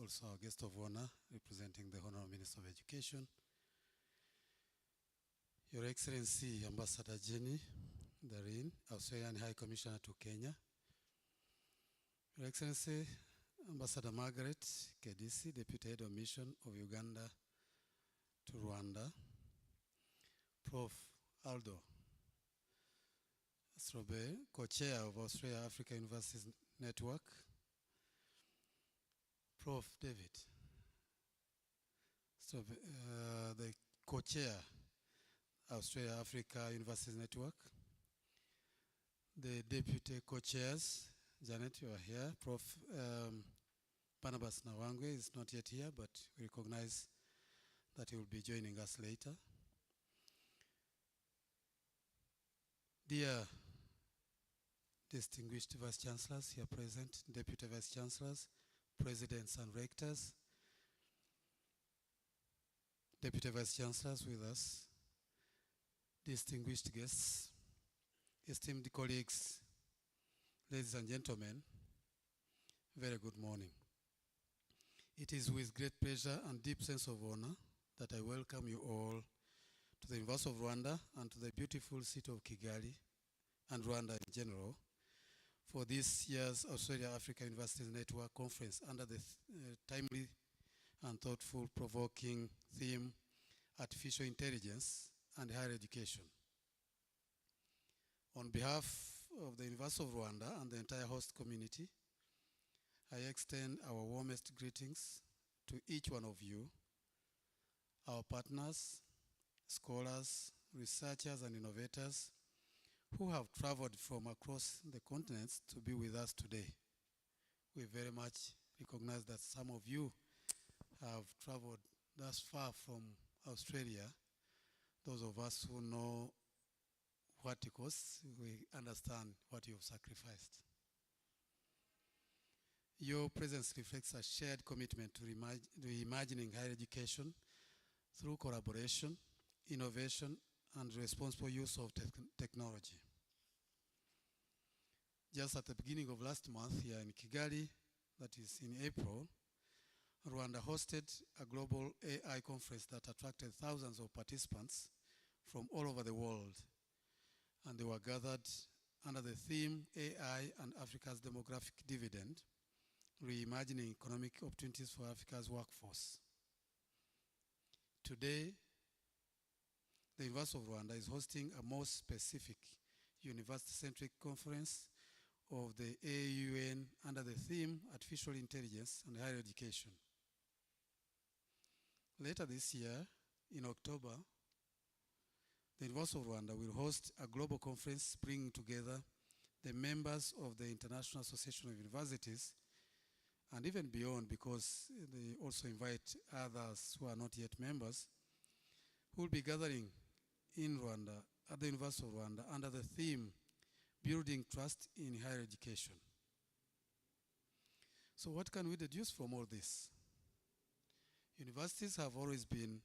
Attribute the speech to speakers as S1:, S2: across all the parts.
S1: also our guest of honor, representing the Honorable Minister of Education, Your Excellency Ambassador Jenny Darin, Australian High Commissioner to Kenya, Your Excellency Ambassador Margaret Kedisi, Deputy Head of Mission of Uganda to Rwanda, Prof. Aldo Strobe, Co-Chair of Australia Africa Universities Network, Prof. David Strobe, the Co-Chair Australia Africa Universities Network, the Deputy Co-Chairs, Janet, you are here, Prof. Barnabas Nawangwe is not yet here, but we recognize that he will be joining us later. Dear distinguished Vice Chancellors here present, Deputy Vice Chancellors, Presidents and Rectors, Deputy Vice Chancellors with us, distinguished guests, esteemed colleagues, ladies and gentlemen, very good morning. It is with great pleasure and deep sense of honor that I welcome you all to the University of Rwanda and to the beautiful city of Kigali and Rwanda in general for this year's Australia Africa Universities Network Conference under the timely and thoughtful, provoking theme, Artificial Intelligence and Higher Education. On behalf of the University of Rwanda and the entire host community, I extend our warmest greetings to each one of you, our partners, scholars, researchers, and innovators who have traveled from across the continents to be with us today. We very much recognize that some of you have traveled thus far from Australia. Those of us who know what it costs, we understand what you've sacrificed. Your presence reflects a shared commitment to reimagining higher education through collaboration, innovation, and responsible use of technology. Just at the beginning of last month here in Kigali, that is in April, Rwanda hosted a global AI conference that attracted thousands of participants from all over the world. And they were gathered under the theme AI and Africa's Demographic Dividend, Reimagining Economic Opportunities for Africa's Workforce. Today, the University of Rwanda is hosting a more specific university-centric conference of the AAUN under the theme Artificial Intelligence and Higher Education. Later this year, in October, the University of Rwanda will host a global conference bringing together the members of the International Association of Universities and even beyond, because they also invite others who are not yet members, who will be gathering in Rwanda, at the University of Rwanda, under the theme, Building Trust in Higher Education. So what can we deduce from all this? Universities have always been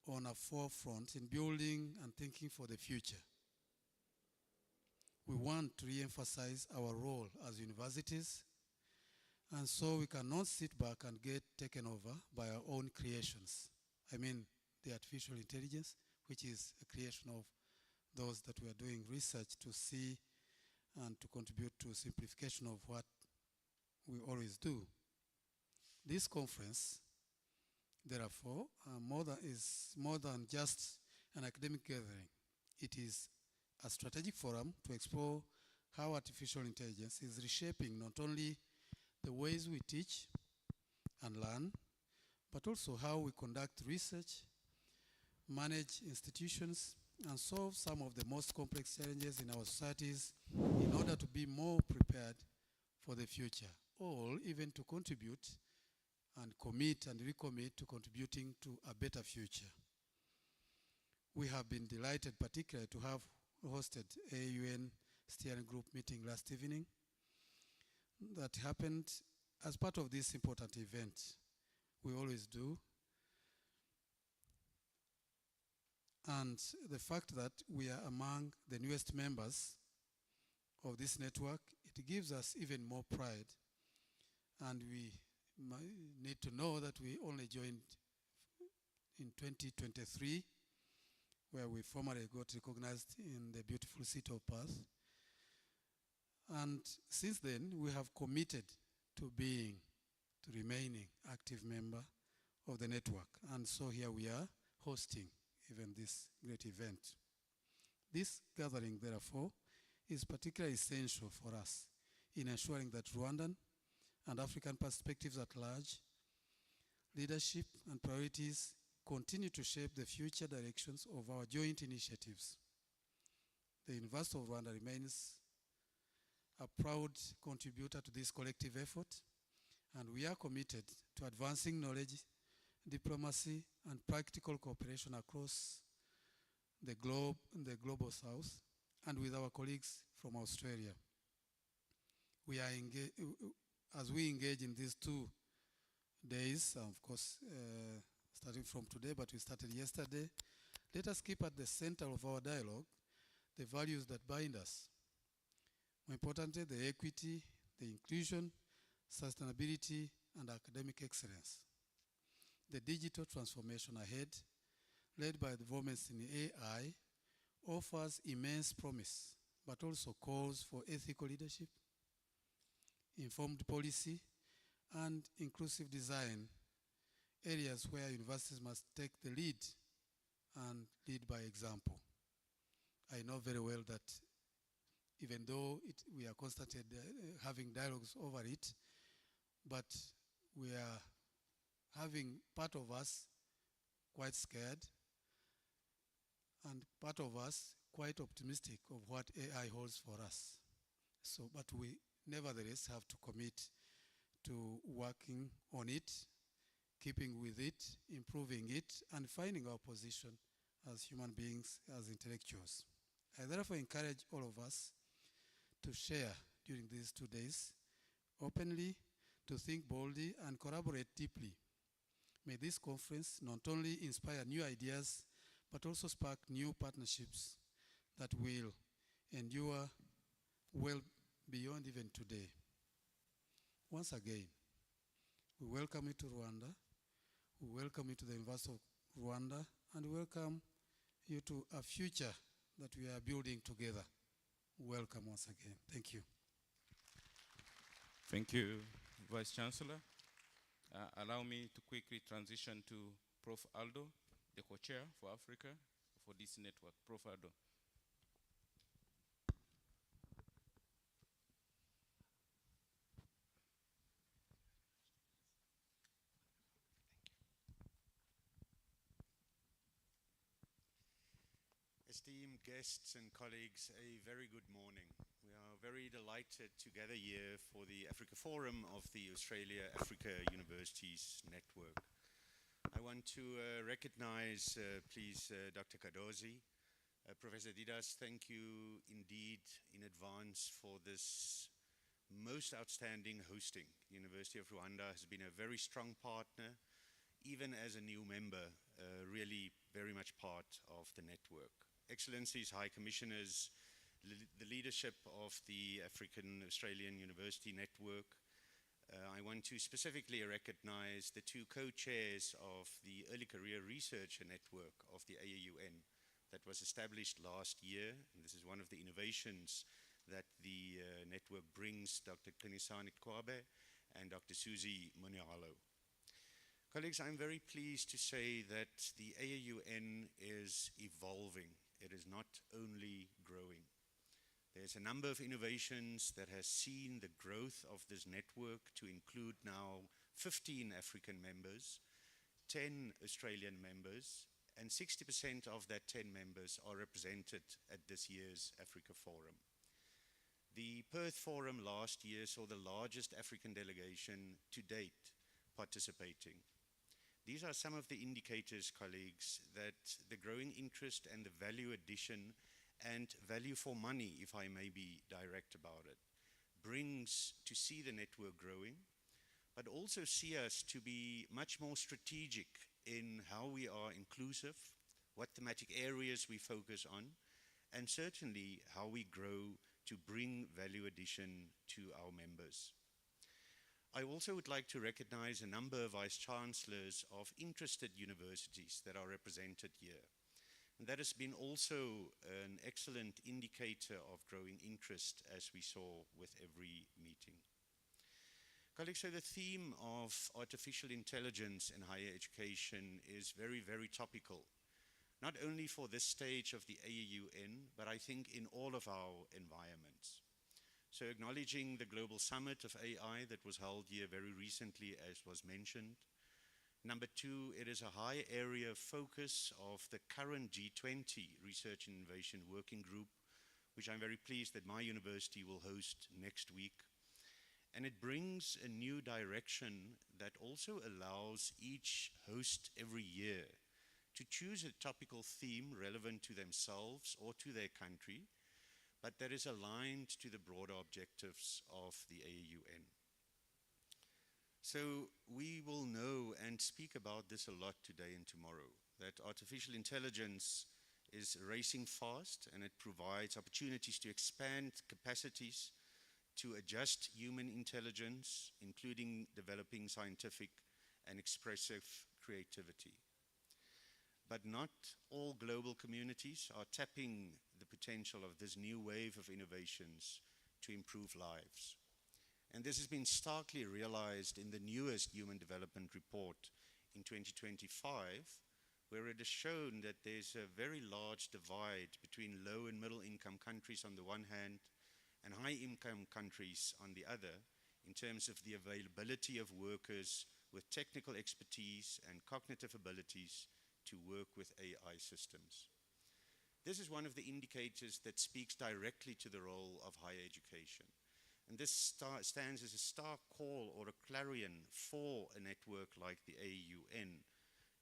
S1: on a forefront in building and thinking for the future. We want to re-emphasize our role as universities, and so we cannot sit back and get taken over by our own creations. I mean, the artificial intelligence, which is a creation of those that we are doing research to see and to contribute to simplification of what we always do. This conference, therefore, is more than just an academic gathering. It is a strategic forum to explore how artificial intelligence is reshaping not only the ways we teach and learn, but also how we conduct research, manage institutions, and solve some of the most complex challenges in our societies in order to be more prepared for the future, or even to contribute and commit and recommit to contributing to a better future. We have been delighted particularly to have hosted AAUN steering group meeting last evening that happened as part of this important event. We always do. And the fact that we are among the newest members of this network, it gives us even more pride. And we need to know that we only joined in 2023, where we formally got recognized in the beautiful city of Perth. And since then, we have committed to remaining active member of the network. And so here we are hosting even this great event. This gathering, therefore, is particularly essential for us in ensuring that Rwandan and African perspectives at large, leadership and priorities continue to shape the future directions of our joint initiatives. The University of Rwanda remains a proud contributor to this collective effort, and we are committed to advancing knowledge, diplomacy, and practical cooperation across the global south, and with our colleagues from Australia. We are as we engage in these 2 days, of course, starting from today, but we started yesterday, let us keep at the center of our dialogue the values that bind us. More importantly, the equity, the inclusion, sustainability, and academic excellence. The digital transformation ahead, led by developments in AI, offers immense promise, but also calls for ethical leadership, informed policy, and inclusive design, areas where universities must take the lead and lead by example. I know very well that even though we are constantly having dialogues over it, but we are having part of us quite scared and part of us quite optimistic of what AI holds for us. So, but we nevertheless have to commit to working on it, keeping with it, improving it, and finding our position as human beings, as intellectuals. I therefore encourage all of us to share during these 2 days, openly, to think boldly, and collaborate deeply. May this conference not only inspire new ideas, but also spark new partnerships that will endure well beyond even today. Once again, we welcome you to Rwanda, we welcome you to the University of Rwanda, and we welcome you to a future that we are building together. Welcome once again. Thank you.
S2: Thank you, Vice Chancellor. Allow me to quickly transition to Prof. Aldo, the co-chair for Africa for this network. Prof. Aldo.
S3: Esteemed guests and colleagues, a very good morning. We are very delighted to gather here for the Africa Forum of the Australia-Africa Universities Network. I want to recognize, please, Dr. Kadozi. Professor Didas, thank you indeed in advance for this most outstanding hosting. The University of Rwanda has been a very strong partner, even as a new member, really very much part of the network. Excellencies, High Commissioners, the leadership of the African Australian University Network, I want to specifically recognize the 2 co-chairs of the Early Career Research Network of the AAUN that was established last year. And this is one of the innovations that the network brings, Dr. Qinisani Kwabe and Dr. Susie Munialo. Colleagues, I'm very pleased to say that the AAUN is evolving. It is not only growing. There's a number of innovations that has seen the growth of this network to include now 15 African members, 10 Australian members, and 60% of that 10 members are represented at this year's Africa Forum. The Perth Forum last year saw the largest African delegation to date participating. These are some of the indicators, colleagues, that the growing interest and the value addition and value for money, if I may be direct about it, brings to see the network growing, but also see us to be much more strategic in how we are inclusive, what thematic areas we focus on, and certainly how we grow to bring value addition to our members. I also would like to recognize a number of vice chancellors of interested universities that are represented here. And that has been also an excellent indicator of growing interest, as we saw with every meeting. Colleagues, so the theme of artificial intelligence in higher education is very, very topical, not only for this stage of the AAUN, but I think in all of our environments. So acknowledging the Global Summit of AI that was held here very recently, as was mentioned. Number two, it is a high area of focus of the current G20 Research and Innovation Working Group, which I'm very pleased that my university will host next week. And it brings a new direction that also allows each host every year to choose a topical theme relevant to themselves or to their country, but that is aligned to the broader objectives of the AAUN. So we will know and speak about this a lot today and tomorrow, that artificial intelligence is racing fast and it provides opportunities to expand capacities to adjust human intelligence, including developing scientific and expressive creativity. But not all global communities are tapping the potential of this new wave of innovations to improve lives. And this has been starkly realized in the newest Human Development Report in 2025, where it is shown that there's a very large divide between low and middle income countries on the one hand and high-income countries on the other, in terms of the availability of workers with technical expertise and cognitive abilities to work with AI systems. This is one of the indicators that speaks directly to the role of higher education. And this stands as a stark call or a clarion for a network like the AAUN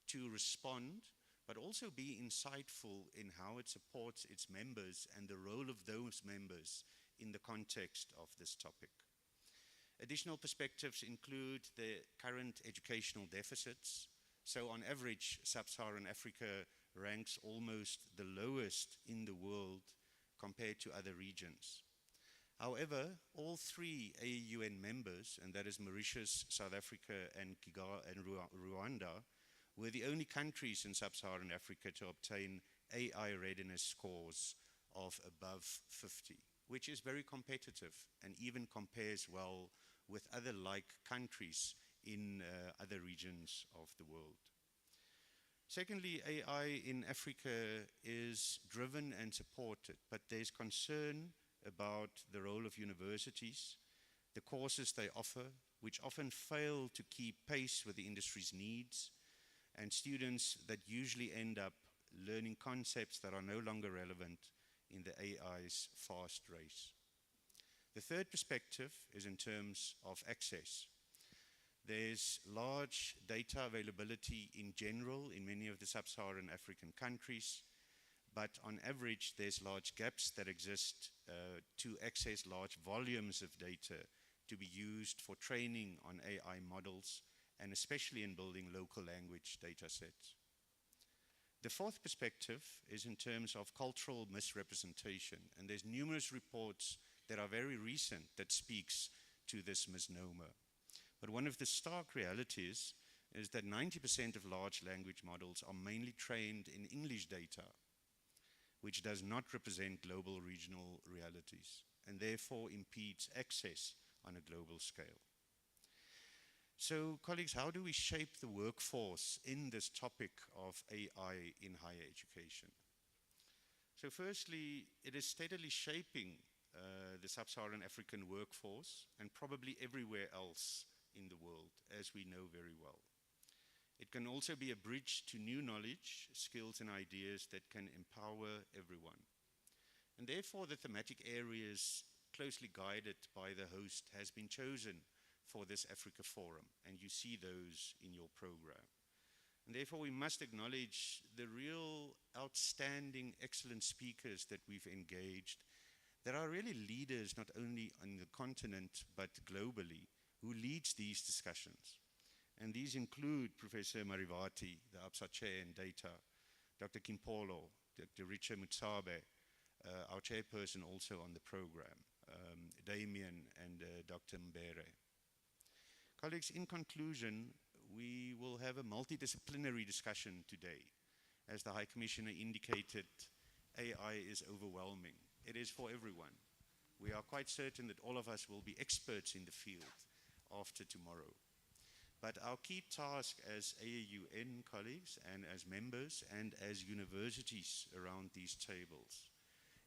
S3: to respond, but also be insightful in how it supports its members and the role of those members in the context of this topic. Additional perspectives include the current educational deficits. So on average, Sub-Saharan Africa ranks almost the lowest in the world compared to other regions. However, all three AAUN members, and that is Mauritius, South Africa, and Rwanda, were the only countries in Sub-Saharan Africa to obtain AI readiness scores of above 50. Which is very competitive and even compares well with other like countries in other regions of the world. Secondly, AI in Africa is driven and supported, but there's concern about the role of universities, the courses they offer, which often fail to keep pace with the industry's needs, and students that usually end up learning concepts that are no longer relevant in the AI's fast race. The third perspective is in terms of access. There's large data availability in general in many of the sub-Saharan African countries, but on average there's large gaps that exist to access large volumes of data to be used for training on AI models, and especially in building local language data sets. The fourth perspective is in terms of cultural misrepresentation, and there's numerous reports that are very recent that speaks to this misnomer. But one of the stark realities is that 90% of large language models are mainly trained in English data, which does not represent global regional realities, and therefore impedes access on a global scale. So, colleagues, how do we shape the workforce in this topic of AI in higher education? So firstly, it is steadily shaping the sub-Saharan African workforce and probably everywhere else in the world, as we know very well. It can also be a bridge to new knowledge, skills, and ideas that can empower everyone. And therefore, the thematic areas closely guided by the host has been chosen for this Africa Forum, and you see those in your program. And therefore, we must acknowledge the real outstanding, excellent speakers that we've engaged that are really leaders not only on the continent, but globally, who leads these discussions. And these include Professor Marivati, the ABSA Chair in Data, Dr. Kimpolo, Dr. Richard Mutsabe, our chairperson also on the program, Damien and Dr. Mbere. Colleagues, in conclusion, we will have a multidisciplinary discussion today. As the High Commissioner indicated, AI is overwhelming. It is for everyone. We are quite certain that all of us will be experts in the field after tomorrow. But our key task as AAUN colleagues and as members and as universities around these tables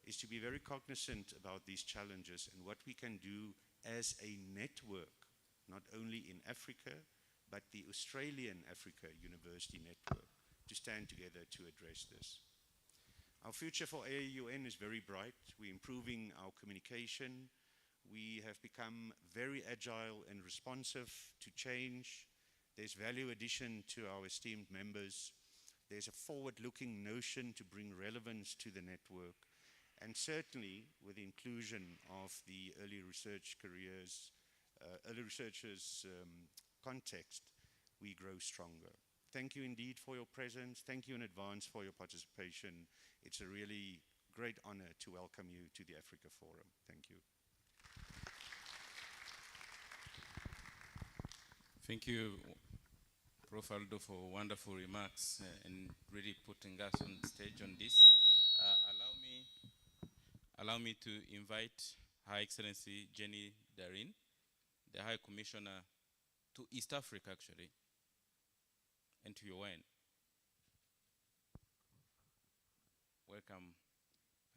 S3: is to be very cognizant about these challenges and what we can do as a network, not only in Africa, but the Australian Africa University Network, to stand together to address this. Our future for AAUN is very bright. We're improving our communication. We have become very agile and responsive to change. There's value addition to our esteemed members. There's a forward-looking notion to bring relevance to the network. And certainly, with the inclusion of the early research careers, early researchers context, we grow stronger. Thank you indeed for your presence. Thank you in advance for your participation. It's a really great honor to welcome you to the Africa Forum. Thank you.
S2: Thank you, Prof. Aldo, for wonderful remarks and really putting us on stage on this. Allow me to invite Her Excellency Jenny Darin, the High Commissioner to East Africa, actually, and to UN. Welcome,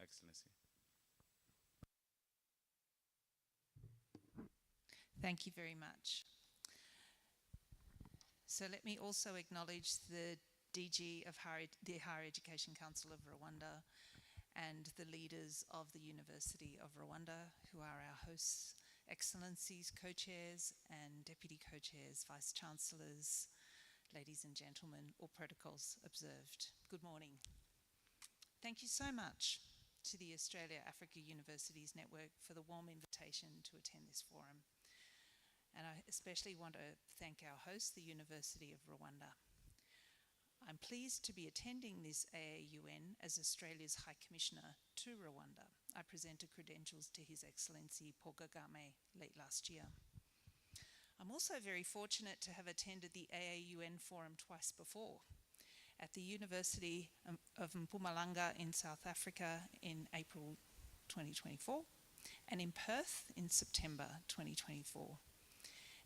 S2: Excellency.
S4: Thank you very much. So let me also acknowledge the DG of the Higher Education Council of Rwanda and the leaders of the University of Rwanda, who are our hosts, excellencies, co-chairs and deputy co-chairs, vice-chancellors, ladies and gentlemen, all protocols observed. Good morning. Thank you so much to the Australia Africa Universities Network for the warm invitation to attend this forum. And I especially want to thank our host, the University of Rwanda. I'm pleased to be attending this AAUN as Australia's High Commissioner to Rwanda. I presented credentials to His Excellency Paul Kagame late last year. I'm also very fortunate to have attended the AAUN forum twice before, at the University of Mpumalanga in South Africa in April 2024, and in Perth in September 2024.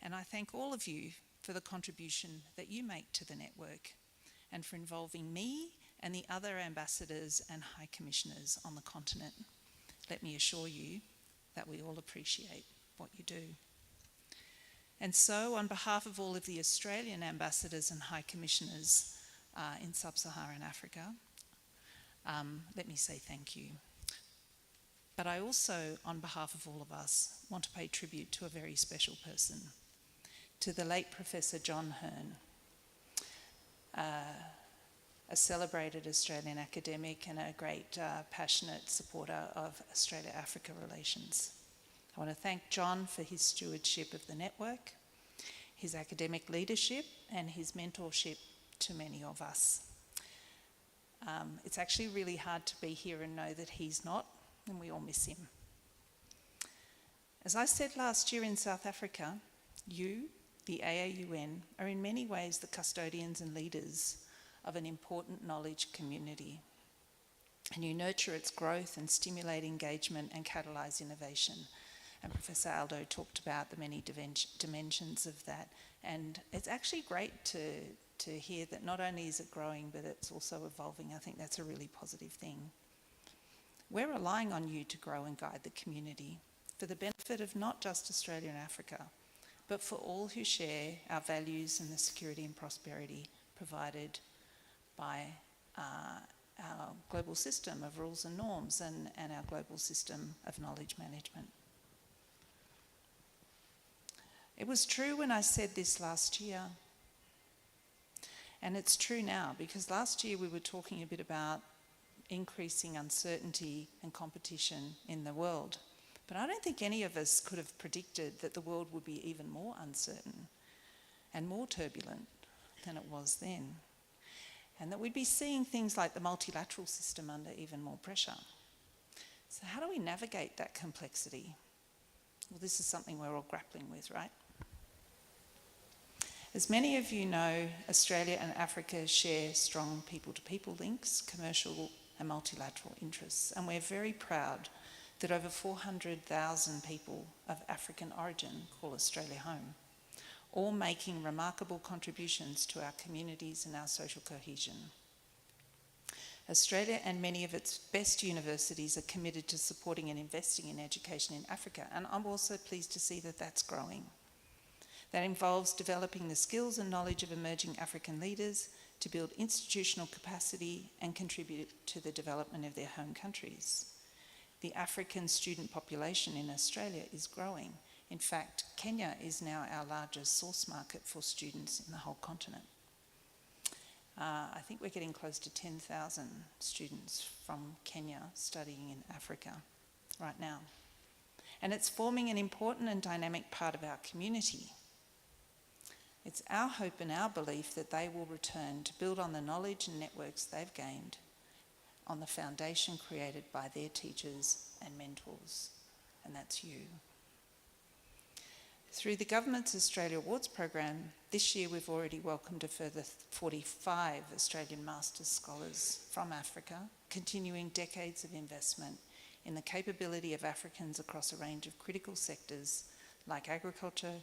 S4: And I thank all of you for the contribution that you make to the network and for involving me and the other ambassadors and high commissioners on the continent. Let me assure you that we all appreciate what you do. And so, on behalf of all of the Australian ambassadors and high commissioners in sub-Saharan Africa, let me say thank you. But I also, on behalf of all of us, want to pay tribute to a very special person, to the late Professor John Hearn, a celebrated Australian academic and a great passionate supporter of Australia-Africa relations. I want to thank John for his stewardship of the network, his academic leadership and his mentorship to many of us. It's actually really hard to be here and know that he's not, and we all miss him. As I said last year in South Africa, you, the AAUN, are in many ways the custodians and leaders of an important knowledge community. And you nurture its growth and stimulate engagement and catalyse innovation. And Professor Aldo talked about the many dimensions of that. And it's actually great to hear that not only is it growing, but it's also evolving. I think that's a really positive thing. We're relying on you to grow and guide the community for the benefit of not just Australia and Africa, but for all who share our values and the security and prosperity provided by our global system of rules and norms and our global system of knowledge management. It was true when I said this last year, and it's true now, because last year we were talking a bit about increasing uncertainty and competition in the world. But I don't think any of us could have predicted that the world would be even more uncertain and more turbulent than it was then. And that we'd be seeing things like the multilateral system under even more pressure. So how do we navigate that complexity? Well, this is something we're all grappling with, right? As many of you know, Australia and Africa share strong people-to-people links, commercial and multilateral interests, and we're very proud that over 400,000 people of African origin call Australia home, all making remarkable contributions to our communities and our social cohesion. Australia and many of its best universities are committed to supporting and investing in education in Africa, and I'm also pleased to see that that's growing. That involves developing the skills and knowledge of emerging African leaders to build institutional capacity and contribute to the development of their home countries. The African student population in Australia is growing. In fact, Kenya is now our largest source market for students in the whole continent. I think we're getting close to 10,000 students from Kenya studying in Africa right now. And it's forming an important and dynamic part of our community. It's our hope and our belief that they will return to build on the knowledge and networks they've gained on the foundation created by their teachers and mentors, and that's you. Through the government's Australia Awards program, this year we've already welcomed a further 45 Australian Masters Scholars from Africa, continuing decades of investment in the capability of Africans across a range of critical sectors like agriculture,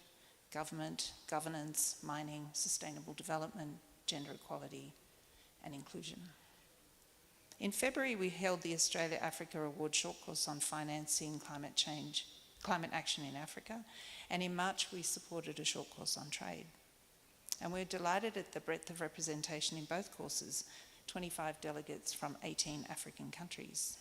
S4: government, governance, mining, sustainable development, gender equality, and inclusion. In February, we held the Australia Africa Award short course on financing climate action in Africa, and in March we supported a short course on trade. And we're delighted at the breadth of representation in both courses, 25 delegates from 18 African countries.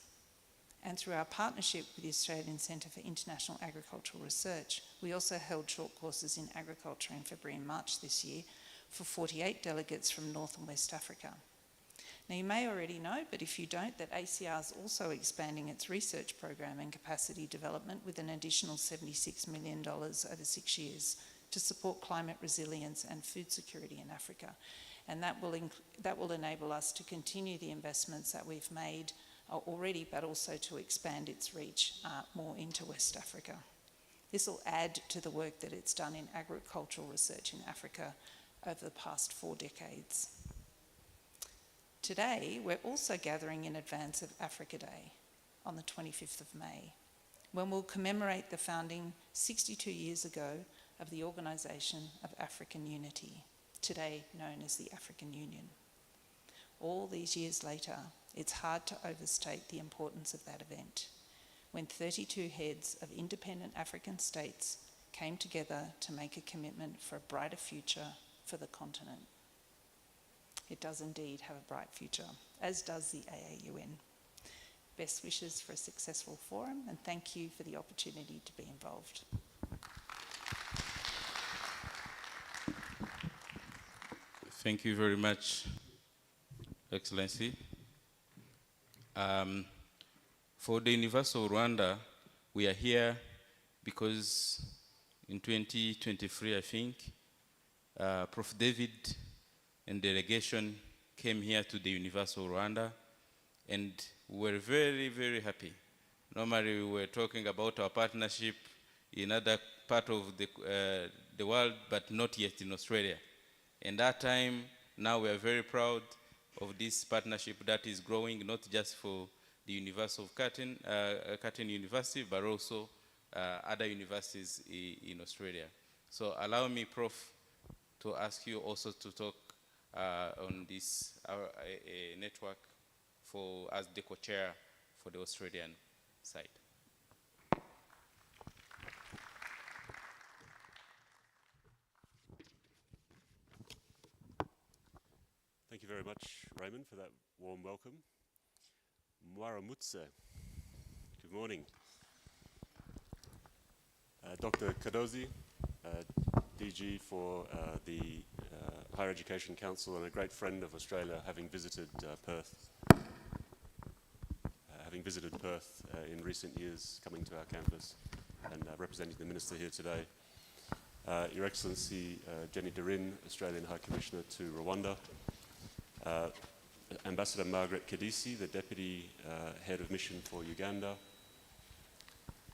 S4: And through our partnership with the Australian Centre for International Agricultural Research, we also held short courses in agriculture in February and March this year for 48 delegates from North and West Africa. Now you may already know, but if you don't, that ACR is also expanding its research program and capacity development with an additional $76 million over 6 years to support climate resilience and food security in Africa. And that will enable us to continue the investments that we've made already, but also to expand its reach more into West Africa. This will add to the work that it's done in agricultural research in Africa over the past 4 decades. Today, we're also gathering in advance of Africa Day on the 25th of May, when we'll commemorate the founding 62 years ago of the Organisation of African Unity, today known as the African Union. All these years later, it's hard to overstate the importance of that event, when 32 heads of independent African states came together to make a commitment for a brighter future for the continent. It does indeed have a bright future, as does the AAUN. Best wishes for a successful forum, and thank you for the opportunity to be involved.
S2: Thank you very much, Excellency. For the University of Rwanda, we are here because in 2023, I think, Prof. David and delegation came here to the University of Rwanda, and we were very, very happy. Normally, we were talking about our partnership in other part of the world, but not yet in Australia. And that time, now we are very proud of this partnership that is growing, not just for the University of Curtin University, but also other universities in Australia. So allow me, Prof, to ask you also to talk on this network as the co-chair for the Australian side.
S5: Thank you very much, Raymond, for that warm welcome. Mwaramutse. Good morning. Dr. Kadozi, DG for the Higher Education Council and a great friend of Australia, having visited Perth. In recent years, coming to our campus and representing the Minister here today. Your Excellency, Jenny Dorin, Australian High Commissioner to Rwanda. Ambassador Margaret Kedisi, the Deputy Head of Mission for Uganda.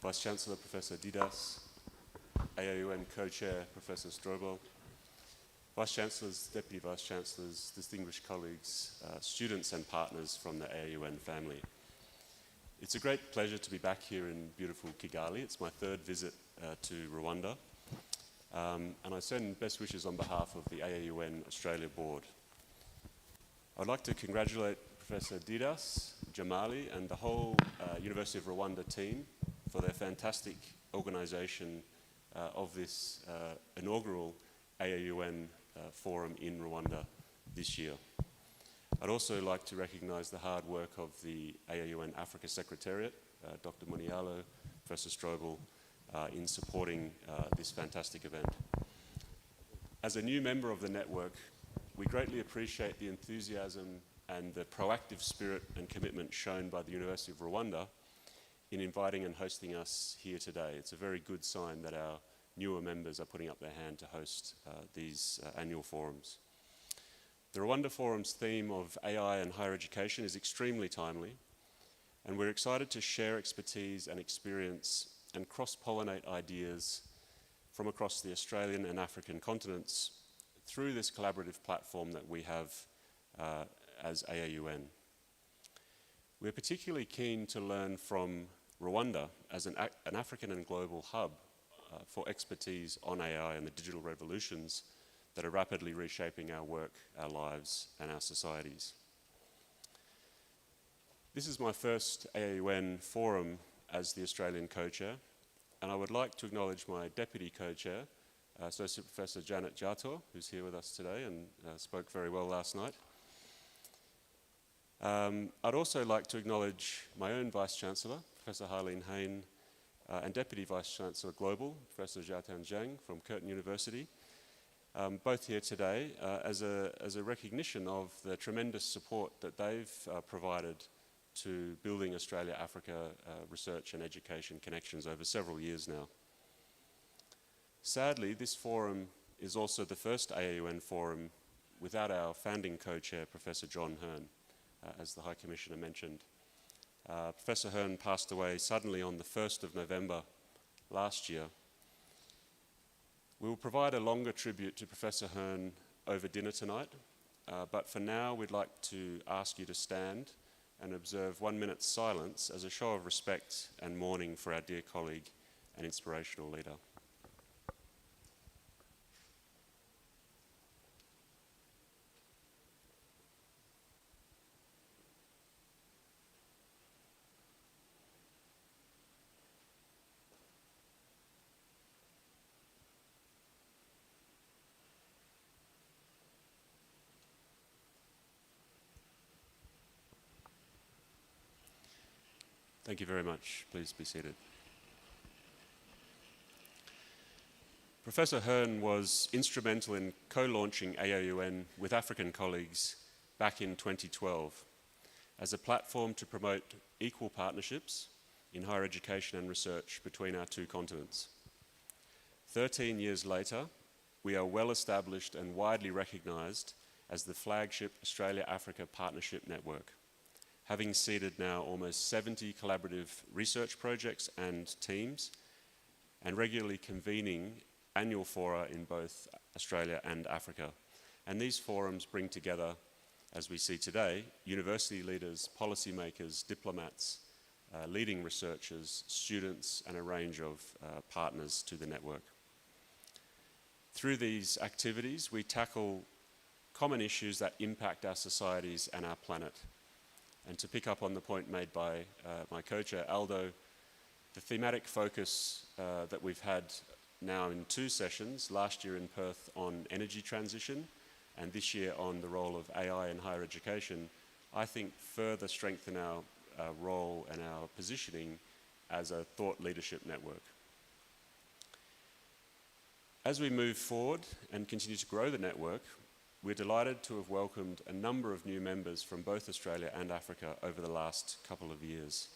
S5: Vice Chancellor Professor Didas. AAUN Co-Chair Professor Strobel. Vice Chancellors, Deputy Vice Chancellors, distinguished colleagues, students and partners from the AAUN family. It's a great pleasure to be back here in beautiful Kigali. It's my third visit to Rwanda. And I send best wishes on behalf of the AAUN Australia Board. I'd like to congratulate Professor Didas, Jamali and the whole University of Rwanda team for their fantastic organisation of this inaugural AAUN forum in Rwanda this year. I'd also like to recognise the hard work of the AAUN Africa Secretariat, Dr. Munialo, Professor Strobel, in supporting this fantastic event. As a new member of the network, we greatly appreciate the enthusiasm and the proactive spirit and commitment shown by the University of Rwanda in inviting and hosting us here today. It's a very good sign that our newer members are putting up their hand to host these annual forums. The Rwanda Forum's theme of AI and higher education is extremely timely, and we're excited to share expertise and experience and cross-pollinate ideas from across the Australian and African continents through this collaborative platform that we have as AAUN. We're particularly keen to learn from Rwanda as an African and global hub for expertise on AI and the digital revolutions that are rapidly reshaping our work, our lives, and our societies. This is my first AAUN forum as the Australian co-chair, and I would like to acknowledge my deputy co-chair, Associate Professor Janet Jator, who's here with us today and spoke very well last night. I'd also like to acknowledge my own Vice-Chancellor, Professor Harleen Hain, and Deputy Vice-Chancellor Global, Professor Xiaotan Zhang from Curtin University, both here today as a recognition of the tremendous support that they've provided to building Australia-Africa research and education connections over several years now. Sadly, this forum is also the first AAUN forum without our founding co-chair, Professor John Hearn, as the High Commissioner mentioned. Professor Hearn passed away suddenly on the 1st of November last year. We will provide a longer tribute to Professor Hearn over dinner tonight, but for now we'd like to ask you to stand and observe 1 minute's silence as a show of respect and mourning for our dear colleague and inspirational leader. Thank you very much. Please be seated. Professor Hearn was instrumental in co-launching AAUN with African colleagues back in 2012 as a platform to promote equal partnerships in higher education and research between our two continents. 13 years later, we are well established and widely recognised as the flagship Australia-Africa Partnership Network, having seeded now almost 70 collaborative research projects and teams, and regularly convening annual fora in both Australia and Africa. And these forums bring together, as we see today, university leaders, policymakers, diplomats, leading researchers, students, and a range of partners to the network. Through these activities, we tackle common issues that impact our societies and our planet. And to pick up on the point made by my co-chair, Aldo, the thematic focus that we've had now in 2 sessions, last year in Perth on energy transition, and this year on the role of AI in higher education, I think further strengthen our role and our positioning as a thought leadership network. As we move forward and continue to grow the network, we're delighted to have welcomed a number of new members from both Australia and Africa over the last couple of years,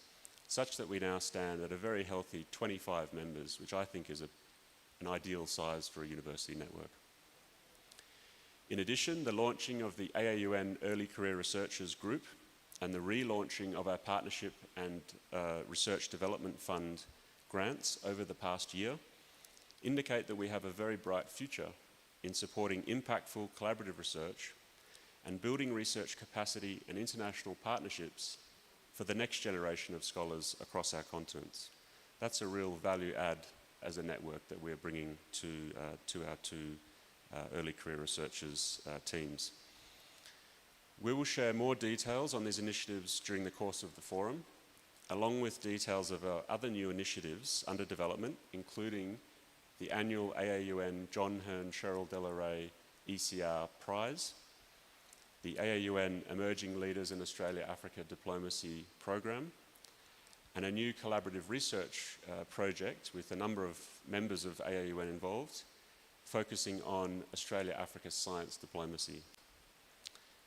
S5: such that we now stand at a very healthy 25 members, which I think is an ideal size for a university network. In addition, the launching of the AAUN Early Career Researchers Group and the relaunching of our Partnership and Research Development Fund grants over the past year indicate that we have a very bright future in supporting impactful collaborative research and building research capacity and international partnerships for the next generation of scholars across our continents. That's a real value add as a network that we're bringing to our two early career researchers teams. We will share more details on these initiatives during the course of the forum, along with details of our other new initiatives under development, including the annual AAUN John Hearn Cheryl Delaray ECR Prize, the AAUN Emerging Leaders in Australia Africa Diplomacy Program, and a new collaborative research project with a number of members of AAUN involved, focusing on Australia-Africa science diplomacy.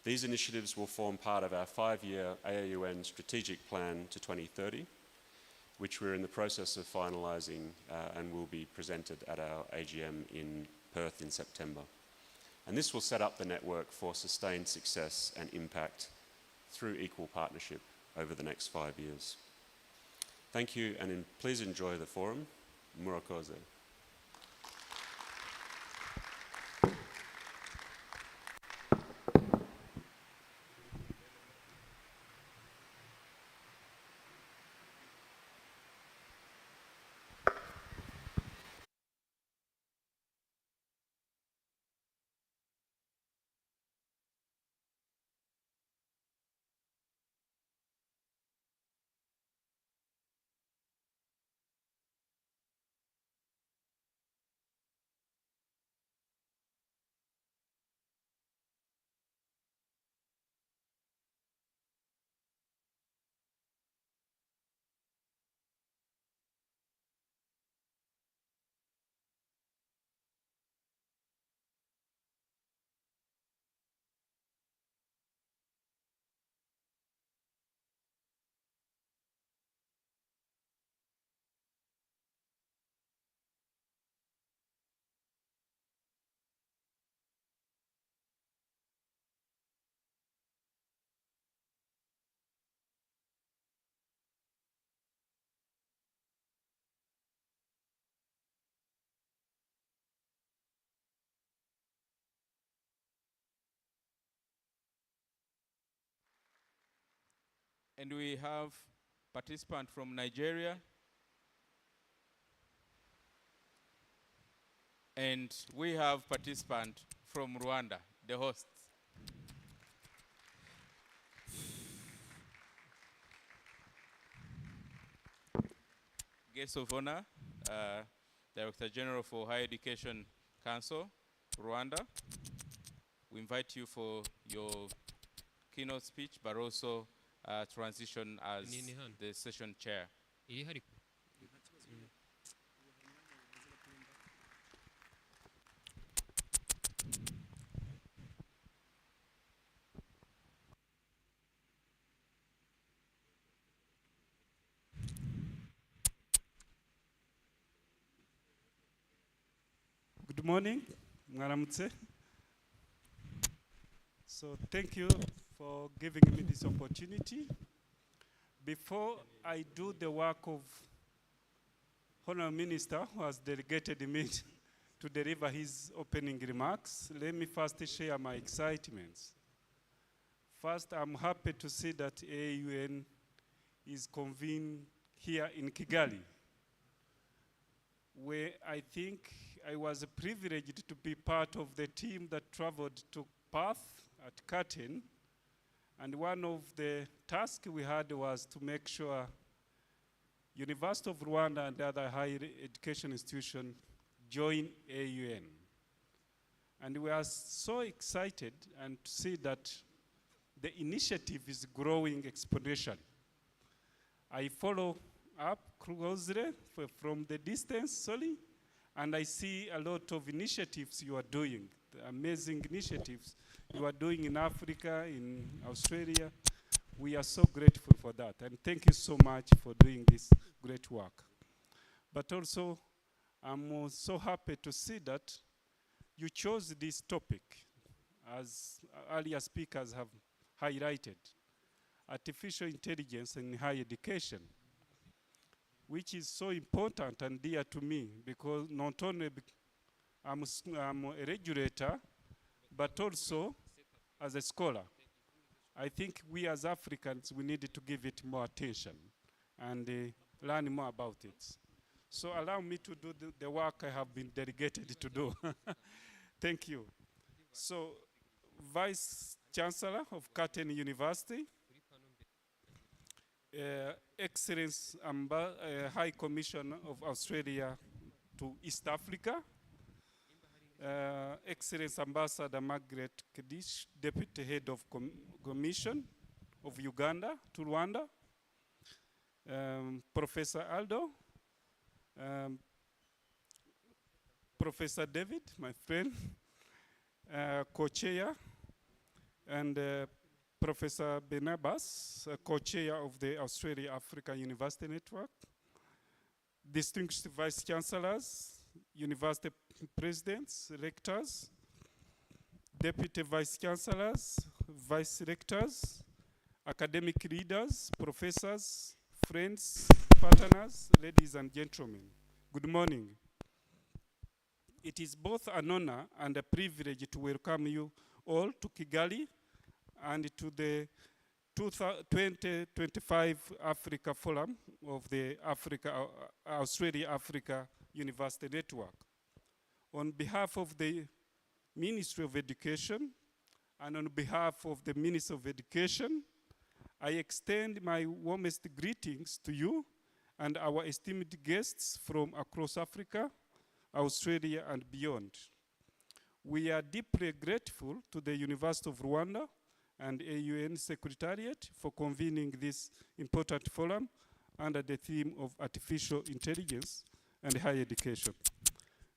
S5: These initiatives will form part of our 5-year AAUN strategic plan to 2030, which we're in the process of finalising and will be presented at our AGM in Perth in September. And this will set up the network for sustained success and impact through equal partnership over the next 5 years. Thank you, and please enjoy the forum. Murakoze.
S2: And we have participant from Nigeria. And we have participant from Rwanda, the hosts. Guest of honor, Director General for Higher Education Council, Rwanda. We invite you for your keynote speech, but also transition as the session chair.
S6: Good morning, Mwaramutse. So thank you for giving me this opportunity. Before I do the work of Honourable Minister who has delegated me to deliver his opening remarks, let me first share my excitements. First, I'm happy to see that AAUN is convened here in Kigali, where I think I was privileged to be part of the team that traveled to Perth at Curtin. And one of the tasks we had was to make sure University of Rwanda and other higher education institutions join AAUN. And we are so excited and to see that the initiative is growing exponentially. I follow up closely from the distance, sorry, and I see a lot of initiatives you are doing, the amazing initiatives you are doing in Africa, in Australia. We are so grateful for that, and thank you so much for doing this great work. But also, I'm so happy to see that you chose this topic, as earlier speakers have highlighted, artificial intelligence in higher education, which is so important and dear to me, because not only I'm a regulator, but also as a scholar. I think we as Africans, we need to give it more attention and learn more about it. So allow me to do the work I have been delegated to do. Thank you. So, Vice Chancellor of Curtin University, Excellence High Commissioner of Australia to East Africa, Excellence Ambassador Margaret Kedish, Deputy Head of Commission of Uganda to Rwanda, Professor Aldo, Professor David, my friend, co-chair, and Professor Benabas, co-chair of the Australia-Africa University Network, distinguished vice chancellors, university presidents, rectors, deputy vice chancellors, vice rectors, academic leaders, professors, friends, partners, ladies and gentlemen. Good morning. It is both an honor and a privilege to welcome you all to Kigali and to the 2025 Africa Forum of the Australia-Africa University Network. On behalf of the Ministry of Education and on behalf of the Minister of Education, I extend my warmest greetings to you and our esteemed guests from across Africa, Australia, and beyond. We are deeply grateful to the University of Rwanda and AAUN Secretariat for convening this important forum under the theme of artificial intelligence and higher education.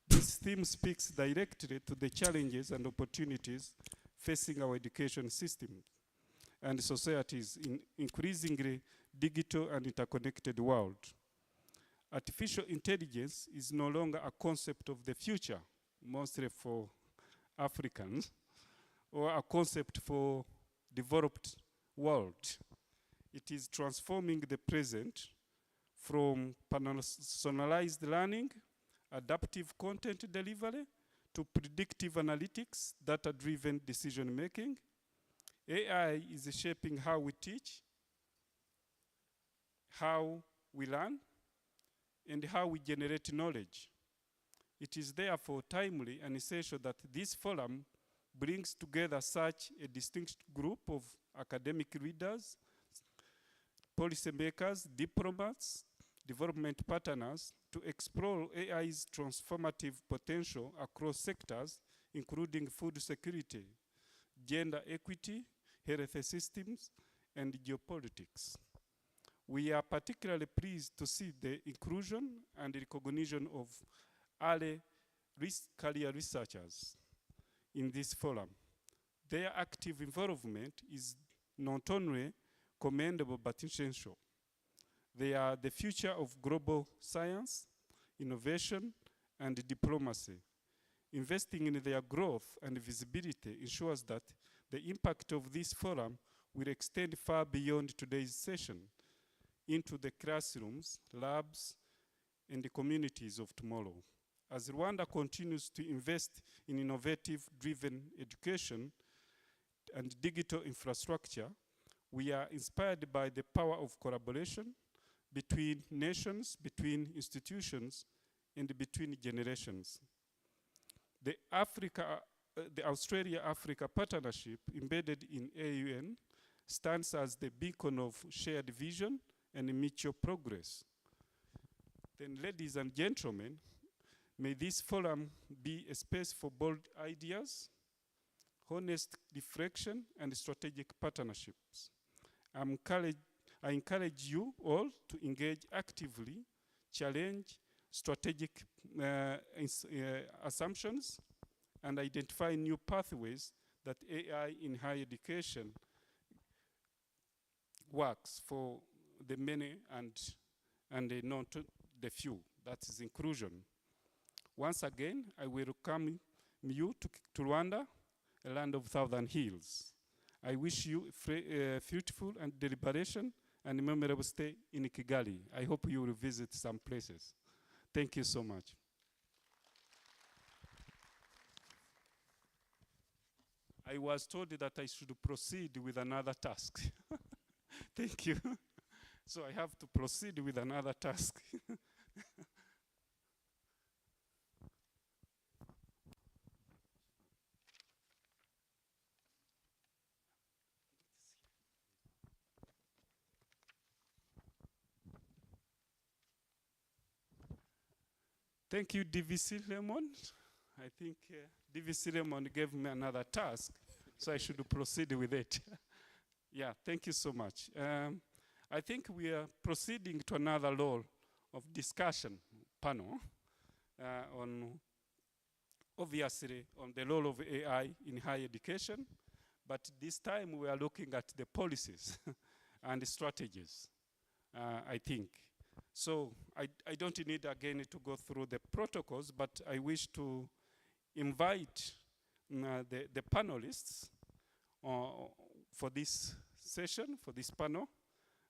S6: This theme speaks directly to the challenges and opportunities facing our education system and societies in increasingly digital and interconnected world. Artificial intelligence is no longer a concept of the future, mostly for Africans, or a concept for developed world. It is transforming the present from personalized learning, adaptive content delivery, to predictive analytics, data-driven decision making. AI is shaping how we teach, how we learn, and how we generate knowledge. It is therefore timely and essential that this forum brings together such a distinct group of academic leaders, policymakers, diplomats, development partners to explore AI's transformative potential across sectors, including food security, gender equity, health systems, and geopolitics. We are particularly pleased to see the inclusion and recognition of early career researchers in this forum. Their active involvement is not only commendable but essential. They are the future of global science, innovation, and diplomacy. Investing in their growth and visibility ensures that the impact of this forum will extend far beyond today's session into the classrooms, labs, and the communities of tomorrow. As Rwanda continues to invest in innovative-driven education and digital infrastructure, we are inspired by the power of collaboration between nations, between institutions, and between generations. The Australia-Africa Partnership, embedded in AUN, stands as the beacon of shared vision and mutual progress. Then, ladies and gentlemen, may this forum be a space for bold ideas, honest reflection, and strategic partnerships. I encourage you all to engage actively, challenge strategic assumptions, and identify new pathways that AI in higher education works for the many and not the few. That is inclusion. Once again, I welcome you to Rwanda, a land of thousand hills. I wish you fruitful and deliberation and memorable stay in Kigali. I hope you will visit some places. Thank you so much. I was told that I should proceed with another task. Thank you. So I have to proceed with another task. Thank you, DVC Lemon. I think DVC Lemon gave me another task, so I should proceed with it. Yeah, thank you so much. I think we are proceeding to another role of discussion panel on, obviously, on the role of AI in higher education, but this time we are looking at the policies and the strategies, I think. So I don't need again to go through the protocols, but I wish to invite the panelists for this session, for this panel.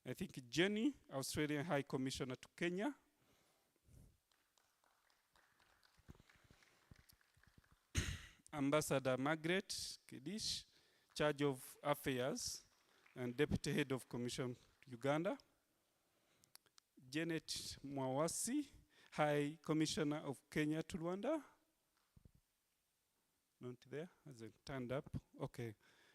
S6: I think Jenny, Australian High Commissioner to Kenya. Ambassador Margaret Kedish, Charge of Affairs and Deputy Head of Commission Uganda. Janet Mwawasi, High Commissioner of Kenya to Rwanda. Not there, hasn't turned up. Okay.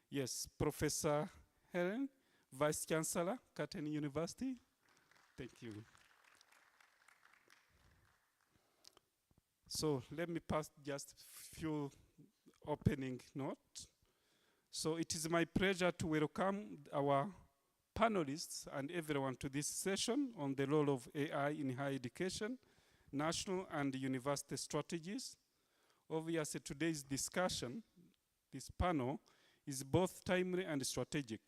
S6: Yes, Professor Helen, Vice Chancellor, Curtin University. Thank you. So let me pass just a few opening notes. So it is my pleasure to welcome our panelists and everyone to this session on the role of AI in higher education, national and university strategies. Obviously, today's discussion, this panel, is both timely and strategic.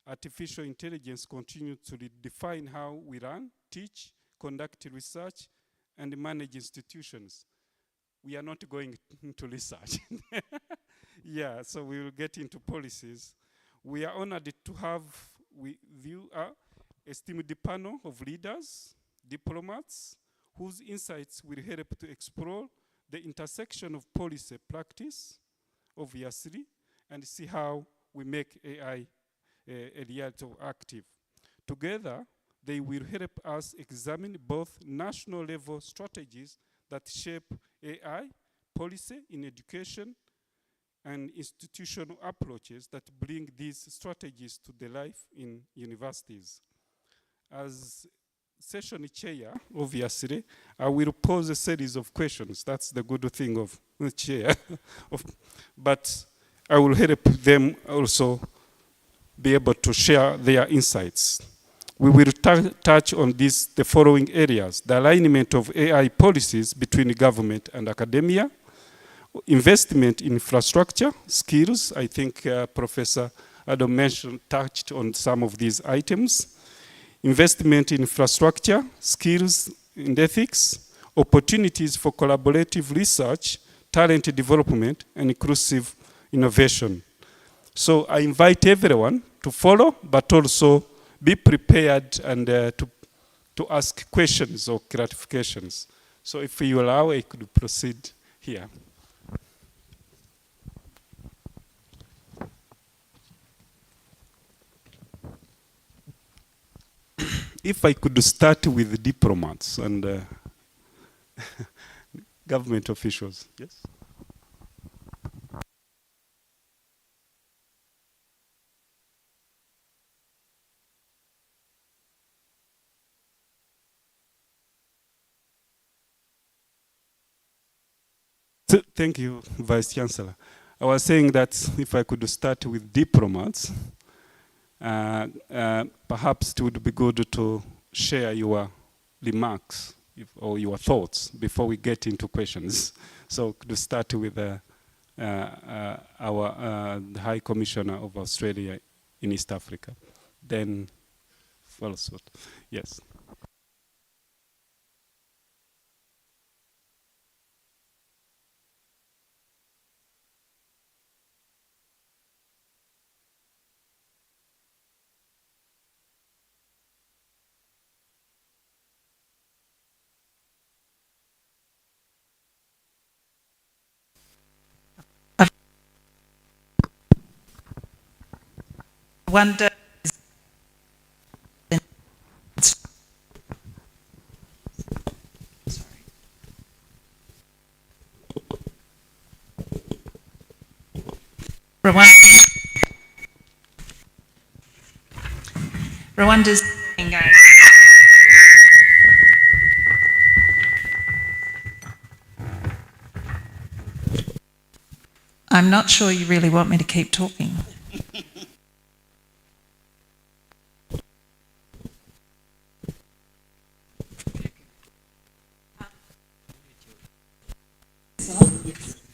S6: Artificial intelligence continues to redefine how we run, teach, conduct research, and manage institutions. We are not going into research. Yeah, so we will get into policies. We are honored to have with you a esteemed panel of leaders, diplomats, whose insights will help to explore the intersection of policy practice, obviously, and see how we make AI a reality active. Together, they will help us examine both national level strategies that shape AI policy in education and institutional approaches that bring these strategies to the life in universities. As session chair, obviously, I will pose a series of questions. That's the good thing of the chair. But I will help them also be able to share their insights. We will touch on the following areas: the alignment of AI policies between government and academia, investment in infrastructure, skills. I think Professor Adam touched on some of these items. Investment in infrastructure, skills and ethics, opportunities for collaborative research, talent development, and inclusive innovation. So I invite everyone to follow, but also be prepared and to ask questions or clarifications. So if you allow, I could proceed here. If I could start with diplomats and government officials, yes? Thank you, Vice Chancellor. I was saying that if I could start with diplomats, perhaps it would be good to share your remarks or your thoughts before we get into questions. So to start with our High Commissioner of Australia in East Africa, then follow suit. Yes.
S4: Rwanda Rwanda's guys. I'm not sure you really want me to keep talking.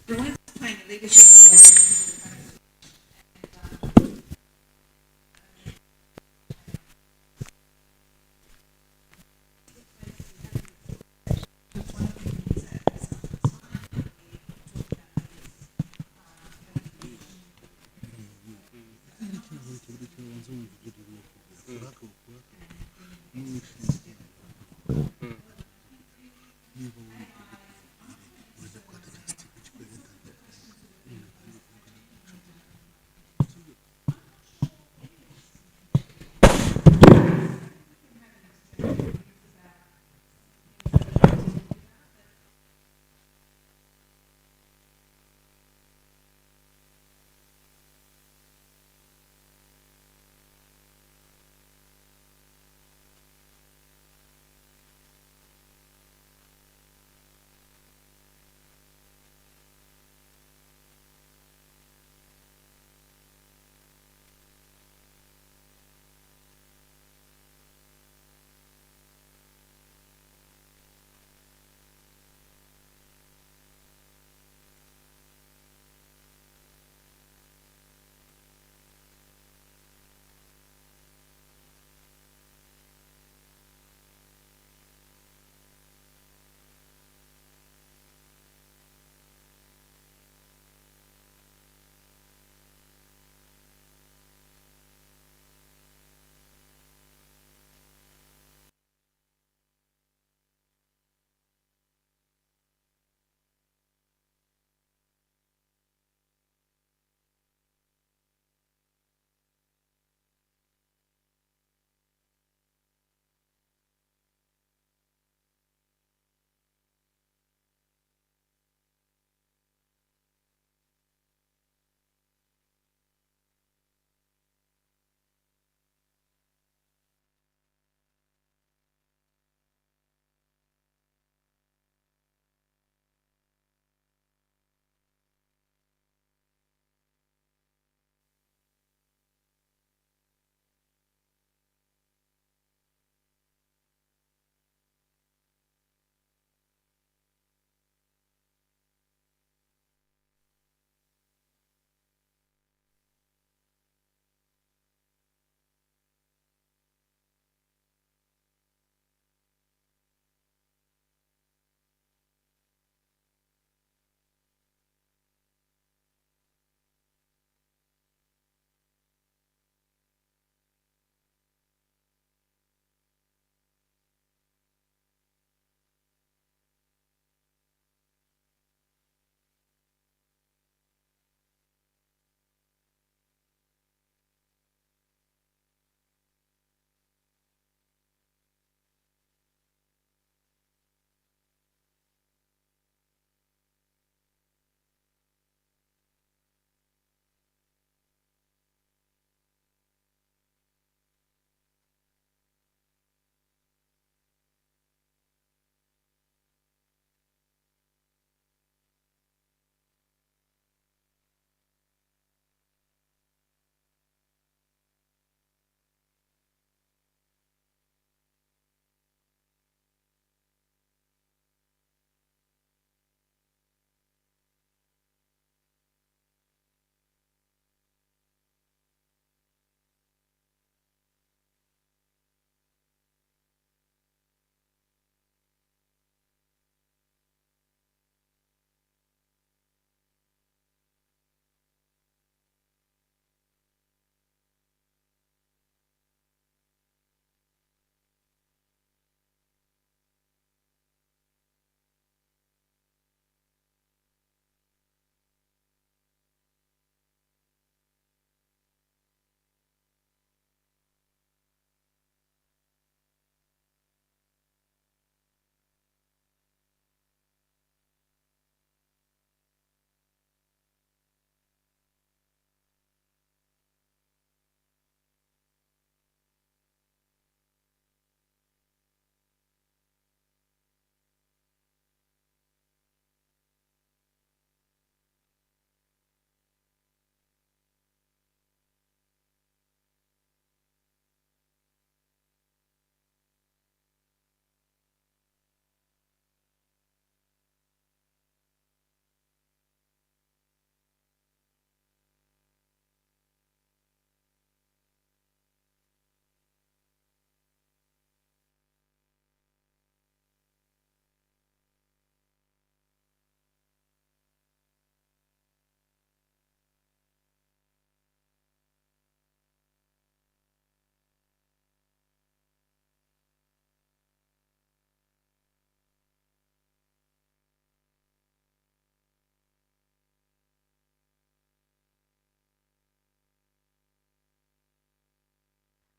S4: Rwanda's playing a leadership role in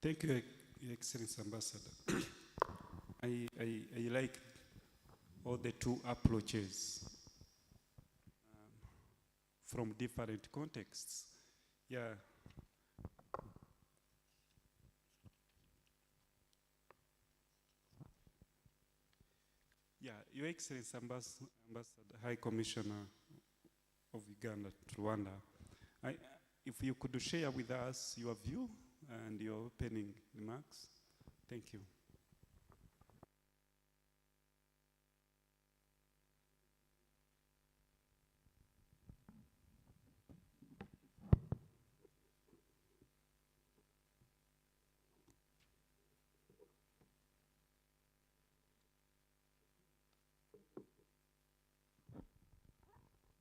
S6: Thank you, Your Excellency Ambassador. I like all the two approaches from different contexts. Yeah. Yeah, Your Excellency Ambassador, High Commissioner of Uganda to Rwanda, if you could share with us your view and your opening remarks. Thank you.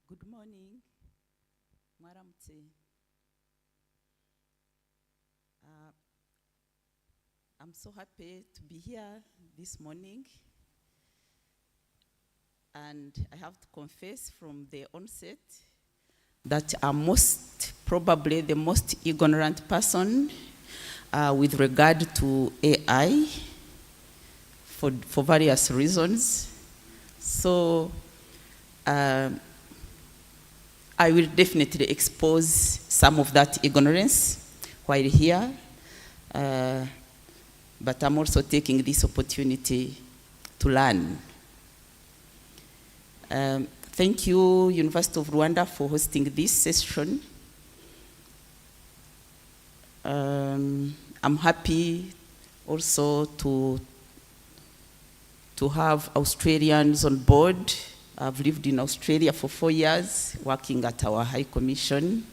S7: Good morning, Mwaramutse. I'm so happy to be here this morning. And I have to confess from the onset that I'm most probably the most ignorant person with regard to AI for various reasons. So I will definitely expose some of that ignorance while here, but I'm also taking this opportunity to learn. Thank you, University of Rwanda, for hosting this session. I'm happy also to have Australians on board. I've lived in Australia for 4 years, working at our High Commission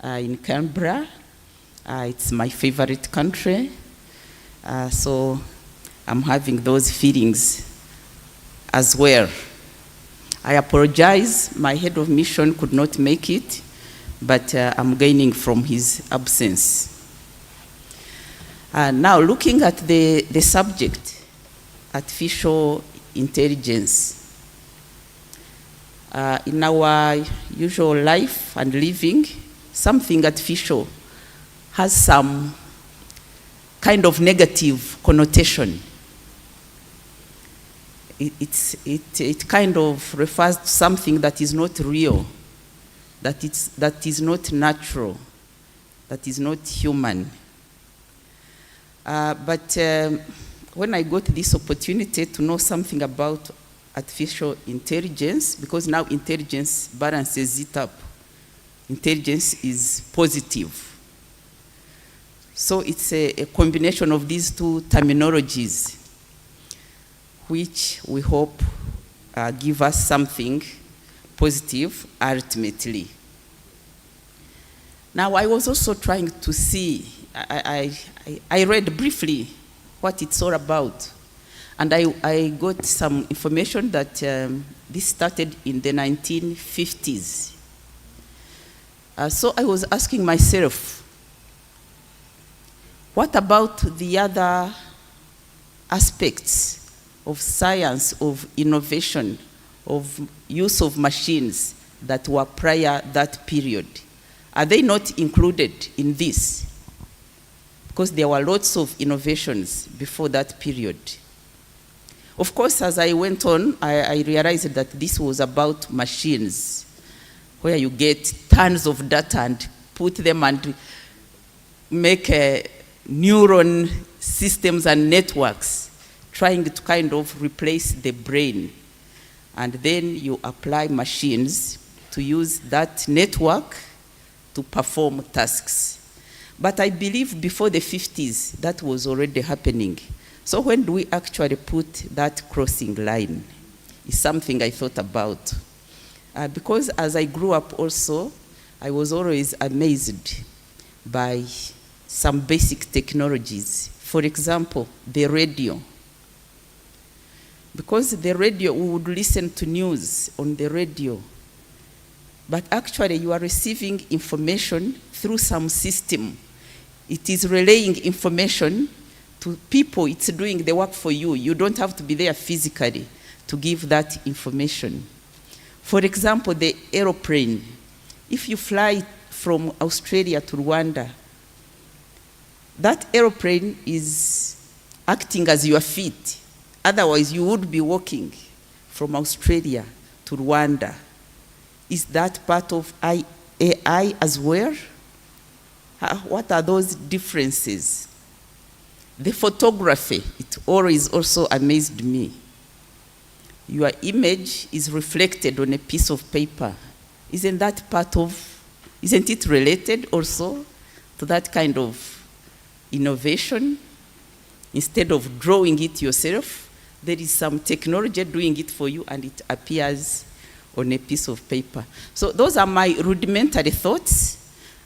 S7: in Canberra. It's my favorite country. So I'm having those feelings as well. I apologize, my head of mission could not make it, but I'm gaining from his absence. Now looking at the subject, artificial intelligence. In our usual life and living, something artificial has some kind of negative connotation. It kind of refers to something that is not real, that is not natural, that is not human. But when I got this opportunity to know something about artificial intelligence, because now intelligence balances it up. Intelligence is positive. So it's a combination of these two terminologies, which we hope give us something positive ultimately. Now I was also trying to see, I read briefly what it's all about. And I got some information that this started in the 1950s. So I was asking myself, what about the other aspects of science, of innovation, of use of machines that were prior that period? Are they not included in this? Because there were lots of innovations before that period. Of course, as I went on, I realized that this was about machines, where you get tons of data and put them and make neuron systems and networks, trying to kind of replace the brain. And then you apply machines to use that network to perform tasks. But I believe before the 50s, that was already happening. So when do we actually put that crossing line? Is something I thought about. Because as I grew up also, I was always amazed by some basic technologies. For example, the radio. Because the radio, we would listen to news on the radio. But actually you are receiving information through some system. It is relaying information to people, it's doing the work for you. You don't have to be there physically to give that information. For example, the aeroplane. If you fly from Australia to Rwanda, that aeroplane is acting as your feet. Otherwise, you would be walking from Australia to Rwanda. Is that part of AI as well? What are those differences? The photography, it always also amazed me. Your image is reflected on a piece of paper. Isn't it related also to that kind of innovation? Instead of drawing it yourself, there is some technology doing it for you and it appears on a piece of paper. So those are my rudimentary thoughts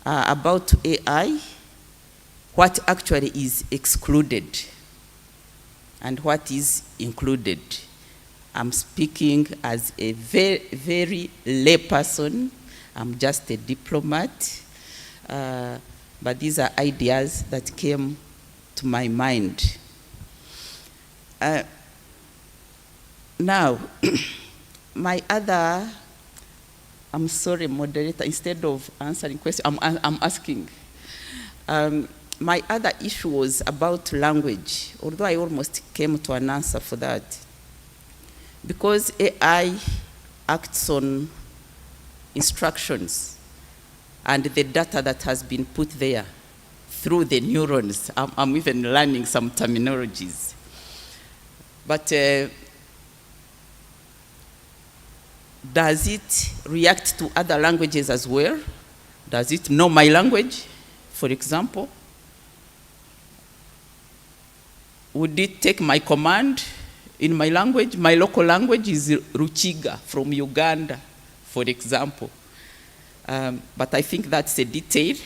S7: about AI, what actually is excluded and what is included. I'm speaking as a very, very lay person. I'm just a diplomat. But these are ideas that came to my mind. Now, I'm sorry, moderator, instead of answering questions, I'm asking. My other issue was about language, although I almost came to an answer for that. Because AI acts on instructions and the data that has been put there through the neurons. I'm even learning some terminologies. But does it react to other languages as well? Does it know my language, for example? Would it take my command in my language? My local language is Ruchiga from Uganda, for example. But I think that's a detail,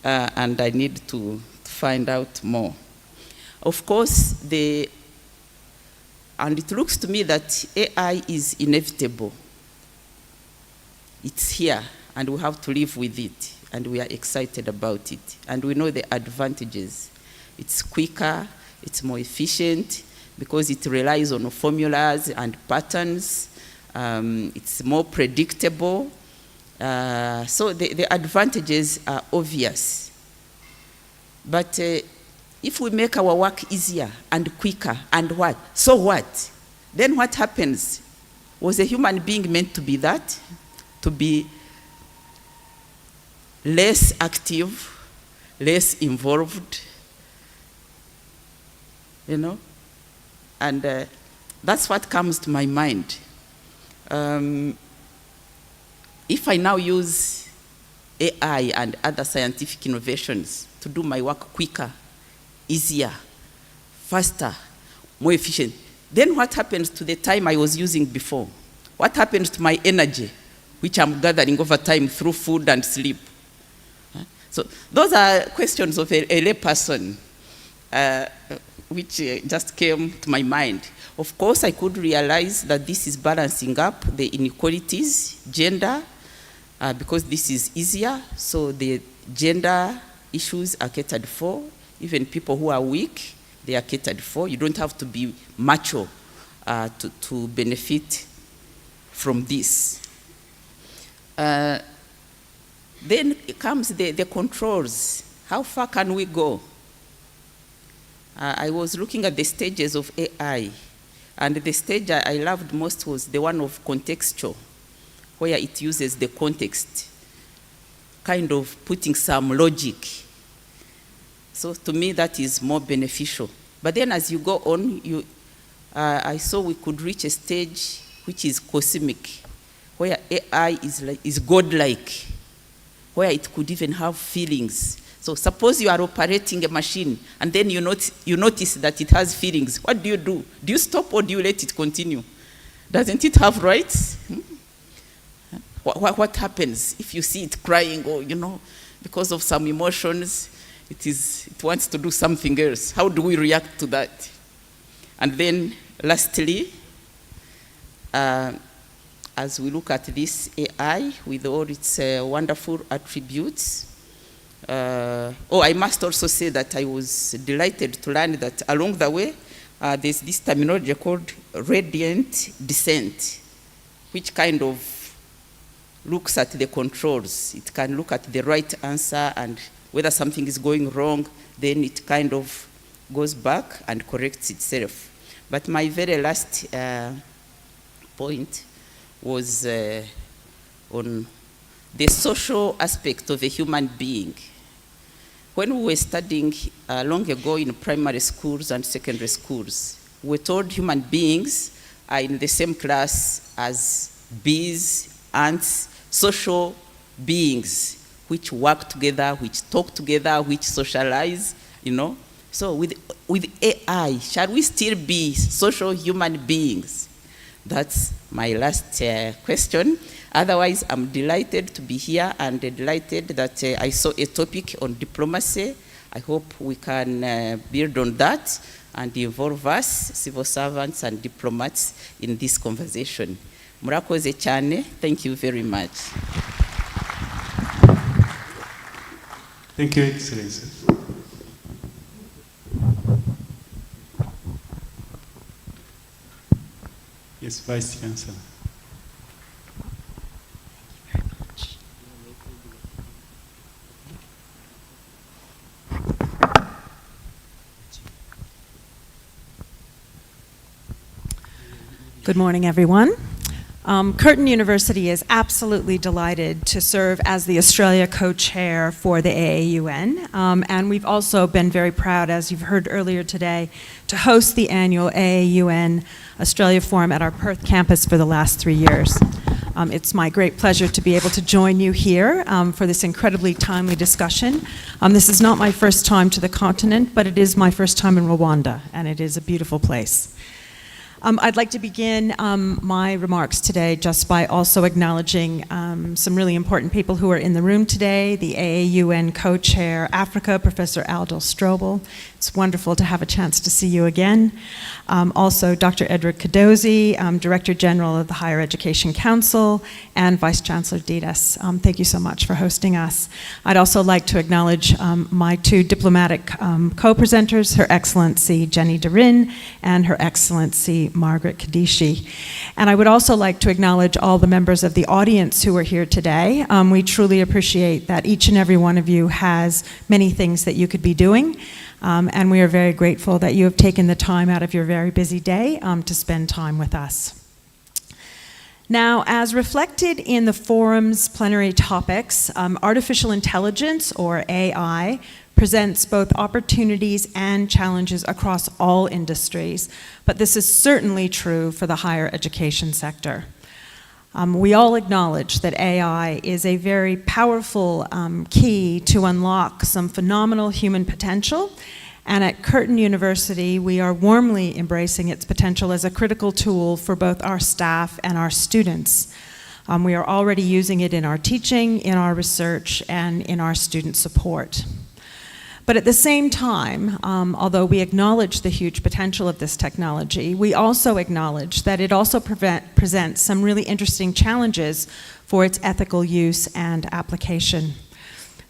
S7: and I need to find out more. Of course, and it looks to me that AI is inevitable. It's here, and we have to live with it, and we are excited about it. And we know the advantages. It's quicker, it's more efficient, because it relies on formulas and patterns. It's more predictable. So the advantages are obvious. But if we make our work easier and quicker, and what? So what? Then what happens? Was a human being meant to be that? To be less active, less involved, you know? And that's what comes to my mind. If I now use AI and other scientific innovations to do my work quicker, easier, faster, more efficient, then what happens to the time I was using before? What happens to my energy, which I'm gathering over time through food and sleep? So those are questions of a lay person, which just came to my mind. Of course, I could realize that this is balancing up the inequalities, gender, because this is easier, so the gender issues are catered for. Even people who are weak, they are catered for. You don't have to be macho to benefit from this. Then comes the controls. How far can we go? I was looking at the stages of AI, and the stage I loved most was the one of contextual, where it uses the context, kind of putting some logic. So to me, that is more beneficial. But then as you go on, I saw we could reach a stage which is cosmic, where AI is godlike, where it could even have feelings. So suppose you are operating a machine, and then you notice that it has feelings. What do? Do you stop or do you let it continue? Doesn't it have rights? What happens if you see it crying, or, because of some emotions, it wants to do something else? How do we react to that? And then lastly, as we look at this AI with all its wonderful attributes, I must also say that I was delighted to learn that along the way, there's this terminology called radiant descent, which kind of looks at the controls. It can look at the right answer and whether something is going wrong, then it kind of goes back and corrects itself. But my very last point was on the social aspect of a human being. When we were studying long ago in primary schools and secondary schools, we were told human beings are in the same class as bees, ants, social beings, which work together, which talk together, which socialize, you know. So with AI, shall we still be social human beings? That's my last question. Otherwise, I'm delighted to be here and delighted that I saw a topic on diplomacy. I hope we can build on that and involve us, civil servants and diplomats, in this conversation. Murakoze cyane, thank you very much.
S6: Thank you, Excellency. Yes, Vice Chancellor.
S8: Good morning, everyone. Curtin University is absolutely delighted to serve as the Australia co-chair for the AAUN, and we've also been very proud, as you've heard earlier today, to host the annual AAUN Australia Forum at our Perth campus for the last 3 years. It's my great pleasure to be able to join you here for this incredibly timely discussion. This is not my first time to the continent, but it is my first time in Rwanda, and it is a beautiful place. I'd like to begin my remarks today just by also acknowledging some really important people who are in the room today. The AAUN co-chair Africa, Professor Aldel Strobel. It's wonderful to have a chance to see you again. Also, Dr. Edward Kadozi, Director General of the Higher Education Council, and Vice Chancellor Didas. Thank you so much for hosting us. I'd also like to acknowledge my two diplomatic co-presenters, Her Excellency Jenny Darin and Her Excellency Margaret Kadishi. And I would also like to acknowledge all the members of the audience who are here today. We truly appreciate that each and every one of you has many things that you could be doing. And we are very grateful that you have taken the time out of your very busy day to spend time with us. Now, as reflected in the forum's plenary topics, artificial intelligence, or AI, presents both opportunities and challenges across all industries, but this is certainly true for the higher education sector. We all acknowledge that AI is a very powerful key to unlock some phenomenal human potential, and at Curtin University, we are warmly embracing its potential as a critical tool for both our staff and our students. We are already using it in our teaching, in our research, and in our student support. But at the same time, although we acknowledge the huge potential of this technology, we also acknowledge that it also presents some really interesting challenges for its ethical use and application.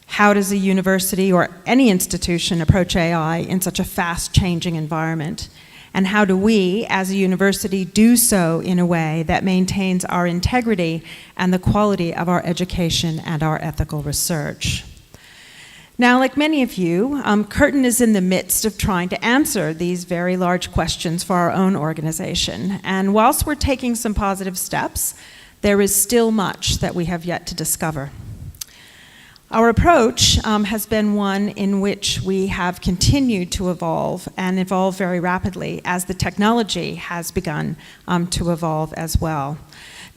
S8: How does a university or any institution approach AI in such a fast-changing environment? And how do we, as a university, do so in a way that maintains our integrity and the quality of our education and our ethical research? Now, like many of you, Curtin is in the midst of trying to answer these very large questions for our own organization. And whilst we're taking some positive steps, there is still much that we have yet to discover. Our approach has been one in which we have continued to evolve and evolve very rapidly as the technology has begun to evolve as well.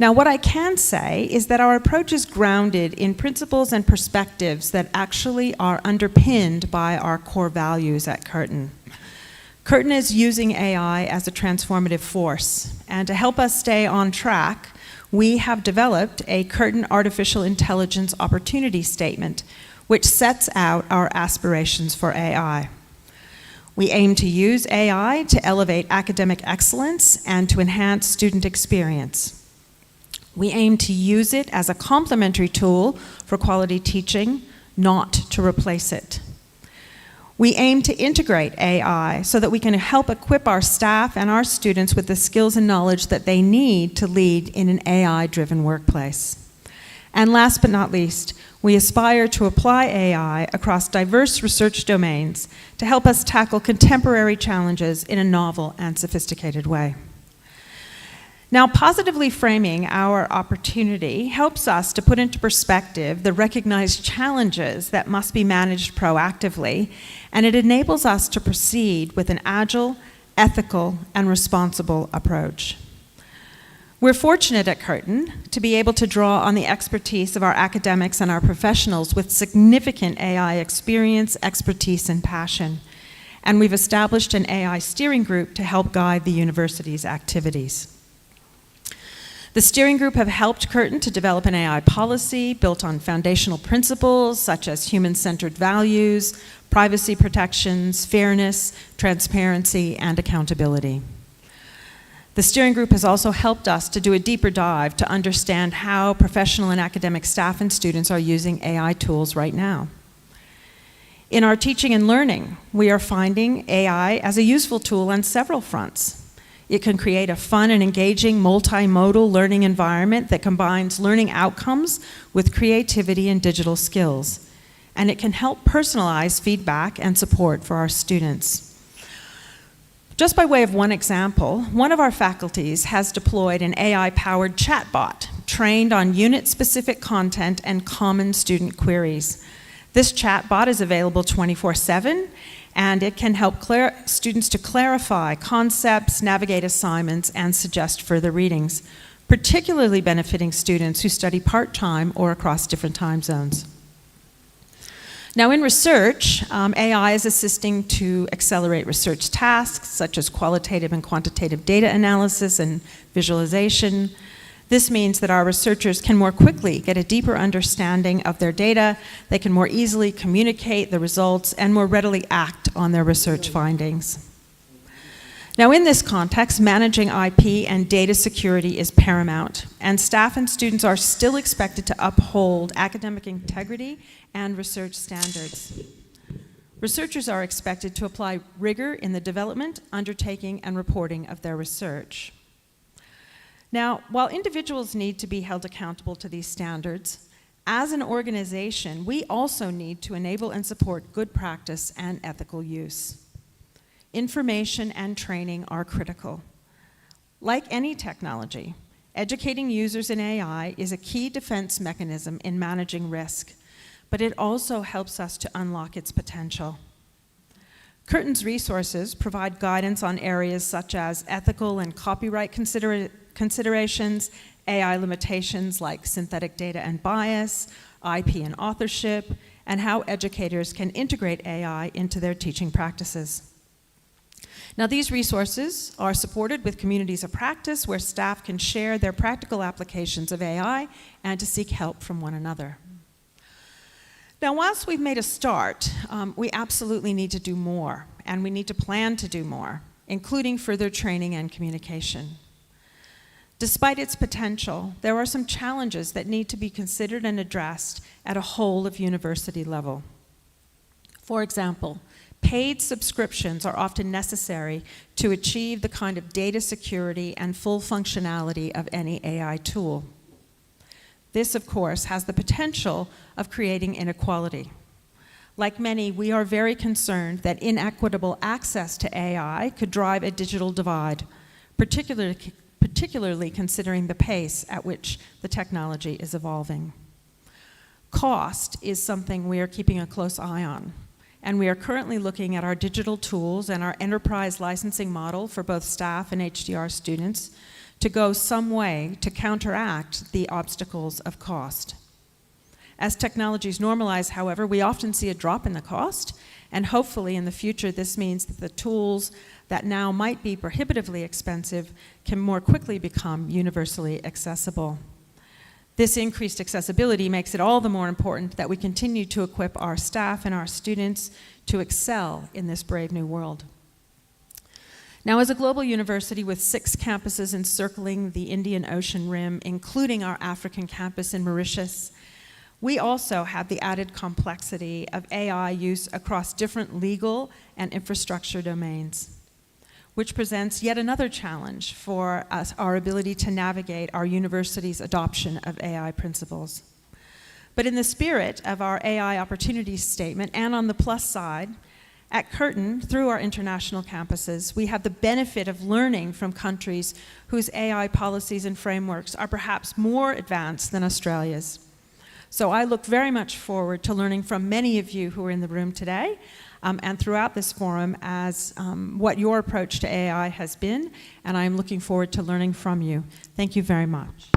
S8: Now, what I can say is that our approach is grounded in principles and perspectives that actually are underpinned by our core values at Curtin. Curtin is using AI as a transformative force, and to help us stay on track, we have developed a Curtin Artificial Intelligence Opportunity Statement, which sets out our aspirations for AI. We aim to use AI to elevate academic excellence and to enhance student experience. We aim to use it as a complementary tool for quality teaching, not to replace it. We aim to integrate AI so that we can help equip our staff and our students with the skills and knowledge that they need to lead in an AI-driven workplace. And last but not least, we aspire to apply AI across diverse research domains to help us tackle contemporary challenges in a novel and sophisticated way. Now, positively framing our opportunity helps us to put into perspective the recognized challenges that must be managed proactively, and it enables us to proceed with an agile, ethical, and responsible approach. We're fortunate at Curtin to be able to draw on the expertise of our academics and our professionals with significant AI experience, expertise, and passion. And we've established an AI steering group to help guide the university's activities. The steering group have helped Curtin to develop an AI policy built on foundational principles such as human-centered values, privacy protections, fairness, transparency, and accountability. The steering group has also helped us to do a deeper dive to understand how professional and academic staff and students are using AI tools right now. In our teaching and learning, we are finding AI as a useful tool on several fronts. It can create a fun and engaging multimodal learning environment that combines learning outcomes with creativity and digital skills. And it can help personalize feedback and support for our students. Just by way of one example, one of our faculties has deployed an AI-powered chatbot trained on unit-specific content and common student queries. This chatbot is available 24/7, and it can help students to clarify concepts, navigate assignments, and suggest further readings, particularly benefiting students who study part-time or across different time zones. Now, in research, AI is assisting to accelerate research tasks such as qualitative and quantitative data analysis and visualization. This means that our researchers can more quickly get a deeper understanding of their data, they can more easily communicate the results, and more readily act on their research findings. Now, in this context, managing IP and data security is paramount, and staff and students are still expected to uphold academic integrity and research standards. Researchers are expected to apply rigor in the development, undertaking, and reporting of their research. Now, while individuals need to be held accountable to these standards, as an organization, we also need to enable and support good practice and ethical use. Information and training are critical. Like any technology, educating users in AI is a key defense mechanism in managing risk, but it also helps us to unlock its potential. Curtin's resources provide guidance on areas such as ethical and copyright considerations, AI limitations like synthetic data and bias, IP and authorship, and how educators can integrate AI into their teaching practices. Now, these resources are supported with communities of practice where staff can share their practical applications of AI and to seek help from one another. Now, whilst we've made a start, we absolutely need to do more, and we need to plan to do more, including further training and communication. Despite its potential, there are some challenges that need to be considered and addressed at a whole of university level. For example, paid subscriptions are often necessary to achieve the kind of data security and full functionality of any AI tool. This, of course, has the potential of creating inequality. Like many, we are very concerned that inequitable access to AI could drive a digital divide, particularly considering the pace at which the technology is evolving. Cost is something we are keeping a close eye on, and we are currently looking at our digital tools and our enterprise licensing model for both staff and HDR students to go some way to counteract the obstacles of cost. As technologies normalize, however, we often see a drop in the cost, and hopefully in the future this means that the tools that now might be prohibitively expensive can more quickly become universally accessible. This increased accessibility makes it all the more important that we continue to equip our staff and our students to excel in this brave new world. Now, as a global university with 6 campuses encircling the Indian Ocean rim, including our African campus in Mauritius, we also have the added complexity of AI use across different legal and infrastructure domains, which presents yet another challenge for us, our ability to navigate our university's adoption of AI principles. But in the spirit of our AI opportunities statement, and on the plus side, at Curtin, through our international campuses, we have the benefit of learning from countries whose AI policies and frameworks are perhaps more advanced than Australia's. So I look very much forward to learning from many of you who are in the room today and throughout this forum as what your approach to AI has been, and I'm looking forward to learning from you. Thank you very much.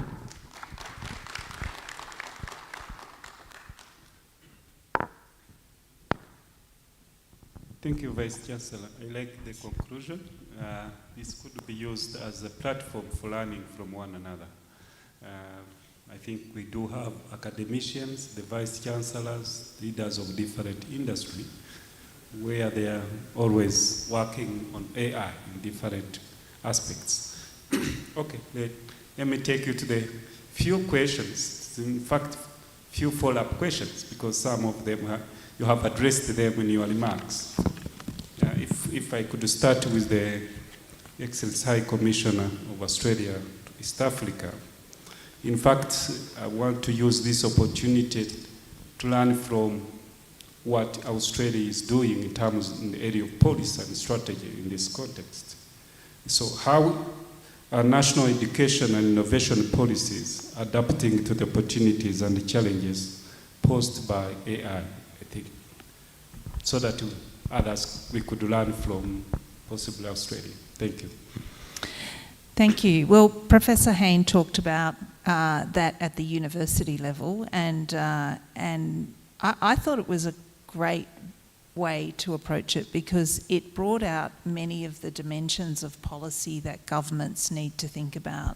S6: Thank you, Vice Chancellor. I like the conclusion. This could be used as a platform for learning from one another. I think we do have academicians, the Vice Chancellors, leaders of different industry, where they are always working on AI in different aspects. Okay, let me take you to the few questions. In fact, few follow-up questions, because some of them you have addressed them in your remarks. If I could start with the Excellence High Commissioner of Australia to East Africa. In fact, I want to use this opportunity to learn from what Australia is doing in terms in the area of policy and strategy in this context. So how are national education and innovation policies adapting to the opportunities and the challenges posed by AI, I think, so that others we could learn from possibly Australia. Thank you.
S4: Thank you. Well, Professor Hayne talked about that at the university level, and I thought it was a great way to approach it because it brought out many of the dimensions of policy that governments need to think about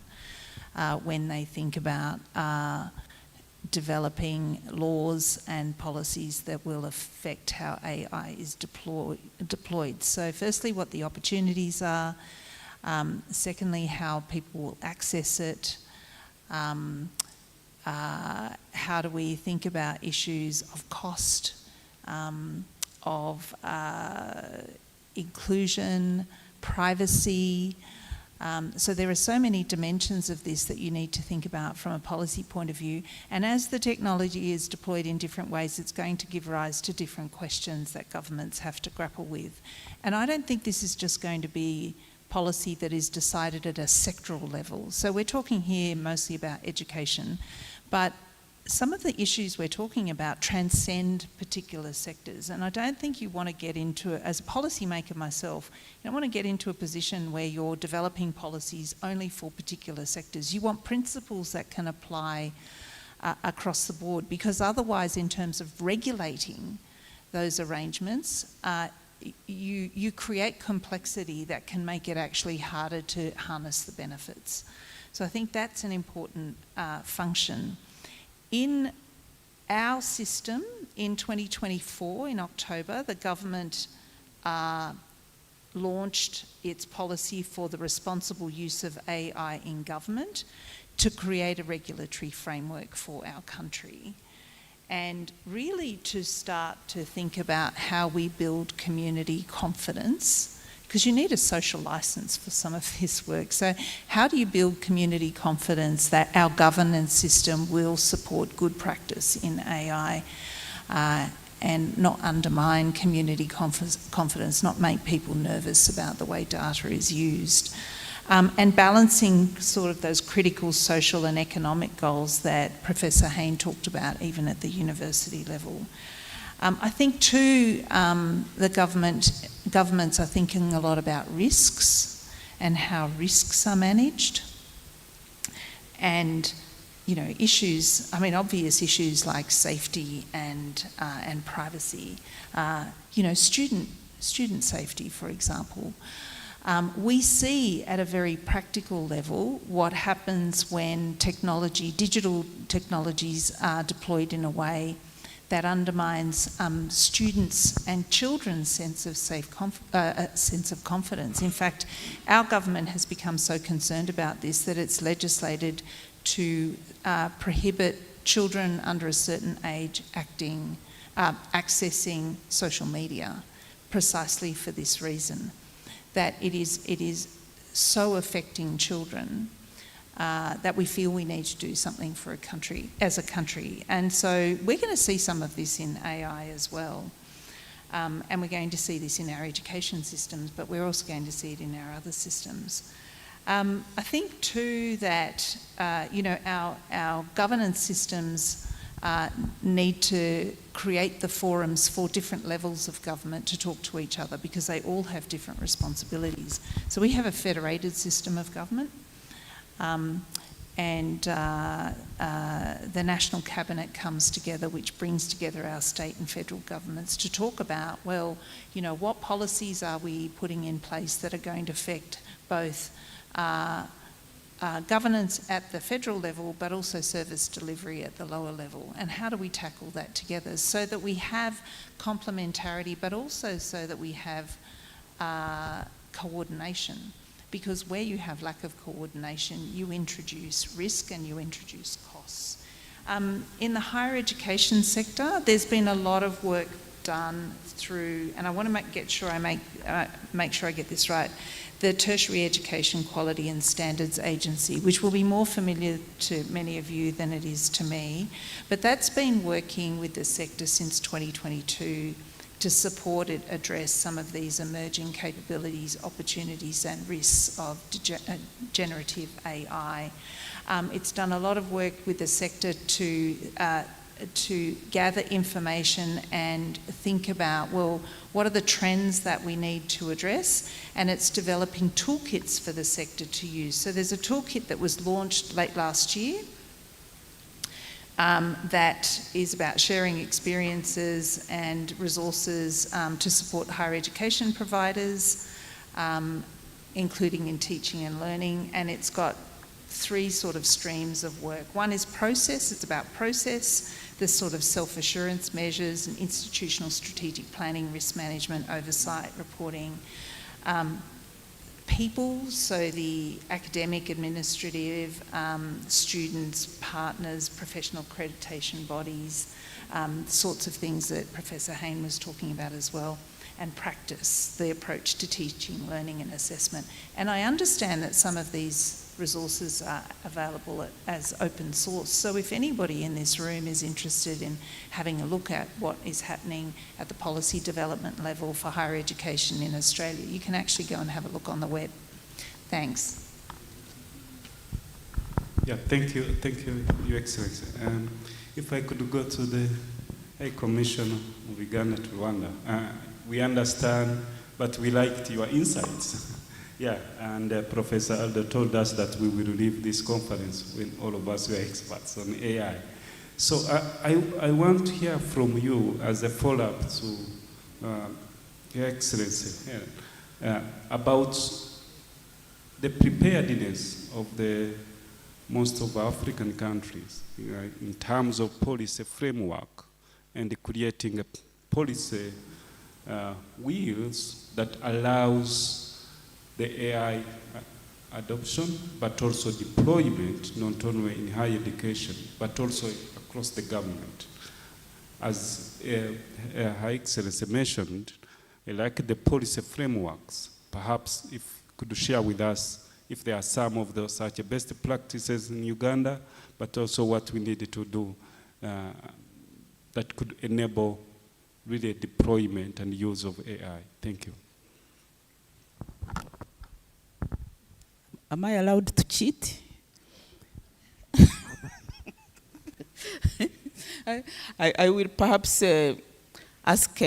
S4: when they think about developing laws and policies that will affect how AI is deployed. So firstly, what the opportunities are. Secondly, how people will access it. How do we think about issues of cost, of inclusion, privacy. So there are so many dimensions of this that you need to think about from a policy point of view. And as the technology is deployed in different ways, it's going to give rise to different questions that governments have to grapple with. And I don't think this is just going to be policy that is decided at a sectoral level. So we're talking here mostly about education, but some of the issues we're talking about transcend particular sectors, and I don't think you want to get into it, as a policymaker myself, you don't want to get into a position where you're developing policies only for particular sectors. You want principles that can apply across the board, because otherwise, in terms of regulating those arrangements, you create complexity that can make it actually harder to harness the benefits. So I think that's an important function. In our system, in 2024, in October, the government launched its policy for the responsible use of AI in government to create a regulatory framework for our country, and really to start to think about how we build community confidence, because you need a social license for some of this work. So how do you build community confidence that our governance system will support good practice in AI and not undermine community confidence, not make people nervous about the way data is used? And balancing sort of those critical social and economic goals that Professor Hayne talked about even at the university level. I think too, the governments are thinking a lot about risks and how risks are managed. And, you know, issues, I mean, obvious issues like safety and privacy. You know, student safety, for example. We see at a very practical level what happens when digital technologies are deployed in a way that undermines students' and children's sense of confidence. In fact, our government has become so concerned about this that it's legislated to prohibit children under a certain age accessing social media, precisely for this reason, that it is so affecting children that we feel we need to do something for a country, as a country. And so we're going to see some of this in AI as well. And we're going to see this in our education systems, but we're also going to see it in our other systems. I think too that, our governance systems need to create the forums for different levels of government to talk to each other, because they all have different responsibilities. So we have a federated system of government, and the National Cabinet comes together, which brings together our state and federal governments to talk about, well, what policies are we putting in place that are going to affect both governance at the federal level, but also service delivery at the lower level, and how do we tackle that together so that we have complementarity, but also so that we have coordination. Because where you have lack of coordination, you introduce risk and you introduce costs. In the higher education sector, there's been a lot of work done through, and I want to make sure I get this right, the Tertiary Education Quality and Standards Agency, which will be more familiar to many of you than it is to me. But that's been working with the sector since 2022 to support it address some of these emerging capabilities, opportunities and risks of generative AI. It's done a lot of work with the sector to gather information and think about, well, what are the trends that we need to address? And it's developing toolkits for the sector to use. So there's a toolkit that was launched late last year that is about sharing experiences and resources to support higher education providers, including in teaching and learning. And it's got 3 sort of streams of work. One is process, it's about process, the sort of self-assurance measures and institutional strategic planning, risk management, oversight, reporting. People, so the academic, administrative, students, partners, professional accreditation bodies, sorts of things that Professor Hain was talking about as well, and practice, the approach to teaching, learning and assessment. And I understand that some of these resources are available as open source. So if anybody in this room is interested in having a look at what is happening at the policy development level for higher education in Australia, you can actually go and have a look on the web. Thanks.
S6: Yeah, thank you, Your Excellency. If I could go to the High Commission of Uganda to Rwanda. We understand, but we liked your insights. Yeah, and Professor Aldo told us that we will leave this conference when all of us were experts on AI. So I want to hear from you as a follow-up to Your Excellency about the preparedness of most of African countries in terms of policy framework and creating a policy wheels that allows the AI adoption, but also deployment, not only in higher education, but also across the government. As Her Excellency mentioned, like the policy frameworks, perhaps if you could share with us if there are some of those such best practices in Uganda, but also what we need to do that could enable really deployment and use of AI. Thank you.
S7: Am I allowed to cheat? I will perhaps ask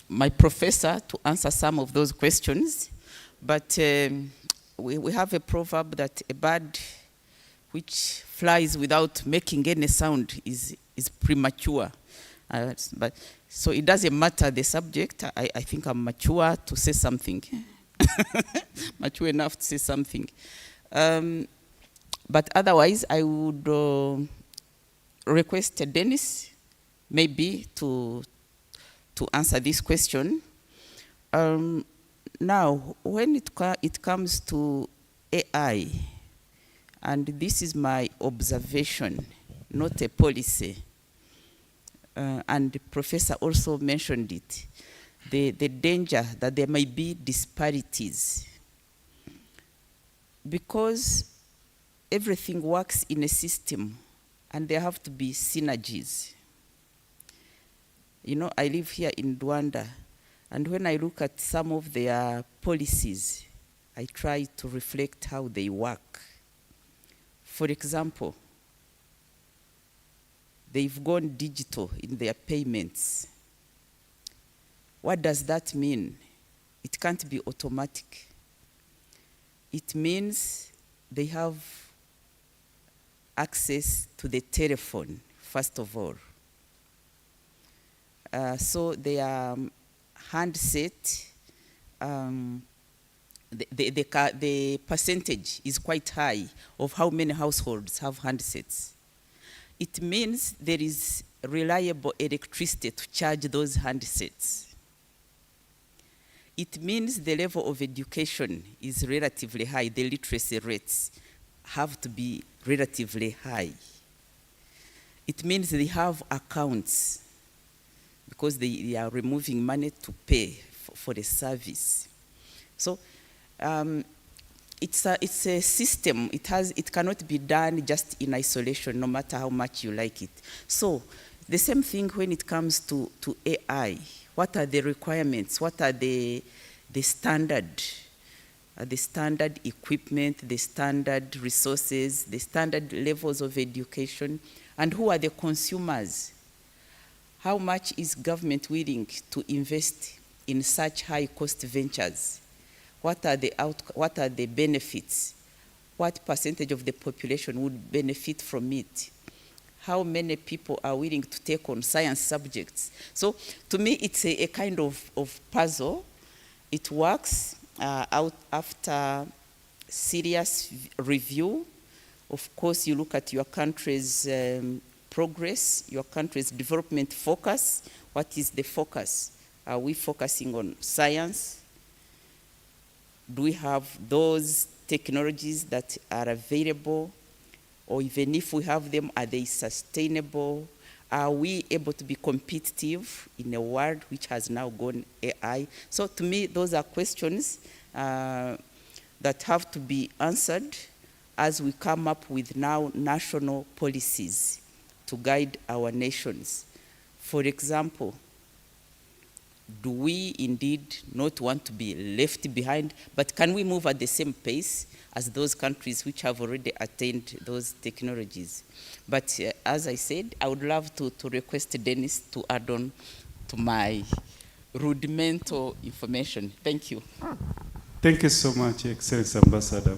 S7: my professor to answer some of those questions, but we have a proverb that a bird which flies without making any sound is premature. But so it doesn't matter the subject. I think I'm mature to say something. Mature enough to say something. But otherwise, I would request Dennis maybe to answer this question. Now, when it comes to AI, and this is my observation, not a policy, and the professor also mentioned it, the danger that there may be disparities. Because everything works in a system, and there have to be synergies. You know, I live here in Rwanda, and when I look at some of their policies, I try to reflect how they work. For example, they've gone digital in their payments. What does that mean? It can't be automatic. It means they have access to the telephone, first of all. So their handset, the percentage is quite high of how many households have handsets. It means there is reliable electricity to charge those handsets. It means the level of education is relatively high. The literacy rates have to be relatively high. It means they have accounts because they are removing money to pay for the service. So it's a system. It cannot be done just in isolation, no matter how much you like it. So the same thing when it comes to AI. What are the requirements? What are the standard equipment, the standard resources, the standard levels of education, and who are the consumers? How much is government willing to invest in such high-cost ventures? What are the benefits? What percentage of the population would benefit from it? How many people are willing to take on science subjects? So to me, it's a kind of puzzle. It works out after serious review. Of course, you look at your country's progress, your country's development focus. What is the focus? Are we focusing on science? Do we have those technologies that are available? Or even if we have them, are they sustainable? Are we able to be competitive in a world which has now gone AI? So to me, those are questions that have to be answered as we come up with now national policies to guide our nations. For example, do we indeed not want to be left behind, but can we move at the same pace as those countries which have already attained those technologies? But as I said, I would love to request Dennis to add on to my rudimental information. Thank you.
S6: Thank you so much, Excellency Ambassador.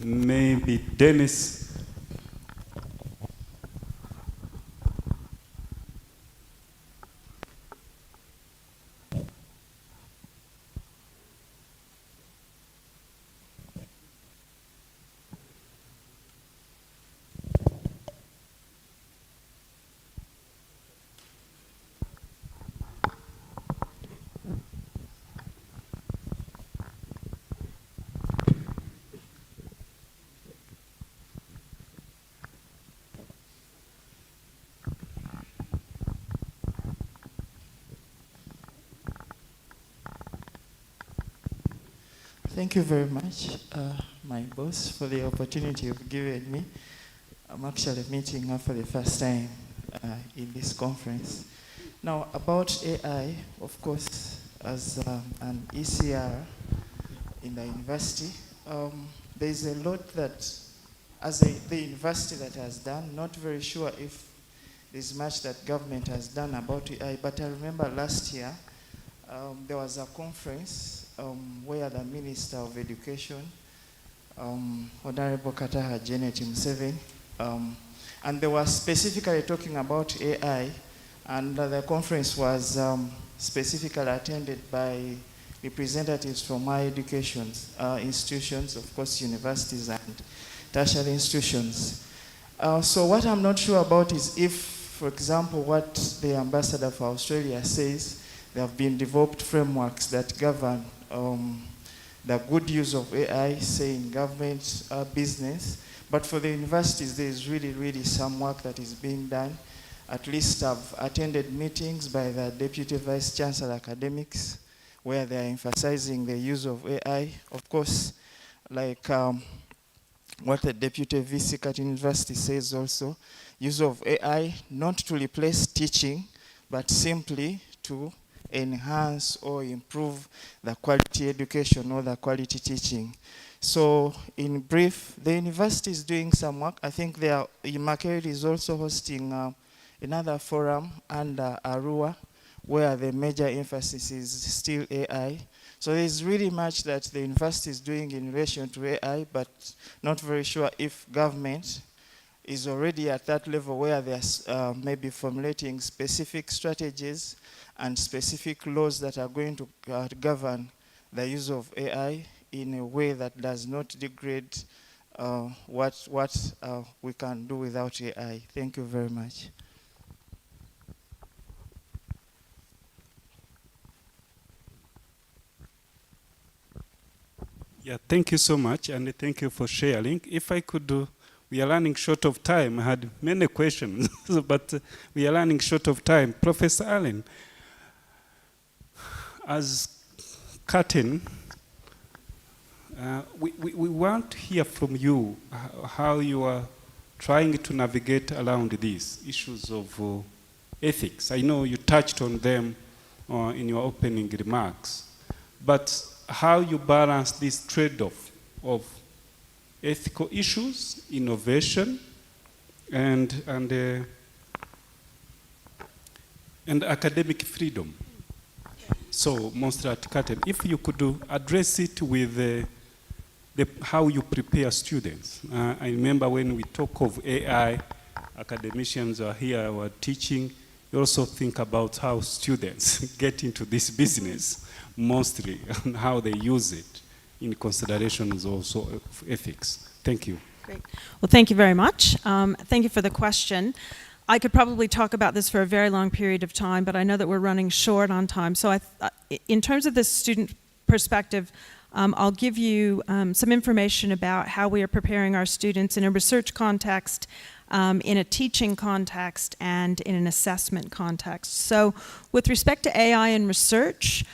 S6: Maybe Dennis.
S9: Thank you very much, my boss, for the opportunity you've given me. I'm actually meeting her for the first time in this conference. Now, about AI, of course, as an ECR in the university, there's a lot that, as the university that has done, not very sure if there's much that government has done about AI, but I remember last year, there was a conference where the Minister of Education, Honorable Kataha Janet Museveni, and they were specifically talking about AI, and the conference was specifically attended by representatives from higher education institutions, of course universities and tertiary institutions. So what I'm not sure about is if, for example, what the Ambassador for Australia says, there have been developed frameworks that govern the good use of AI, say in government, business, but for the universities, there is really some work that is being done. At least I've attended meetings by the Deputy Vice Chancellor Academics, where they are emphasizing the use of AI. Of course, like what the Deputy VC Curtin University says also, use of AI not to replace teaching, but simply to enhance or improve the quality education or the quality teaching. So in brief, the university is doing some work. I think Immaculate is also hosting another forum under ARUA, where the major emphasis is still AI. So there's really much that the university is doing in relation to AI, but not very sure if government is already at that level where they're maybe formulating specific strategies and specific laws that are going to govern the use of AI in a way that does not degrade what we can do without AI. Thank you very much.
S6: Yeah, thank you so much, and thank you for sharing. If I could do, we are running short of time. I had many questions, but we are running short of time. Professor Allen, as Curtin, we want to hear from you how you are trying to navigate around these issues of ethics. I know you touched on them in your opening remarks, but how you balance this trade-off of ethical issues, innovation, and academic freedom. So, Monster at Curtin, if you could address it with how you prepare students. I remember when we talk of AI, academicians are here, were teaching. You also think about how students get into this business, mostly, and how they use it in considerations also of ethics. Thank you.
S8: Great. Well, thank you very much. Thank you for the question. I could probably talk about this for a very long period of time, but I know that we're running short on time. So in terms of this student perspective, I'll give you some information about how we are preparing our students in a research context, in a teaching context, and in an assessment context. So with respect to AI and research,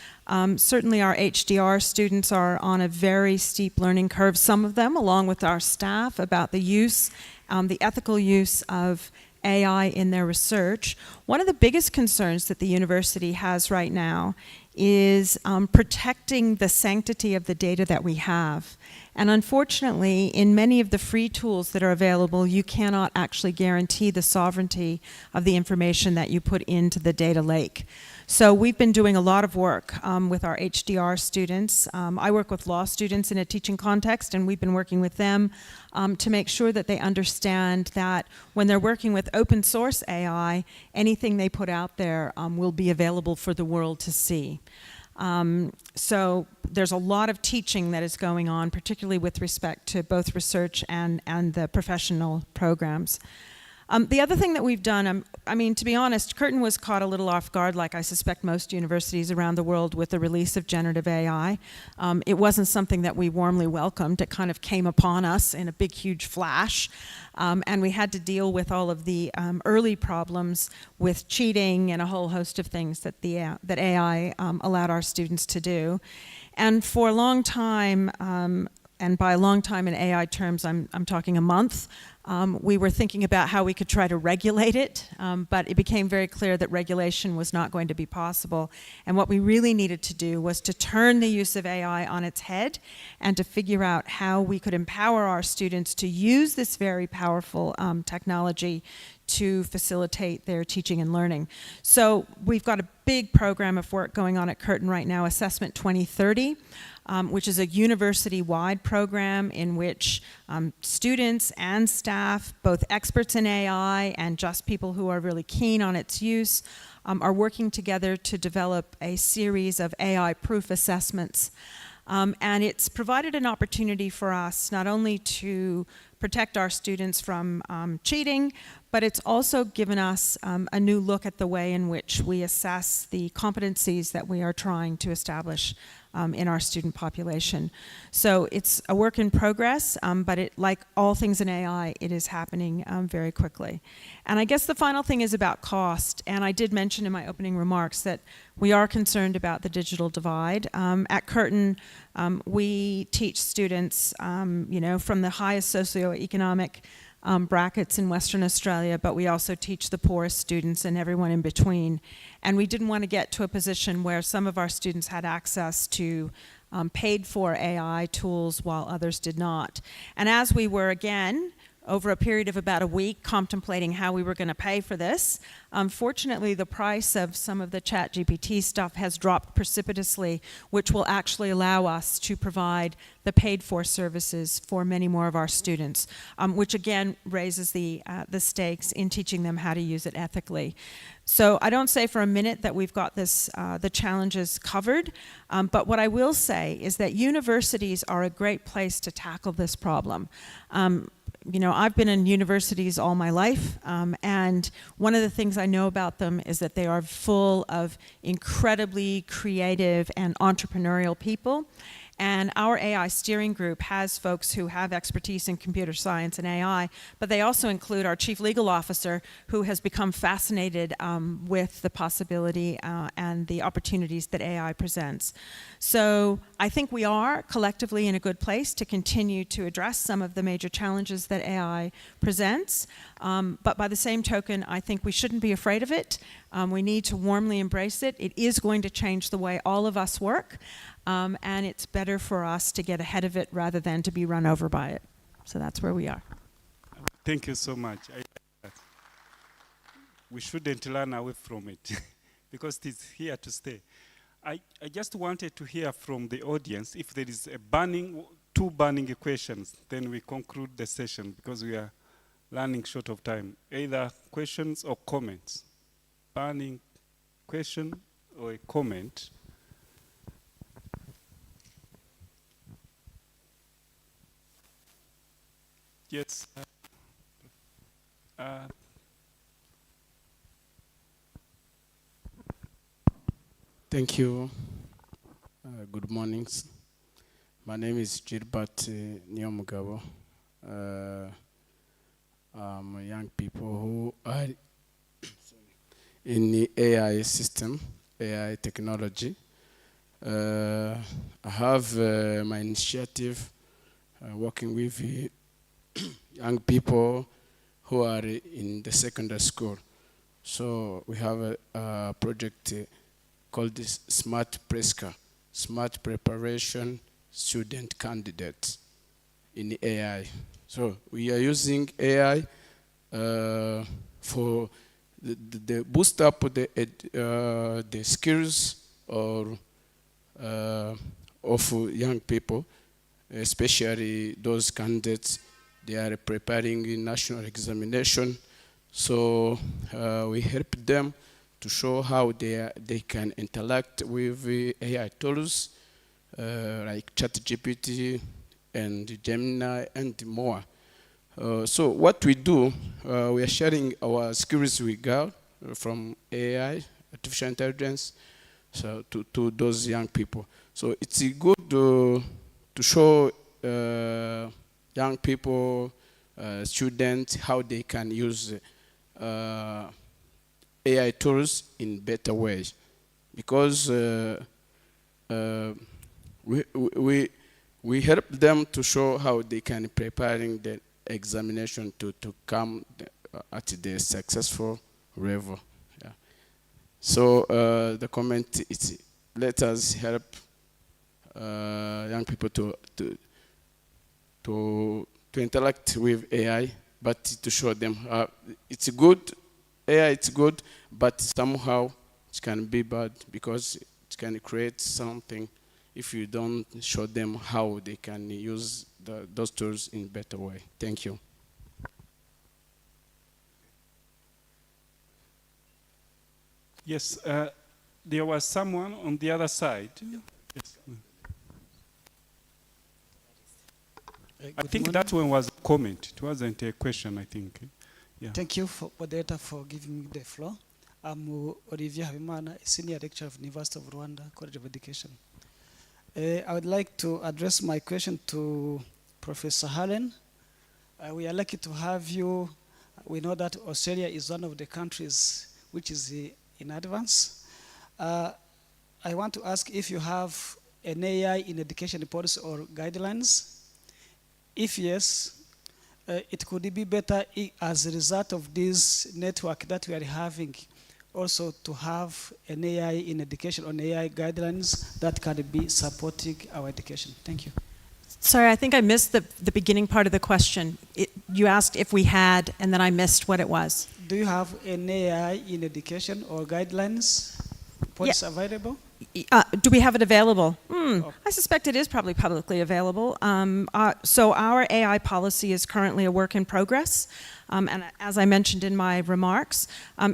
S8: certainly our HDR students are on a very steep learning curve, some of them, along with our staff, about the use, the ethical use of AI in their research. One of the biggest concerns that the university has right now is protecting the sanctity of the data that we have. And unfortunately, in many of the free tools that are available, you cannot actually guarantee the sovereignty of the information that you put into the data lake. So we've been doing a lot of work with our HDR students. I work with law students in a teaching context, and we've been working with them to make sure that they understand that when they're working with open source AI, anything they put out there will be available for the world to see. So there's a lot of teaching that is going on, particularly with respect to both research and the professional programs. The other thing that we've done, I mean, to be honest, Curtin was caught a little off guard, like I suspect most universities around the world, with the release of generative AI. It wasn't something that we warmly welcomed. It kind of came upon us in a big, huge flash. And we had to deal with all of the early problems with cheating and a whole host of things that that AI allowed our students to do. And for a long time, and by a long time in AI terms, I'm talking a month, we were thinking about how we could try to regulate it, but it became very clear that regulation was not going to be possible. And what we really needed to do was to turn the use of AI on its head and to figure out how we could empower our students to use this very powerful technology to facilitate their teaching and learning. So we've got a big program of work going on at Curtin right now, Assessment 2030, which is a university-wide program in which students and staff, both experts in AI and just people who are really keen on its use, are working together to develop a series of AI-proof assessments. And it's provided an opportunity for us not only to protect our students from cheating, but it's also given us a new look at the way in which we assess the competencies that we are trying to establish in our student population. So it's a work in progress, but like all things in AI, it is happening very quickly. And I guess the final thing is about cost. And I did mention in my opening remarks that we are concerned about the digital divide. At Curtin, we teach students, from the highest socioeconomic brackets in Western Australia, but we also teach the poorest students and everyone in between. And we didn't want to get to a position where some of our students had access to paid for AI tools while others did not. And as we were, again, over a period of about a week contemplating how we were going to pay for this. Unfortunately, the price of some of the ChatGPT stuff has dropped precipitously, which will actually allow us to provide the paid-for services for many more of our students, which again raises the stakes in teaching them how to use it ethically. So I don't say for a minute that we've got this, the challenges covered, but what I will say is that universities are a great place to tackle this problem. I've been in universities all my life, and one of the things I know about them is that they are full of incredibly creative and entrepreneurial people. And our AI steering group has folks who have expertise in computer science and AI, but they also include our chief legal officer, who has become fascinated with the possibility and the opportunities that AI presents. So I think we are collectively in a good place to continue to address some of the major challenges that AI presents. But by the same token, I think we shouldn't be afraid of it. We need to warmly embrace it. It is going to change the way all of us work. And it's better for us to get ahead of it rather than to be run over by it. So that's where we are.
S6: Thank you so much. We shouldn't run away from it because it is here to stay. I just wanted to hear from the audience if there is two burning questions, then we conclude the session because we are running short of time. Either questions or comments. Burning question or a comment. Yes.
S10: Thank you. Good morning. My name is Gilbert Nyomugabo. I'm young people who are in the AI system, AI technology. I have my initiative working with young people who are in the secondary school. So we have a project called this Smart Preska, Smart Preparation Student Candidate in the AI. So we are using AI for the boost up the skills of young people, especially those candidates. They are preparing a national examination. So we help them to show how they can interact with AI tools like ChatGPT and Gemini and more. So what we do, we are sharing our skills we got from AI, artificial intelligence, so to those young people. So it's good to show young people, students, how they can use AI tools in better ways. Because we help them to show how they can preparing the examination to come at the successful level. Yeah. So the comment is, let us help young people to interact with AI, but to show them it's good, AI it's good, but somehow it can be bad because it can create something if you don't show them how they can use those tools in a better way. Thank you.
S6: Yes, there was someone on the other side. Yes. I think that one was a comment. It wasn't a question, I think. Yeah.
S11: Thank you, Moderator, for giving me the floor. I'm Olivier Habimana, a senior lecturer of University of Rwanda College of Education. I would like to address my question to Professor Allen. We are lucky to have you. We know that Australia is one of the countries which is in advance. I want to ask if you have an AI in education policy or guidelines. If yes, it could be better as a result of this network that we are having, also to have an AI in education or AI guidelines that can be supporting our education. Thank you.
S8: Sorry, I think I missed the beginning part of the question. You asked if we had, and then I missed what it was.
S11: Do you have an AI in education or guidelines policy available?
S8: Do we have it available? I suspect it is probably publicly available. So our AI policy is currently a work in progress. And as I mentioned in my remarks,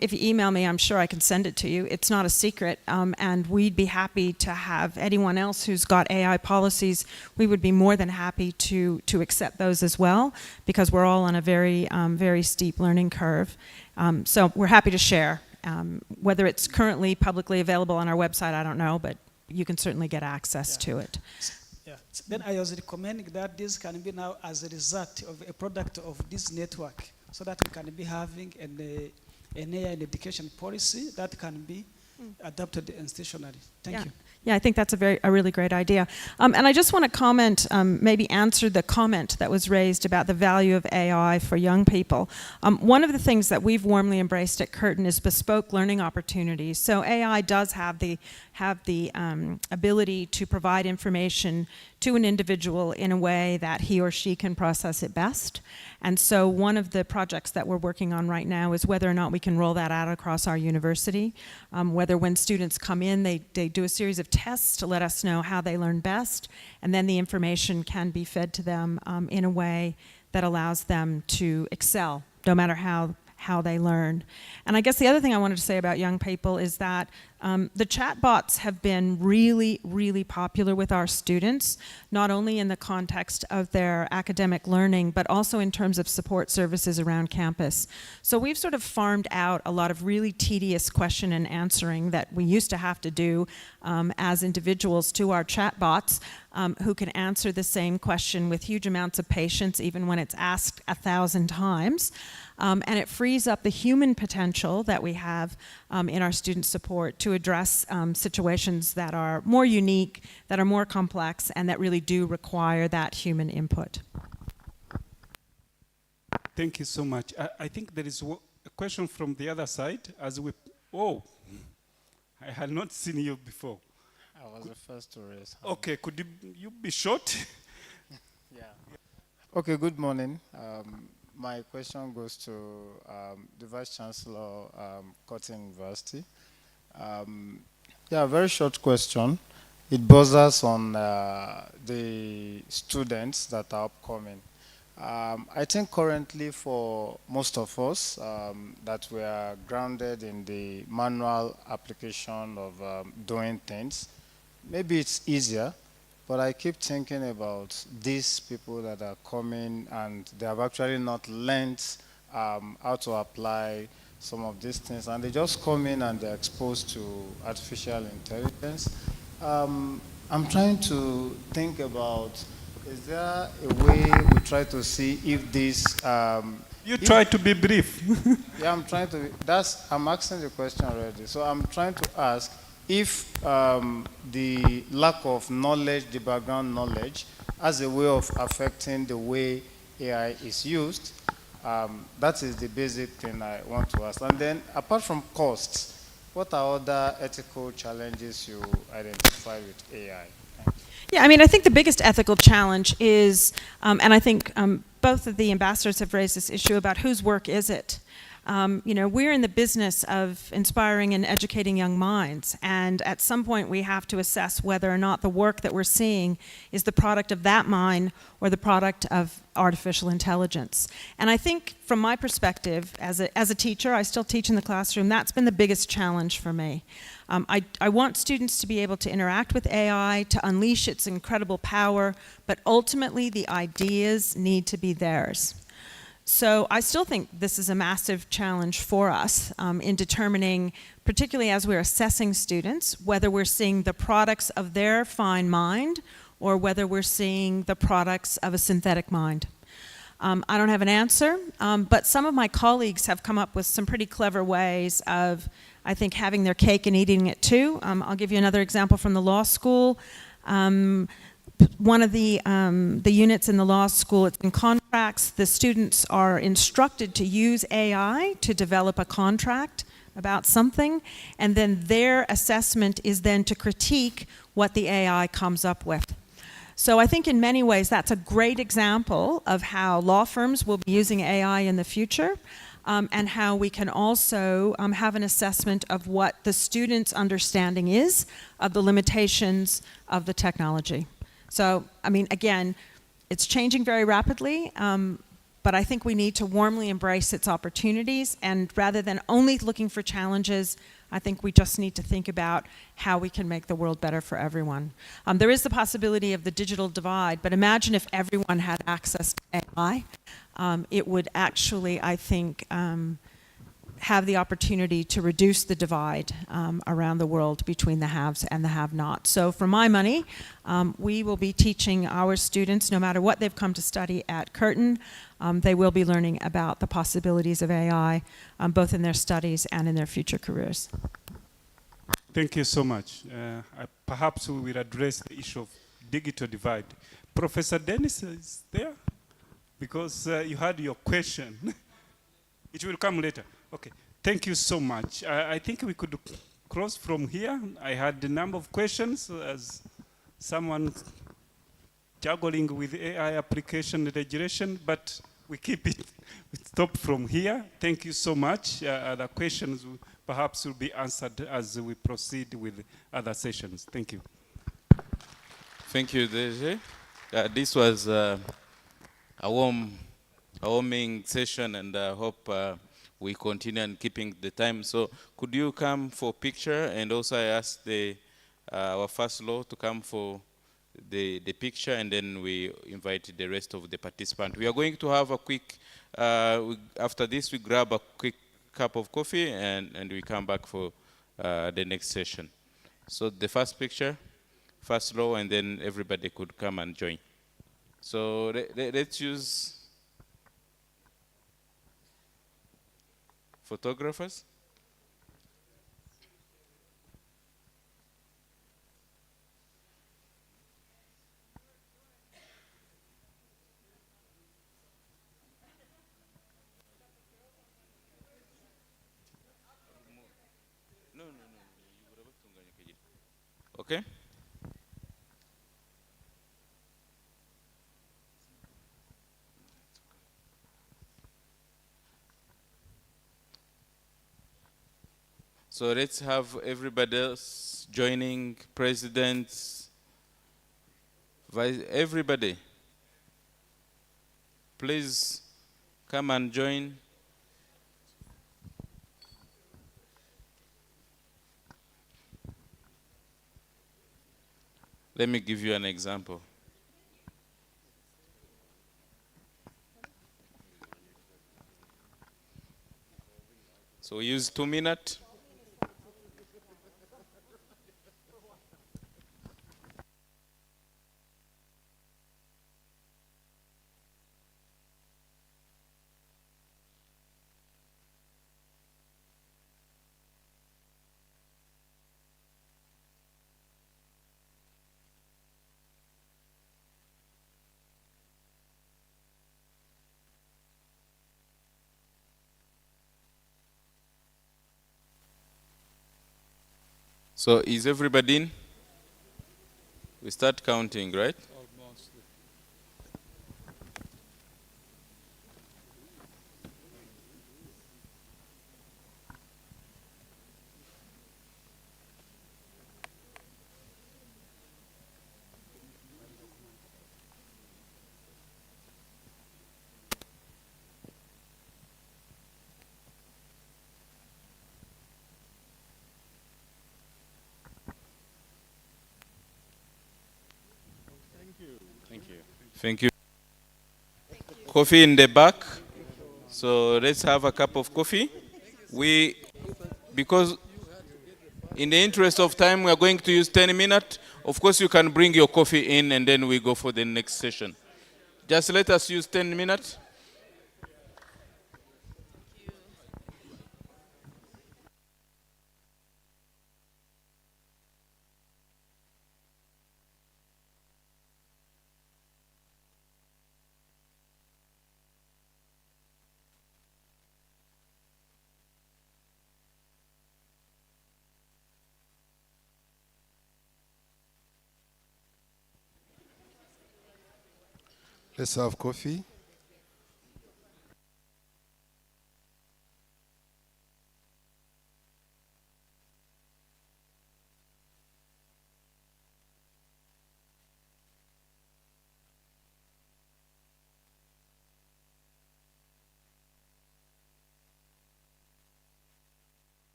S8: if you email me, I'm sure I can send it to you. It's not a secret. And we'd be happy to have anyone else who's got AI policies, we would be more than happy to accept those as well, because we're all on a very, very steep learning curve. So we're happy to share. Whether it's currently publicly available on our website, I don't know, but you can certainly get access to it.
S11: Yeah. Then I was recommending that this can be now as a result of a product of this network, so that we can be having an AI in education policy that can be adopted institutionally. Thank you.
S8: Yeah, I think that's a really great idea. And I just want to comment, maybe answer the comment that was raised about the value of AI for young people. One of the things that we've warmly embraced at Curtin is bespoke learning opportunities. So AI does have the ability to provide information to an individual in a way that he or she can process it best. And so one of the projects that we're working on right now is whether or not we can roll that out across our university, whether when students come in, they do a series of tests to let us know how they learn best, and then the information can be fed to them in a way that allows them to excel, no matter how they learn. And I guess the other thing I wanted to say about young people is that the chatbots have been really, really popular with our students, not only in the context of their academic learning, but also in terms of support services around campus. So we've sort of farmed out a lot of really tedious question and answering that we used to have to do as individuals to our chatbots, who can answer the same question with huge amounts of patience, even when it's asked 1,000 times. And it frees up the human potential that we have in our student support to address situations that are more unique, that are more complex, and that really do require that human input.
S6: Thank you so much. I think there is a question from the other side. I had not seen you before.
S12: I was the first to raise.
S6: Okay, could you be short?
S12: Yeah. Okay, good morning. My question goes to the Vice Chancellor, Curtin University. Yeah, very short question. It borders on the students that are upcoming. I think currently for most of us that we are grounded in the manual application of doing things, maybe it's easier, but I keep thinking about these people that are coming and they have actually not learned how to apply some of these things, and they just come in and they're exposed to artificial intelligence. I'm trying to think about, is there a way we try to see if this...
S6: try to be brief.
S12: Yeah, I'm trying to... I'm asking the question already. So I'm trying to ask if the lack of knowledge, the background knowledge, as a way of affecting the way AI is used. That is the basic thing I want to ask. And then, apart from costs, what are other ethical challenges you identify with AI?
S8: Yeah, I mean, I think the biggest ethical challenge is, and I think both of the ambassadors have raised this issue about whose work is it. You know, we're in the business of inspiring and educating young minds, and at some point we have to assess whether or not the work that we're seeing is the product of that mind or the product of artificial intelligence. And I think from my perspective, as a teacher, I still teach in the classroom, that's been the biggest challenge for me. I want students to be able to interact with AI, to unleash its incredible power, but ultimately the ideas need to be theirs. So I still think this is a massive challenge for us in determining, particularly as we're assessing students, whether we're seeing the products of their fine mind or whether we're seeing the products of a synthetic mind. I don't have an answer, but some of my colleagues have come up with some pretty clever ways of, I think, having their cake and eating it too. I'll give you another example from the law school. One of the units in the law school, it's in contracts. The students are instructed to use AI to develop a contract about something, and then their assessment is then to critique what the AI comes up with. So I think in many ways that's a great example of how law firms will be using AI in the future, and how we can also have an assessment of what the student's understanding is of the limitations of the technology. So, I mean, again, it's changing very rapidly, but I think we need to warmly embrace its opportunities, and rather than only looking for challenges, I think we just need to think about how we can make the world better for everyone. There is the possibility of the digital divide, but imagine if everyone had access to AI. It would actually, I think, have the opportunity to reduce the divide around the world between the haves and the have-nots. So for my money, we will be teaching our students, no matter what they've come to study at Curtin, they will be learning about the possibilities of AI, both in their studies and in their future careers.
S6: Thank you so much. Perhaps we will address the issue of digital divide. Professor Dennis is there? Because you had your question. It will come later. Okay, thank you so much. I think we could cross from here. I had a number of questions as someone juggling with AI application and regulation, but we keep it. We stop from here. Thank you so much. Other questions perhaps will be answered as we proceed with other sessions. Thank you.
S2: Thank you, Deje. This was a warming session, and I hope we continue and keeping the time. So could you come for picture? And also I asked our first law to come for the picture, and then we invite the rest of the participants. We are going to have a quick, after this we grab a quick cup of coffee, and we come back for the next session. So the first picture, first law, and then everybody could come and join. So let's use photographers. No. Okay. So let's have everybody else joining, presidents, everybody. Please come and join. Let me give you an example. So we use 2 minutes. So is everybody in? We start counting, right?
S6: Almost.
S2: Thank you. Coffee in the back. So let's have a cup of coffee. Because in the interest of time, we are going to use 10 minutes. Of course, you can bring your coffee in and then we go for the next session. Just let us use 10 minutes.
S13: Let's have coffee.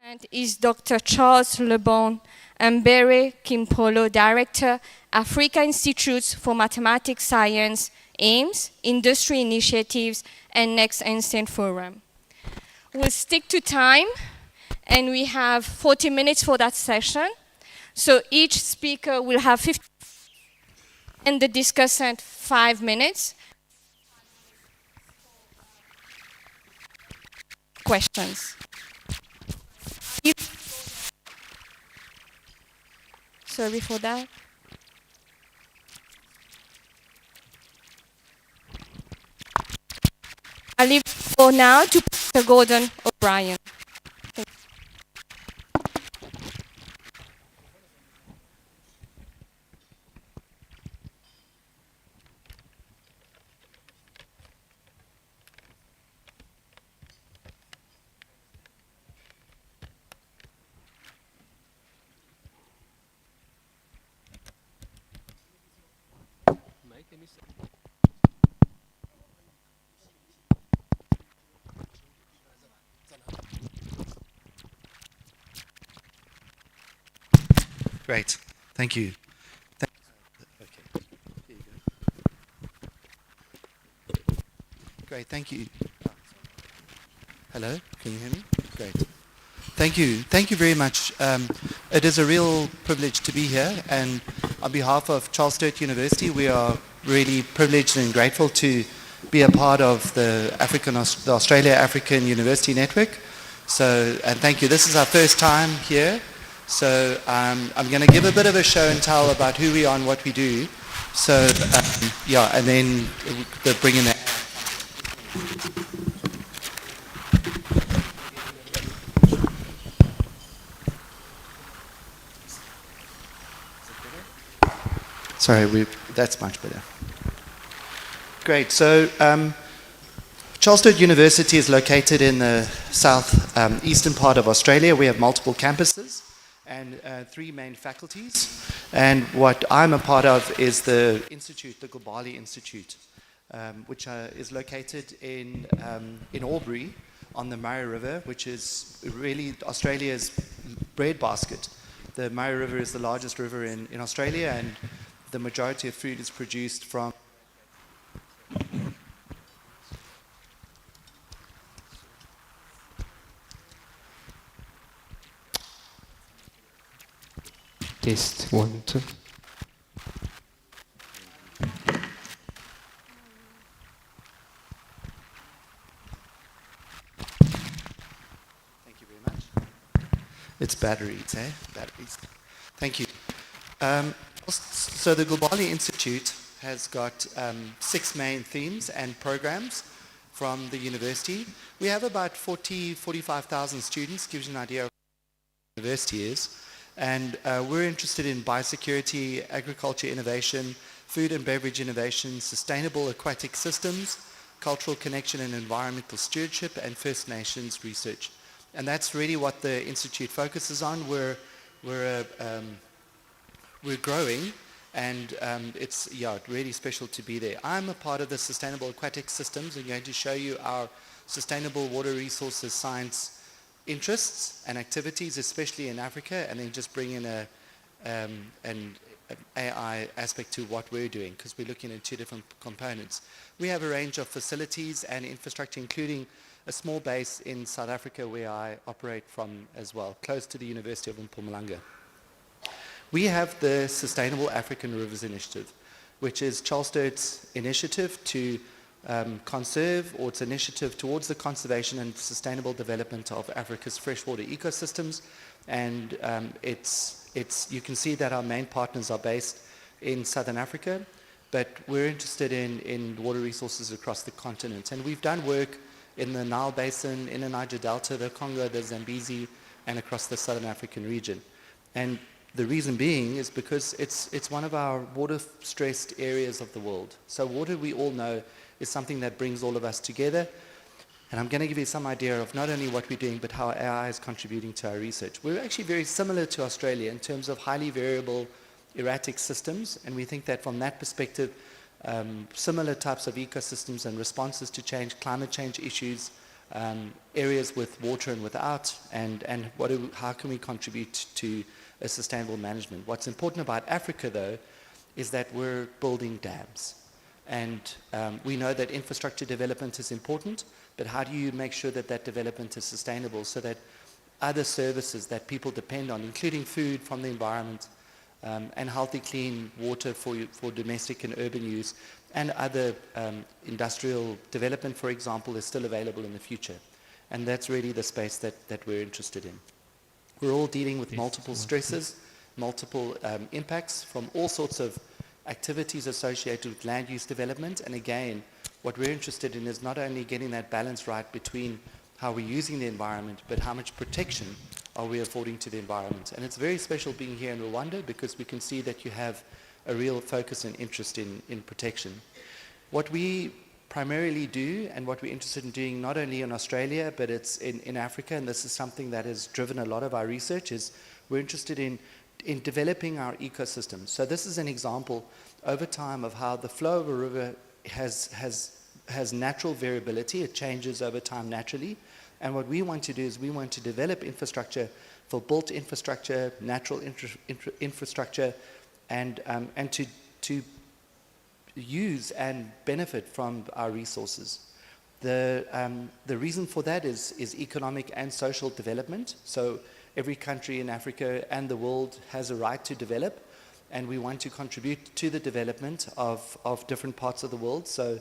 S13: And is Dr. Charles Lebon Mbere Kimpolo, Director, Africa Institutes for Mathematics Science, AIMS, Industry Initiatives, and Next Einstein Forum. We'll stick to time, and we have 40 minutes for that session. So each speaker will have 50 and the discussant 5 minutes. Questions. Sorry for that. I leave the floor now to Dr. Gordon O'Brien.
S14: Great, thank you. Okay. Here you go. Great, thank you. Hello, can you hear me? Great. Thank you very much. It is a real privilege to be here, and on behalf of Charles Sturt University, we are really privileged and grateful to be a part of the Australia African University Network. So, and thank you. This is our first time here. So I'm going to give a bit of a show and tell about who we are and what we do. So yeah, and then bring in that. Sorry, that's much better. Great. So Charles Sturt University is located in the south eastern part of Australia. We have multiple campuses and 3 main faculties. And what I'm a part of is the institute, the Gulbali Institute, which is located in Albury on the Murray River, which is really Australia's breadbasket. The Murray River is the largest river in Australia, and the majority of food is produced from
S15: Test 1, 2.
S14: Thank you very much. It's batteries, eh? Batteries. Thank you. So the Gulbali Institute has got 6 main themes and programs from the university. We have about 45,000 students, gives you an idea of what the university is. And we're interested in biosecurity, agriculture innovation, food and beverage innovation, sustainable aquatic systems, cultural connection and environmental stewardship, and First Nations research. And that's really what the Institute focuses on. We're growing, and it's really special to be there. I'm a part of the Sustainable Aquatic Systems. I'm going to show you our sustainable water resources science interests and activities, especially in Africa, and then just bring in an AI aspect to what we're doing, because we're looking at 2 different components. We have a range of facilities and infrastructure, including a small base in South Africa where I operate from as well, close to the University of Mpumalanga. We have the Sustainable African Rivers Initiative, which is Charles Sturt's initiative to conserve, or its initiative towards the conservation and sustainable development of Africa's freshwater ecosystems. And you can see that our main partners are based in Southern Africa, but we're interested in water resources across the continent. And we've done work in the Nile Basin, in the Niger Delta, the Congo, the Zambezi, and across the Southern African region. And the reason being is because it's one of our water-stressed areas of the world. So water, we all know, is something that brings all of us together. And I'm going to give you some idea of not only what we're doing, but how AI is contributing to our research. We're actually very similar to Australia in terms of highly variable, erratic systems. And we think that from that perspective, similar types of ecosystems and responses to change, climate change issues, areas with water and without, and how can we contribute to a sustainable management. What's important about Africa, though, is that we're building dams. And we know that infrastructure development is important, but how do you make sure that that development is sustainable so that other services that people depend on, including food from the environment, and healthy, clean water for domestic and urban use, and other industrial development, for example, is still available in the future. And that's really the space that we're interested in. We're all dealing with multiple stresses, multiple impacts from all sorts of activities associated with land use development. And again, what we're interested in is not only getting that balance right between how we're using the environment, but how much protection are we affording to the environment. And it's very special being here in Rwanda because we can see that you have a real focus and interest in protection. What we primarily do and what we're interested in doing not only in Australia, but it's in Africa, and this is something that has driven a lot of our research, is we're interested in developing our ecosystems. So this is an example over time of how the flow of a river has natural variability. It changes over time naturally. And what we want to do is we want to develop infrastructure for built infrastructure, natural infrastructure, and to use and benefit from our resources. The reason for that is economic and social development. So every country in Africa and the world has a right to develop, and we want to contribute to the development of different parts of the world. So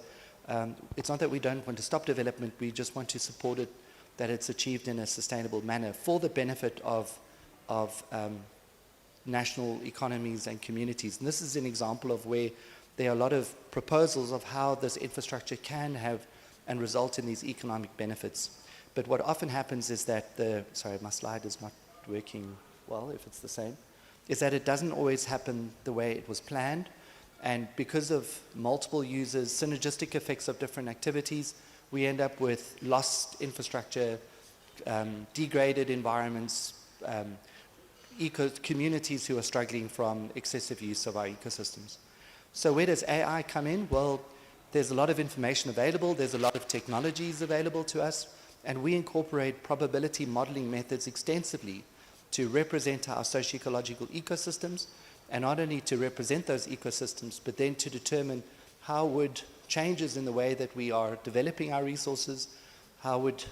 S14: it's not that we don't want to stop development, we just want to support it, that it's achieved in a sustainable manner for the benefit of national economies and communities. And this is an example of where there are a lot of proposals of how this infrastructure can have and result in these economic benefits. But what often happens is that sorry, my slide is not working well, if it's the same, is that it doesn't always happen the way it was planned. And because of multiple users, synergistic effects of different activities, we end up with lost infrastructure, degraded environments, communities who are struggling from excessive use of our ecosystems. So where does AI come in? Well, there's a lot of information available, there's a lot of technologies available to us, and we incorporate probability modeling methods extensively to represent our socio-ecological ecosystems, and not only to represent those ecosystems, but then to determine how would changes in the way that we are developing our resources, how would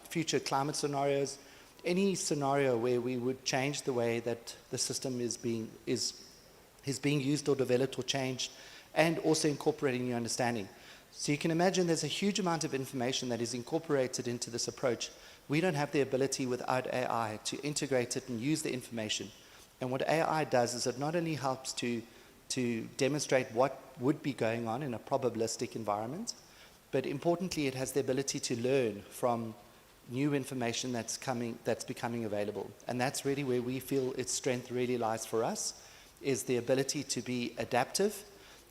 S14: future climate scenarios, any scenario where we would change the way that the system is being used or developed or changed, and also incorporating new understanding. So you can imagine there's a huge amount of information that is incorporated into this approach. We don't have the ability without AI to integrate it and use the information. And what AI does is it not only helps to demonstrate what would be going on in a probabilistic environment, but importantly, it has the ability to learn from new information that's becoming available. And that's really where we feel its strength really lies for us, is the ability to be adaptive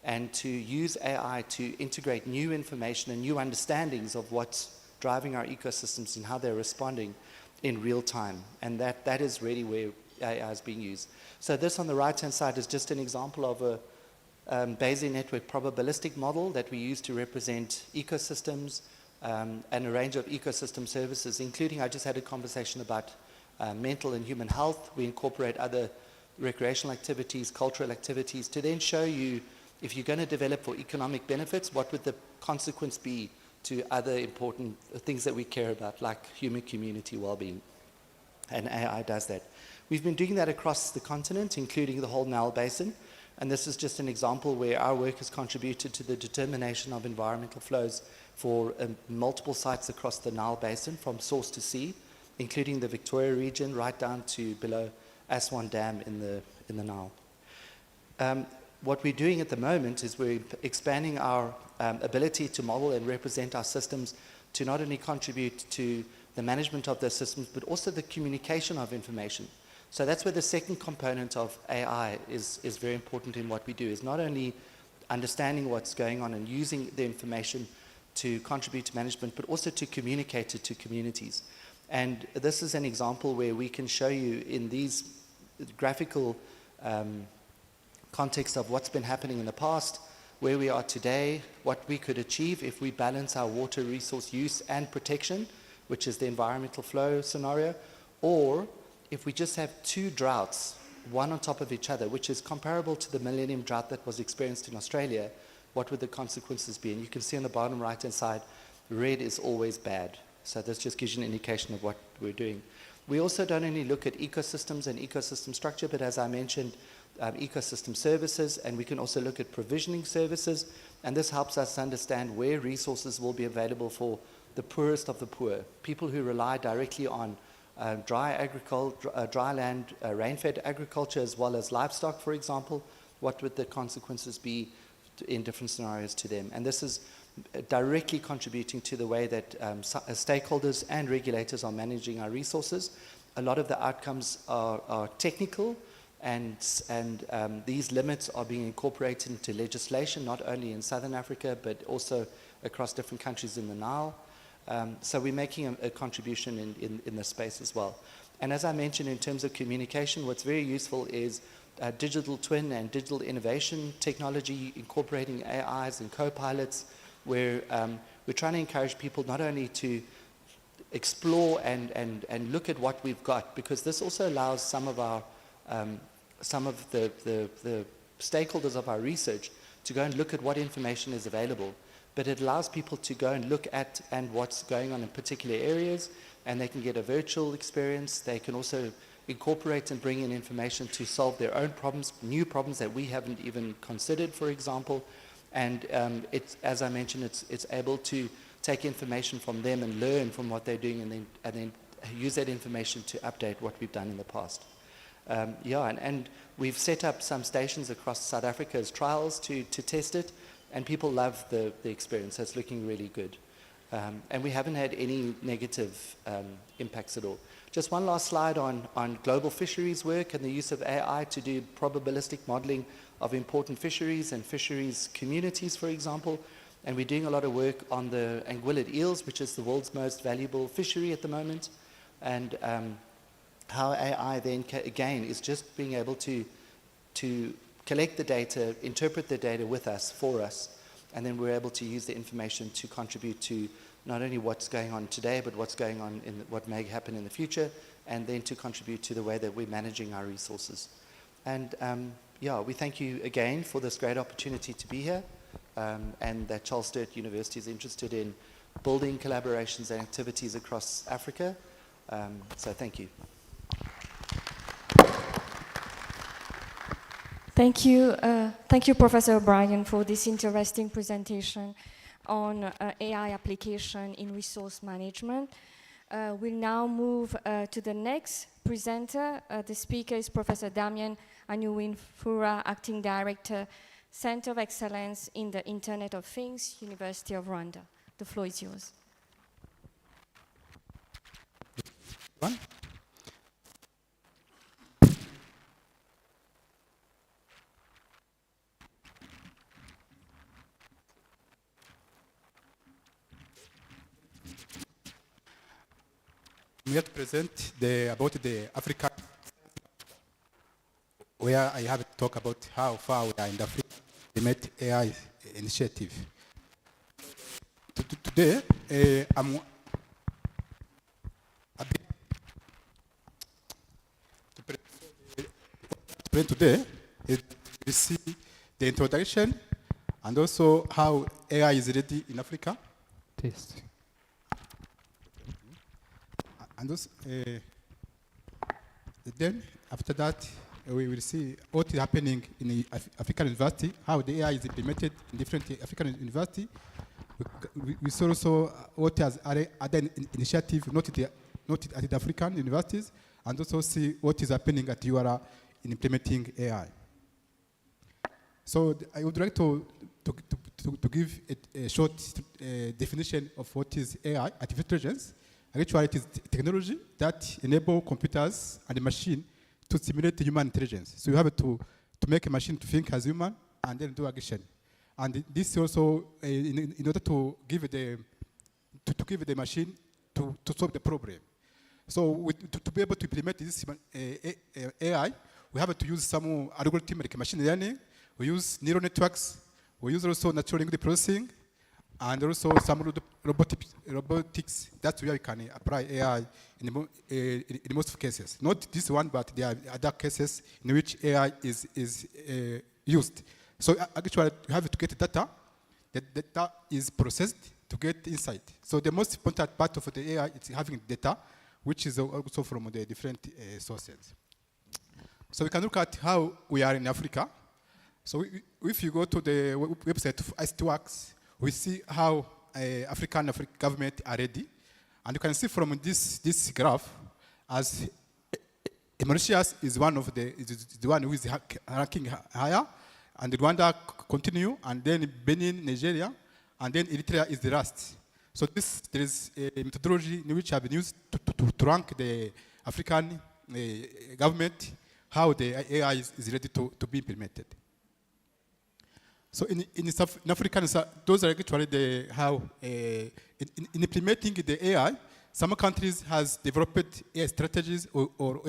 S14: and to use AI to integrate new information and new understandings of what's driving our ecosystems and how they're responding in real time. And that is really where AI is being used. So this on the right-hand side is just an example of a Bayesian network probabilistic model that we use to represent ecosystems and a range of ecosystem services, including, I just had a conversation about mental and human health. We incorporate other recreational activities, cultural activities, to then show you, if you're going to develop for economic benefits, what would the consequence be to other important things that we care about, like human community well-being. And AI does that. We've been doing that across the continent, including the whole Nile Basin. And this is just an example where our work has contributed to the determination of environmental flows for multiple sites across the Nile Basin, from source to sea, including the Victoria region, right down to below Aswan Dam in the Nile. What we're doing at the moment is we're expanding our ability to model and represent our systems to not only contribute to the management of those systems, but also the communication of information. So that's where the second component of AI is very important in what we do, is not only understanding what's going on and using the information to contribute to management, but also to communicate it to communities. And this is an example where we can show you in these graphical context of what's been happening in the past, where we are today, what we could achieve if we balance our water resource use and protection which is the environmental flow scenario, or if we just have two droughts, one on top of each other, which is comparable to the millennium drought that was experienced in Australia, what would the consequences be? And you can see on the bottom right-hand side, red is always bad. So this just gives you an indication of what we're doing. We also don't only look at ecosystems and ecosystem structure, but as I mentioned, ecosystem services, and we can also look at provisioning services, and this helps us understand where resources will be available for the poorest of the poor, people who rely directly on dry land, rain-fed agriculture, as well as livestock, for example. What would the consequences be in different scenarios to them? And this is directly contributing to the way that stakeholders and regulators are managing our resources. A lot of the outcomes are technical, and these limits are being incorporated into legislation, not only in Southern Africa, but also across different countries in the Nile. So we're making a contribution in this space as well. And as I mentioned, in terms of communication, what's very useful is digital twin and digital innovation technology, incorporating AIs and co-pilots, where we're trying to encourage people not only to explore and look at what we've got, because this also allows some of the stakeholders of our research to go and look at what information is available. But it allows people to go and look at what's going on in particular areas, and they can get a virtual experience. They can also incorporate and bring in information to solve their own problems, new problems that we haven't even considered, for example. And as I mentioned, it's able to take information from them and learn from what they're doing, and then use that information to update what we've done in the past. And we've set up some stations across South Africa as trials to test it, and people love the experience. So it's looking really good. And we haven't had any negative impacts at all. Just one last slide on global fisheries work and the use of AI to do probabilistic modeling of important fisheries and fisheries communities, for example. And we're doing a lot of work on the anguillid eels, which is the world's most valuable fishery at the moment. And how AI then, again, is just being able to collect the data, interpret the data with us, for us, and then we're able to use the information to contribute to not only what's going on today, but what's going on in what may happen in the future, and then to contribute to the way that we're managing our resources. And we thank you again for this great opportunity to be here, and that Charles Sturt University is interested in building collaborations and activities across Africa. So thank you.
S13: Thank you, Professor O'Brien, for this interesting presentation on AI application in resource management. We'll now move to the next presenter. The speaker is Professor Damien Anyuwin-Fura, Acting Director, Center of Excellence in the Internet of Things, University of Rwanda. The floor is yours.
S16: I'm here to present about the Africa, where I have to talk about how far we are in the Africa Implement AI initiative. Today, I'm to present today is we see the introduction and also how AI is ready in Africa.
S15: Test.
S16: And also, then after that, we will see what is happening in the African university, how the AI is implemented in different African universities. We saw also what has other initiatives not at the African universities, and also see what is happening at URA in implementing AI. So I would like to give a short definition of what is AI, artificial intelligence. Actually, it is technology that enables computers and the machine to simulate human intelligence. So you have to make a machine to think as human and then do action. And this also in order to give the machine to solve the problem. So to be able to implement this AI, we have to use some algorithm like machine learning. We use neural networks. We use also natural language processing, and also some robotics. That's where we can apply AI in most cases. Not this one, but there are other cases in which AI is used. So actually, you have to get data. The data is processed to get insight. So the most important part of the AI is having data, which is also from the different sources. So we can look at how we are in Africa. So if you go to the website of ICTWorks, we see how African government are ready. And you can see from this graph, as Mauritius is one of the one who is ranking higher, and Rwanda continue, and then Benin, Nigeria, and then Eritrea is the last. So there is a methodology in which have been used to rank the African government, how the AI is ready to be implemented. So in Africa, those are actually how in implementing the AI, some countries has developed AI strategies or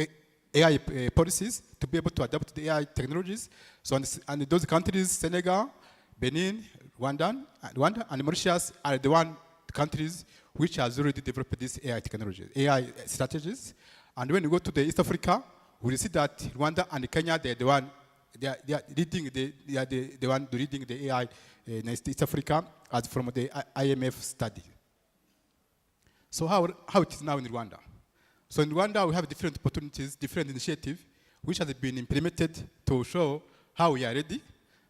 S16: AI policies to be able to adapt the AI technologies. So and those countries, Senegal, Benin, Rwanda, and Mauritius are the countries which has already developed these AI technologies, AI strategies. And when you go to the East Africa, we see that Rwanda and Kenya, they are leading the AI in East Africa as from the IMF study. So how it is now in Rwanda? So in Rwanda, we have different opportunities, different initiatives, which has been implemented to show how we are ready.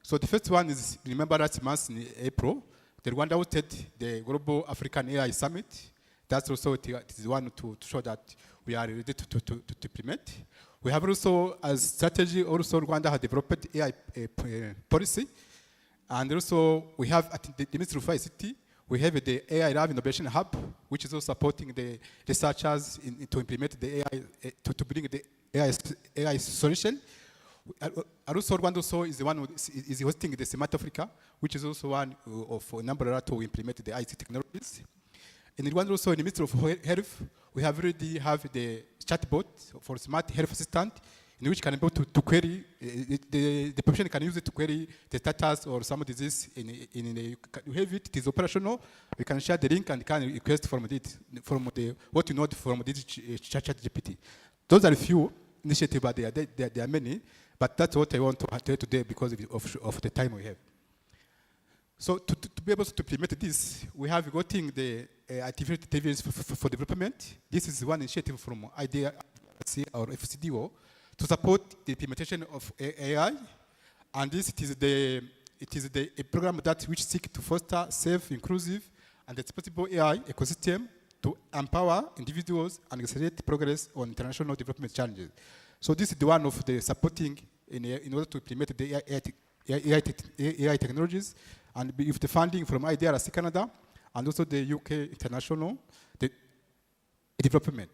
S16: So the first one is, remember last month in April, the Rwanda hosted the Global African AI Summit. That's also it is one to show that we are ready to implement. We have also, as strategy, also Rwanda has developed AI policy. And also we have at the Ministry of ICT, we have the AI Lab Innovation Hub, which is also supporting the researchers to implement the AI, to bring the AI solution. Also, Rwanda also is the one who is hosting the Smart Africa, which is also one of a number to implement the IT technologies. In Rwanda also, in the Ministry of Health, we have already have the chatbot for smart health assistant, in which can be able to query, the population can use it to query the status or some disease you have it, it is operational, we can share the link and can request from what you know from this chat GPT. Those are a few initiatives, but there are many, but that's what I want to tell today because of the time we have. So to be able to implement this, we have gotten the artificial intelligence for development. This is one initiative from IDEA or FCDO to support the implementation of AI, and this it is a program that which seeks to foster safe, inclusive, and responsible AI ecosystem to empower individuals and accelerate progress on international development challenges. So this is the one of the supporting in order to implement the AI technologies, and with the funding from IDRC Canada and also the UK international development.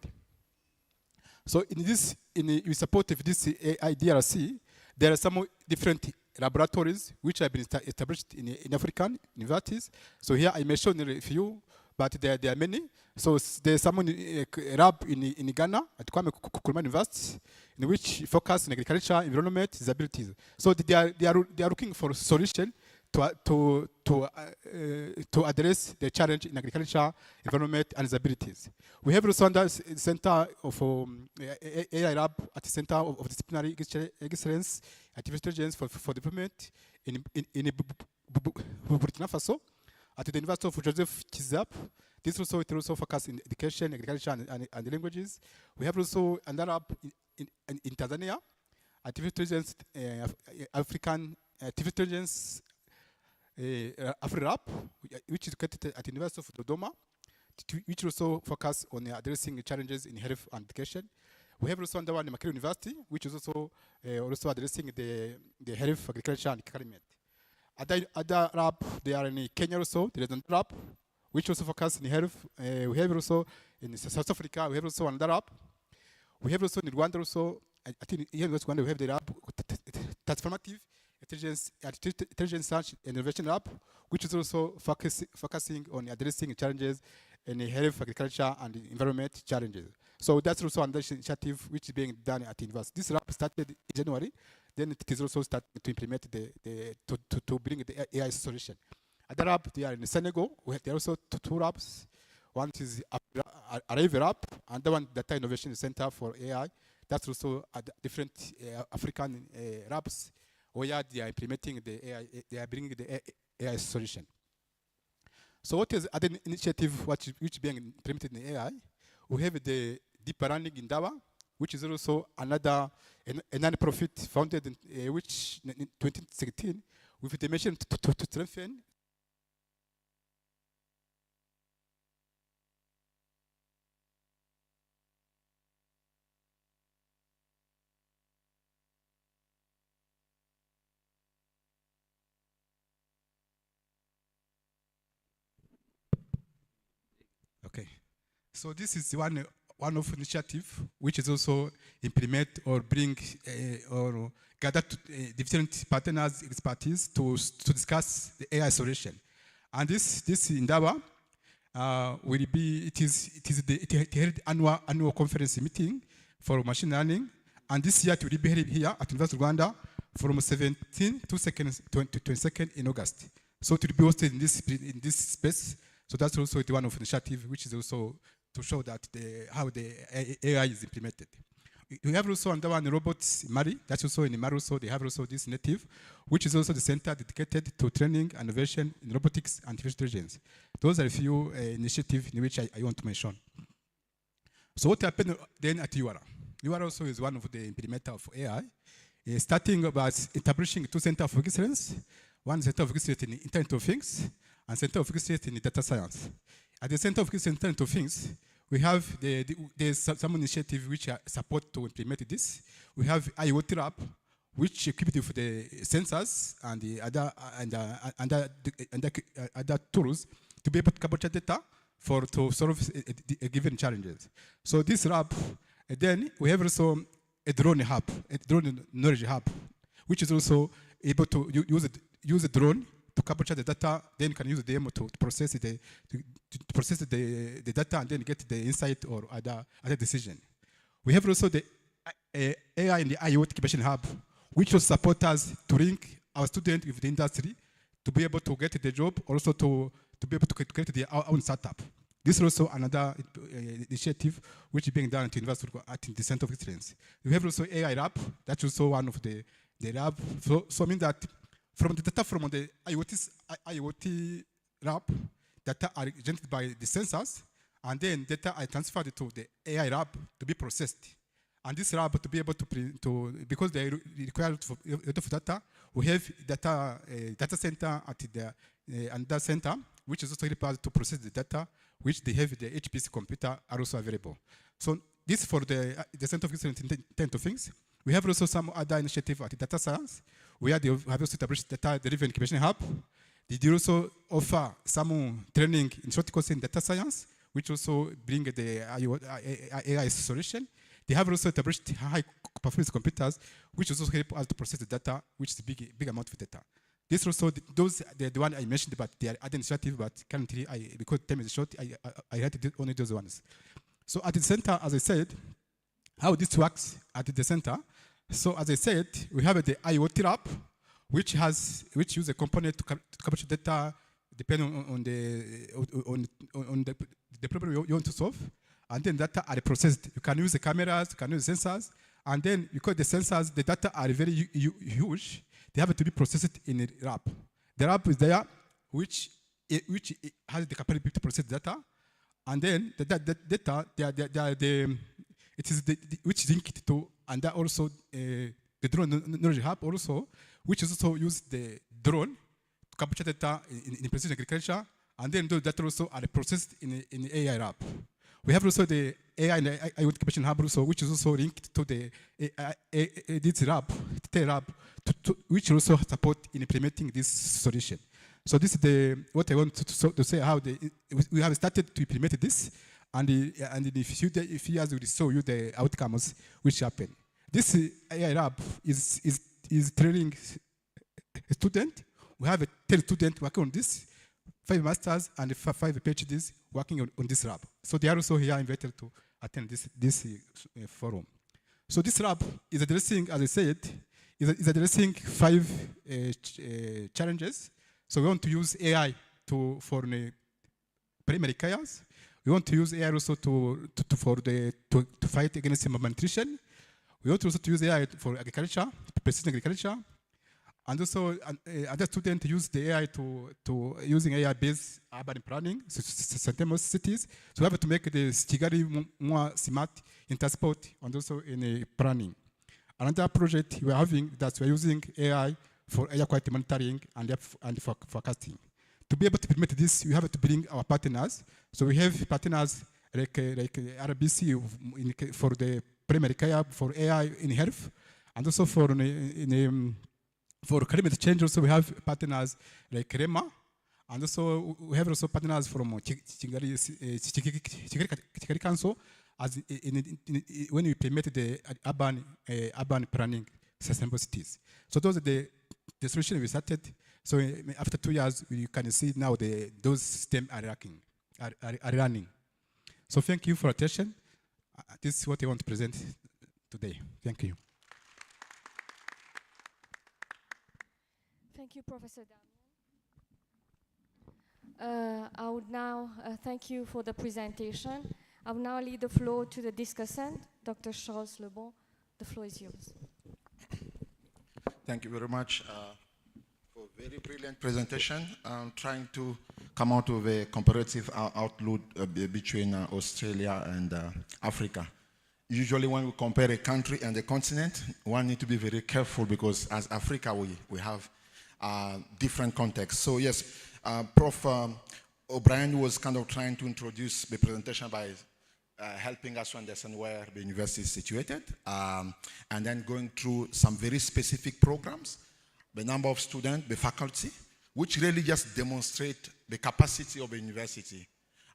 S16: So in support of this IDRC, there are some different laboratories which have been established in African universities. So here I mentioned a few, but there are many. So there's some lab in Ghana at Kwame Nkrumah University, in which focus on agriculture, environment, disabilities. So they are looking for a solution to address the challenge in agriculture, environment, and disabilities. We have also the Center of AI Lab at the Center of Disciplinary Excellence, Artificial Intelligence for Development in Burkina Faso, at the University of Joseph Kizap. This also it also focuses in education, agriculture, and languages. We have also another lab in Tanzania, Artificial Intelligence, African Artificial Intelligence AfriLab, which is located at the University of Dodoma, which also focus on addressing challenges in health and education. We have also another one in Makerere University, which is also addressing the health, agriculture, and climate. Other lab, they are in Kenya also. There is another lab, which also focus in health. We have also in South Africa. We have also another lab. We have also in Rwanda also. I think here in Rwanda we have the lab transformative intelligence research and innovation lab, which is also focusing on addressing challenges in health, agriculture, and environment challenges. So that's also another initiative which is being done at the university. This lab started in January, then it is also starting to implement to bring the AI solution. Other lab, they are in Senegal. There are also two labs. One is Arrive Lab, and the one Data Innovation Center for AI. That's also different African labs where they are implementing the AI, they are bringing the AI solution. So what is other initiative which being implemented in AI? We have the deep learning in Dawa, which is also another a non-profit founded in which in 2016 with the mission to strengthen Okay, so this is one of initiative which is also implement or bring or gather different partners expertise to discuss the AI solution, and this endeavor will be it held annual conference meeting for machine learning, and this year it will be held here at University of Rwanda from 17 to 22nd in August. So it will be hosted in this space. So that's also one of the initiatives, which is also to show that how the AI is implemented. We have also another one, robots Mari. That's also in Mari. Also, they have also this native, which is also the center dedicated to training, innovation in robotics and artificial intelligence. Those are a few initiatives in which I want to mention. So what happened then at URA? URA also is one of the implementer of AI, starting by establishing two centers of excellence. One center of excellence in Internet of Things, and center of excellence in data science. At the center of excellence in Internet of Things, we have there's some initiative which support to implement this. We have IoT Lab, which equipped with the sensors and the other tools to be able to capture data to solve a given challenges. So this lab, then we have also a drone hub, a drone knowledge hub, which is also able to use a drone to capture the data, then you can use them to process the data and then get the insight or other decision. We have also the AI and the IoT Incubation Hub, which will support us to link our students with the industry to be able to get the job, also to be able to create their own startup. This is also another initiative which is being done at the University at the Center of Excellence. We have also AI Lab, that's also one of the lab. So I mean that from the data from the IoT lab, data are generated by the sensors, and then data are transferred to the AI lab to be processed. And this lab to be able to because they require a lot of data, we have data center at the another center, which is also required to process the data, which they have the HPC computer are also available. So this for the Center of Excellence in Internet of Things. We have also some other initiative at the data science. We have also established data-driven incubation hub. They do also offer some training in short course in data science, which also bring the AI solution. They have also established high performance computers, which also help us to process the data, which is a big amount of data. This also, those the one I mentioned, but they are other initiative, but currently, because time is short, I had only those ones. So at the center, as I said, how this works at the center. So as I said, we have the IoT lab, which use a component to capture data depending on the problem you want to solve, and then data are processed. You can use the cameras, you can use sensors, and then because the sensors, the data are very huge, they have to be processed in a lab. The lab is there, which has the capability to process data, and then the data, it is which is linked to, and that also the drone knowledge hub also, which is also use the drone to capture data in precision agriculture, and then those data also are processed in AI lab. We have also the AI and IoT Incubation Hub also, which is also linked to the this lab, which also support in implementing this solution. So this is what I want to say, how we have started to implement this, and in a few years we will show you the outcomes which happen. This AI lab is training a student. We have 10 students working on this, 5 masters and 5 PhDs working on this lab. So they are also here invited to attend this forum. So this lab is addressing, as I said, is addressing 5 challenges. So we want to use AI for primary cares. We want to use AI also to fight against malnutrition. We want also to use AI for agriculture, precision agriculture. And also, other students use the AI to using AI-based urban planning, sustainable cities. So we have to make the Kigali more smart in transport and also in planning. Another project we are having that we are using AI for air quality monitoring and for forecasting. To be able to implement this, we have to bring our partners. So we have partners like RBC for the primary care, for AI in health, and also for climate change. Also, we have partners like REMA, and also we have also partners from Kigali Council, as when we implement the urban planning sustainable cities. So those are the solutions we started. So after 2 years, you can see now those systems are running. So thank you for attention. This is what I want to present today. Thank you.
S13: Thank you, Professor Damian. I would now thank you for the presentation. I will now leave the floor to the discussant, Dr. Charles Lebon. The floor is yours.
S17: Thank you very much for a very brilliant presentation. I'm trying to come out with a comparative outlook between Australia and Africa. Usually when we compare a country and a continent, one needs to be very careful because as Africa, we have different contexts. So yes, Prof. O'Brien was kind of trying to introduce the presentation by helping us to understand where the university is situated, and then going through some very specific programs, the number of students, the faculty, which really just demonstrate the capacity of the university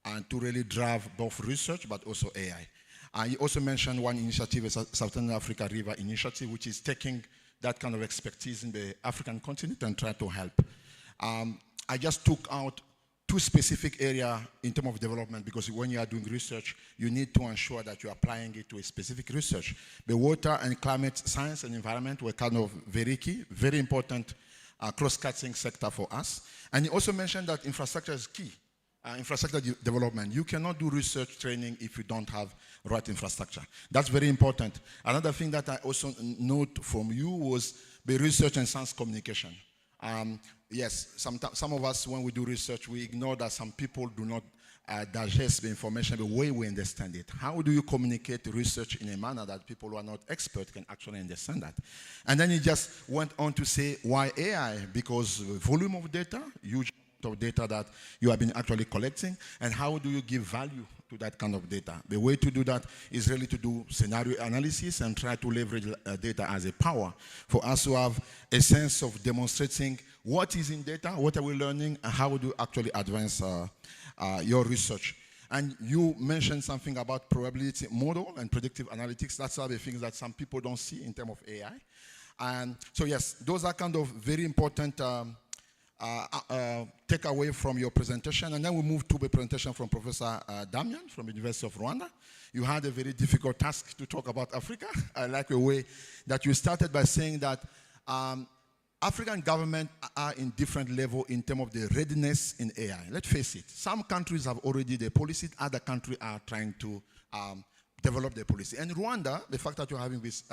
S17: and to really drive both research but also AI. He also mentioned one initiative, a Southern Africa River Initiative, which is taking that kind of expertise in the African continent and try to help. I just took out two specific areas in terms of development because when you are doing research, you need to ensure that you're applying it to a specific research. The water and climate science and environment were kind of very key, very important cross-cutting sector for us. And he also mentioned that infrastructure is key. Infrastructure development. You cannot do research training if you don't have right infrastructure. That's very important. Another thing that I also note from you was the research and science communication. Yes, some of us, when we do research, we ignore that some people do not digest the information the way we understand it. How do you communicate research in a manner that people who are not experts can actually understand that? And then he just went on to say, why AI? Because the volume of data, huge of data that you have been actually collecting, and how do you give value to that kind of data? The way to do that is really to do scenario analysis and try to leverage data as a power for us to have a sense of demonstrating what is in data, what are we learning, and how do you actually advance your research. And you mentioned something about probability model and predictive analytics. That's are the things that some people don't see in terms of AI. And so yes, those are kind of very important take away from your presentation. And then we move to the presentation from Professor Damian from the University of Rwanda. You had a very difficult task to talk about Africa. I like the way that you started by saying that African governments are in different level in terms of the readiness in AI. Let's face it, some countries have already the policy, other countries are trying to develop their policy. And Rwanda, the fact that you're having this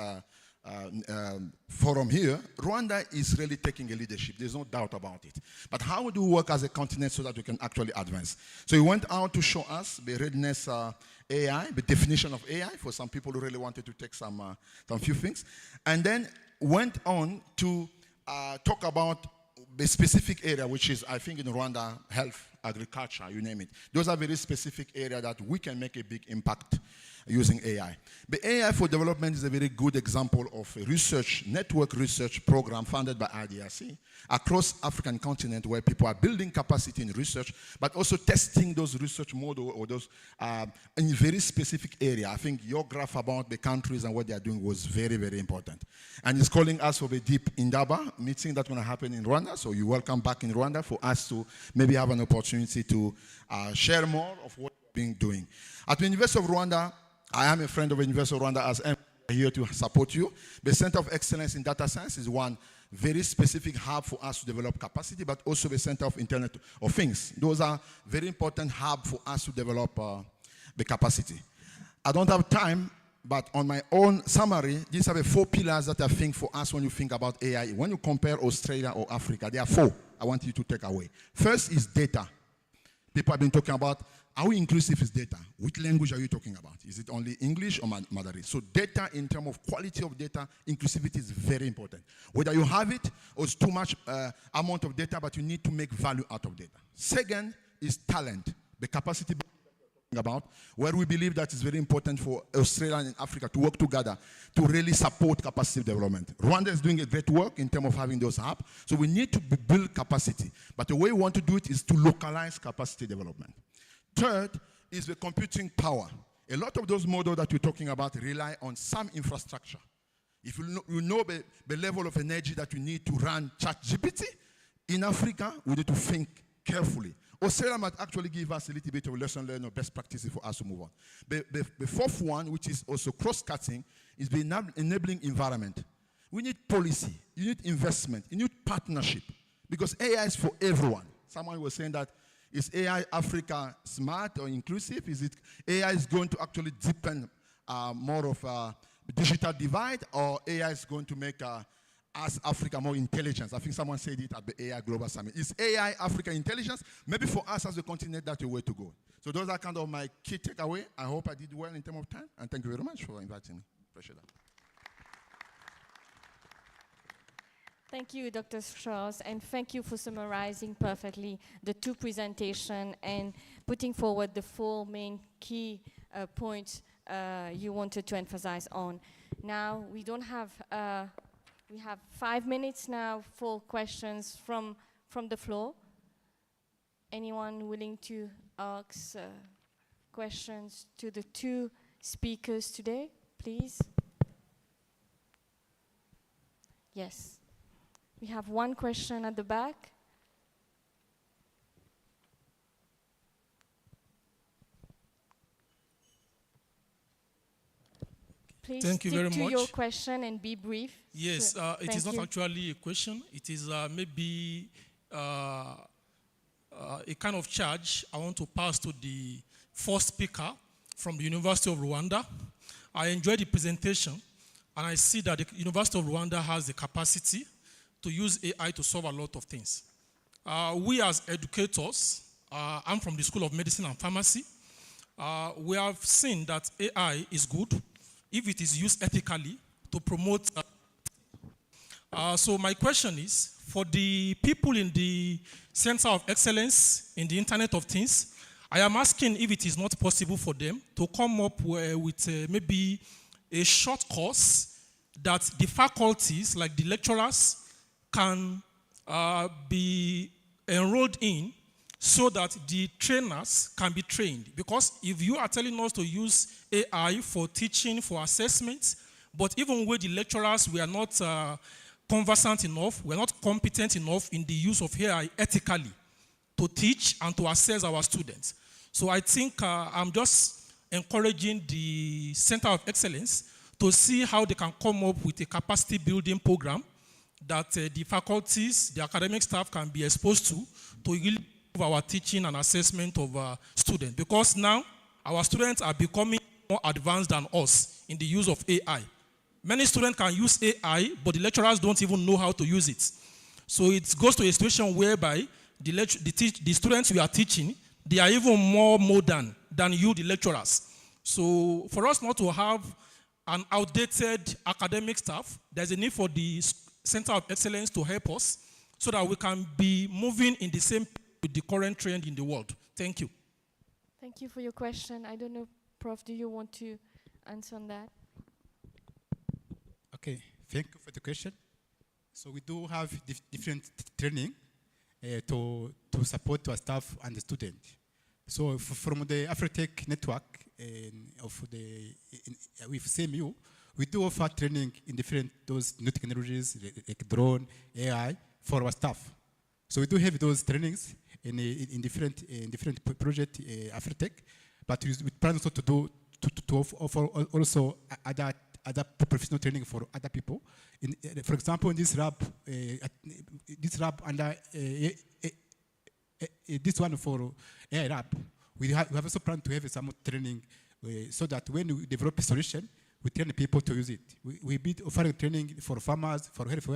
S17: forum here, Rwanda is really taking a leadership. There's no doubt about it. But how do we work as a continent so that we can actually advance? So he went out to show us the readiness AI, the definition of AI for some people who really wanted to take some few things. And then went on to talk about the specific area, which is, I think in Rwanda, health, agriculture, you name it. Those are very specific areas that we can make a big impact using AI. The AI for Development is a very good example of a research, network research program funded by IDRC across African continent where people are building capacity in research, but also testing those research models or those in very specific area. I think your graph about the countries and what they are doing was very, very important. And he's calling us for the deep Indaba meeting that's going to happen in Rwanda. So you're welcome back in Rwanda for us to maybe have an opportunity to share more of what we've been doing. At the University of Rwanda, I am a friend of the University of Rwanda as here to support you. The Center of Excellence in Data Science is one very specific hub for us to develop capacity, but also the Center of Internet of Things. Those are very important hubs for us to develop the capacity. I don't have time, but on my own summary, these are the 4 pillars that I think for us when you think about AI. When you compare Australia or Africa, there are 4 I want you to take away. First is data. People have been talking about how inclusive is data? Which language are you talking about? Is it only English or Mandarin? So data, in terms of quality of data, inclusivity is very important. Whether you have it or it's too much amount of data, but you need to make value out of data. Second is talent, the capacity about, where we believe that is very important for Australia and Africa to work together to really support capacity development. Rwanda is doing a great work in terms of having those hubs, so we need to build capacity. But the way we want to do it is to localize capacity development. Third is the computing power. A lot of those models that we're talking about rely on some infrastructure. If you know the level of energy that you need to run ChatGPT, in Africa, we need to think carefully. Australia might actually give us a little bit of lesson learned or best practices for us to move on. The fourth one, which is also cross-cutting, is the enabling environment. We need policy, you need investment, you need partnership, because AI is for everyone. Someone was saying that, is AI Africa smart or inclusive? Is it AI is going to actually deepen more of a digital divide, or AI is going to make us Africa more intelligence? I think someone said it at the AI Global Summit. Is AI Africa intelligence? Maybe for us as a continent, that's the way to go. So those are kind of my key takeaway. I hope I did well in terms of time, and thank you very much for inviting me. Appreciate that.
S13: Thank you, Dr. Strauss, and thank you for summarizing perfectly the 2 presentations and putting forward the 4 main key points you wanted to emphasize on. Now, we don't have, we have 5 minutes now for questions from the floor. Anyone willing to ask questions to the 2 speakers today, please? Yes. We have 1 question at the back. Please
S18: Thank you
S13: stick
S18: very
S13: to
S18: much.
S13: your question and be brief.
S18: Yes, it is not
S13: you.
S18: actually a question. It is maybe a kind of charge I want to pass to the first speaker from the University of Rwanda. I enjoyed the presentation, and I see that the University of Rwanda has the capacity to use AI to solve a lot of things. We as educators, I'm from the School of Medicine and Pharmacy, we have seen that AI is good if it is used ethically to promote. So my question is, for the people in the Center of Excellence in the Internet of Things, I am asking if it is not possible for them to come up with maybe a short course that the faculties, like the lecturers, can be enrolled in, so that the trainers can be trained. Because if you are telling us to use AI for teaching, for assessments, but even with the lecturers, we are not conversant enough, we are not competent enough in the use of AI ethically to teach and to assess our students. So I think I'm just encouraging the Center of Excellence to see how they can come up with a capacity building program that the faculties, the academic staff can be exposed to really improve our teaching and assessment of students. Because now our students are becoming more advanced than us in the use of AI. Many students can use AI, but the lecturers don't even know how to use it. So it goes to a situation whereby the students we are teaching, they are even more modern than you, the lecturers. So for us not to have an outdated academic staff, there's a need for the Center of Excellence to help us so that we can be moving in the same with the current trend in the world. Thank you.
S13: Thank you for your question. I don't know, Prof, do you want to answer on that?
S16: Okay, thank you for the question. So we do have different training to support our staff and the student. So from the AfriTech network with CMU, we do offer training in different those new technologies like drone, AI for our staff. So we do have those trainings in different projects AfriTech, but we plan also to offer also other other professional training for other people. For example, in this lab under this one for AI lab, we have also planned to have some training so that when we develop a solution, we train people to use it. We be offering training for farmers, for health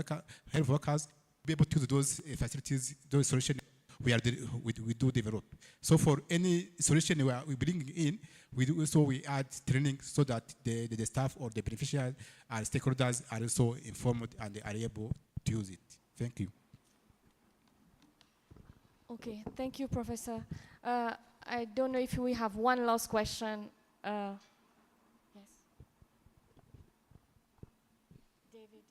S16: workers, be able to use those facilities, those solutions we do develop. So for any solution we bring in, we add training so that the staff or the beneficiaries and stakeholders are also informed and are able to use it. Thank you.
S13: Okay, thank you, Professor. I don't know if we have one last question. Yes. David.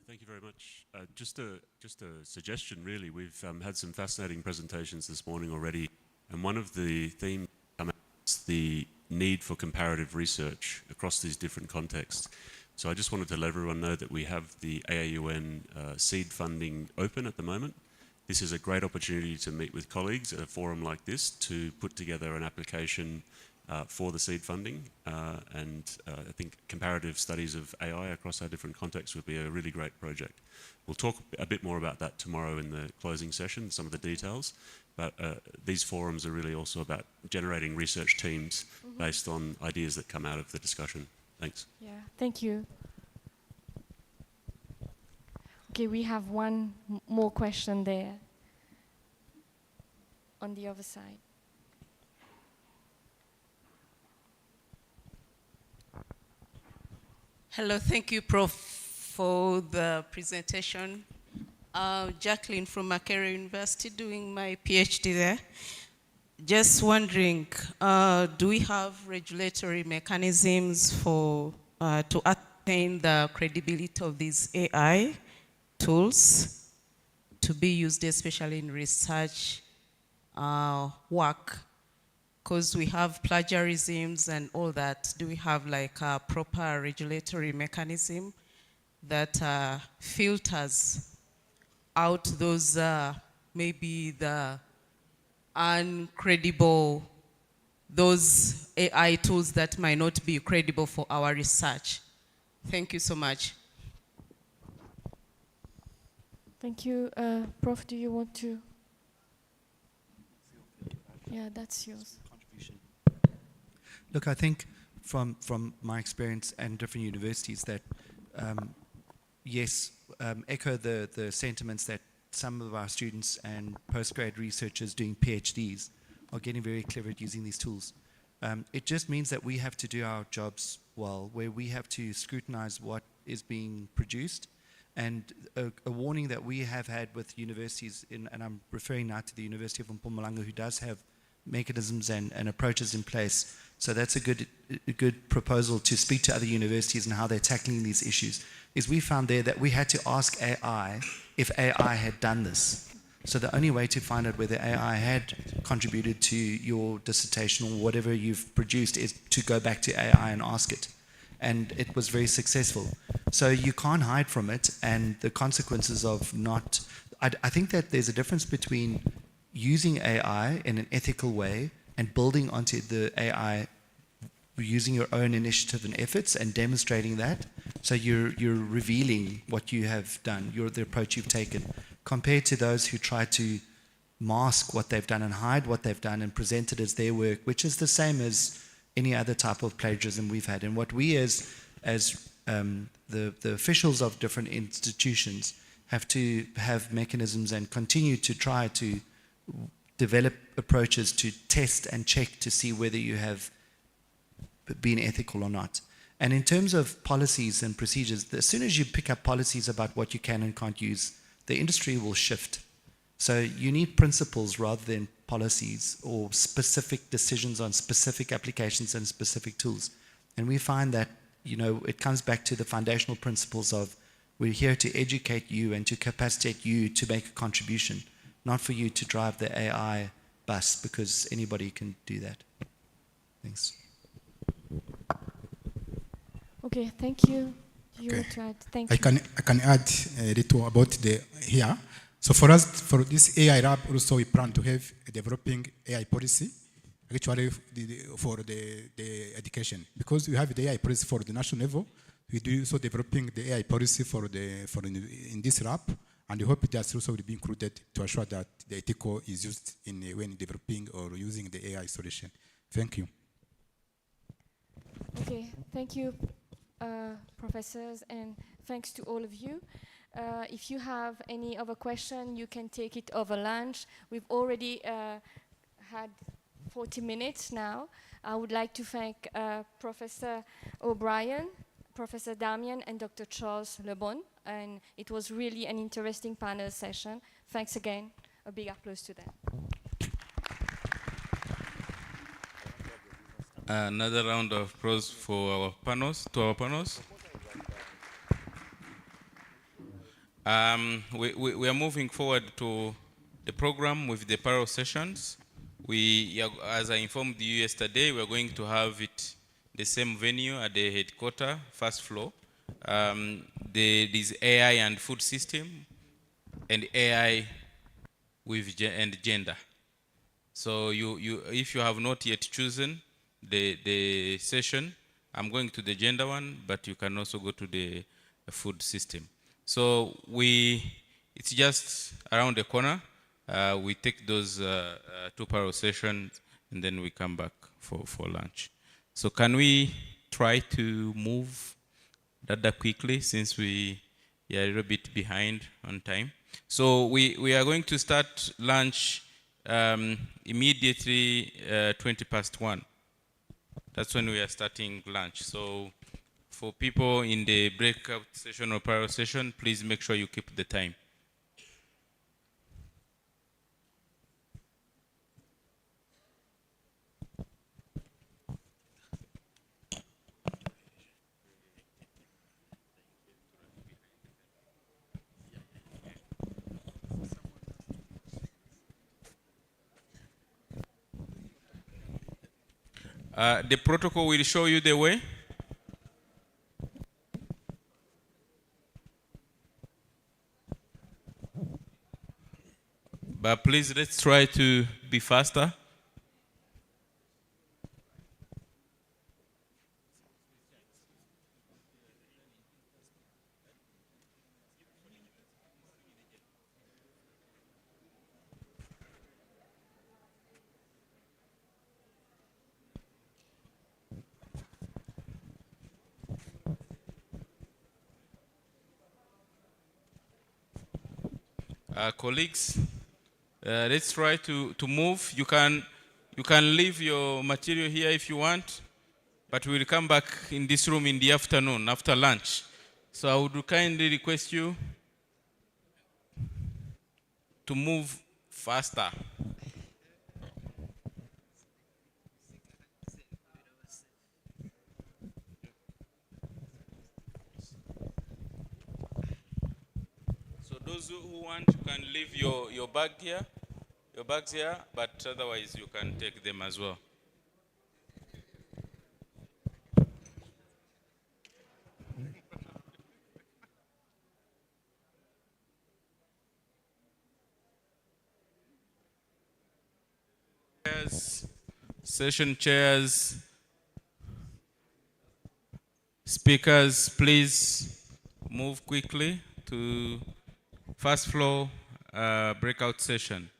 S5: Thank you very much. Just a suggestion, really. We've had some fascinating presentations this morning already, and one of the themes is the need for comparative research across these different contexts. So I just wanted to let everyone know that we have the AAUN seed funding open at the moment. This is a great opportunity to meet with colleagues at a forum like this to put together an application for the seed funding, and I think comparative studies of AI across our different contexts would be a really great project. We'll talk a bit more about that tomorrow in the closing session, some of the details, but these forums are really also about generating research teams based on ideas that come out of the discussion. Thanks.
S13: Yeah, thank you. Okay, we have one more question there on the other side.
S7: Hello, thank you, Prof, for the presentation. Jacqueline from Makerere University, doing my PhD there. Just wondering, do we have regulatory mechanisms for to attain the credibility of these AI tools to be used, especially in research work? Because we have plagiarisms and all that. Do we have like a proper regulatory mechanism that filters out those maybe the uncredible, those AI tools that might not be credible for our research? Thank you so much.
S13: Thank you. Prof, do you want to? Yeah, that's yours.
S19: Look, I think from my experience and different universities that, yes, echo the sentiments that some of our students and postgrad researchers doing PhDs are getting very clever at using these tools. It just means that we have to do our jobs well, where we have to scrutinize what is being produced. And a warning that we have had with universities, and I'm referring now to the University of Mpumalanga, who does have mechanisms and approaches in place. So that's a good proposal to speak to other universities and how they're tackling these issues, is we found there that we had to ask AI if AI had done this. So the only way to find out whether AI had contributed to your dissertation or whatever you've produced is to go back to AI and ask it. And it was very successful. So you can't hide from it, and the consequences of not... I think that there's a difference between using AI in an ethical way and building onto the AI using your own initiative and efforts and demonstrating that. So you're revealing what you have done, the approach you've taken, compared to those who try to mask what they've done and hide what they've done and present it as their work, which is the same as any other type of plagiarism we've had. And what we as the officials of different institutions have to have mechanisms and continue to try to develop approaches to test and check to see whether you have been ethical or not. And in terms of policies and procedures, as soon as you pick up policies about what you can and can't use, the industry will shift. So you need principles rather than policies or specific decisions on specific applications and specific tools. And we find that, you know, it comes back to the foundational principles of we're here to educate you and to capacitate you to make a contribution, not for you to drive the AI bus, because anybody can do that. Thanks.
S13: Okay, thank you. You want to add? Thank you.
S16: I can add a little about here. So for us, for this AI lab, also we plan to have a developing AI policy, actually for the education. Because we have the AI policy for the national level, we do also developing the AI policy in this lab, and we hope that also will be included to assure that the ethical is used when developing or using the AI solution. Thank you.
S13: Okay, thank you, professors, and thanks to all of you. If you have any other question, you can take it over lunch. We've already had 40 minutes now. I would like to thank Professor O'Brien, Professor Damian, and Dr. Charles Lebon. And it was really an interesting panel session. Thanks again. A big applause to them.
S2: Another round of applause for our panels, we are moving forward to the program with the parallel sessions. As I informed you yesterday, we are going to have it the same venue at the headquarters, first floor. There is AI and food system, and AI with and gender. So if you have not yet chosen the session, I'm going to the gender one, but you can also go to the food system. So it's just around the corner. We take those 2 parallel sessions, and then we come back for lunch. So can we try to move that quickly, since we are a little bit behind on time? So we are going to start lunch immediately 1:20. That's when we are starting lunch. So for people in the breakout session or parallel session, please make sure you keep the time. The protocol will show you the way. But please, let's try to be faster. Colleagues, let's try to move. You can leave your material here if you want, but we'll come back in this room in the afternoon after lunch. So I would kindly request you to move faster. So those who want, you can leave your bags here, but otherwise you can take them as well. Chairs, session chairs, speakers, please move quickly to first floor breakout session.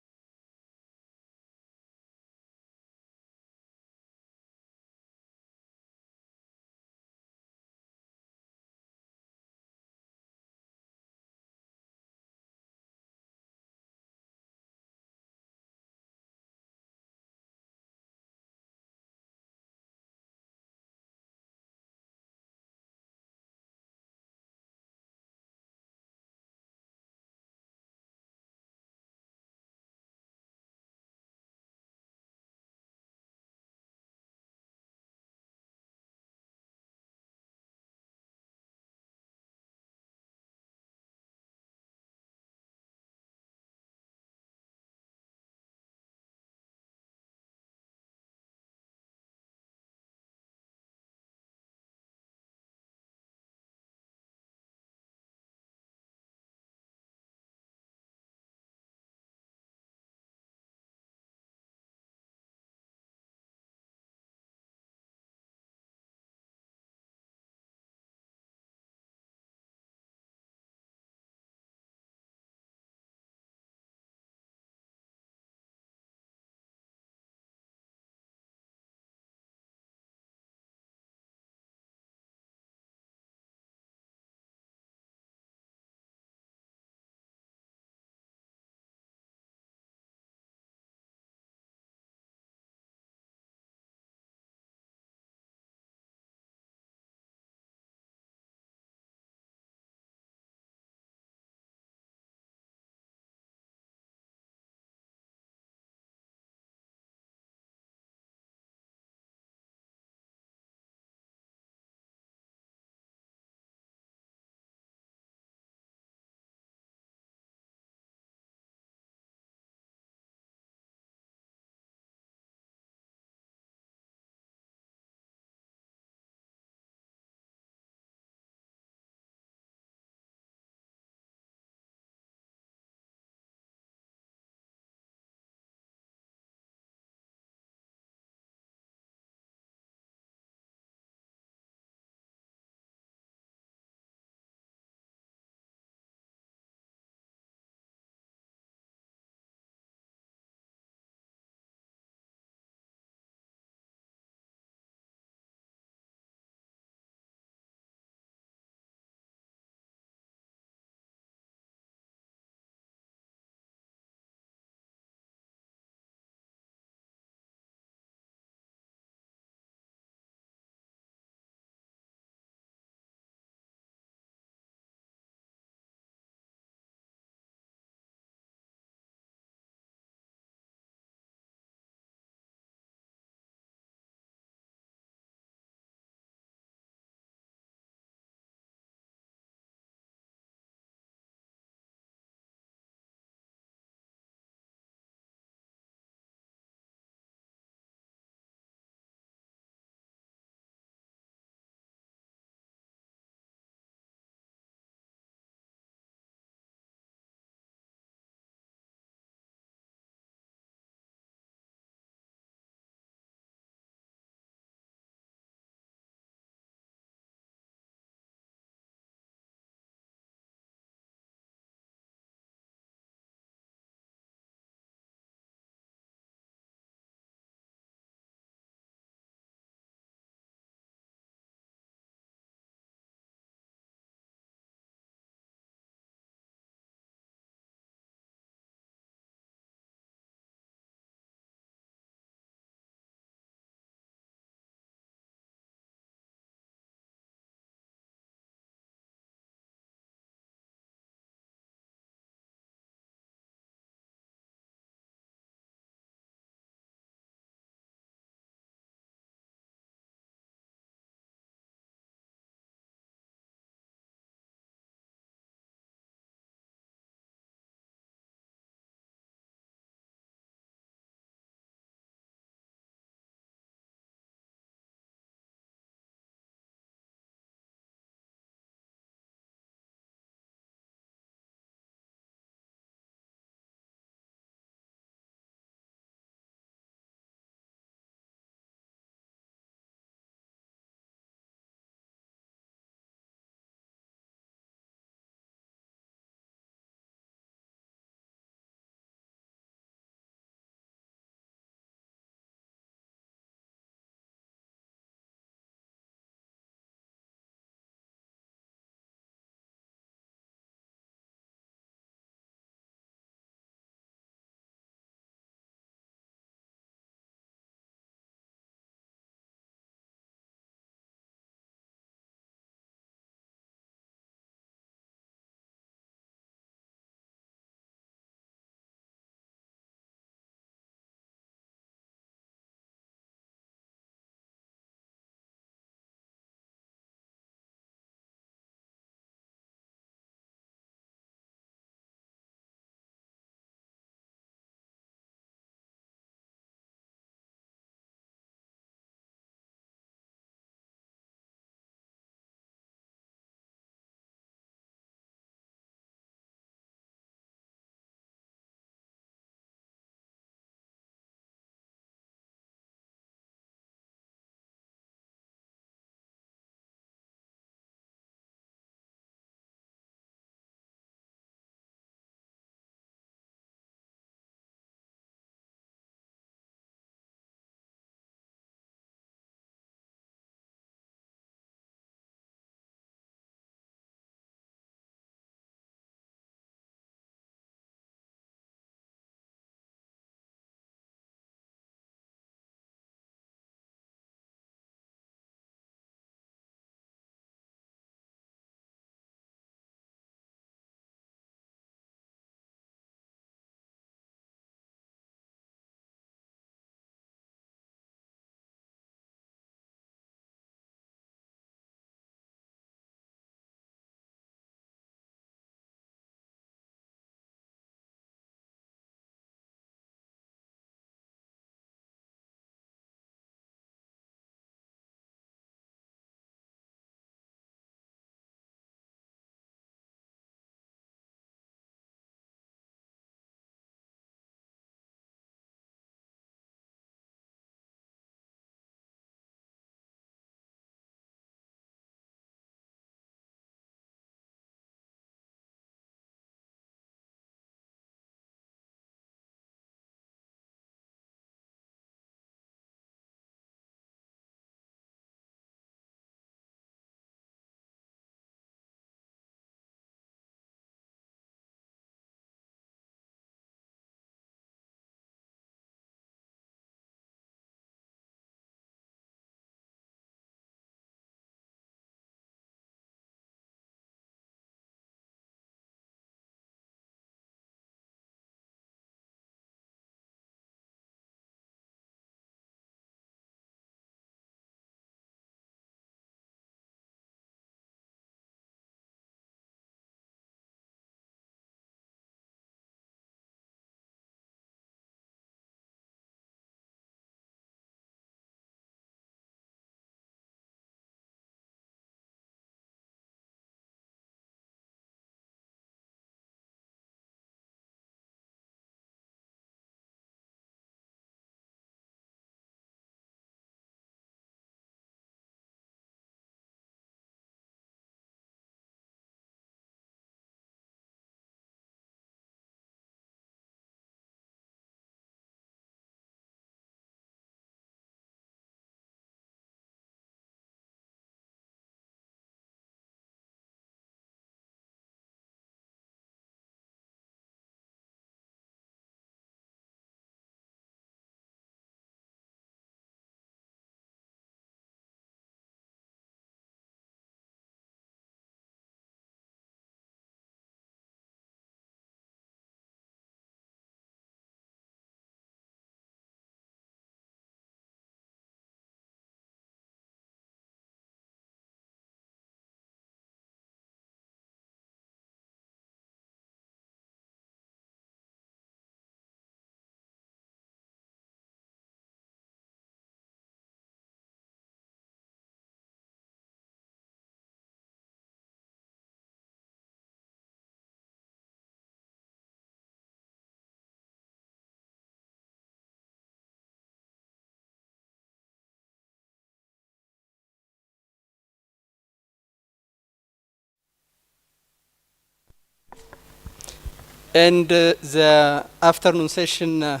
S20: And the afternoon session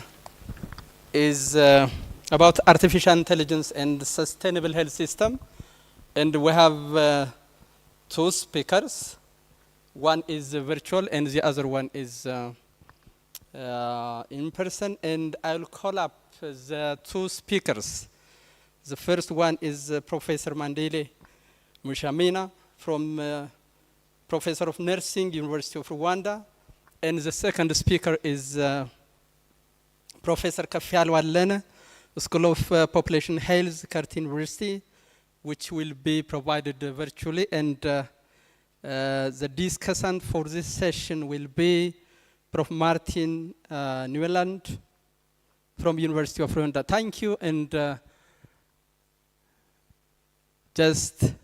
S20: is about artificial intelligence and sustainable health system. And we have two speakers. One is virtual and the other one is in person. And I'll call up the two speakers. The first one is Professor Mandile Mushamina from Professor of Nursing, University of Rwanda. And the second speaker is Professor Kafial Wallene, School of Population Health, Kart University, which will be provided virtually. And the discussant for this session will be Prof. Martin Newland from University of Rwanda. Thank you. And just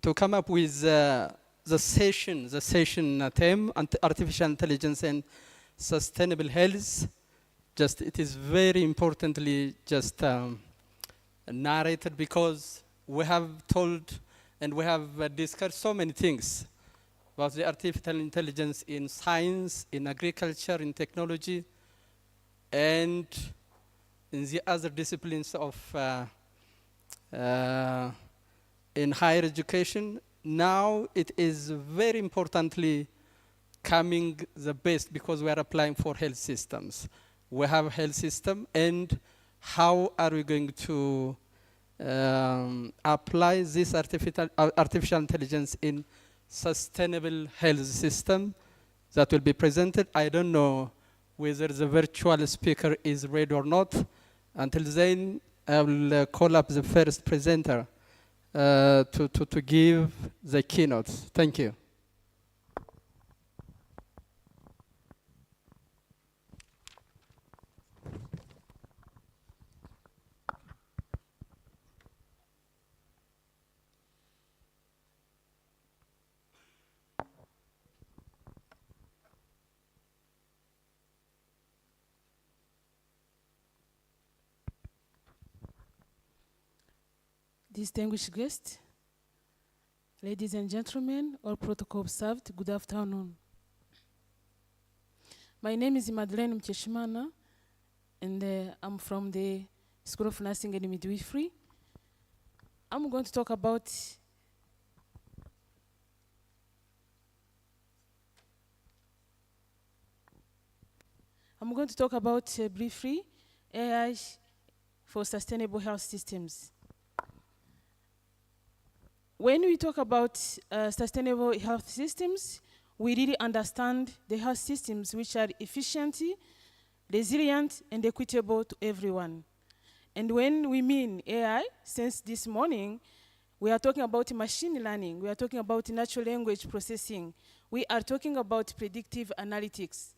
S20: to come up with the session theme, artificial intelligence and sustainable health. Just it is very importantly just narrated, because we have told and we have discussed so many things about the artificial intelligence in science, in agriculture, in technology, and in the other disciplines of in higher education. Now it is very importantly coming the best, because we are applying for health systems. We have a health system, and how are we going to apply this artificial intelligence in sustainable health system that will be presented. I don't know whether the virtual speaker is ready or not. Until then, I will call up the first presenter to give the keynote. Thank you.
S21: Distinguished guests, ladies and gentlemen, all protocol observed, good afternoon. My name is Madeleine Mkeshimana, and I'm from the School of Nursing and Midwifery. I'm going to talk about briefly AI for sustainable health systems. When we talk about sustainable health systems, we really understand the health systems which are efficient, resilient, and equitable to everyone. And when we mean AI, since this morning, we are talking about machine learning, we are talking about natural language processing, we are talking about predictive analytics.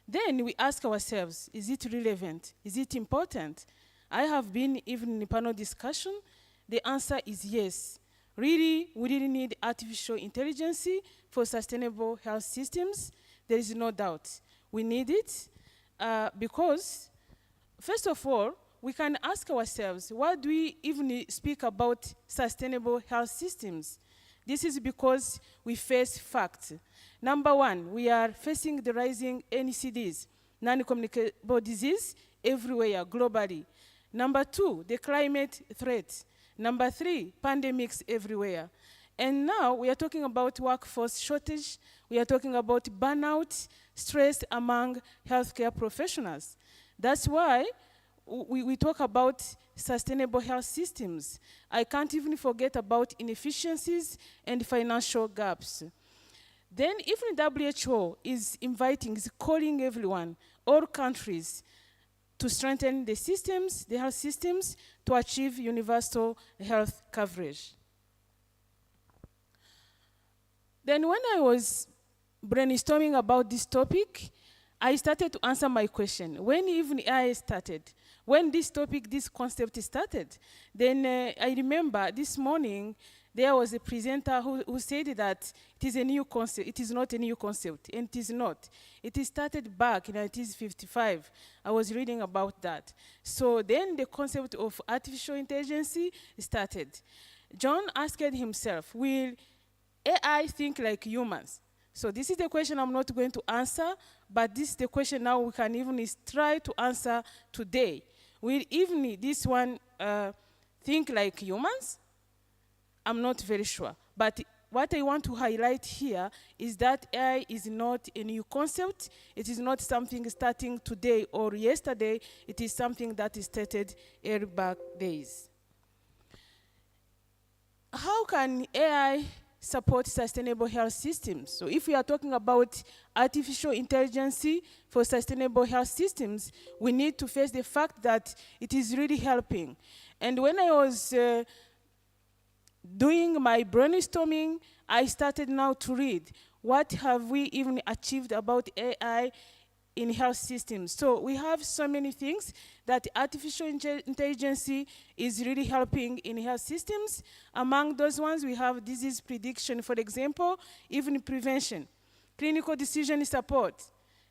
S21: Then we ask ourselves, is it relevant? Is it important? I have been even in a panel discussion. The answer is yes. Really, we really need artificial intelligence for sustainable health systems. There is no doubt. We need it because, first of all, we can ask ourselves, why do we even speak about sustainable health systems? This is because we face facts. Number one, we are facing the rising NCDs, non-communicable disease, everywhere, globally. Number two, the climate threat. Number three, pandemics everywhere. And now we are talking about workforce shortage. We are talking about burnout, stress among healthcare professionals. That's why we talk about sustainable health systems. I can't even forget about inefficiencies and financial gaps. Then even WHO is calling everyone, all countries, to strengthen the systems, the health systems, to achieve universal health coverage. Then when I was brainstorming about this topic, I started to answer my question. When even AI started, when this topic, this concept started, then I remember this morning, there was a presenter who said that it is a new concept. It is not a new concept, and it is not. It started back in 1955. I was reading about that. So then the concept of artificial intelligence started. John asked himself, will AI think like humans? So this is the question I'm not going to answer, but this is the question now we can even try to answer today. Will even this one think like humans? I'm not very sure. But what I want to highlight here is that AI is not a new concept. It is not something starting today or yesterday. It is something that is started early back days. How can AI support sustainable health systems? So if we are talking about artificial intelligence for sustainable health systems, we need to face the fact that it is really helping. And when I was doing my brainstorming, I started now to read what have we even achieved about AI in health systems. So we have so many things that artificial intelligence is really helping in health systems. Among those ones, we have disease prediction, for example, even prevention, clinical decision support,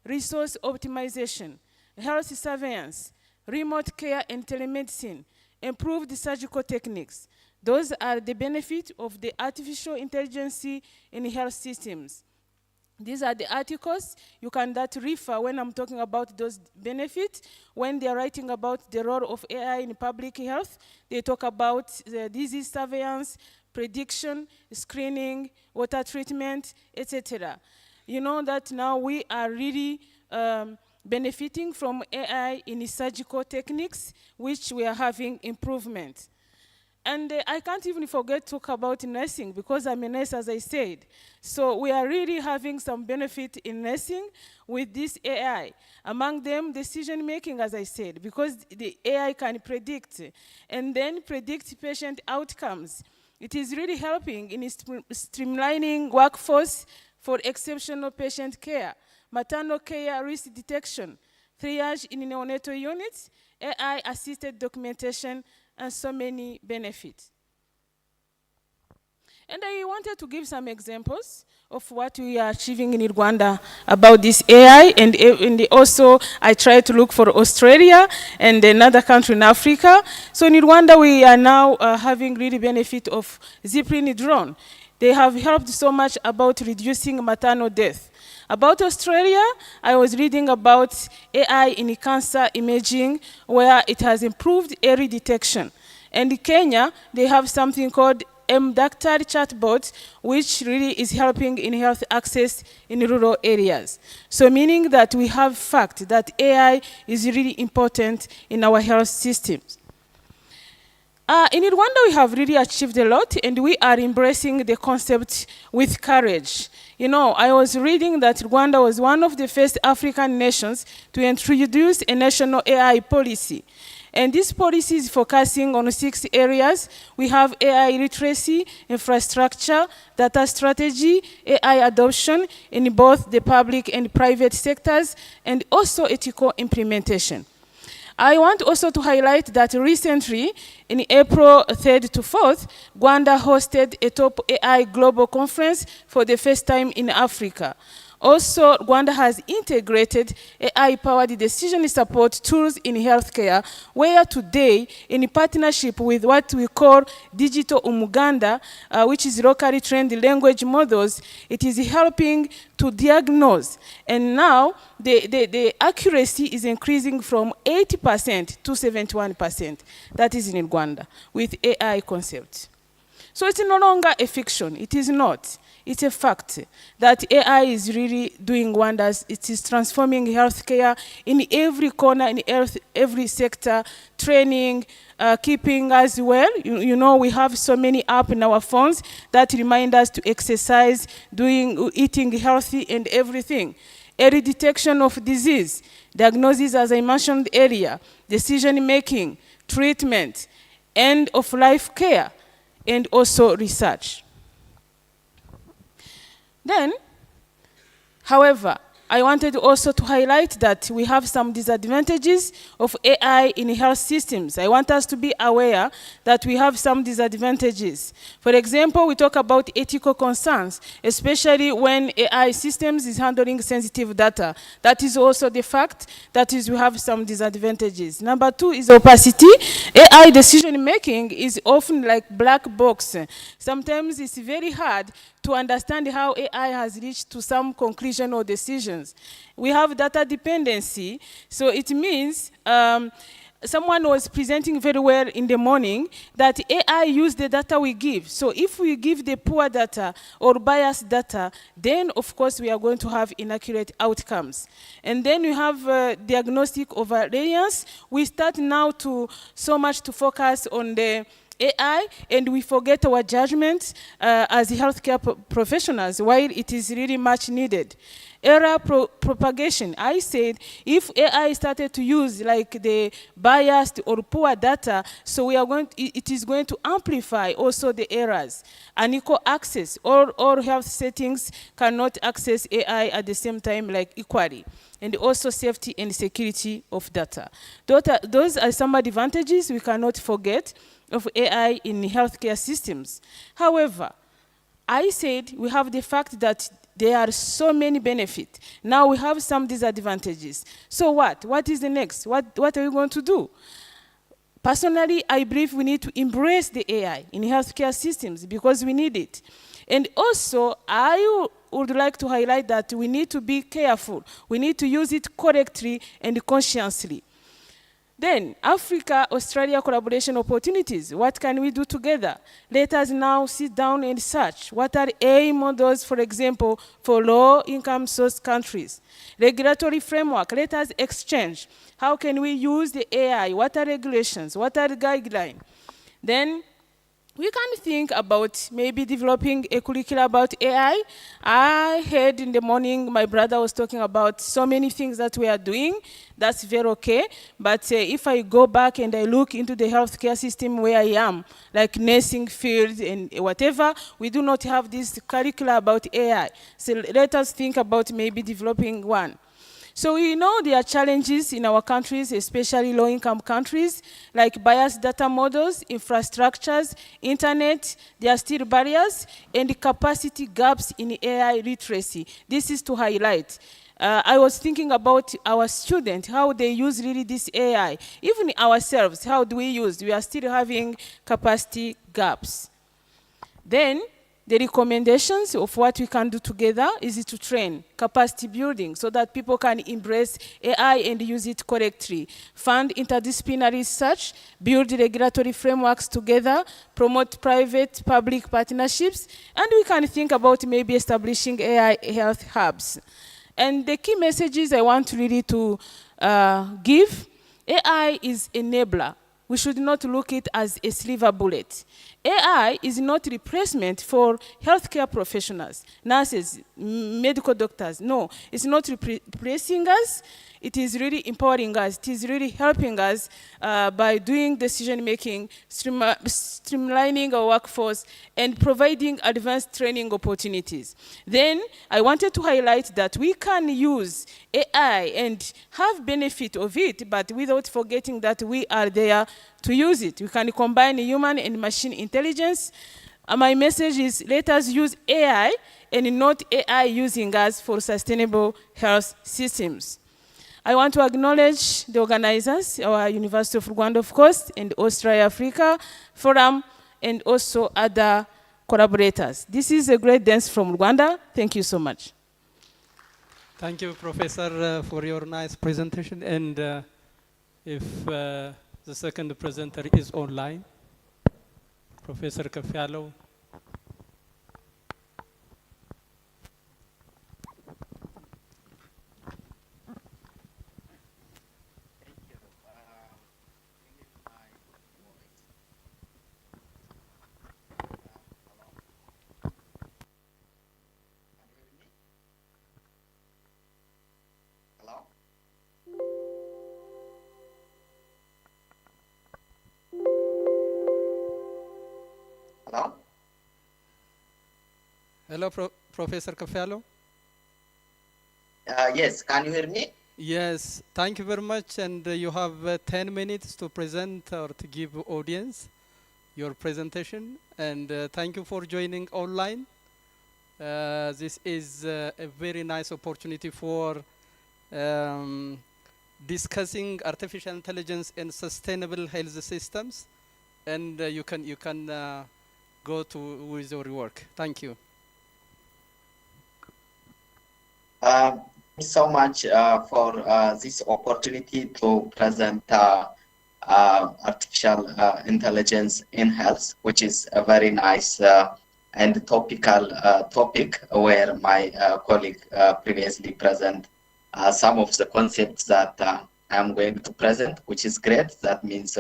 S21: resource optimization, health surveillance, remote care and telemedicine, improved surgical techniques. Those are the benefits of the artificial intelligence in health systems. These are the articles you can refer when I'm talking about those benefits. When they're writing about the role of AI in public health, they talk about the disease surveillance, prediction, screening, water treatment, etc. You know that now we are really benefiting from AI in surgical techniques, which we are having improvement. And I can't even forget to talk about nursing, because I'm a nurse, as I said. So we are really having some benefit in nursing with this AI. Among them, decision-making, as I said, because the AI can predict, and then predict patient outcomes. It is really helping in streamlining workforce for exceptional patient care, maternal care risk detection, triage in neonatal units, AI-assisted documentation, and so many benefits. And I wanted to give some examples of what we are achieving in Rwanda about this AI, and also I tried to look for Australia and another country in Africa. So in Rwanda, we are now having really benefit of Zipline drone. They have helped so much about reducing maternal death. About Australia, I was reading about AI in cancer imaging, where it has improved early detection. And in Kenya, they have something called M-Doctor chatbot, which really is helping in health access in rural areas. So meaning that we have fact that AI is really important in our health systems. In Rwanda, we have really achieved a lot, and we are embracing the concept with courage. You know, I was reading that Rwanda was one of the first African nations to introduce a national AI policy. And this policy is focusing on 6 areas. We have AI literacy, infrastructure, data strategy, AI adoption in both the public and private sectors, and also ethical implementation. I want also to highlight that recently, in April 3rd to 4th, Rwanda hosted a top AI global conference for the first time in Africa. Also, Rwanda has integrated AI-powered decision support tools in healthcare, where today, in partnership with what we call Digital Umuganda, which is locally trained language models, it is helping to diagnose. And now, the accuracy is increasing from 80% to 71%. That is in Rwanda, with AI concept. So it's no longer a fiction. It is not. It's a fact that AI is really doing wonders. It is transforming healthcare in every corner, in every sector, training, keeping us well. You know, we have so many apps in our phones that remind us to exercise, eating healthy and everything. Early detection of disease, diagnosis, as I mentioned earlier, decision-making, treatment, end-of-life care, and also research. Then, however, I wanted also to highlight that we have some disadvantages of AI in health systems. I want us to be aware that we have some disadvantages. For example, we talk about ethical concerns, especially when AI systems is handling sensitive data. That is also the fact that is we have some disadvantages. Number two is opacity. AI decision making is often like black box. Sometimes it's very hard to understand how AI has reached to some conclusion or decisions. We have data dependency, so it means someone was presenting very well in the morning that AI use the data we give. So if we give the poor data or biased data, then of course we are going to have inaccurate outcomes. And then we have diagnostic overreliance. We start now to so much to focus on the AI, and we forget our judgment as healthcare professionals, while it is really much needed. Error propagation. I said if AI started to use like the biased or poor data, so we are going it is going to amplify also the errors. Unequal access. All health settings cannot access AI at the same time like equally. And also safety and security of data. Those are some advantages we cannot forget of AI in healthcare systems. However, I said we have the fact that there are so many benefits. Now we have some disadvantages. So what? What is the next? What are we going to do? Personally, I believe we need to embrace the AI in healthcare systems because we need it. And also, I would like to highlight that we need to be careful. We need to use it correctly and consciously. Then, Africa-Australia collaboration opportunities. What can we do together? Let us now sit down and search. What are AI models, for example, for low-income source countries? Regulatory framework. Let us exchange. How can we use the AI? What are regulations? What are the guidelines? Then, we can think about maybe developing a curriculum about AI. I heard in the morning my brother was talking about so many things that we are doing. That's very okay. But if I go back and I look into the healthcare system where I am, like nursing field and whatever, we do not have this curriculum about AI. So let us think about maybe developing one. So we know there are challenges in our countries, especially low-income countries, like biased data models, infrastructures, internet. There are still barriers, and capacity gaps in AI literacy. This is to highlight. I was thinking about our students, how they use really this AI. Even ourselves, how do we use? We are still having capacity gaps. Then, the recommendations of what we can do together is to train capacity building so that people can embrace AI and use it correctly. Fund interdisciplinary research, build regulatory frameworks together, promote private-public partnerships, and we can think about maybe establishing AI health hubs. And the key messages I want really to give, AI is enabler. We should not look at it as a silver bullet. AI is not replacement for healthcare professionals, nurses, medical doctors. No, it's not replacing us. It is really empowering us. It is really helping us by doing decision-making, streamlining our workforce, and providing advanced training opportunities. Then, I wanted to highlight that we can use AI and have benefit of it, but without forgetting that we are there to use it. We can combine human and machine intelligence. My message is let us use AI and not AI using us for sustainable health systems. I want to acknowledge the organizers, our University of Rwanda, of course, and Australia Africa Forum, and also other collaborators. This is a great dance from Rwanda. Thank you so much.
S20: Thank you, Professor, for your nice presentation. And if the second presenter is online, Professor Kafialo. Hello, Professor Kafialo.
S1: Yes, can you hear me?
S20: Yes, thank you very much. And you have 10 minutes to present or to give audience your presentation. And thank you for joining online. This is a very nice opportunity for um, discussing artificial intelligence in sustainable health systems. And you can go to with your work. Thank you.
S1: Thank you so much for this opportunity to present artificial intelligence in health, which is a very nice and topical topic where my colleague previously present some of the concepts that I'm going to present, which is great. That means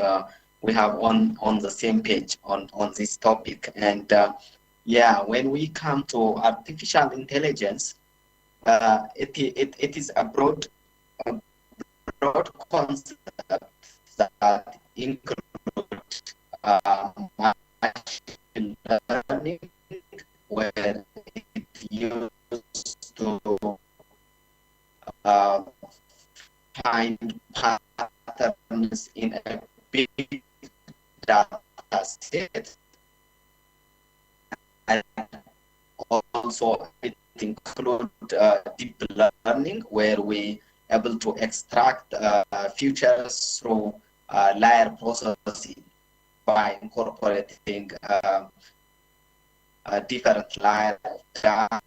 S1: we have on the same page on this topic. And yeah, when we come to artificial intelligence, it is a broad concept that include machine learning, where it used to find patterns in a big data set, and also it include deep learning, where we able to extract features through layer processing by incorporating different layer of data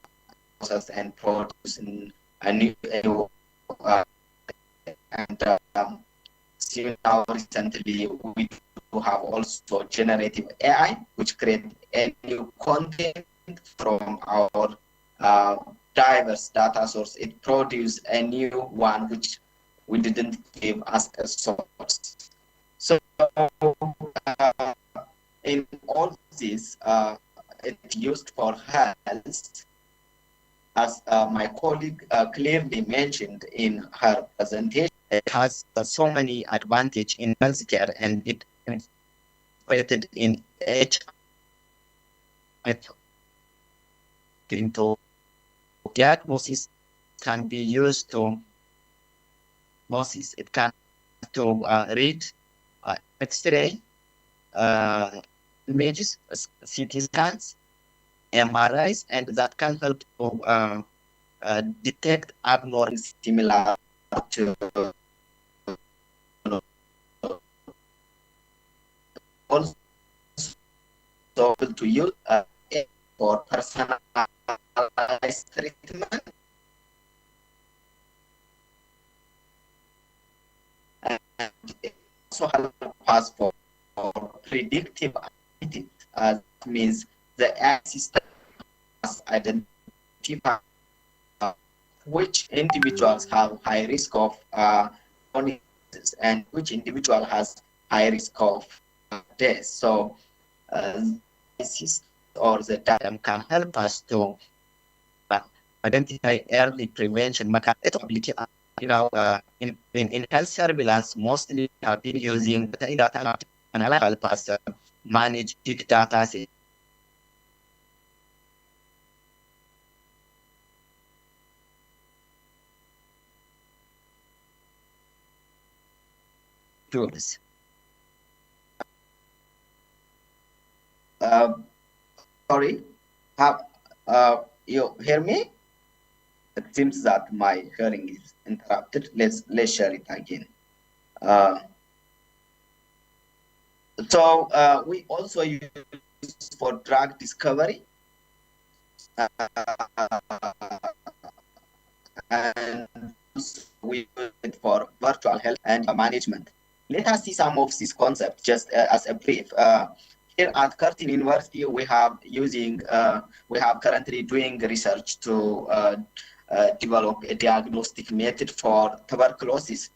S1: process and producing a new uh, and now recently we do have also generative AI, which create a new content from our diverse data source. It produces a new one which we didn't give as a source. So in all this, it's used for health, as my colleague clearly mentioned in her presentation. It has so many advantages in healthcare, and it is integrated in each into diagnosis, can be used to diagnosis. It can to read X-ray images, CT scans, MRIs, and that can help to detect abnormal similar to also to use for personalized treatment, and it also helps us for predictive analytics. Means the AI system has identified which individuals have high risk of illnesses and which individual has high risk of death. So or the data can help us to identify early prevention ability. In health surveillance, mostly have been using data and help us manage big data sets. Tools. Sorry, have you hear me? It seems that my hearing is interrupted. Let's share it again. So we also use for drug discovery and we use it for virtual health and management. Let us see some of these concepts just as a brief. Here at Curtin University, we have currently doing research to develop a diagnostic method for tuberculosis.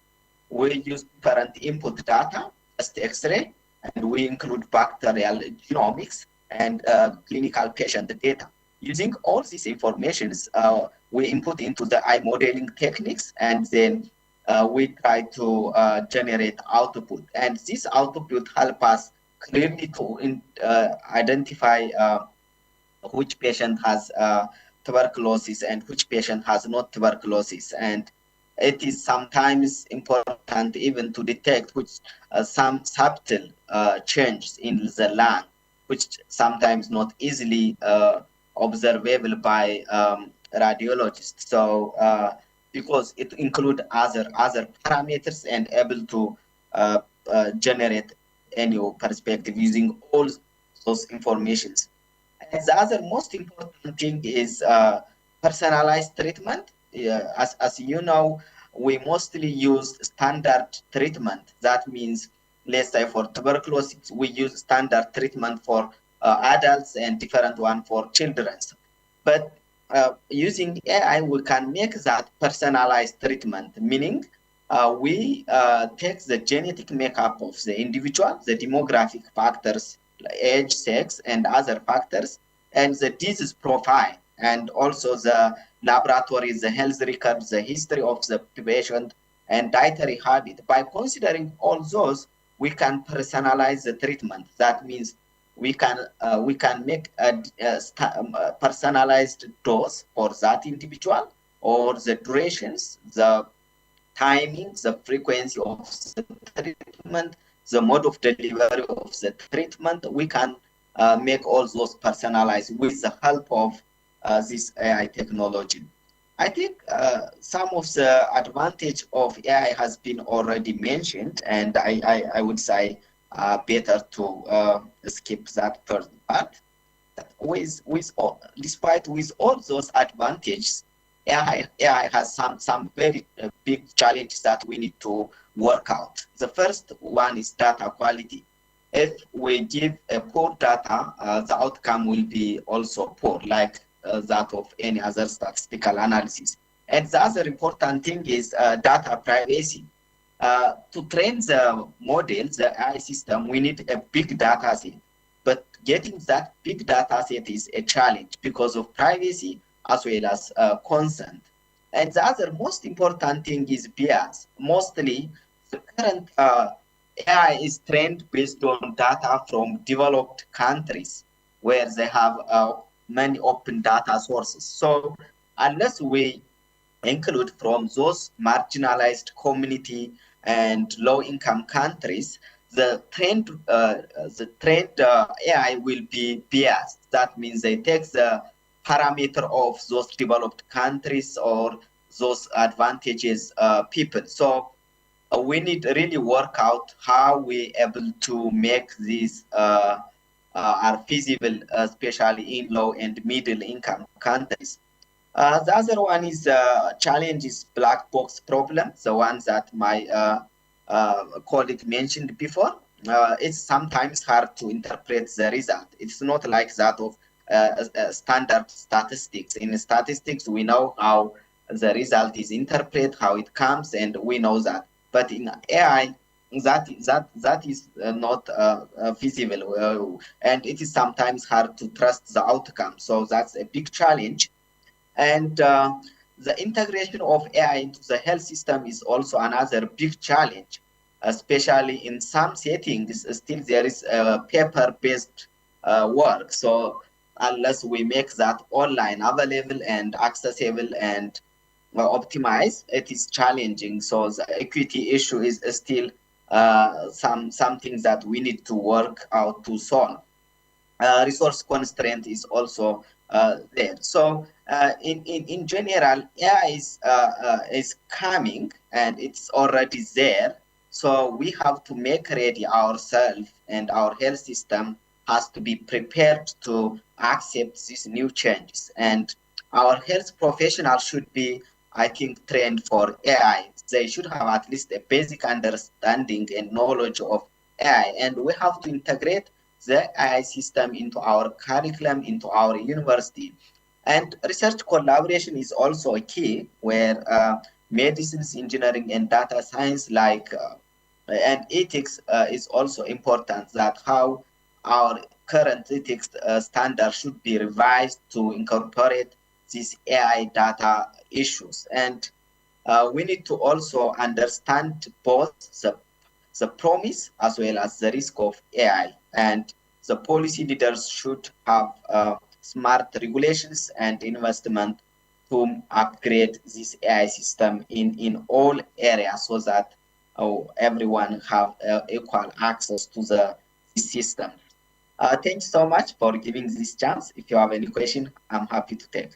S1: We use different input data, just X-ray, and we include bacterial genomics and clinical patient data. Using all these informations, we input into the eye modeling techniques, and then we try to generate output. And this output help us clearly to identify which patient has tuberculosis and which patient has not tuberculosis. And it is sometimes important even to detect which some subtle changes in the lung, which sometimes not easily observable by radiologists. So because it include other parameters and able to generate any perspective using all those informations. And the other most important thing is personalized treatment. As you know, we mostly use standard treatment. That means, let's say for tuberculosis, we use standard treatment for adults and different one for children. But using AI, we can make that personalized treatment, meaning we take the genetic makeup of the individual, the demographic factors, like age, sex, and other factors, and the disease profile, and also the laboratory, the health records, the history of the patient, and dietary habit. By considering all those, we can personalize the treatment. That means we can make a personalized dose for that individual, or the durations, the timing, the frequency of the treatment, the mode of delivery of the treatment. We can make all those personalized with the help of this AI technology. I think some of the advantage of AI has been already mentioned, and I would say better to skip that first part. Despite with all those advantages, AI has some very big challenges that we need to work out. The first one is data quality. If we give a poor data, the outcome will be also poor, like that of any other statistical analysis. And the other important thing is data privacy. To train the model, the AI system, we need a big data set. But getting that big data set is a challenge because of privacy as well as consent. And the other most important thing is bias. Mostly, the current AI is trained based on data from developed countries where they have many open data sources. So unless we include from those marginalized community and low-income countries, the trained AI will be biased. That means they take the parameter of those developed countries or those advantages people. So we need to really work out how we able to make these are feasible, especially in low and middle income countries. The other one is challenge is black box problem, the one that my colleague mentioned before. It's sometimes hard to interpret the result. It's not like that of standard statistics. In statistics, we know how the result is interpreted, how it comes, and we know that. But in AI, that is not feasible, and it is sometimes hard to trust the outcome. So that's a big challenge. And the integration of AI into the health system is also another big challenge, especially in some settings. Still, there is paper-based work. So unless we make that online available and accessible and optimized, it is challenging. So the equity issue is still something that we need to work out to solve. Resource constraint is also there. So in general, AI is coming and it's already there. So we have to make ready ourselves, and our health system has to be prepared to accept these new changes. And our health professionals should be, I think, trained for AI. They should have at least a basic understanding and knowledge of AI, and we have to integrate the AI system into our curriculum, into our university. And research collaboration is also a key, where medicines, engineering, and data science, and ethics is also important. That how our current ethics standard should be revised to incorporate these AI data issues. And we need to also understand both the promise as well as the risk of AI. And the policy leaders should have smart regulations and investment to upgrade this AI system in all areas so that everyone have equal access to this system. Thank you so much for giving this chance. If you have any question, I'm happy to take.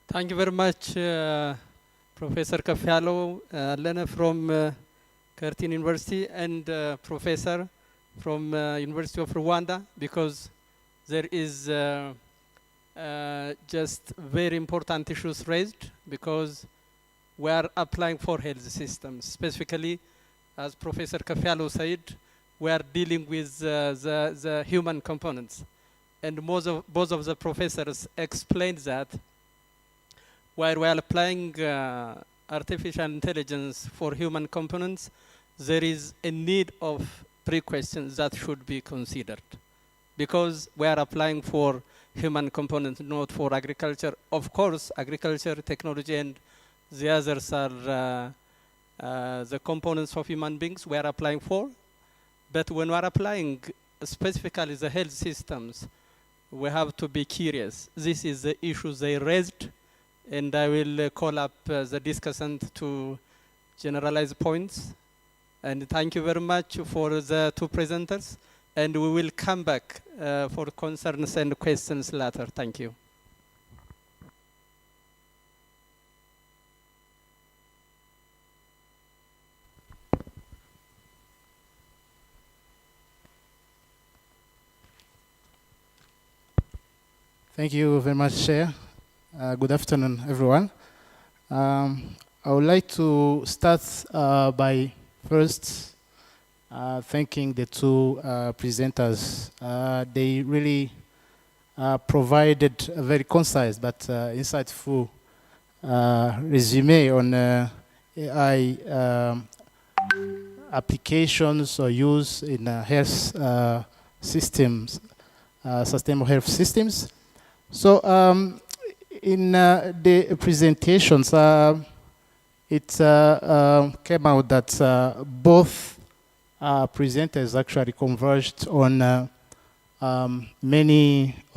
S20: Thank you very much, Professor Kafialo Lena from Curtin University and Professor from University of Rwanda, because there is just very important issues raised, because we are applying for health systems. Specifically, as Professor Kafialo said, we are dealing with the human components. And both of the professors explained that while we are applying artificial intelligence for human components, there is a need of pre-questions that should be considered. Because we are applying for human components, not for agriculture. Of course, agriculture, technology, and the others are the components of human beings we are applying for. But when we are applying specifically the health systems, we have to be curious. This is the issue they raised, and I will call up the discussant to generalize points. And thank you very much for the two presenters. And we will come back for concerns and questions later. Thank you.
S3: Thank you very much, Chair. Good afternoon, everyone. I would like to start by first thanking the two presenters. They really provided a very concise but insightful resume on AI applications or use in health systems, sustainable health systems. So in the presentations, it came out that both presenters actually converged on a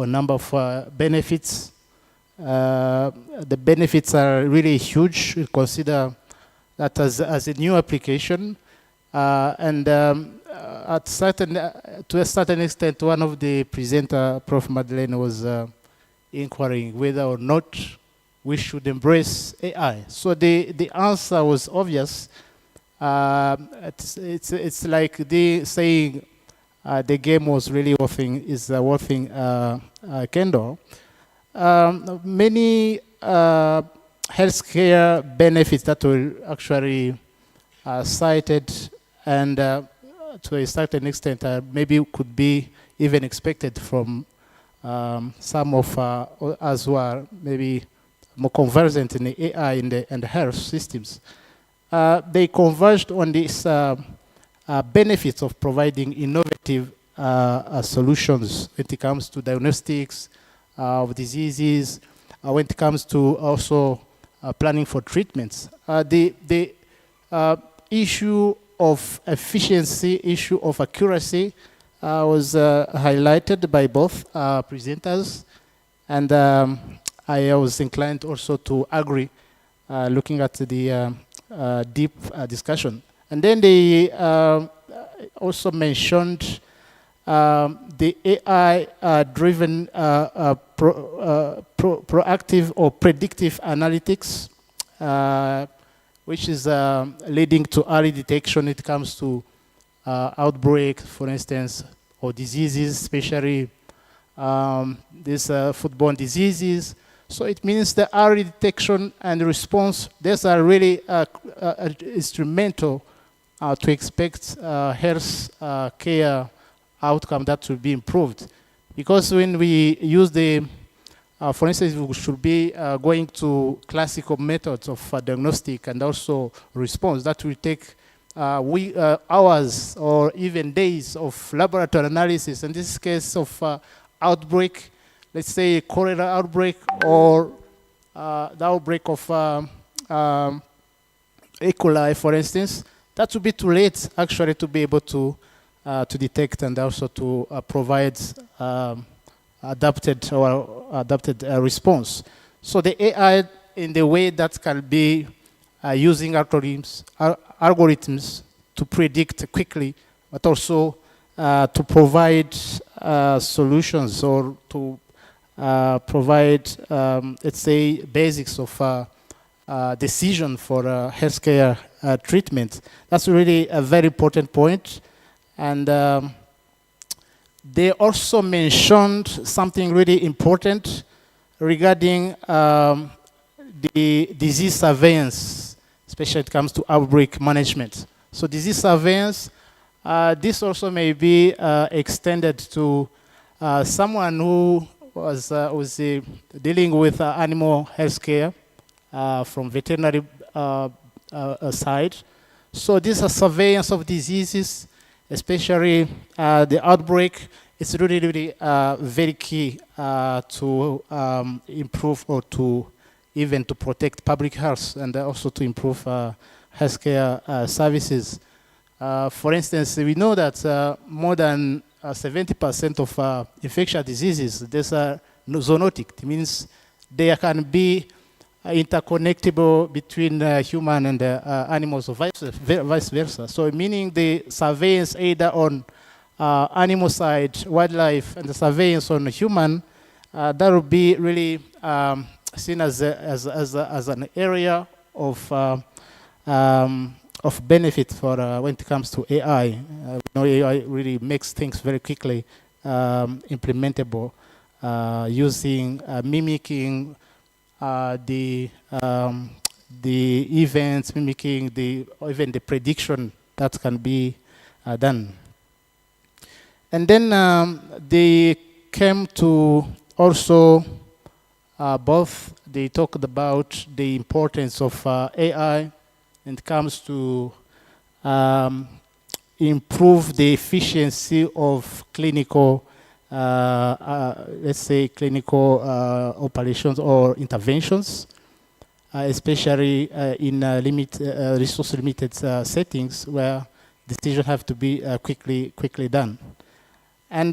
S3: number of benefits. The benefits are really huge. We consider that as a new application. And to a certain extent, one of the presenter, Prof. Madeleine, was inquiring whether or not we should embrace AI. So the answer was obvious. It's like the saying the game was really worth candle. Many healthcare benefits that were actually cited and to a certain extent maybe could be even expected from some of us who are maybe more conversant in the AI and the health systems. They converged on these benefits of providing innovative solutions when it comes to diagnostics of diseases, when it comes to also planning for treatments. The issue of efficiency, issue of accuracy was highlighted by both presenters, and I was inclined also to agree looking at the deep discussion. And then they also mentioned the AI-driven proactive or predictive analytics, which is leading to early detection when it comes to outbreak, for instance, or diseases, especially these foodborne diseases. So it means the early detection and response, these are really instrumental to expect health care outcome that will be improved. Because when we use for instance, we should be going to classical methods of diagnostic and also response, that will take hours or even days of laboratory analysis. In this case of outbreak, let's say cholera outbreak or the outbreak of E. coli, for instance, that would be too late actually to be able to detect and also to provide adapted response. So the AI in the way that can be using algorithms to predict quickly, but also to provide solutions or to provide, let's say, basics of decision for healthcare treatment. That's really a very important point. And they also mentioned something really important regarding the disease surveillance, especially when it comes to outbreak management. So disease surveillance, this also may be extended to someone who was dealing with animal healthcare from veterinary side. So this is surveillance of diseases, especially the outbreak. It's really, really very key to improve or to even to protect public health and also to improve healthcare services. For instance, we know that more than 70% of infectious diseases, these are zoonotic. It means they can be interconnectable between human and animals or vice versa. So meaning the surveillance either on animal side, wildlife, and the surveillance on human, that would be really seen as an area of benefit for when it comes to AI. You know, AI really makes things very quickly implementable, using mimicking the events, mimicking even the prediction that can be done. And then they came to also both, they talked about the importance of AI when it comes to improve the efficiency of clinical, let's say, clinical operations or interventions, especially in resource-limited settings where decisions have to be quickly done. And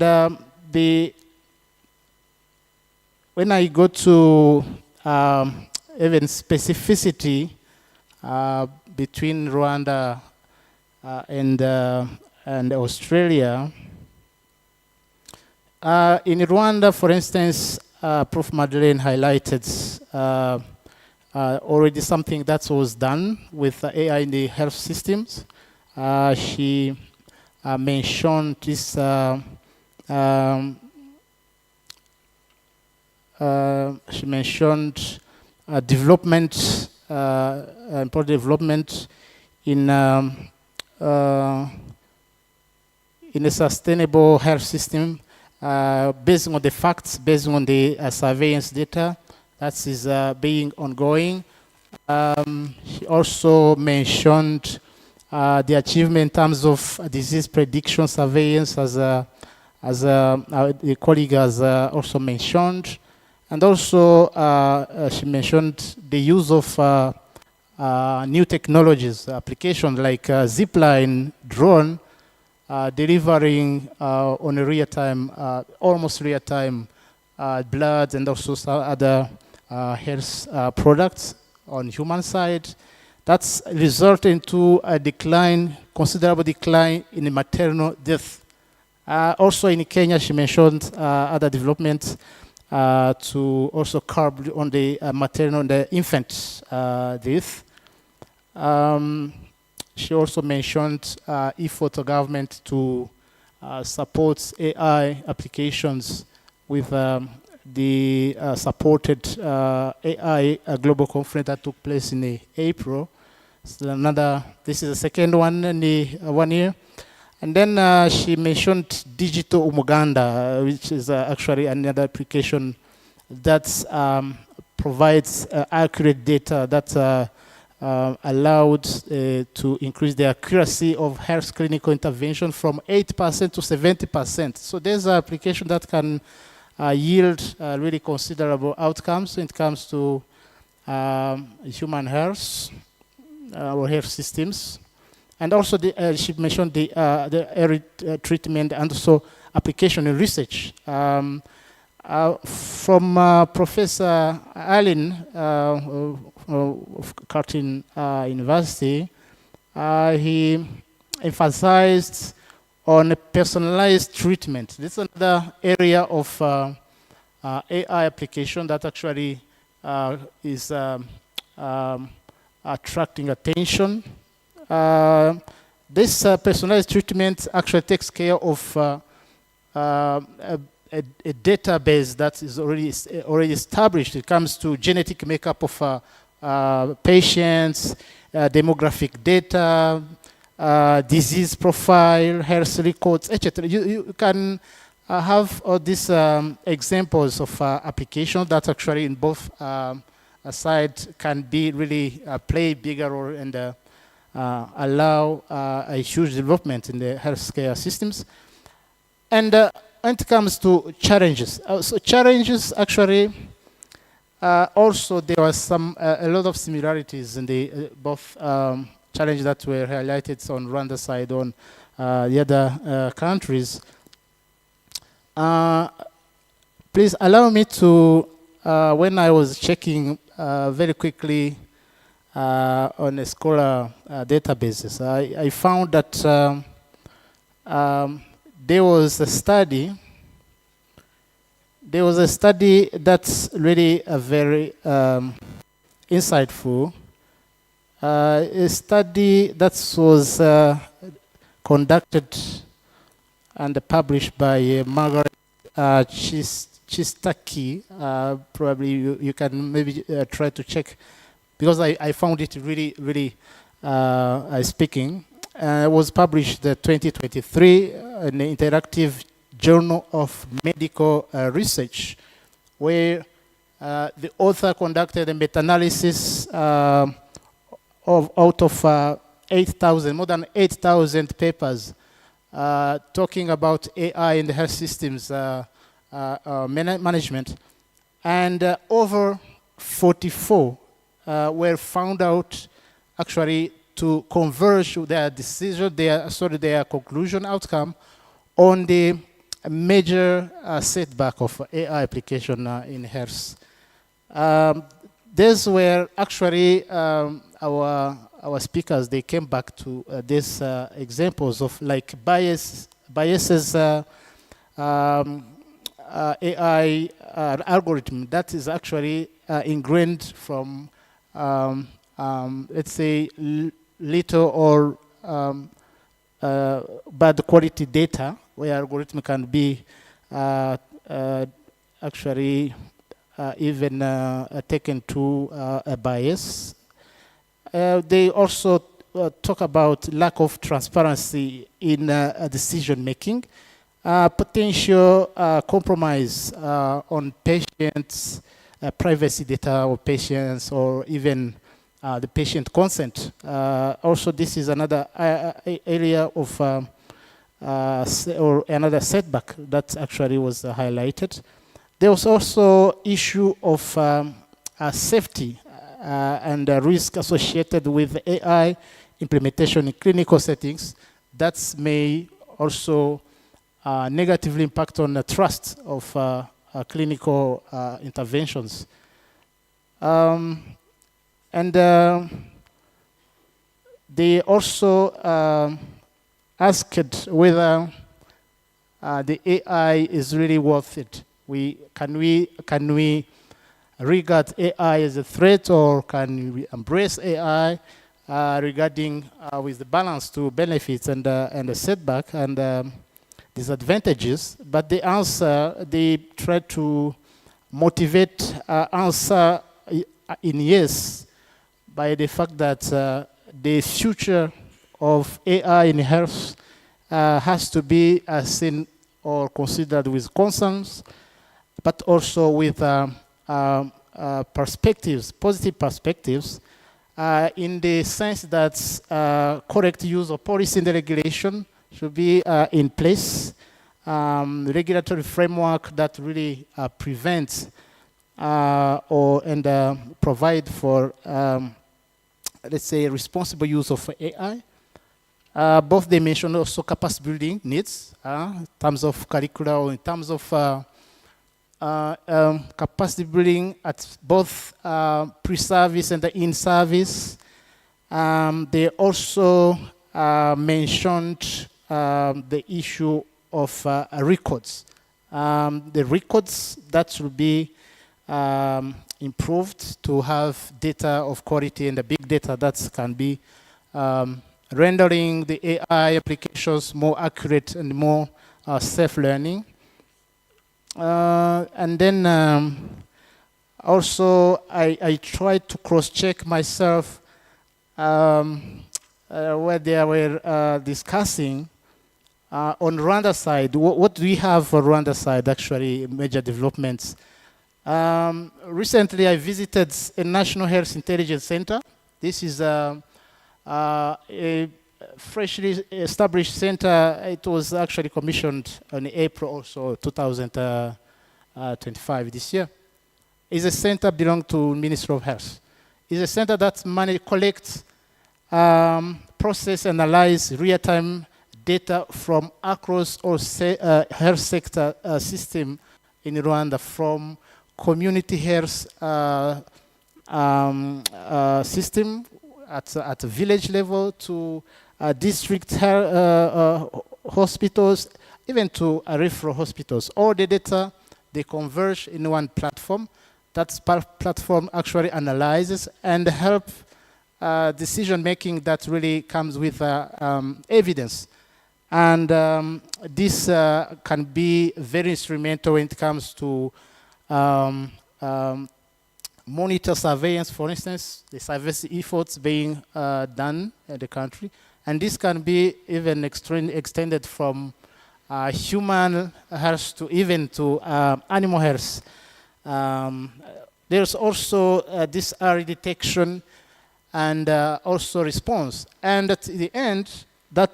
S3: when I go to even specificity between Rwanda and Australia, in Rwanda, for instance, Prof. Madeleine highlighted already something that was done with AI in the health systems. She mentioned this she mentioned development, important development in a sustainable health system based on the facts, based on the surveillance data that is being ongoing. She also mentioned the achievement in terms of disease prediction surveillance, as the colleague has also mentioned. And also, she mentioned the use of new technologies, applications like zipline, drone, delivering on a real-time, almost real-time blood and also some other health products on human side. That's resulting to a decline, considerable decline in the maternal death. Also in Kenya, she mentioned other developments to also curb on the maternal and the infant death. She also mentioned effort of government to support AI applications with the supported AI global conference that took place in April. So this is the second one in the 1 year. And then she mentioned Digital Umuganda, which is actually another application that provides accurate data that allowed to increase the accuracy of health clinical intervention from 8% to 70%. So there's an application that can yield really considerable outcomes when it comes to human health or health systems. And also, she mentioned the early treatment and also application in research. From Professor Allen of Curtin University, he emphasized on personalized treatment. This is another area of AI application that actually is attracting attention. This personalized treatment actually takes care of a database that is already established. It comes to genetic makeup of patients, demographic data, disease profile, health records, etc. You can have all these examples of applications that actually in both sides can be really play bigger role and allow a huge development in the healthcare systems. And when it comes to challenges, so challenges actually also there was a lot of similarities in the both challenges that were highlighted on Rwanda side on the other countries. Please allow me to, when I was checking very quickly on a Scholar databases, I found that there was a study that's really very insightful. A study that was conducted and published by Margaret Chistaki. Probably you can maybe try to check, because I found it really, really speaking. It was published 2023 in the Interactive Journal of Medical Research, where the author conducted a meta-analysis out of 8,000, more than 8,000 papers talking about AI in the health systems management, and over 44 were found out actually to converge their decision, their conclusion outcome on the major setback of AI application in health. These were actually our speakers. They came back to these examples of like biases AI algorithm that is actually ingrained from let's say little or bad quality data, where algorithm can be actually even taken to a bias. They also talk about lack of transparency in decision making, potential compromise on patients' privacy data or patients, or even the patient consent. Also, this is another area of or another setback that actually was highlighted. There was also issue of safety and risk associated with AI implementation in clinical settings that may also negatively impact on the trust of clinical interventions. And they also asked whether the AI is really worth it. Can we regard AI as a threat, or can we embrace AI regarding with the balance to benefits and the setback and disadvantages? But the answer, they try to motivate answer in yes by the fact that the future of AI in health has to be seen or considered with concerns, but also with perspectives, positive perspectives, in the sense that correct use of policy and regulation should be in place, regulatory framework that really prevents and provide for, let's say, responsible use of AI. Both they mention also capacity building needs in terms of curricula or in terms of capacity building at both pre-service and the in-service. They also mentioned the issue of records. The records that should be improved to have data of quality and the big data that can be rendering the AI applications more accurate and more self-learning. And then also I tried to cross-check myself where they were discussing on Rwanda side, what do we have for Rwanda side, actually, major developments? Recently, I visited a National Health Intelligence Center. This is a freshly established center. It was actually commissioned in April also, 2025, this year. It's a center belonging to Ministry of Health. It's a center that collects, process, analyze real-time data from across all health sector system in Rwanda, from community health system at the village level to district hospitals, even to referral hospitals. All the data, they converge in one platform. That platform actually analyzes and help decision-making that really comes with evidence. And this can be very instrumental when it comes to monitor surveillance, for instance, the surveillance efforts being done in the country. And this can be even extended from human health to even to animal health. There's also this early detection and also response. And at the end, that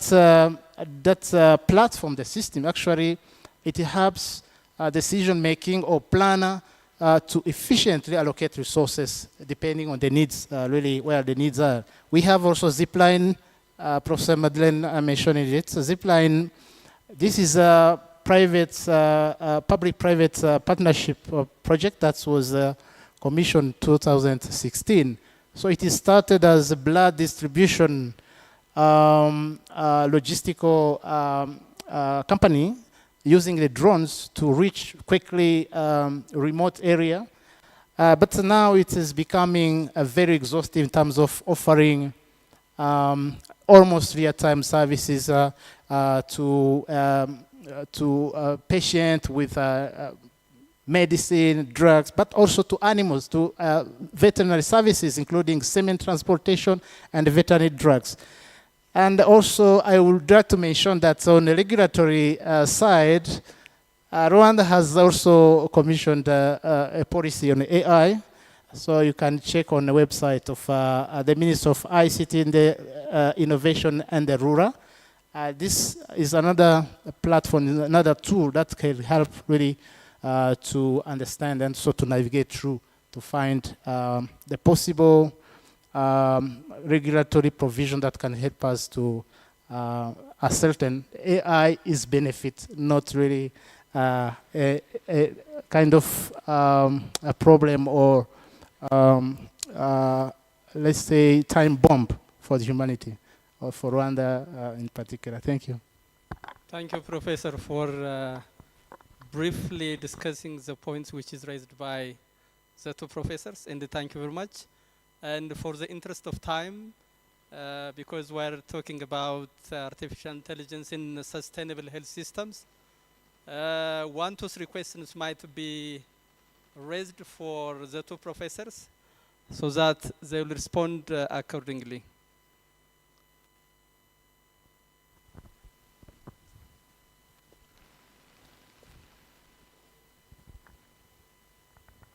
S3: platform, the system, actually, it helps decision-making or planner to efficiently allocate resources depending on the needs, really where the needs are. We have also Zipline, Professor Madeleine mentioned it. Zipline, this is a private, public-private partnership project that was commissioned 2016. So it is started as a blood distribution logistical company using the drones to reach quickly remote area. But now it is becoming very exhaustive in terms of offering almost real-time services to patients with medicine, drugs, but also to animals, to veterinary services, including semen transportation and veterinary drugs. And also, I would like to mention that on the regulatory side, Rwanda has also commissioned a policy on AI. So you can check on the website of the Ministry of ICT and the Innovation and the Rural. This is another platform, another tool that can help really to understand and so to navigate through to find the possible regulatory provision that can help us to ascertain AI is benefit, not really a kind of a problem or let's say time bomb for the humanity or for Rwanda in particular. Thank you.
S20: Thank you, Professor, for briefly discussing the points which is raised by the two professors, and thank you very much. And for the interest of time, because we're talking about artificial intelligence in sustainable health systems, 1 to 3 questions might be raised for the two professors so that they will respond accordingly.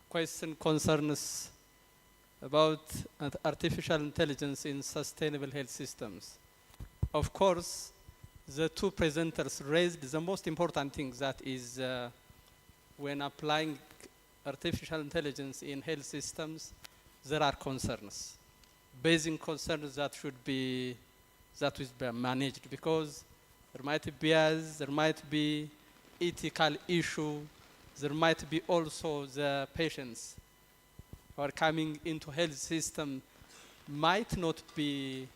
S20: Question concerns about artificial intelligence in sustainable health systems. Of course, the two presenters raised the most important thing, that is when applying artificial intelligence in health systems, there are concerns, basic concerns that should be managed, because there might be bias, there might be ethical issue, there might be also the patients who are coming into health system might not be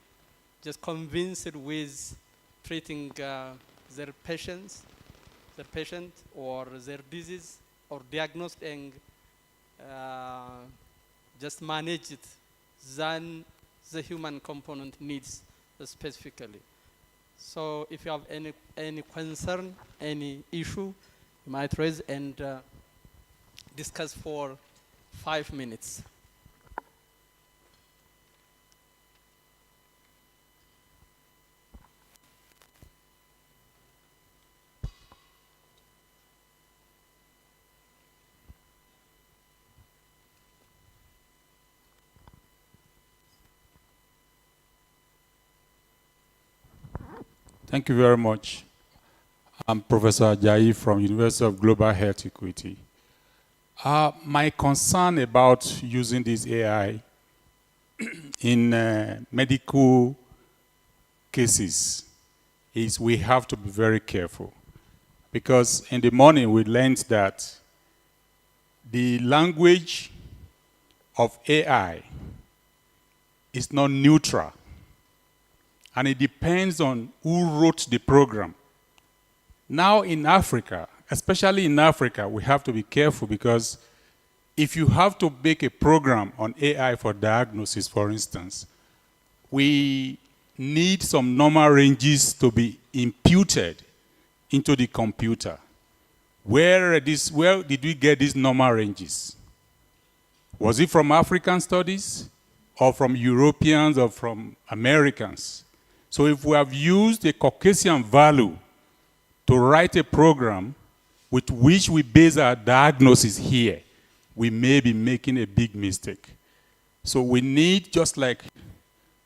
S20: just convinced with treating their patient or their disease, or diagnosed and just manage it than the human component needs specifically. So if you have any concern, any issue, you might raise and discuss for 5 minutes.
S4: Thank you very much. I'm Professor Ajayi from University of Global Health Equity. My concern about using this AI in medical cases is we have to be very careful. Because in the morning we learned that the language of AI is not neutral. And it depends on who wrote the program. Now in Africa, especially in Africa, we have to be careful because if you have to make a program on AI for diagnosis, for instance, we need some normal ranges to be imputed into the computer. Where did we get these normal ranges? Was it from African studies or from Europeans or from Americans? So if we have used a Caucasian value to write a program with which we base our diagnosis here, we may be making a big mistake. So we need, just like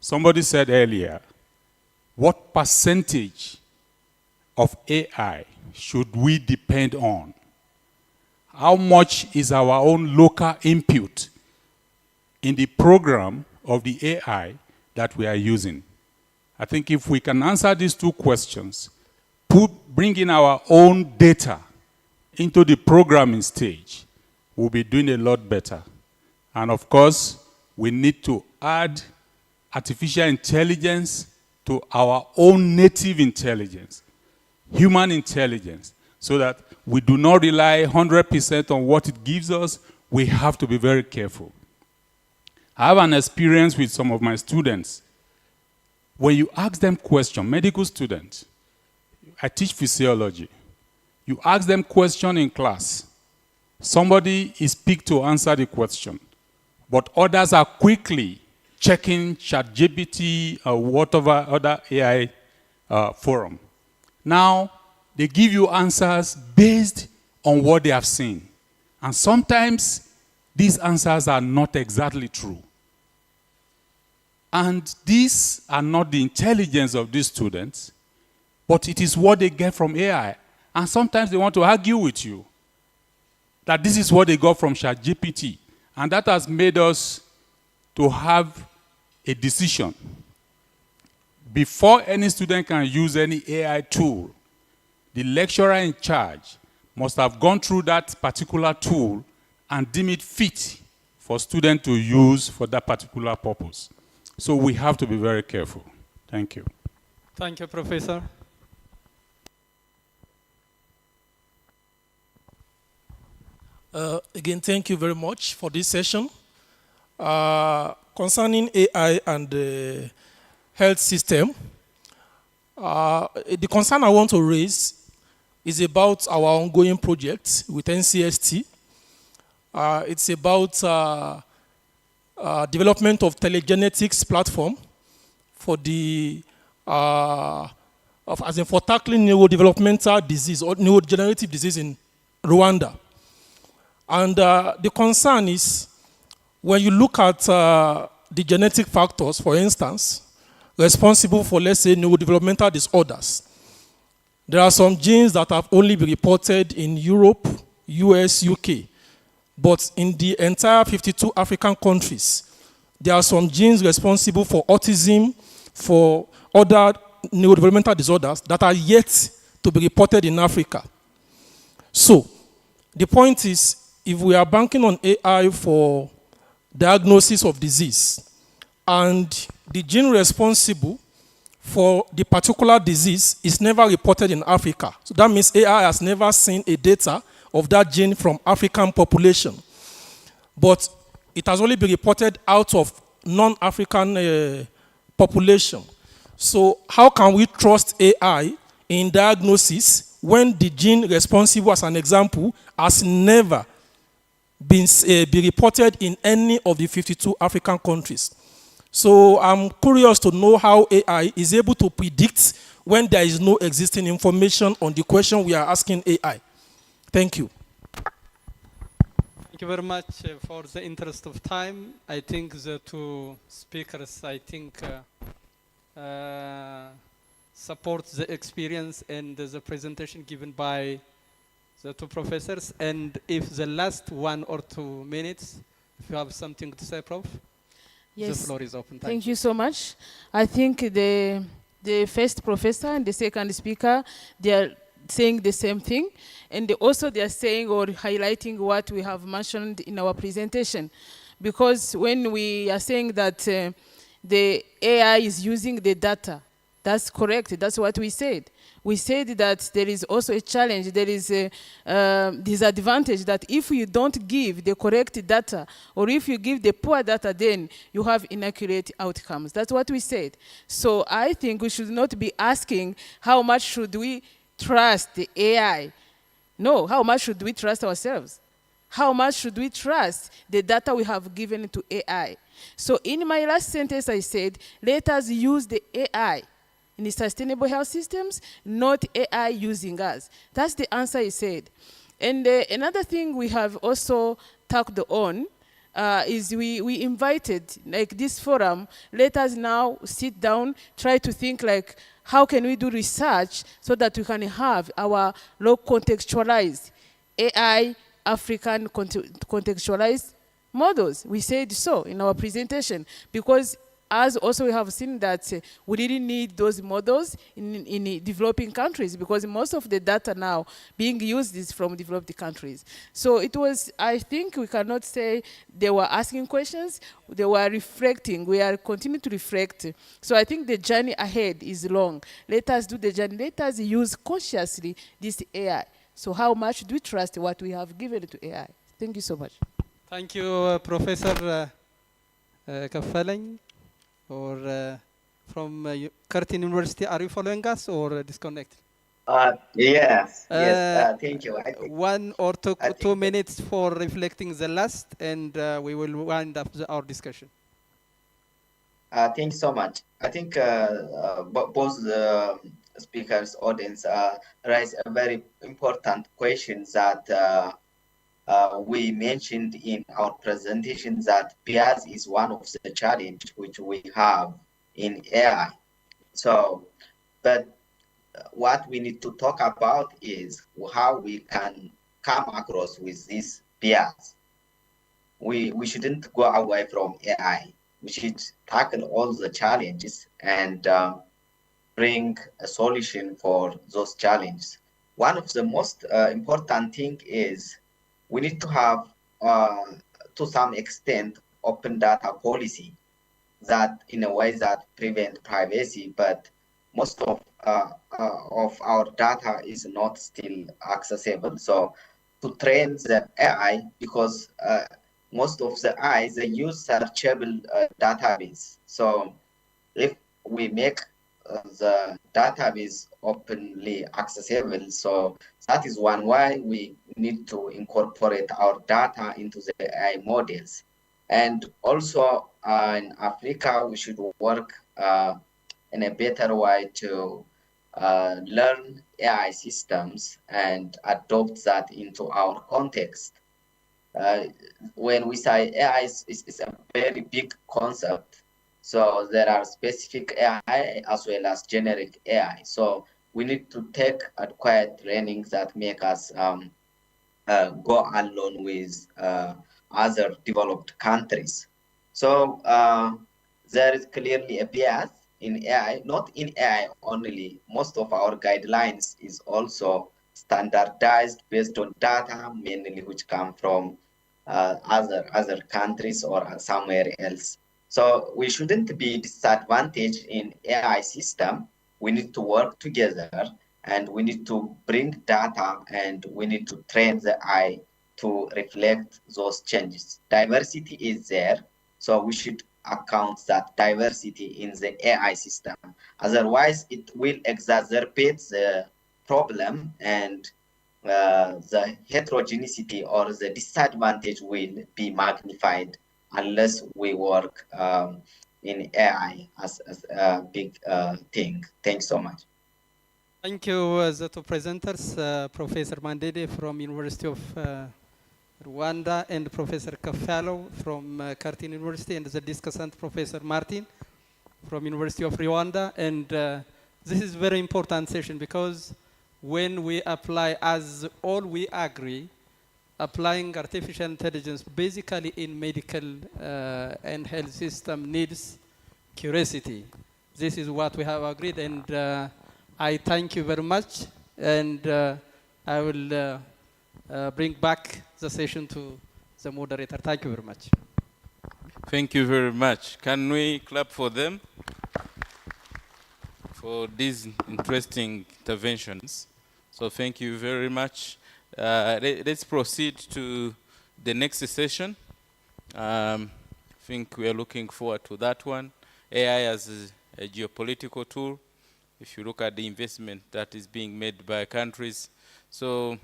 S4: somebody said earlier, what percentage of AI should we depend on? How much is our own local input in the program of the AI that we are using? I think if we can answer these two questions, bring in our own data into the programming stage, we'll be doing a lot better. And of course, we need to add artificial intelligence to our own native intelligence, human intelligence, so that we do not rely 100% on what it gives us. We have to be very careful. I have an experience with some of my students. When you ask them questions, medical students, I teach physiology. You ask them question in class. Somebody is picked to answer the question, but others are quickly checking ChatGPT or whatever other AI forum. Now, they give you answers based on what they have seen. And sometimes these answers are not exactly true. And these are not the intelligence of these students, but it is what they get from AI. And sometimes they want to argue with you that this is what they got from ChatGPT. And that has made us to have a decision. Before any student can use any AI tool, the lecturer in charge must have gone through that particular tool and deem it fit for students to use for that particular purpose. So we have to be very careful. Thank you.
S20: Thank you, Professor.
S18: Again, thank you very much for this session. Concerning AI and the health system, the concern I want to raise is about our ongoing project with NCST. It's about development of telegenetics platform for the for tackling neurodevelopmental disease or neurodegenerative disease in Rwanda. And the concern is when you look at the genetic factors, for instance, responsible for, let's say, neurodevelopmental disorders, there are some genes that have only been reported in Europe, US, UK. But in the entire 52 African countries, there are some genes responsible for autism, for other neurodevelopmental disorders that are yet to be reported in Africa. So, The point is, if we are banking on AI for diagnosis of disease, and the gene responsible for the particular disease is never reported in Africa. So that means AI has never seen a data of that gene from African population. But it has only been reported out of non-African population. So how can we trust AI in diagnosis when the gene responsible, as an example, has never been reported in any of the 52 African countries? So I'm curious to know how AI is able to predict when there is no existing information on the question we are asking AI. Thank you.
S20: Thank you very much. For the interest of time, I think the two speakers, support the experience and the presentation given by the two professors. And if the last 1 or 2 minutes, if you have something to say, Prof,
S21: yes.
S20: The floor is open.
S21: Thank you so much. I think the first professor and the second speaker, they are saying the same thing. And also they are saying or highlighting what we have mentioned in our presentation. Because when we are saying that the AI is using the data, that's correct. That's what we said. We said that there is also a challenge. There is a disadvantage that if you don't give the correct data, or if you give the poor data, then you have inaccurate outcomes. That's what we said. So I think we should not be asking how much should we trust the AI. No, how much should we trust ourselves? How much should we trust the data we have given to AI? So in my last sentence, I said, let us use the AI in the sustainable health systems, not AI using us. That's the answer I said. And another thing we have also talked on is we invited, like this forum, let us now sit down, try to think like, how can we do research so that we can have our low contextualized AI African contextualized models. We said so in our presentation because as also we have seen that we didn't need those models in developing countries because most of the data now being used is from developed countries. So it was, I think we cannot say they were asking questions, they were reflecting, we are continuing to reflect. So I think the journey ahead is long. Let us do the journey, let us use consciously this AI. So how much do we trust what we have given to AI? Thank you so much.
S20: Thank you, Professor Kafaleng. Or from Curtin University, are you following us or disconnected?
S1: Yes, thank you.
S20: 1 or 2 minutes for reflecting the last, and we will wind up our discussion.
S1: Thank you so much. I think both speakers' audience raise a very important question that we mentioned in our presentation that bias is one of the challenges which we have in AI. So, but what we need to talk about is how we can come across with this bias. We shouldn't go away from AI. We should tackle all the challenges and bring a solution for those challenges. One of the most important thing is we need to have, to some extent, open data policy that in a way that prevent privacy, but most of our data is not still accessible. So to train the AI, because most of the AI, they use searchable database. So if we make the database openly accessible, so that is one way we need to incorporate our data into the AI models. And also in Africa, we should work in a better way to learn AI systems and adopt that into our context. When we say AI is a very big concept, so there are specific AI as well as generic AI. So we need to take acquired training that make us go along with other developed countries. So there is clearly a bias in AI, not in AI only. Most of our guidelines is also standardized based on data mainly which come from other countries or somewhere else. So we shouldn't be disadvantaged in AI system. We need to work together and we need to bring data and we need to train the eye to reflect those changes. Diversity is there, so we should account that diversity in the AI system. Otherwise, it will exacerbate the problem and the heterogeneity or the disadvantage will be magnified unless we work in AI as a big thing. Thanks so much.
S20: Thank you, the two presenters, Professor Mandede from University of Rwanda and Professor Kafalo from Curtin University, and the discussant, Professor Martin from University of Rwanda. And this is very important session because when we apply, as all we agree, applying artificial intelligence basically in medical and health system needs curiosity. This is what we have agreed, and I thank you very much, and I will bring back the session to the moderator. Thank you very much.
S2: Thank you very much. Can we clap for them for these interesting interventions? So thank you very much. Let's proceed to the next session. I think we are looking forward to that one. AI as a geopolitical tool. If you look at the investment that is being made by countries. So,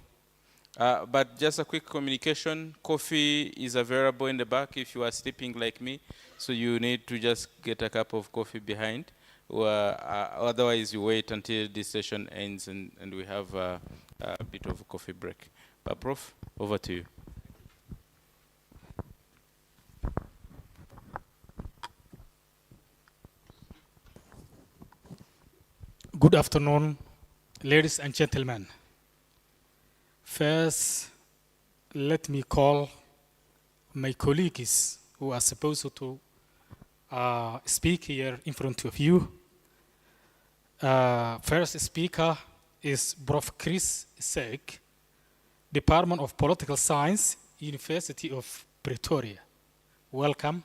S2: but just a quick communication, coffee is available in the back if you are sleeping like me. So you need to just get a cup of coffee behind. Or, otherwise you wait until this session ends and we have a bit of a coffee break. But Prof, over to you.
S18: Good afternoon, ladies and gentlemen. First, let me call my colleagues who are supposed to speak here in front of you. First speaker is Prof. Chris Sek, Department of Political Science, University of Pretoria. Welcome.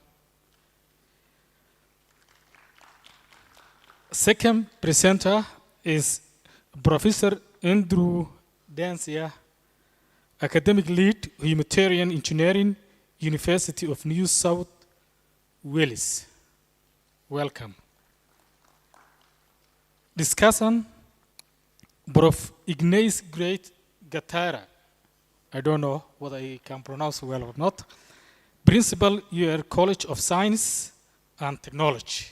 S18: Second presenter is Professor Andrew Dansia, Academic Lead, Humanitarian Engineering, University of New South Wales. Welcome. Discussant, Prof. Ignace Great Gatara. I don't know whether I can pronounce well or not. Principal, UR College of Science and Technology.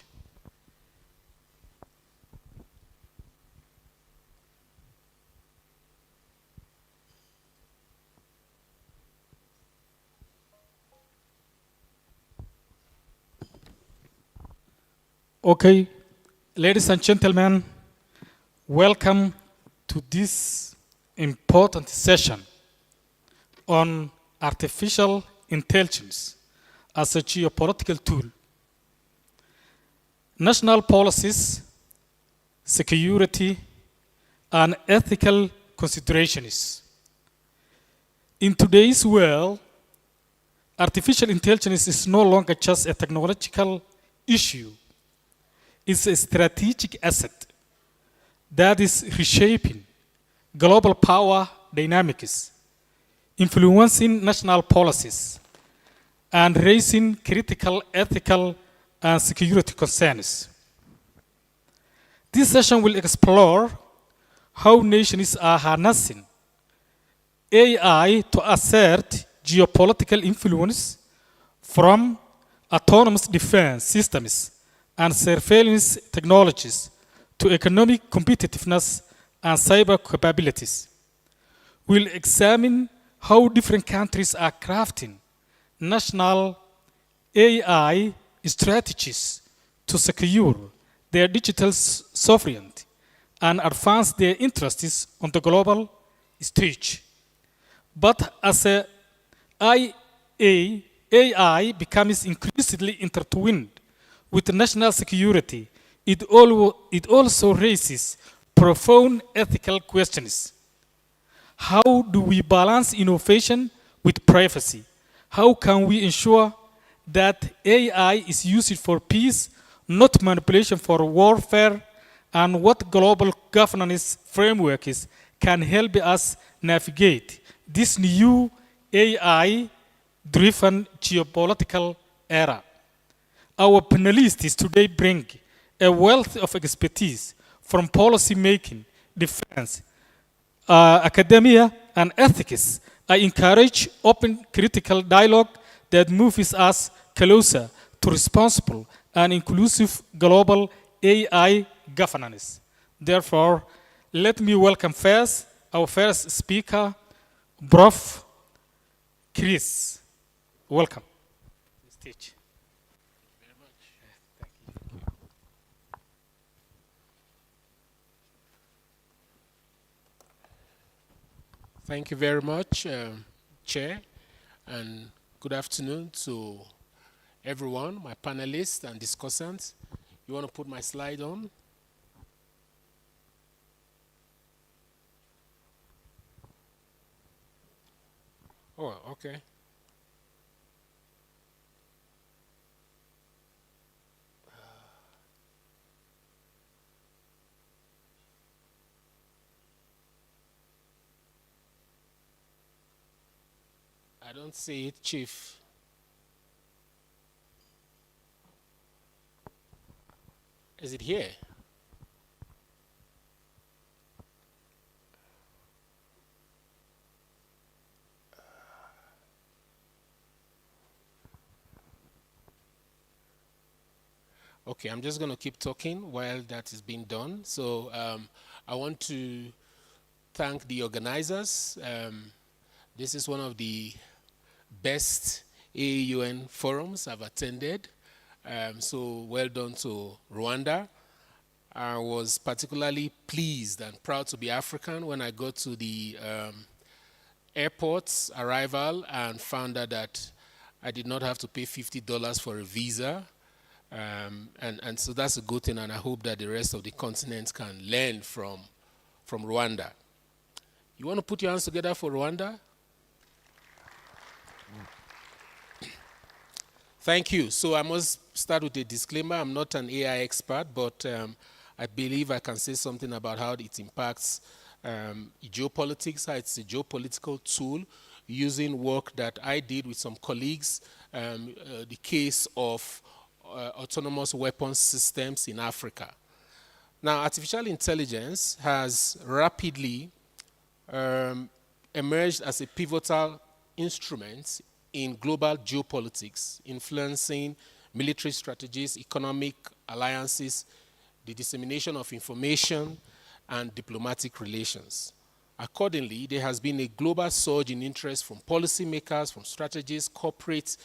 S18: Okay, ladies and gentlemen, welcome to this important session on artificial intelligence as a geopolitical tool. National policies, security, and ethical considerations. In today's world, artificial intelligence is no longer just a technological issue. It's a strategic asset that is reshaping global power dynamics, influencing national policies, and raising critical ethical and security concerns. This session will explore how nations are harnessing AI to assert geopolitical influence, from autonomous defense systems and surveillance technologies to economic competitiveness and cyber capabilities. We'll examine how different countries are crafting national AI strategies to secure their digital sovereignty and advance their interests on the global stage. But as AI becomes increasingly intertwined with national security, it also raises profound ethical questions.
S9: How do we balance innovation with privacy? How can we ensure that AI is used for peace, not manipulation for warfare? And what global governance frameworks can help us navigate this new AI-driven geopolitical era? Our panelists today bring a wealth of expertise from policy making, defense, academia, and ethics. I encourage open critical dialogue that moves us closer to responsible and inclusive global AI governance. Therefore, let me welcome first our first speaker, Prof. Chris. Welcome. Stage.
S22: Thank you very much, Chair, and good afternoon to everyone, my panelists and discussants. You want to put my slide on? Oh, okay. I don't see it, Chief. Is it here? Okay, I'm just going to keep talking while that is being done. So I want to thank the organizers. This is one of the best AAUN forums I've attended. So well done to Rwanda. I was particularly pleased and proud to be African when I got to the airport's arrival and found out that I did not have to pay $50 for a visa. And so that's a good thing, and I hope that the rest of the continent can learn from Rwanda. You want to put your hands together for Rwanda? Thank you. So I must start with a disclaimer. I'm not an AI expert, but I believe I can say something about how it impacts geopolitics, how it's a geopolitical tool, using work that I did with some colleagues, the case of autonomous weapons systems in Africa. Now, artificial intelligence has rapidly emerged as a pivotal instrument in global geopolitics, influencing military strategies, economic alliances, the dissemination of information, and diplomatic relations. Accordingly, there has been a global surge in interest from policymakers, from strategists, corporate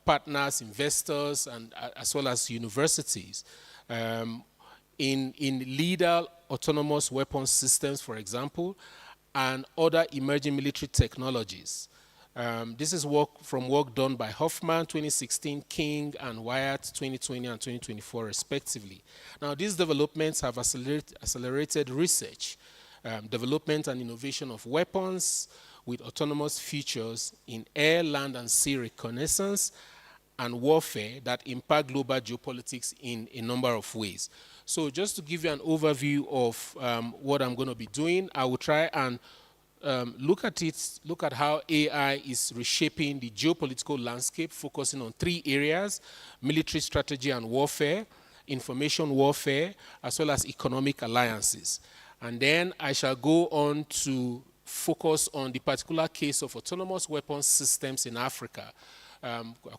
S22: partners, investors, and as well as universities in lethal autonomous weapons systems, for example, and other emerging military technologies. This is work done by Hoffman 2016, King, and Wyatt 2020 and 2024 respectively. Now, these developments have accelerated research, development and innovation of weapons with autonomous features in air, land, and sea reconnaissance and warfare that impact global geopolitics in a number of ways. So just to give you an overview of what I'm going to be doing, I will try and look at how AI is reshaping the geopolitical landscape, focusing on three areas: military strategy and warfare, information warfare, as well as economic alliances. And then I shall go on to focus on the particular case of autonomous weapons systems in Africa,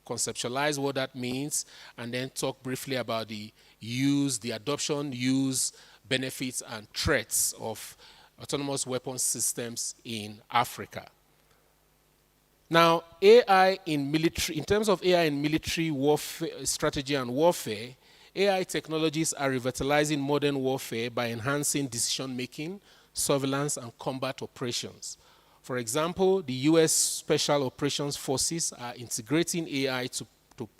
S22: conceptualize what that means, and then talk briefly about the use, the adoption, use, benefits, and threats of autonomous weapons systems in Africa. Now, AI in military, in terms of AI in military warfare, strategy and warfare, AI technologies are revitalizing modern warfare by enhancing decision-making, surveillance, and combat operations. For example, the US Special Operations Forces are integrating AI to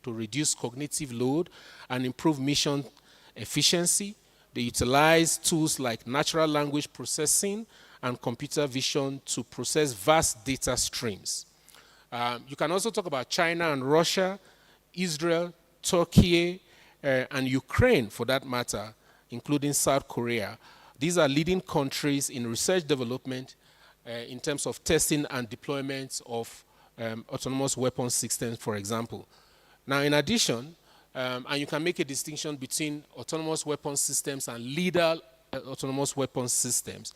S22: reduce cognitive load and improve mission efficiency. They utilize tools like natural language processing and computer vision to process vast data streams. You can also talk about China and Russia, Israel, Turkey, and Ukraine, for that matter, including South Korea. These are leading countries in research development in terms of testing and deployment of autonomous weapons systems, for example. Now, in addition, and you can make a distinction between autonomous weapons systems and lethal autonomous weapons systems.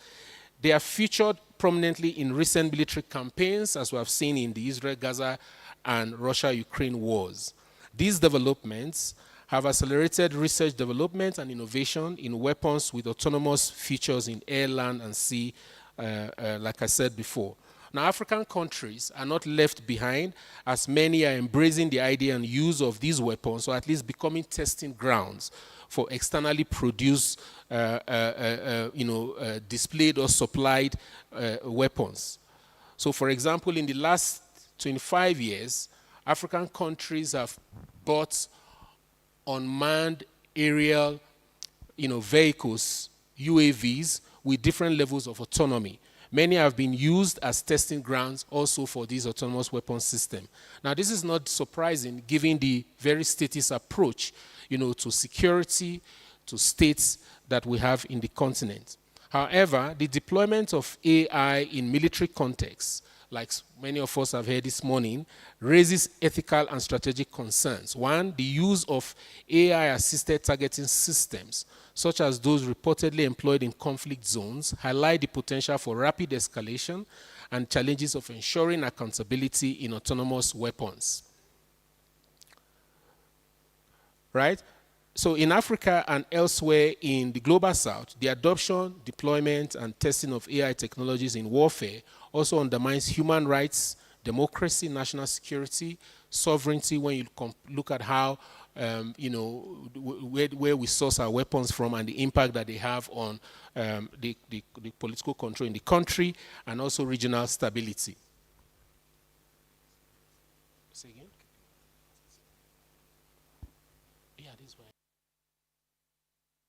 S22: They are featured prominently in recent military campaigns, as we have seen in the Israel-Gaza and Russia-Ukraine wars. These developments have accelerated research development and innovation in weapons with autonomous features in air, land, and sea, like I said before. Now, African countries are not left behind, as many are embracing the idea and use of these weapons, or at least becoming testing grounds for externally produced, displayed or supplied weapons. So, for example, in the last 25 years, African countries have bought unmanned aerial, vehicles, UAVs, with different levels of autonomy. Many have been used as testing grounds also for this autonomous weapons system. Now, this is not surprising given the very statist approach, to security, to states that we have in the continent. However, the deployment of AI in military contexts, like many of us have heard this morning, raises ethical and strategic concerns. One, the use of AI-assisted targeting systems, such as those reportedly employed in conflict zones, highlight the potential for rapid escalation and challenges of ensuring accountability in autonomous weapons. Right? So in Africa and elsewhere in the global south, the adoption, deployment, and testing of AI technologies in warfare also undermines human rights, democracy, national security, sovereignty, when you look at how, where we source our weapons from and the impact that they have on the political control in the country and also regional stability. Say again? Yeah, this way.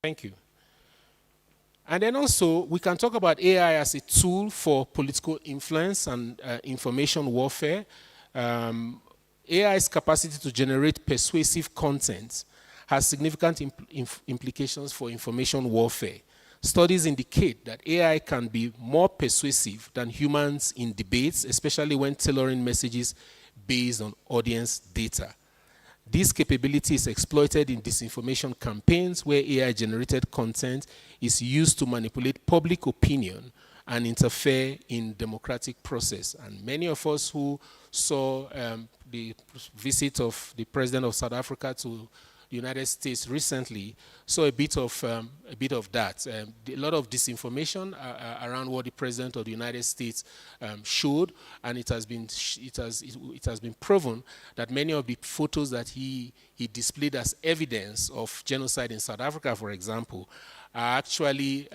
S22: Thank you. And then also, we can talk about AI as a tool for political influence and information warfare. AI's capacity to generate persuasive content has significant implications for information warfare. Studies indicate that AI can be more persuasive than humans in debates, especially when tailoring messages based on audience data. This capability is exploited in disinformation campaigns where AI-generated content is used to manipulate public opinion and interfere in democratic process. And many of us who saw the visit of the President of South Africa to the United States recently saw a bit of that. A lot of disinformation around what the President of the United States showed, and it has been proven that many of the photos that he displayed as evidence of genocide in South Africa, for example, are actually,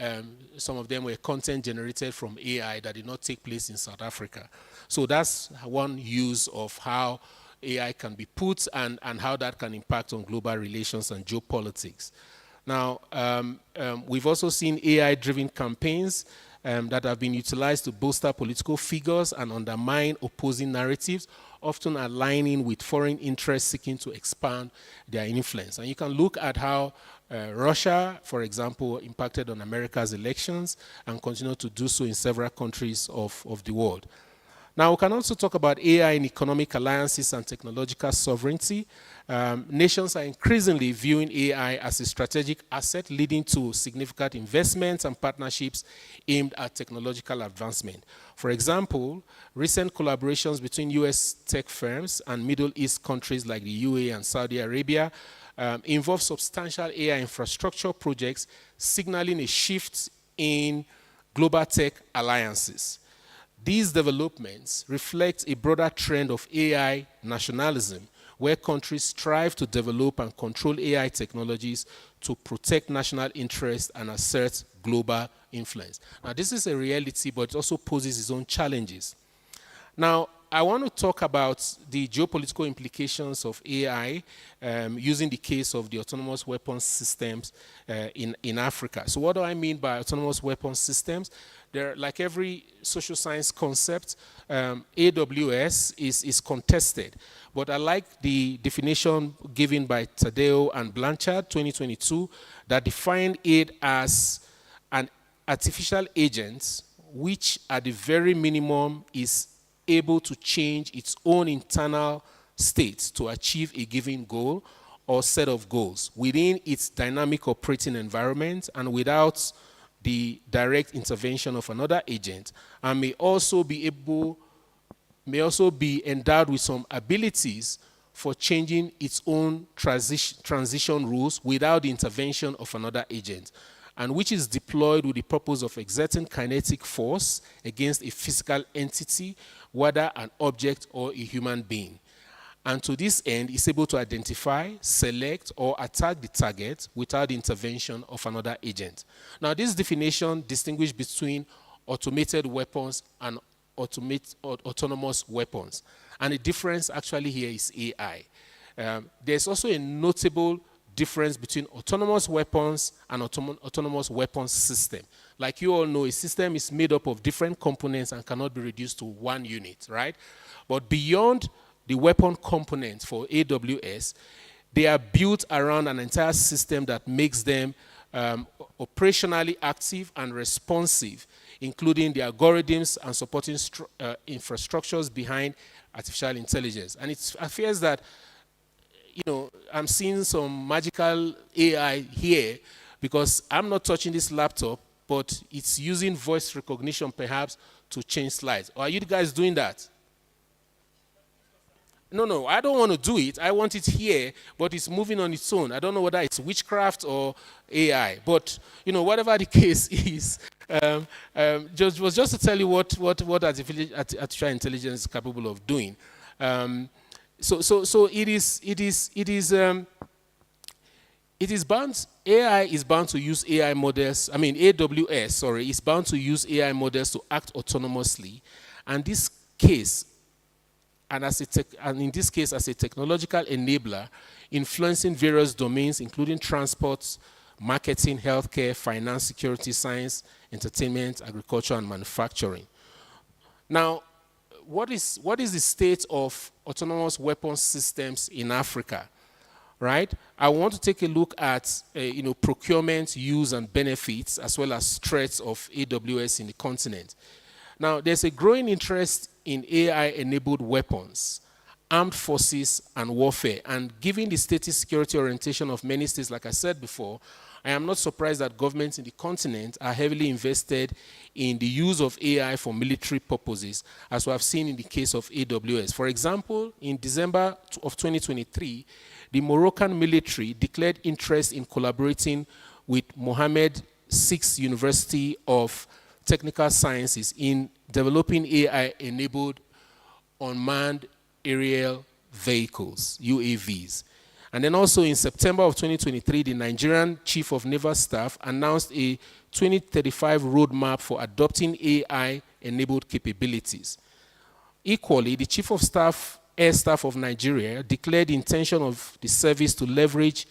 S22: some of them were content generated from AI that did not take place in South Africa. So that's one use of how AI can be put and how that can impact on global relations and geopolitics. Now, we've also seen AI-driven campaigns that have been utilized to bolster political figures and undermine opposing narratives, often aligning with foreign interests seeking to expand their influence. And you can look at how Russia, for example, impacted on America's elections and continue to do so in several countries of the world. Now, we can also talk about AI in economic alliances and technological sovereignty. Nations are increasingly viewing AI as a strategic asset, leading to significant investments and partnerships aimed at technological advancement. For example, recent collaborations between US tech firms and Middle East countries like the UAE and Saudi Arabia involve substantial AI infrastructure projects, signaling a shift in global tech alliances. These developments reflect a broader trend of AI nationalism, where countries strive to develop and control AI technologies to protect national interests and assert global influence. Now, this is a reality, but it also poses its own challenges. Now, I want to talk about the geopolitical implications of AI using the case of the autonomous weapons systems in Africa. So what do I mean by autonomous weapons systems? There, like every social science concept, AWS is contested. But I like the definition given by Tadeo and Blanchard, 2022, that defined it as an artificial agent which at the very minimum is able to change its own internal state to achieve a given goal or set of goals within its dynamic operating environment and without the direct intervention of another agent, and may also be endowed with some abilities for changing its own transition rules without the intervention of another agent, and which is deployed with the purpose of exerting kinetic force against a physical entity, whether an object or a human being. And to this end, is able to identify, select, or attack the target without the intervention of another agent. Now, this definition distinguishes between automated weapons and autonomous weapons. And the difference actually here is AI. There's also a notable difference between autonomous weapons and autonomous weapons system. Like you all know, a system is made up of different components and cannot be reduced to one unit, right? But beyond the weapon components for AWS, they are built around an entire system that makes them operationally active and responsive, including the algorithms and supporting infrastructures behind artificial intelligence. And it appears that, you know, I'm seeing some magical AI here because I'm not touching this laptop, but it's using voice recognition perhaps to change slides. Or are you guys doing that? No, I don't want to do it. I want it here, but it's moving on its own. I don't know whether it's witchcraft or AI, but you know, whatever the case is, just to tell you what artificial intelligence is capable of doing. So it is bound. AI is bound to use AI models. I mean, AWS, sorry, is bound to use AI models to act autonomously, and this case. And in this case, as a technological enabler, influencing various domains, including transport, marketing, healthcare, finance, security, science, entertainment, agriculture, and manufacturing. Now, what is the state of autonomous weapons systems in Africa? Right? I want to take a look at procurement, use, and benefits, as well as threats of AWS in the continent. Now, there's a growing interest in AI-enabled weapons, armed forces, and warfare. And given the status security orientation of many states, like I said before, I am not surprised that governments in the continent are heavily invested in the use of AI for military purposes, as we have seen in the case of AWS. For example, in December of 2023, the Moroccan military declared interest in collaborating with Mohammed VI University of Technical Sciences in developing AI-enabled unmanned aerial vehicles, UAVs. And then also in September of 2023, the Nigerian Chief of Naval Staff announced a 2035 roadmap for adopting AI-enabled capabilities. Equally, the Chief of Staff, Air Staff of Nigeria declared the intention of the service to leverage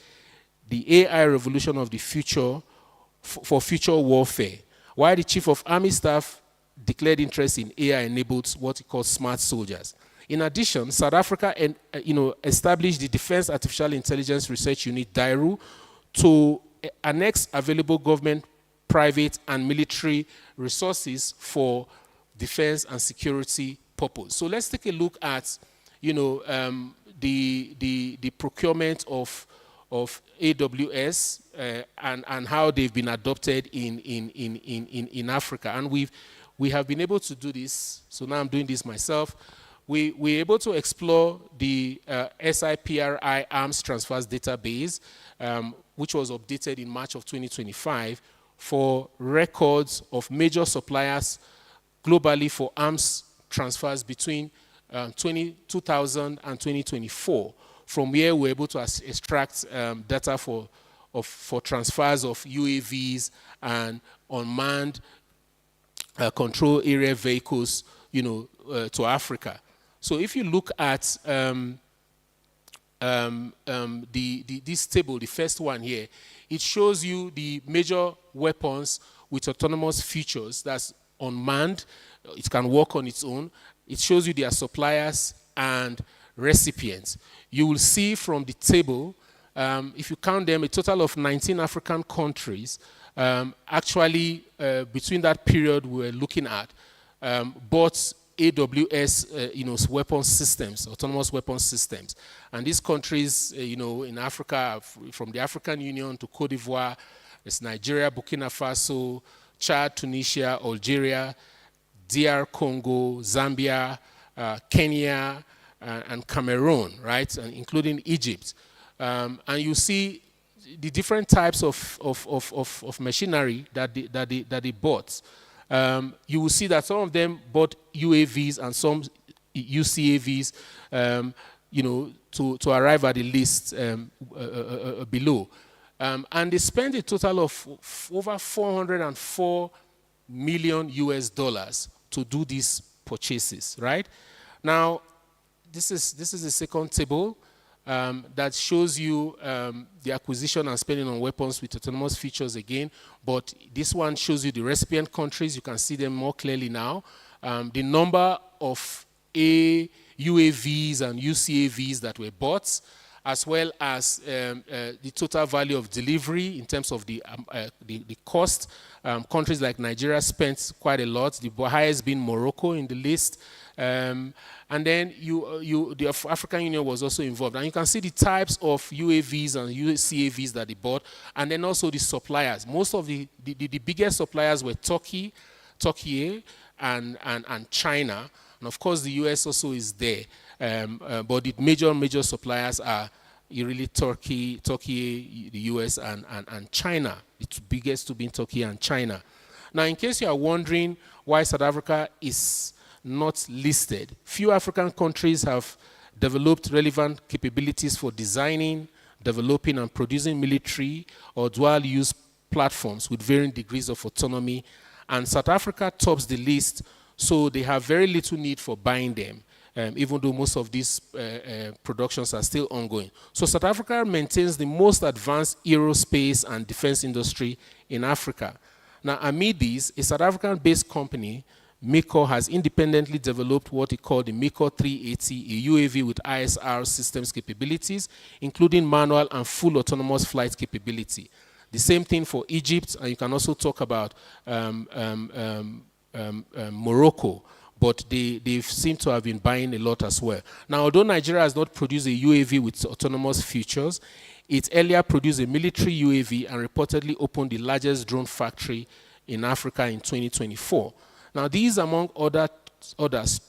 S22: the AI revolution of the future for future warfare, while the Chief of Army Staff declared interest in AI-enabled what he calls smart soldiers. In addition, South Africa established the Defense Artificial Intelligence Research Unit, DAIRU, to annex available government, private, and military resources for defense and security purpose. So let's take a look at the procurement of AWS and how they've been adopted in Africa. And we have been able to do this. So now I'm doing this myself. We're able to explore the SIPRI Arms Transfers Database, which was updated in March of 2025 for records of major suppliers globally for arms transfers between 2000 and 2024. From where we're able to extract data for transfers of UAVs and unmanned control area vehicles, to Africa. So if you look at this table, the first one here, it shows you the major weapons with autonomous features. That's unmanned. It can work on its own. It shows you their suppliers and recipients. You will see from the table, if you count them, a total of 19 African countries actually, between that period we were looking at, bought AWS, weapon systems, autonomous weapon systems. And these countries, in Africa, from the African Union to Cote d'Ivoire, it's Nigeria, Burkina Faso, Chad, Tunisia, Algeria, DR Congo, Zambia, Kenya, and Cameroon, right, and including Egypt. And you see the different types of machinery that they bought. You will see that some of them bought UAVs and some UCAVs, to arrive at the list below. And they spent a total of over $404 million US to do these purchases, right? Now, this is the second table that shows you the acquisition and spending on weapons with autonomous features again, but this one shows you the recipient countries. You can see them more clearly now. The number of UAVs and UCAVs that were bought, as well as the total value of delivery in terms of the cost. Countries like Nigeria spent quite a lot, the highest being Morocco in the list. And then the African Union was also involved. And you can see the types of UAVs and UCAVs that they bought, and then also the suppliers. Most of the biggest suppliers were Turkey, and China. And of course, the US also is there. But the major suppliers are really Turkey, the US, and China. The biggest to be in Turkey and China. Now, in case you are wondering why South Africa is not listed, few African countries have developed relevant capabilities for designing, developing, and producing military or dual-use platforms with varying degrees of autonomy. And South Africa tops the list, so they have very little need for buying them. Even though most of these productions are still ongoing. So South Africa maintains the most advanced aerospace and defense industry in Africa. Now, amid these, a South African-based company, MECO, has independently developed what they call the MECO 380, a UAV with ISR systems capabilities, including manual and full autonomous flight capability. The same thing for Egypt, and you can also talk about Morocco. But they seem to have been buying a lot as well. Now, although Nigeria has not produced a UAV with autonomous features, it earlier produced a military UAV and reportedly opened the largest drone factory in Africa in 2024. Now, these, among others,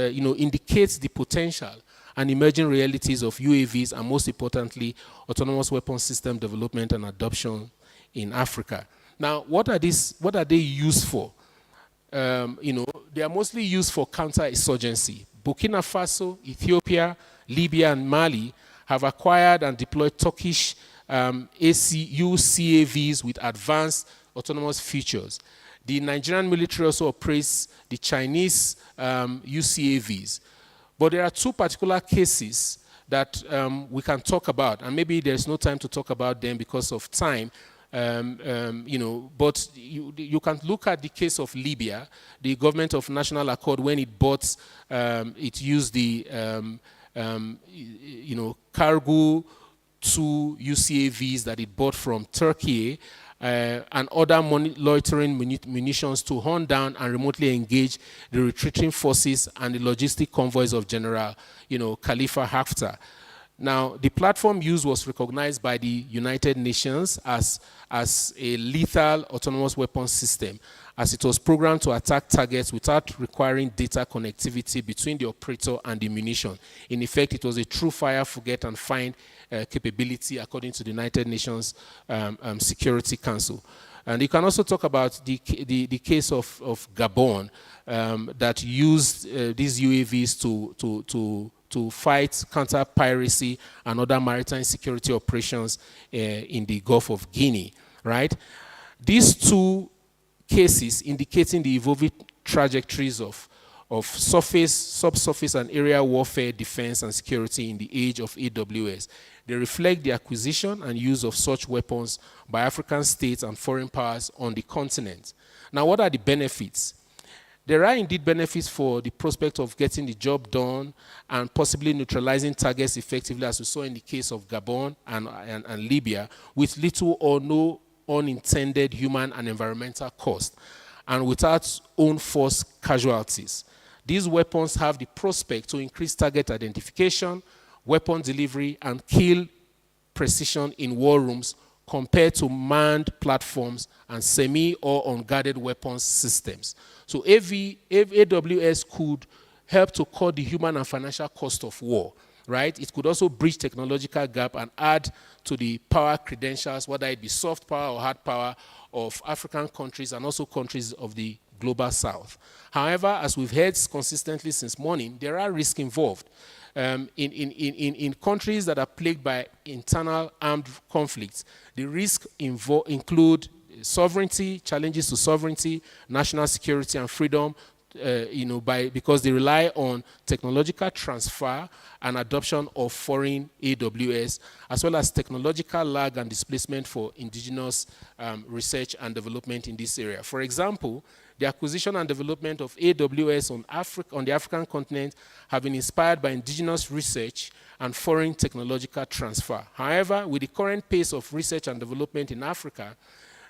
S22: indicates the potential and emerging realities of UAVs, and most importantly, autonomous weapon system development and adoption in Africa. Now, what are they used for? They are mostly used for counterinsurgency. Burkina Faso, Ethiopia, Libya, and Mali have acquired and deployed Turkish UCAVs with advanced autonomous features. The Nigerian military also operates the Chinese UCAVs. But there are two particular cases that we can talk about, and maybe there's no time to talk about them because of time. But you can look at the case of Libya. The government of national accord, when it bought, it used the cargo 2 UCAVs that it bought from Turkey and other loitering munitions to hunt down and remotely engage the retreating forces and the logistic convoys of General Khalifa Haftar. Now, the platform used was recognized by the United Nations as a lethal autonomous weapons system, as it was programmed to attack targets without requiring data connectivity between the operator and the munition. In effect, it was a true fire, forget, and find capability according to the United Nations Security Council. And you can also talk about the case of Gabon that used these UAVs to fight counter-piracy and other maritime security operations in the Gulf of Guinea, right? These two cases indicating the evolving trajectories of of surface, subsurface, and area warfare, defense, and security in the age of AWS. They reflect the acquisition and use of such weapons by African states and foreign powers on the continent. Now, what are the benefits? There are indeed benefits for the prospect of getting the job done and possibly neutralizing targets effectively, as we saw in the case of Gabon and Libya, with little or no unintended human and environmental cost, and without own force casualties. These weapons have the prospect to increase target identification, weapon delivery, and kill precision in war rooms compared to manned platforms and semi or unguarded weapons systems. So AWS could help to cut the human and financial cost of war, right? It could also bridge technological gap and add to the power credentials, whether it be soft power or hard power, of African countries and also countries of the global south. However, as we've heard consistently since morning, there are risks involved. In countries that are plagued by internal armed conflicts, the risks include sovereignty, challenges to sovereignty, national security, and freedom, because they rely on technological transfer and adoption of foreign AWS, as well as technological lag and displacement for indigenous research and development in this area. For example, the acquisition and development of AWS on the African continent have been inspired by indigenous research and foreign technological transfer. However, with the current pace of research and development in Africa,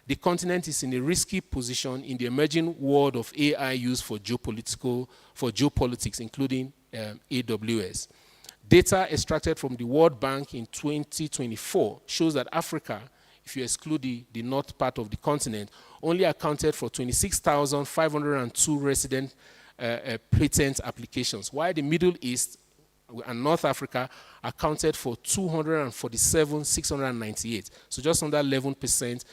S22: the continent is in a risky position in the emerging world of AI use for geopolitics, including AWS. Data extracted from the World Bank in 2024 shows that Africa, if you exclude the north part of the continent, only accounted for 26,502 resident patent applications, while the Middle East and North Africa accounted for 247,698. So just under 11%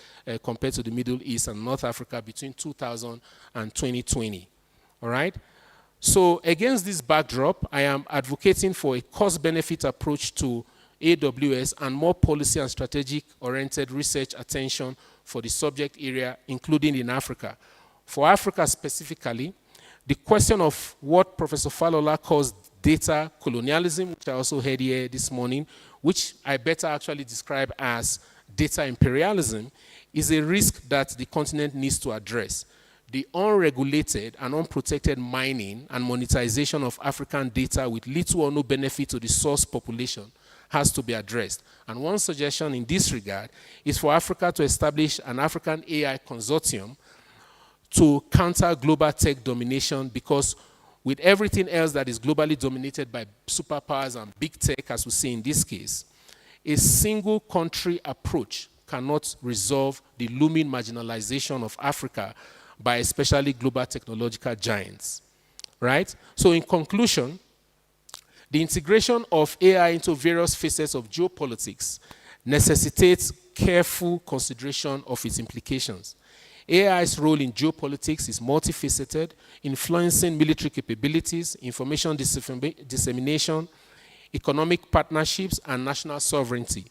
S22: compared to the Middle East and North Africa between 2000 and 2020. All right? So against this backdrop, I am advocating for a cost-benefit approach to AWS and more policy and strategic-oriented research attention for the subject area, including in Africa. For Africa specifically, the question of what Professor Falola calls data colonialism, which I also heard here this morning, which I better actually describe as data imperialism, is a risk that the continent needs to address. The unregulated and unprotected mining and monetization of African data with little or no benefit to the source population has to be addressed. And one suggestion in this regard is for Africa to establish an African AI consortium to counter global tech domination, because with everything else that is globally dominated by superpowers and big tech, as we see in this case, a single country approach cannot resolve the looming marginalization of Africa by especially global technological giants, right? So in conclusion, the integration of AI into various facets of geopolitics necessitates careful consideration of its implications. AI's role in geopolitics is multifaceted, influencing military capabilities, information dissemination, economic partnerships, and national sovereignty.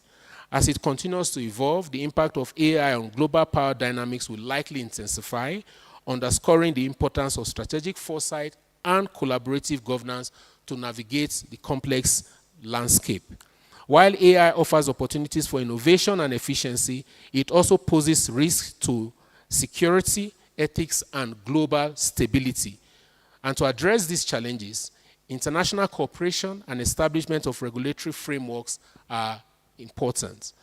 S22: As it continues to evolve, the impact of AI on global power dynamics will likely intensify, underscoring the importance of strategic foresight and collaborative governance to navigate the complex landscape. While AI offers opportunities for innovation and efficiency, it also poses risks to security, ethics, and global stability. And to address these challenges, international cooperation and establishment of regulatory frameworks are important.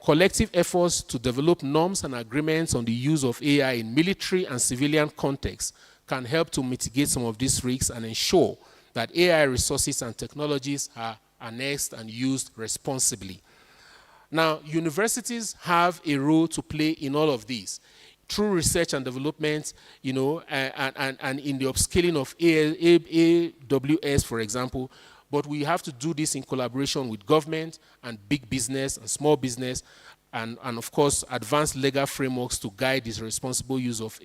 S22: Collective efforts to develop norms and agreements on the use of AI in military and civilian contexts can help to mitigate some of these risks and ensure that AI resources and technologies are harnessed and used responsibly. Now, universities have a role to play in all of these through research and development, and in the upscaling of AWS, for example. But we have to do this in collaboration with government and big business and small business, and of course, advanced legal frameworks to guide this responsible use of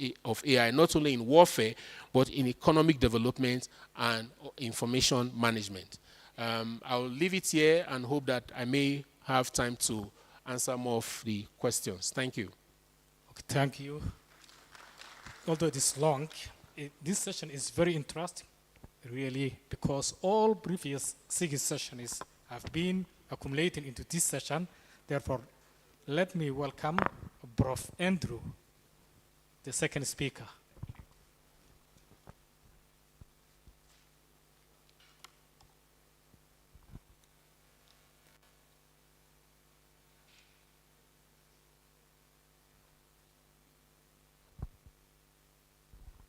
S22: AI, not only in warfare, but in economic development and information management. I'll leave it here and hope that I may have time to answer more of the questions. Thank you.
S9: Okay, thank you. Although it is long, this session is very interesting, really, because all previous 6 sessions have been accumulating into this session. Therefore, let me welcome Prof. Andrew, the second speaker.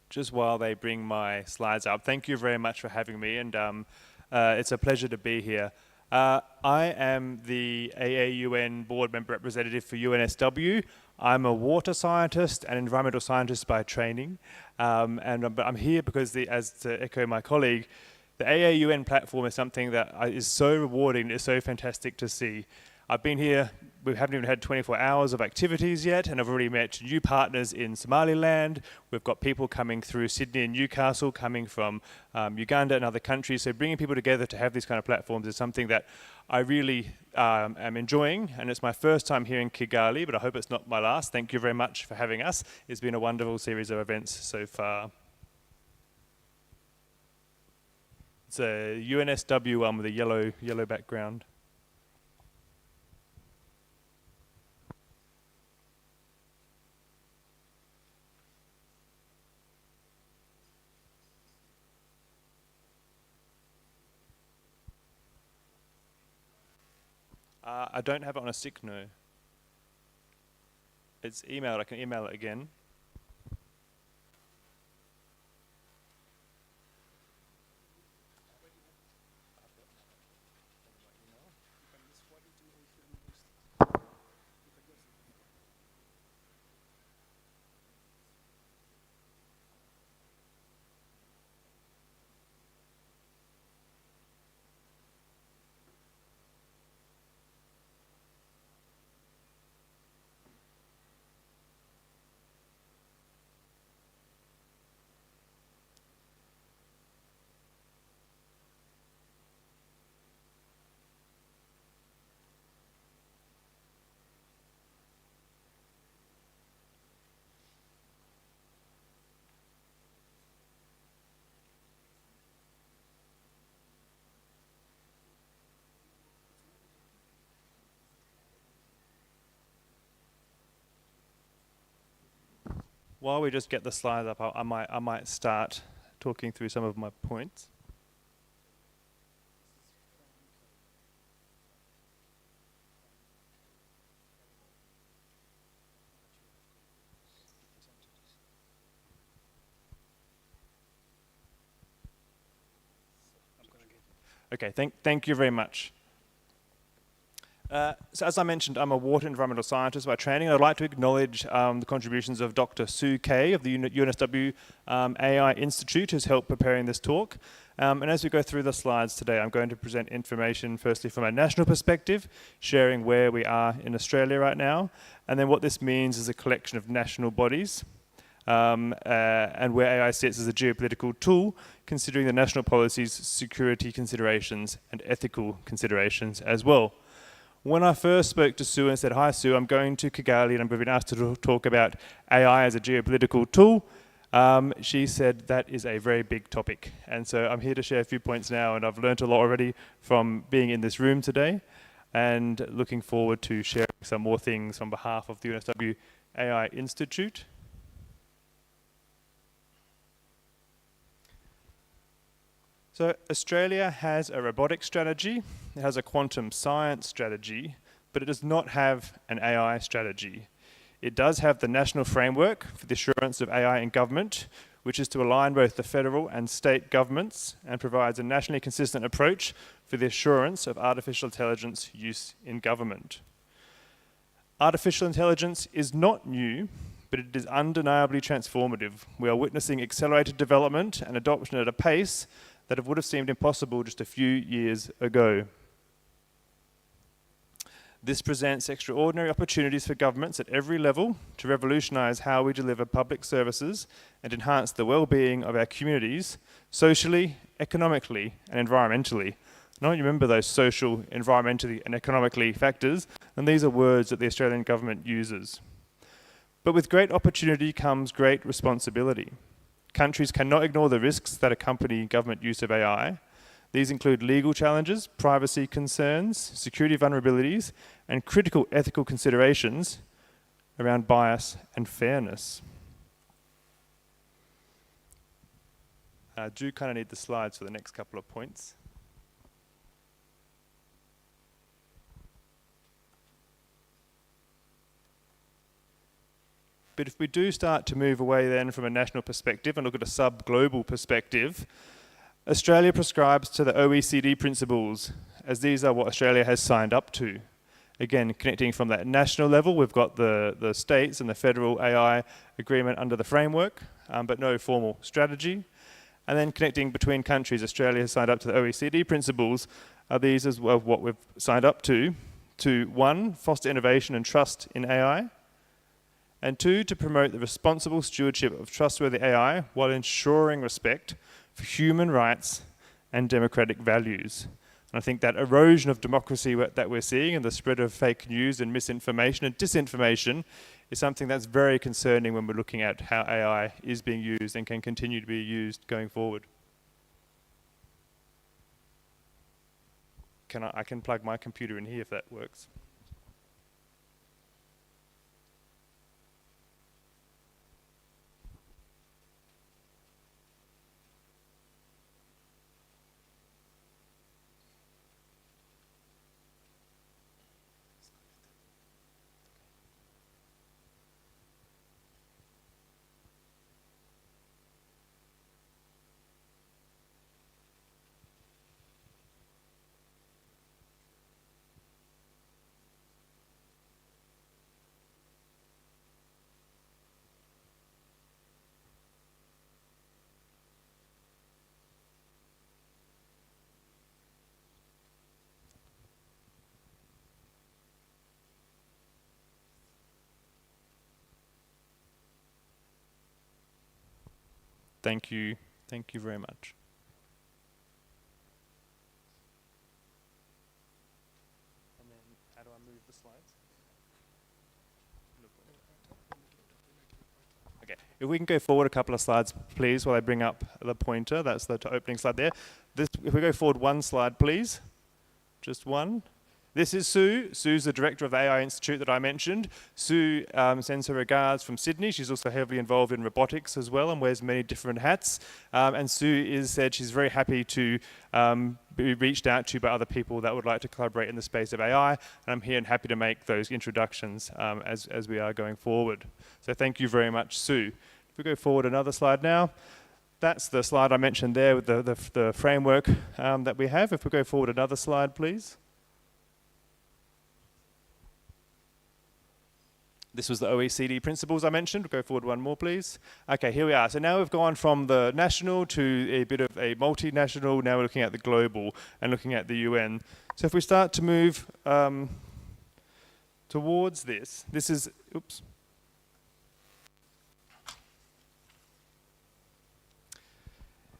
S10: Just while they bring my slides up, thank you very much for having me, and it's a pleasure to be here. I am the AAUN board member representative for UNSW. I'm a water scientist and environmental scientist by training, and I'm here because, as to echo my colleague, the AAUN platform is something that is so rewarding, it's so fantastic to see. I've been here, we haven't even had 24 hours of activities yet, and I've already met new partners in Somaliland. We've got people coming through Sydney and Newcastle, coming from Uganda and other countries. So bringing people together to have these kind of platforms is something that I really am enjoying, and it's my first time here in Kigali, but I hope it's not my last. Thank you very much for having us. It's been a wonderful series of events so far. It's a UNSW one with a yellow background. I don't have it on a stick, no. It's emailed, I can email it again. While we just get the slides up, I might start talking through some of my points. Okay, thank you very much. So as I mentioned, I'm a water environmental scientist by training. I'd like to acknowledge the contributions of Dr. Sue Kay of the UNSW AI Institute, who's helped preparing this talk. And as we go through the slides today, I'm going to present information firstly from a national perspective, sharing where we are in Australia right now, and then what this means as a collection of national bodies, and where AI sits as a geopolitical tool, considering the national policies, security considerations, and ethical considerations as well. When I first spoke to Sue and said, "Hi Sue, I'm going to Kigali and I'm being asked to talk about AI as a geopolitical tool," she said that is a very big topic. And so I'm here to share a few points now, and I've learned a lot already from being in this room today, and looking forward to sharing some more things on behalf of the UNSW AI Institute. So Australia has a robotics strategy, it has a quantum science strategy, but it does not have an AI strategy. It does have the national framework for the assurance of AI in government, which is to align both the federal and state governments and provides a nationally consistent approach for the assurance of artificial intelligence use in government. Artificial intelligence is not new, but it is undeniably transformative. We are witnessing accelerated development and adoption at a pace that it would have seemed impossible just a few years ago. This presents extraordinary opportunities for governments at every level to revolutionise how we deliver public services and enhance the well-being of our communities, socially, economically, and environmentally. Now you remember those social, environmentally, and economically factors, and these are words that the Australian government uses. But with great opportunity comes great responsibility. countries cannot ignore the risks that accompany government use of AI. These include legal challenges, privacy concerns, security vulnerabilities, and critical ethical considerations around bias and fairness. I do kind of need the slides for the next couple of points. But if we do start to move away then from a national perspective and look at a sub-global perspective, Australia prescribes to the OECD principles, as these are what Australia has signed up to. Again, connecting from that national level, we've got the states and the federal AI agreement under the framework, but no formal strategy. And then connecting between countries, Australia has signed up to the OECD principles. Are these as well what we've signed up to 1, foster innovation and trust in AI, and 2, to promote the responsible stewardship of trustworthy AI while ensuring respect for human rights and democratic values. And I think that erosion of democracy that we're seeing and the spread of fake news and misinformation and disinformation is something that's very concerning when we're looking at how AI is being used and can continue to be used going forward. I can plug my computer in here if that works. Thank you. Thank you very much. And then how do I move the slides? Okay, if we can go forward a couple of slides, please, while I bring up the pointer. That's the opening slide there. If we go forward one slide, please. Just one. This is Sue. Sue's the director of the AI Institute that I mentioned. Sue sends her regards from Sydney. She's also heavily involved in robotics as well and wears many different hats. And Sue said she's very happy to be reached out to by other people that would like to collaborate in the space of AI. And I'm here and happy to make those introductions as we are going forward. So thank you very much, Sue. If we go forward another slide now. That's the slide I mentioned there with the framework that we have. If we go forward another slide, please. This was the OECD principles I mentioned. We'll go forward one more, please. Okay, here we are. So now we've gone from the national to a bit of a multinational. Now we're looking at the global and looking at the UN. So if we start to move towards this is, oops.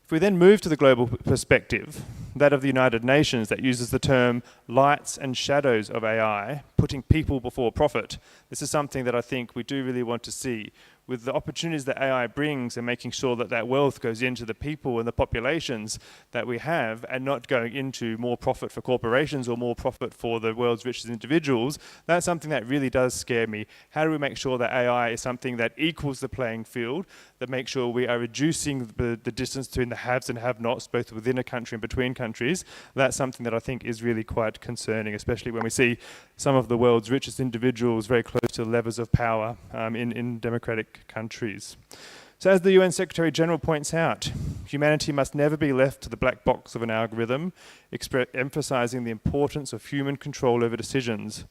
S10: If we then move to the global perspective, that of the United Nations that uses the term lights and shadows of AI, putting people before profit, this is something that I think we do really want to see. With the opportunities that AI brings and making sure that that wealth goes into the people and the populations that we have and not going into more profit for corporations or more profit for the world's richest individuals, that's something that really does scare me. How do we make sure that AI is something that equals the playing field, that makes sure we are reducing the distance between the haves and have-nots, both within a country and between countries? That's something that I think is really quite concerning, especially when we see some of the world's richest individuals very close to the levels of power in democratic countries. So as the UN Secretary General points out, humanity must never be left to the black box of an algorithm, emphasizing the importance of human control over decisions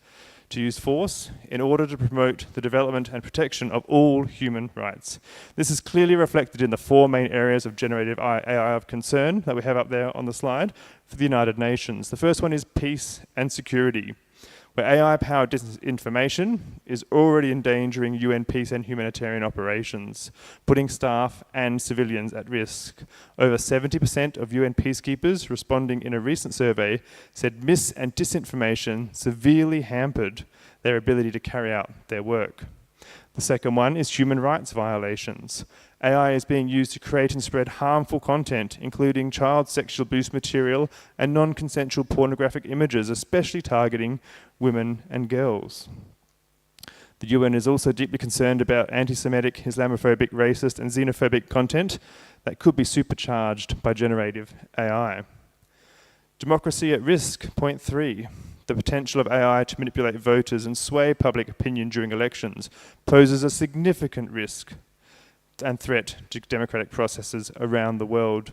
S10: to use force in order to promote the development and protection of all human rights. This is clearly reflected in the 4 main areas of generative AI of concern that we have up there on the slide for the United Nations. The first one is peace and security, where AI-powered disinformation is already endangering UN peace and humanitarian operations, putting staff and civilians at risk. Over 70% of UN peacekeepers responding in a recent survey said mis- and disinformation severely hampered their ability to carry out their work. The second one is human rights violations. AI is being used to create and spread harmful content, including child sexual abuse material and non-consensual pornographic images, especially targeting women and girls. The UN is also deeply concerned about anti-Semitic, Islamophobic, racist and xenophobic content that could be supercharged by generative AI. Democracy at risk, point 3. The potential of AI to manipulate voters and sway public opinion during elections poses a significant risk and threat to democratic processes around the world.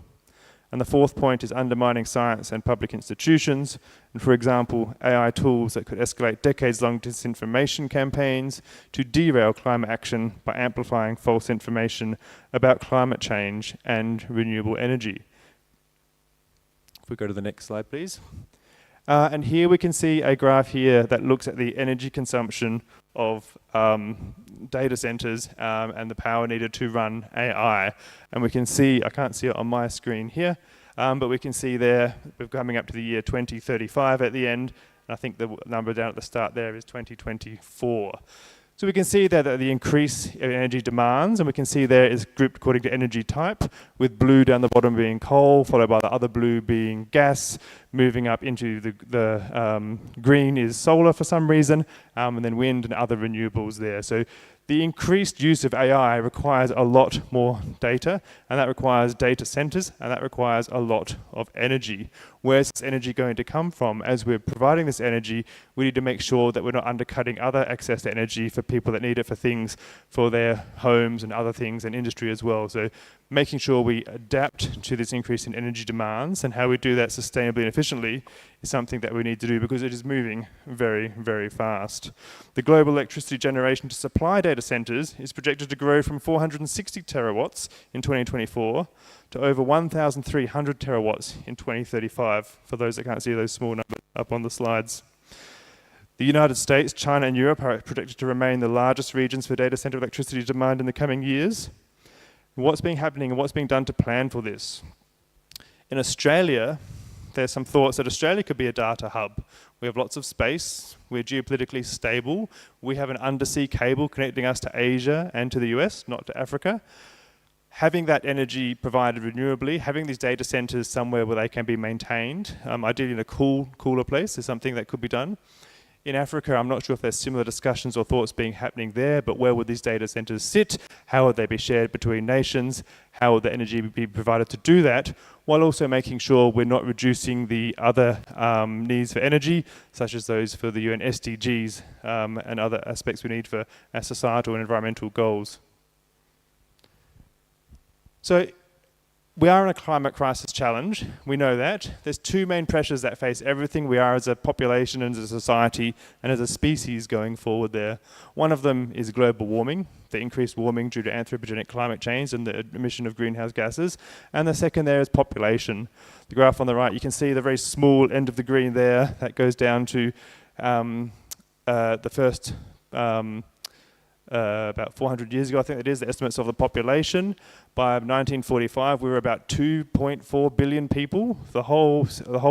S10: And the fourth point is undermining science and public institutions. And for example, AI tools that could escalate decades-long disinformation campaigns to derail climate action by amplifying false information about climate change and renewable energy. If we go to the next slide, please. And here we can see a graph here that looks at the energy consumption of data centers and the power needed to run AI. And we can see, I can't see it on my screen here, but we can see there, we're coming up to the year 2035 at the end. And I think the number down at the start there is 2024. So we can see there that the increase in energy demands, and we can see there is grouped according to energy type, with blue down the bottom being coal, followed by the other blue being gas, moving up into the green is solar for some reason, and then wind and other renewables there. So the increased use of AI requires a lot more data, and that requires data centers, and that requires a lot of energy. Where's this energy going to come from? As we're providing this energy, we need to make sure that we're not undercutting other access to energy for people that need it for things, for their homes and other things, and industry as well. So making sure we adapt to this increase in energy demands, and how we do that sustainably and efficiently is something that we need to do, because it is moving very, very fast. The global electricity generation to supply data centers is projected to grow from 460 terawatts in 2024 to over 1,300 terawatts in 2035, for those that can't see those small numbers up on the slides. The United States, China and Europe are projected to remain the largest regions for data center electricity demand in the coming years. What's been happening and what's being done to plan for this? In Australia, there's some thoughts that Australia could be a data hub. We have lots of space, we're geopolitically stable, we have an undersea cable connecting us to Asia and to the US, not to Africa. Having that energy provided renewably, having these data centers somewhere where they can be maintained, ideally in a cooler place, is something that could be done. In Africa, I'm not sure if there's similar discussions or thoughts happening there, but where would these data centers sit? How would they be shared between nations? How would the energy be provided to do that? While also making sure we're not reducing the other needs for energy, such as those for the UN SDGs and other aspects we need for our societal and environmental goals. So we are in a climate crisis challenge, we know that. There's two main pressures that face everything we are as a population and as a society and as a species going forward there. One of them is global warming, the increased warming due to anthropogenic climate change and the emission of greenhouse gases. And the second there is population. The graph on the right, you can see the very small end of the green there, that goes down to the first about 400 years ago, I think it is, the estimates of the population. By 1945, we were about 2.4 billion people. The whole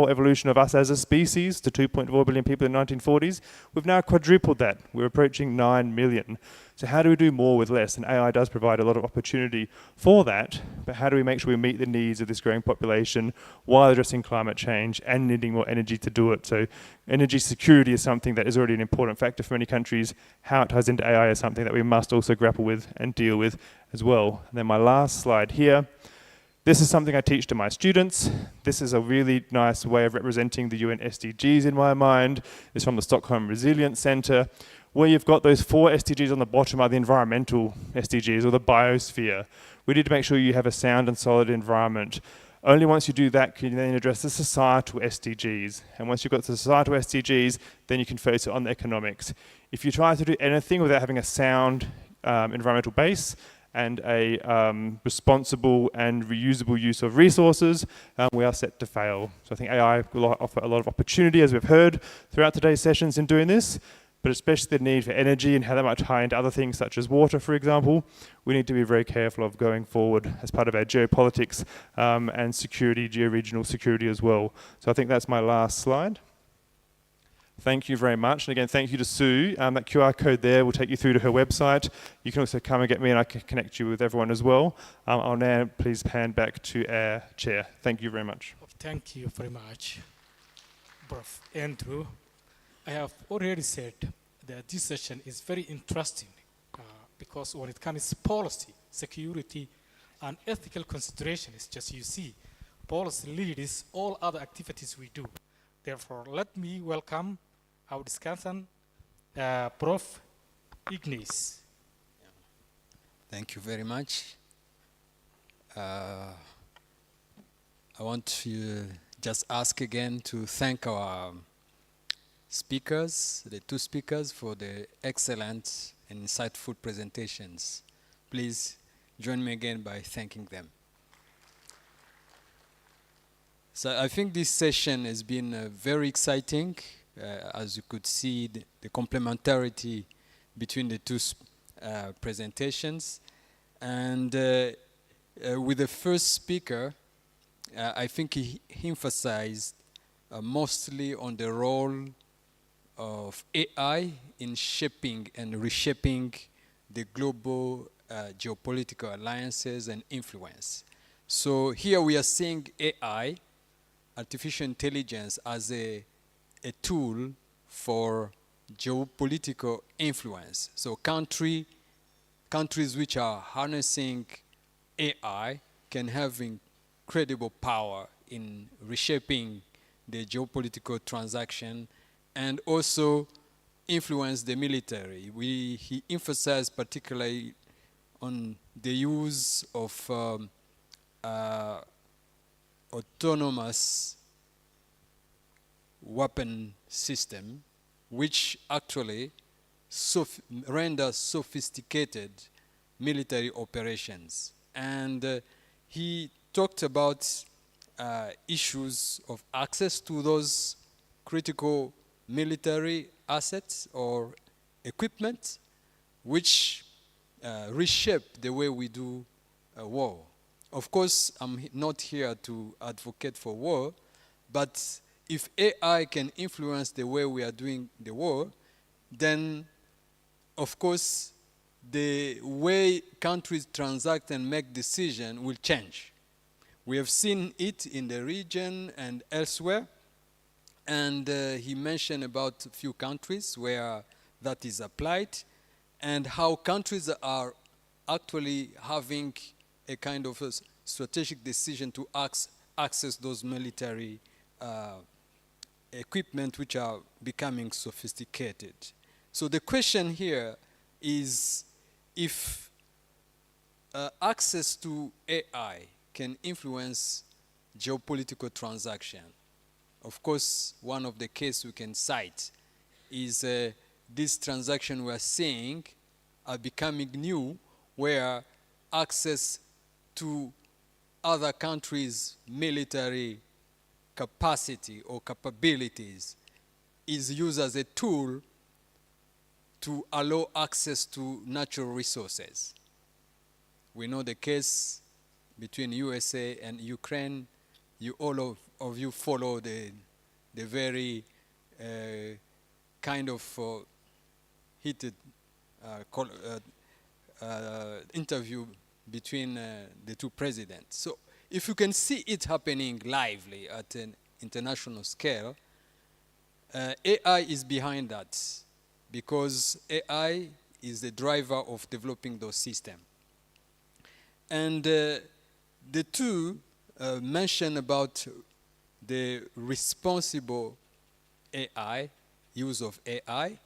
S10: evolution of us as a species to 2.4 billion people in the 1940s, we've now quadrupled that. We're approaching 9 million. So how do we do more with less? And AI does provide a lot of opportunity for that, but how do we make sure we meet the needs of this growing population while addressing climate change and needing more energy to do it? So energy security is something that is already an important factor for many countries. How it ties into AI is something that we must also grapple with and deal with as well. And then my last slide here. This is something I teach to my students. This is a really nice way of representing the UN SDGs in my mind. It's from the Stockholm Resilience Centre, where you've got those 4 SDGs on the bottom are the environmental SDGs, or the biosphere. We need to make sure you have a sound and solid environment. Only once you do that can you then address the societal SDGs. And once you've got the societal SDGs, then you can focus on the economics. If you try to do anything without having a sound environmental base and a responsible and reusable use of resources, we are set to fail. So I think AI will offer a lot of opportunity, as we've heard throughout today's sessions in doing this, but especially the need for energy and how that might tie into other things such as water, for example. We need to be very careful of going forward as part of our geopolitics and security, geo-regional security as well. So I think that's my last slide. Thank you very much. And again, thank you to Sue. That QR code there will take you through to her website. You can also come and get me and I can connect you with everyone as well. I'll now please hand back to our chair. Thank you very much.
S9: Thank you very much, Prof. Andrew. I have already said that this session is very interesting because when it comes to policy, security, and ethical considerations, just you see, policy leads all other activities we do. Therefore, let me welcome our discussant, Prof. Ignace.
S11: Thank you very much. I want to just ask again to thank our speakers, the two speakers, for the excellent and insightful presentations. Please join me again by thanking them. So I think this session has been very exciting. As you could see, the complementarity between the two presentations. And with the first speaker, I think he emphasized mostly on the role of AI in shaping and reshaping the global geopolitical alliances and influence. So here we are seeing AI, artificial intelligence, as a tool for geopolitical influence. So countries which are harnessing AI can have incredible power in reshaping the geopolitical transaction and also influence the military. He emphasized particularly on the use of autonomous weapon system, which actually renders sophisticated military operations. And he talked about issues of access to those critical military assets or equipment, which reshape the way we do war. Of course, I'm not here to advocate for war, but if AI can influence the way we are doing the war, then of course the way countries transact and make decisions will change. We have seen it in the region and elsewhere, and he mentioned about a few countries where that is applied and how countries are actually having a kind of a strategic decision to access those military equipment which are becoming sophisticated. So the question here is if access to AI can influence geopolitical transaction. Of course, one of the cases we can cite is this transaction we are seeing are becoming new, where access to other countries' military capacity or capabilities is used as a tool to allow access to natural resources. We know the case between USA and Ukraine. All of you follow the very kind of heated interview between the two presidents. So if you can see it happening lively at an international scale, AI is behind that because AI is the driver of developing those systems. And the two mention about the responsible AI, use of AI,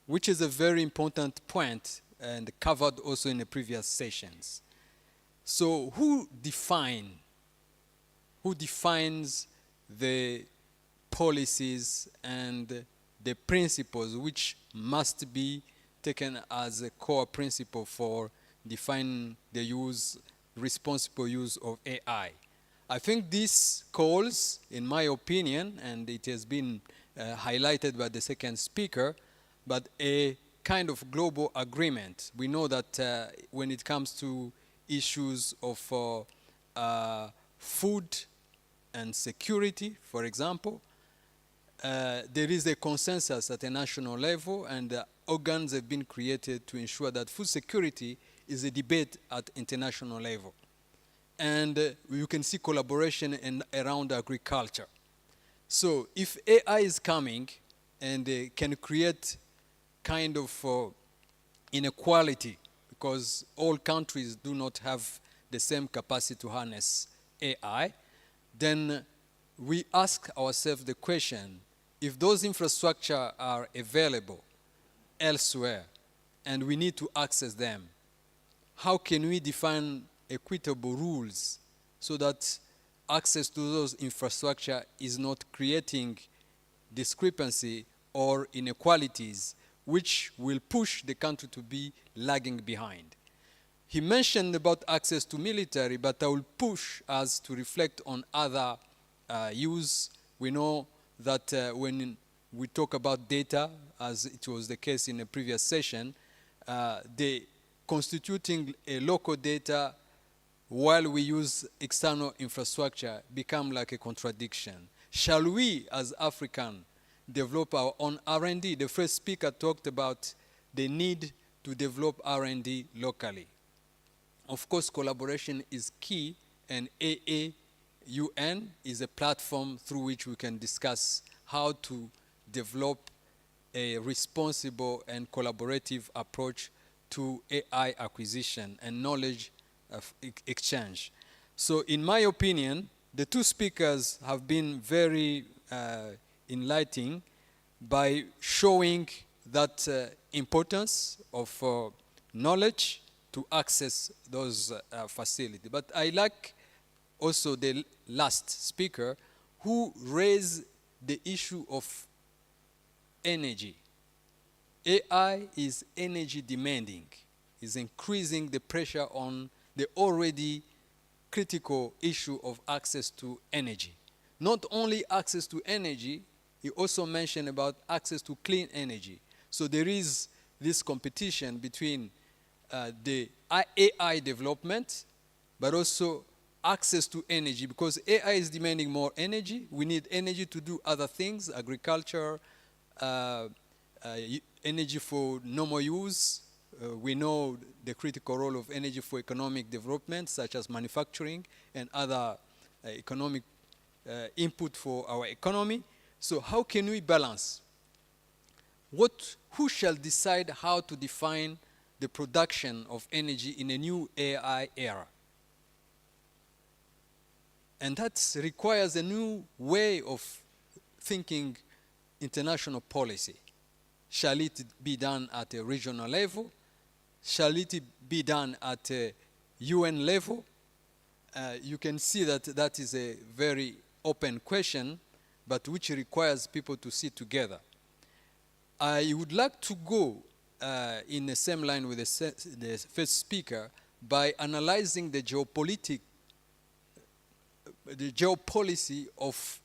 S11: which is a very important point and covered also in the previous sessions. So who defines the policies and the principles which must be taken as a core principle for defining the responsible use of AI? I think this calls, in my opinion, and it has been highlighted by the second speaker, but a kind of global agreement. We know that when it comes to issues of food and security, for example, there is a consensus at a national level, and organs have been created to ensure that food security is a debate at international level. And you can see collaboration around agriculture. So if AI is coming and can create kind of inequality, because all countries do not have the same capacity to harness AI, then we ask ourselves the question, if those infrastructure are available elsewhere and we need to access them, how can we define equitable rules so that access to those infrastructure is not creating discrepancy or inequalities which will push the country to be lagging behind? He mentioned about access to military, but I will push us to reflect on other use. We know that when we talk about data, as it was the case in a previous session, the constituting a local data while we use external infrastructure become like a contradiction. Shall we, as African, develop our own R&D? The first speaker talked about the need to develop R&D locally. Of course, collaboration is key, and AAUN is a platform through which we can discuss how to develop a responsible and collaborative approach to AI acquisition and knowledge exchange. So in my opinion, the two speakers have been very enlightening by showing that importance of knowledge to access those facilities. But I like also the last speaker who raised the issue of energy. AI is energy demanding, is increasing the pressure on the already critical issue of access to energy. Not only access to energy, he also mentioned about access to clean energy. So there is this competition between the AI development, but also access to energy, because AI is demanding more energy. We need energy to do other things, agriculture, energy for normal use. We know the critical role of energy for economic development, such as manufacturing and other economic input for our economy. So how can we balance? Who shall decide how to define the production of energy in a new AI era? And that requires a new way of thinking international policy. Shall it be done at a regional level? Shall it be done at a UN level? You can see that that is a very open question, but which requires people to sit together. I would like to go in the same line with the first speaker by analyzing the geopolicy of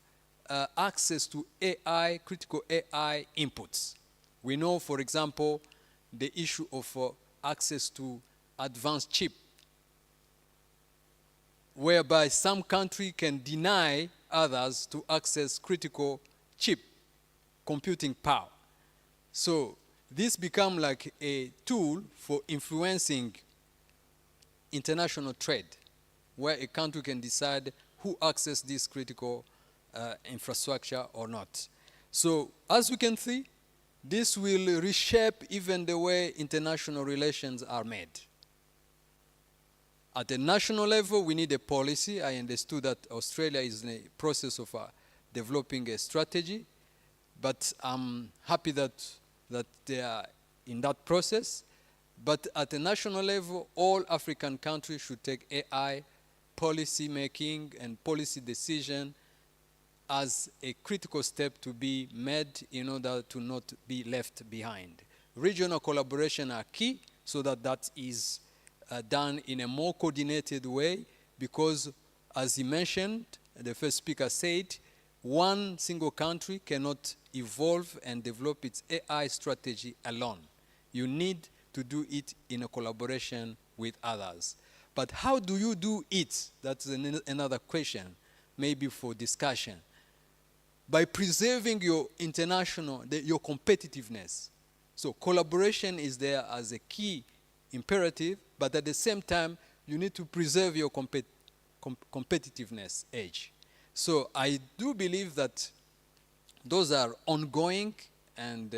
S11: access to AI, critical AI inputs. We know, for example, the issue of access to advanced chip, whereby some country can deny others to access critical chip computing power. So this become like a tool for influencing international trade, where a country can decide who access this critical infrastructure or not. So as we can see, this will reshape even the way international relations are made. At a national level, we need a policy. I understood that Australia is in a process of developing a strategy, but I'm happy that they are in that process. But at a national level, all African countries should take AI policy making and policy decision as a critical step to be made in order to not be left behind. Regional collaboration are key so that that is done in a more coordinated way, because as he mentioned, the first speaker said, one single country cannot evolve and develop its AI strategy alone. You need to do it in a collaboration with others. But how do you do it? That's another question, maybe for discussion. by preserving your international, your competitiveness. So collaboration is there as a key imperative, but at the same time, you need to preserve your competitiveness edge. So I do believe that those are ongoing and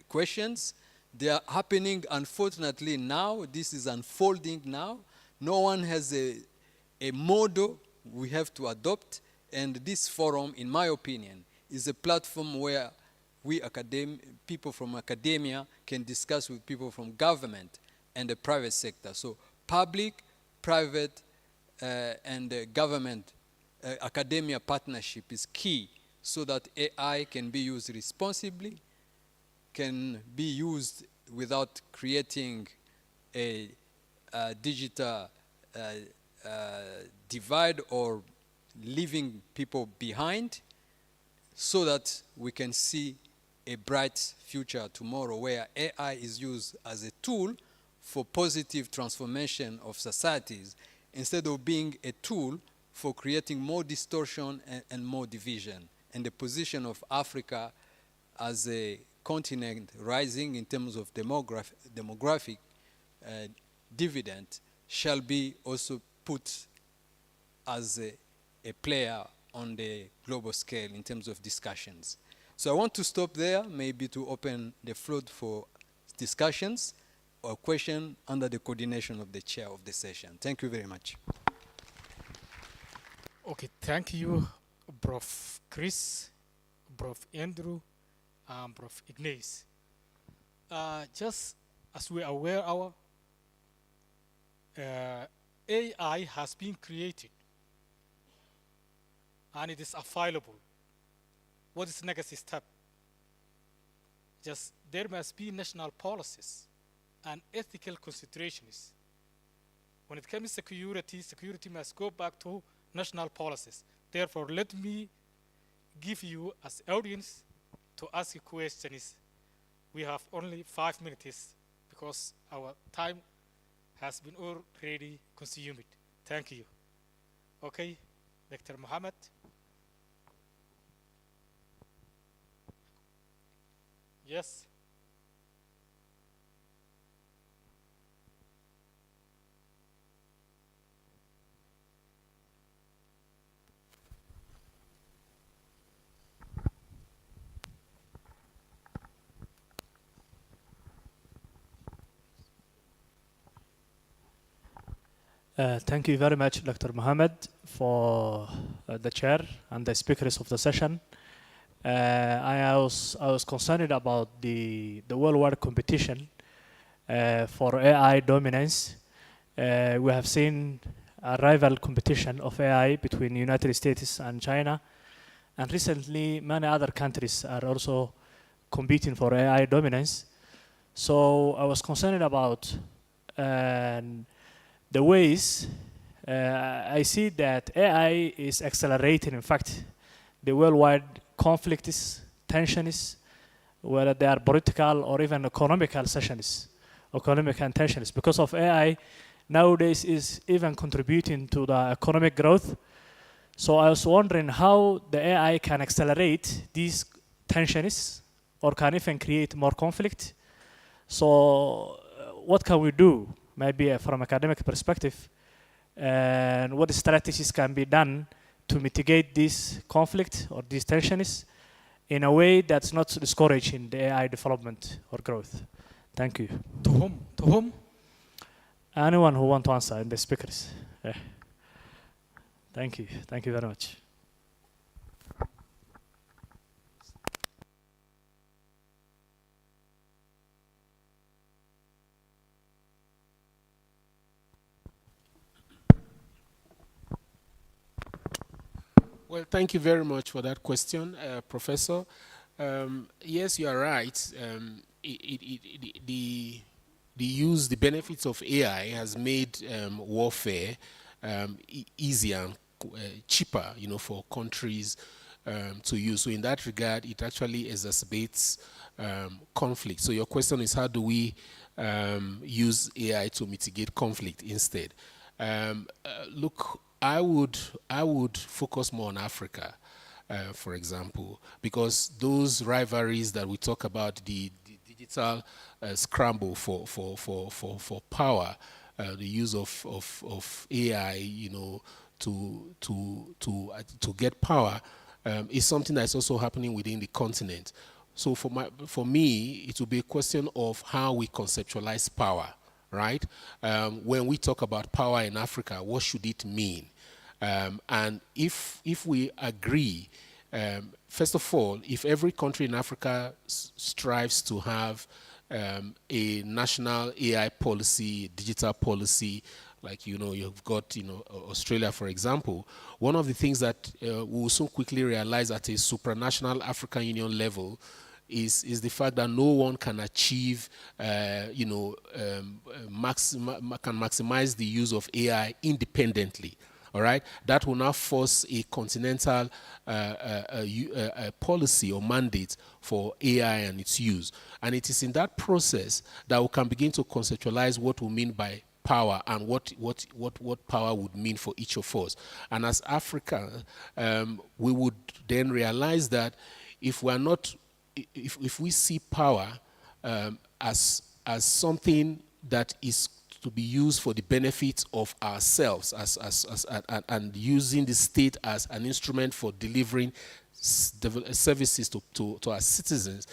S11: questions. They are happening, unfortunately, now. This is unfolding now. No one has a model we have to adopt, and this forum, in my opinion, is a platform where we people from academia can discuss with people from government and the private sector. So public, private, and government academia partnership is key so that AI can be used responsibly, can be used without creating a digital divide or leaving people behind, so that we can see a bright future tomorrow where AI is used as a tool for positive transformation of societies instead of being a tool for creating more distortion and more division. And the position of Africa as a continent rising in terms of demographic dividend shall be also put as a player on the global scale in terms of discussions. So I want to stop there, maybe to open the floor for discussions or question under the coordination of the chair of the session. Thank you very much.
S9: Okay, thank you, Prof. Chris, Prof. Andrew, and Prof. Ignace. Just as we are aware, our AI has been created and it is available. What is the next step? Just there must be national policies and ethical considerations. When it comes to security, security must go back to national policies. Therefore, let me give you as audience to ask you questions. We have only 5 minutes because our time has been already consumed. Thank you. Okay, Dr. Mohammed. Yes.
S3: Thank you very much, Dr. Mohammed, for the chair and the speakers of the session. I was concerned about the worldwide competition for AI dominance. We have seen a rival competition of AI between the United States and China. And recently, many other countries are also competing for AI dominance. So I was concerned about the ways I see that AI is accelerating, in fact, the worldwide conflicts, tensions, whether they are political or even economical tensions, because of AI nowadays is even contributing to the economic growth. So I was wondering how the AI can accelerate these tensions or can even create more conflict. So what can we do, maybe from academic perspective, and what strategies can be done to mitigate this conflict or these tensions in a way that's not discouraging the AI development or growth? Thank you.
S9: To whom? To whom?
S3: Anyone who wants to answer in the speakers. Yeah. Thank you. Thank you very much.
S22: Well, thank you very much for that question, Professor. Yes, you are right. The benefits of AI has made warfare easier and cheaper, for countries to use. So in that regard, it actually exacerbates conflict. So your question is, how do we use AI to mitigate conflict instead? Look, I would focus more on Africa. for example, because those rivalries that we talk about, the digital scramble for power, the use of AI, you know, to get power, is something that's also happening within the continent. So for me, it will be a question of how we conceptualize power, right? When we talk about power in Africa, what should it mean? And if we agree, first of all, if every country in Africa strives to have a national AI policy, digital policy, like, you know, you've got, you know, Australia, for example, one of the things that we will soon quickly realize at a supranational African Union level is the fact that no one can achieve, you know, can maximize the use of AI independently. All right, that will now force a continental policy or mandate for AI and its use. And it is in that process that we can begin to conceptualize what we mean by power and what power would mean for each of us. And as Africa, we would then realize that if we are not, if we see power as something that is to be used for the benefit of ourselves, and using the state as an instrument for delivering services to our citizens,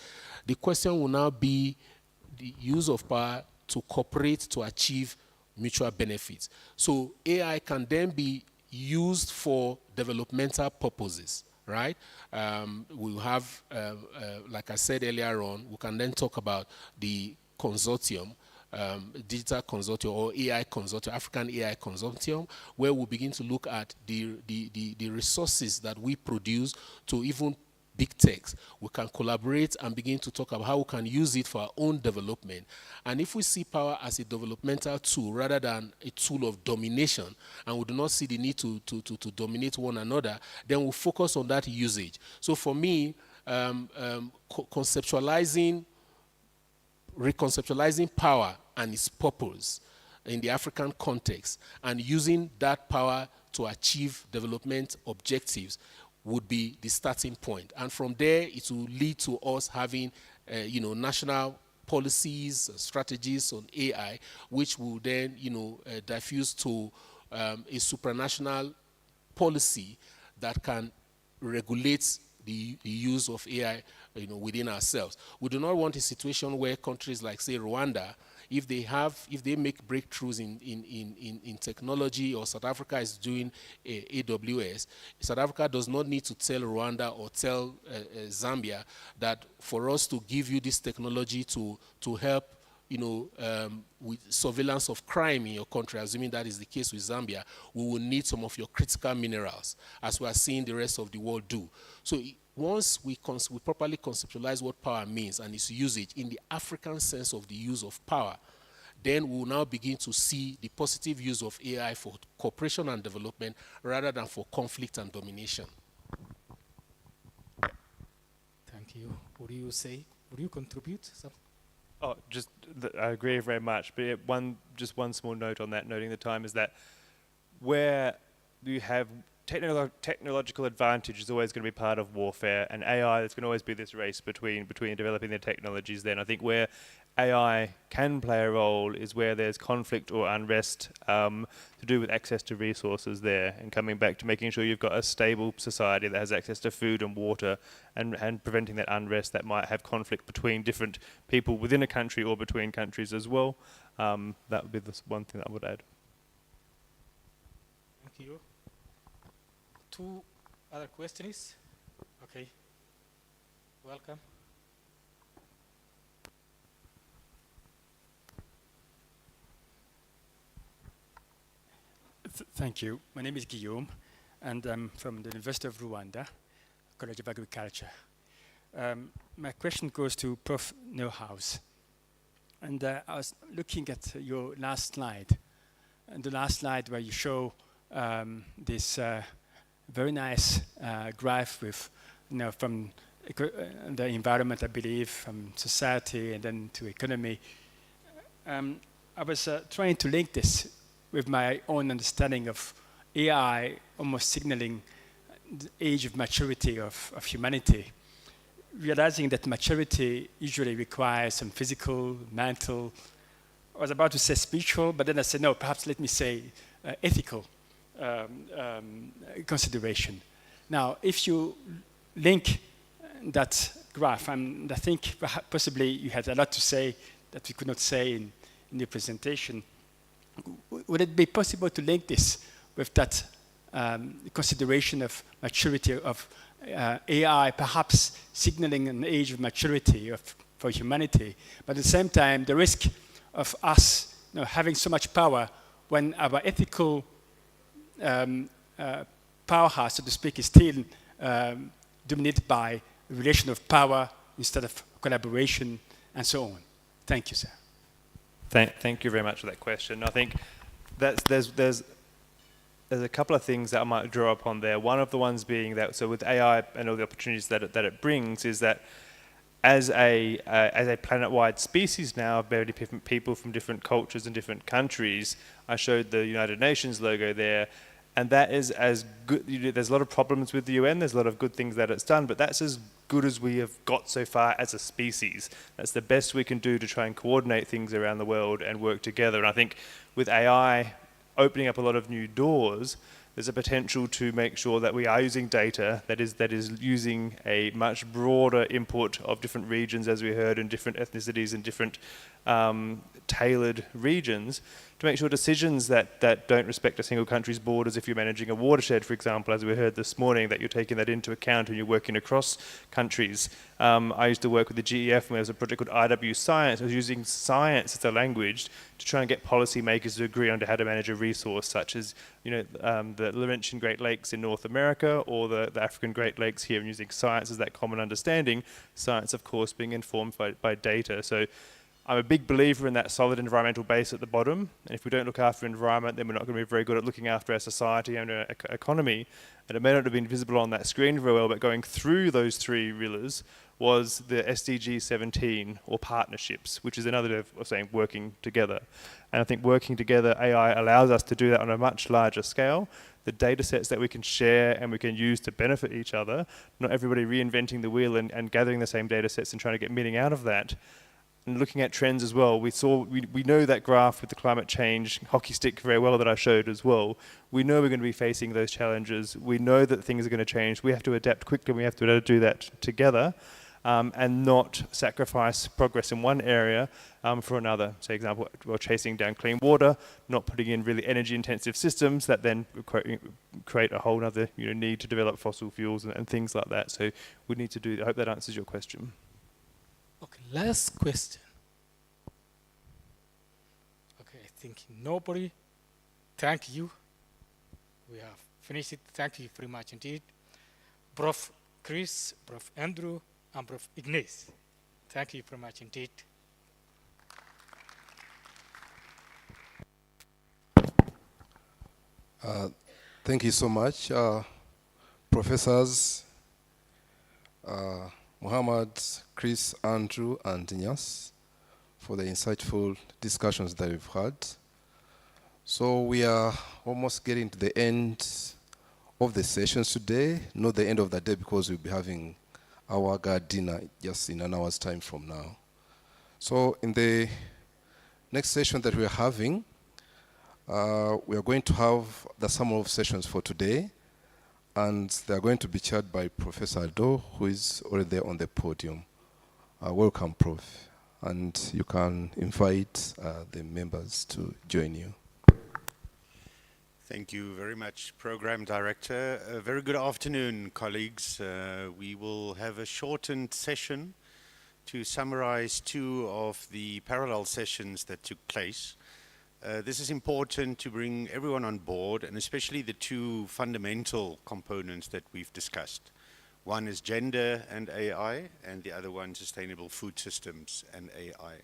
S22: the question will now be the use of power to cooperate to achieve mutual benefits. So AI can then be used for developmental purposes, right? We'll have, like I said earlier on, we can then talk about the consortium, digital consortium or AI consortium, African AI consortium, where we begin to look at the resources that we produce to even big techs. We can collaborate and begin to talk about how we can use it for our own development. And if we see power as a developmental tool rather than a tool of domination, and we do not see the need to dominate one another, then we'll focus on that usage. So for me, reconceptualizing power and its purpose in the African context and using that power to achieve development objectives would be the starting point. And from there, it will lead to us having, you know, national policies, strategies on AI, which will then, you know, diffuse to a supranational policy that can regulate the use of AI, you know, within ourselves. We do not want a situation where countries like, say, Rwanda, if they make breakthroughs in technology, or South Africa is doing AWS, South Africa does not need to tell Rwanda or tell Zambia that for us to give you this technology to help, you know, with surveillance of crime in your country, assuming that is the case with Zambia, we will need some of your critical minerals, as we are seeing the rest of the world do. So once we properly conceptualize what power means and its usage in the African sense of the use of power, then we will now begin to see the positive use of AI for cooperation and development rather than for conflict and domination.
S9: Thank you. What do you say? Would you contribute something?
S10: Oh, I agree very much. But just one small note on that, noting the time, is that where you have technological advantage is always going to be part of warfare, and AI, there's going to always be this race between developing the technologies. Then I think where AI can play a role is where there's conflict or unrest to do with access to resources there, and coming back to making sure you've got a stable society that has access to food and water, and preventing that unrest that might have conflict between different people within a country or between countries as well. That would be the one thing that I would add.
S9: Thank you. 2 other questions? Okay. Welcome.
S8: Thank you. My name is Guillaume, and I'm from the University of Rwanda, College of Agriculture. My question goes to Prof. Neuhaus. And I was looking at your last slide, and the last slide where you show this very nice graph with, you know, from the environment, I believe, from society and then to economy. I was trying to link this with my own understanding of AI almost signaling the age of maturity of humanity, realizing that maturity usually requires some physical, mental, I was about to say spiritual, but then I said, no, perhaps let me say ethical consideration. Now, if you link that graph, and I think possibly you had a lot to say that we could not say in the presentation, would it be possible to link this with that consideration of maturity of AI, perhaps signaling an age of maturity for humanity, but at the same time, the risk of us having so much power when our ethical powerhouse, so to speak, is still dominated by relation of power instead of collaboration and so on. Thank you, sir.
S10: Thank you very much for that question. I think there's a couple of things that I might draw upon there. One of the ones being that, so with AI and all the opportunities that it brings, is that as a planet-wide species now of very different people from different cultures and different countries, I showed the United Nations logo there, and that is as good. There's a lot of problems with the UN. There's a lot of good things that it's done, but that's as good as we have got so far as a species. That's the best we can do to try and coordinate things around the world and work together. And I think with AI opening up a lot of new doors, there's a potential to make sure that we are using data that is using a much broader input of different regions, as we heard, and different ethnicities and different tailored regions, to make sure decisions that don't respect a single country's borders, if you're managing a watershed, for example, as we heard this morning, that you're taking that into account and you're working across countries. I used to work with the GEF when there was a project called IW Science. I was using science as a language to try and get policymakers to agree on how to manage a resource, such as the Laurentian Great Lakes in North America or the African Great Lakes here, and using science as that common understanding, science, of course, being informed by data. So I'm a big believer in that solid environmental base at the bottom, and if we don't look after environment, then we're not going to be very good at looking after our society and our economy. And it may not have been visible on that screen very well, but going through those three pillars was the SDG 17, or partnerships, which is another way of saying working together. And I think working together, AI allows us to do that on a much larger scale. The data sets that we can share and we can use to benefit each other, not everybody reinventing the wheel and gathering the same data sets and trying to get meaning out of that. And looking at trends as well, we know that graph with the climate change hockey stick very well that I showed as well. We know we're going to be facing those challenges. We know that things are going to change. We have to adapt quickly. We have to do that together, and not sacrifice progress in one area for another. So, example, we're chasing down clean water, not putting in really energy-intensive systems that then create a whole other need to develop fossil fuels and things like that. So we need to do. I hope that answers your question.
S9: Okay, last question. Okay, I think nobody. Thank you. We have finished it. Thank you very much indeed. Prof. Chris, Prof. Andrew, and Prof. Ignace. Thank you very much indeed.
S6: Thank you so much, professors, Muhammad, Chris, Andrew, and Ignace, for the insightful discussions that we've had. So we are almost getting to the end of the sessions today, not the end of the day, because we'll be having our guard dinner just in an hour's time from now. So in the next session that we're having, we are going to have the summary of sessions for today, and they are going to be chaired by Professor Aldo, who is already there on the podium. Welcome, Prof. And you can invite the members to join you.
S12: Thank you very much, Program Director. A very good afternoon, colleagues. We will have a shortened session to summarize two of the parallel sessions that took place. This is important to bring everyone on board, and especially the two fundamental components that we've discussed. One is gender and AI, and the other one sustainable food systems and AI.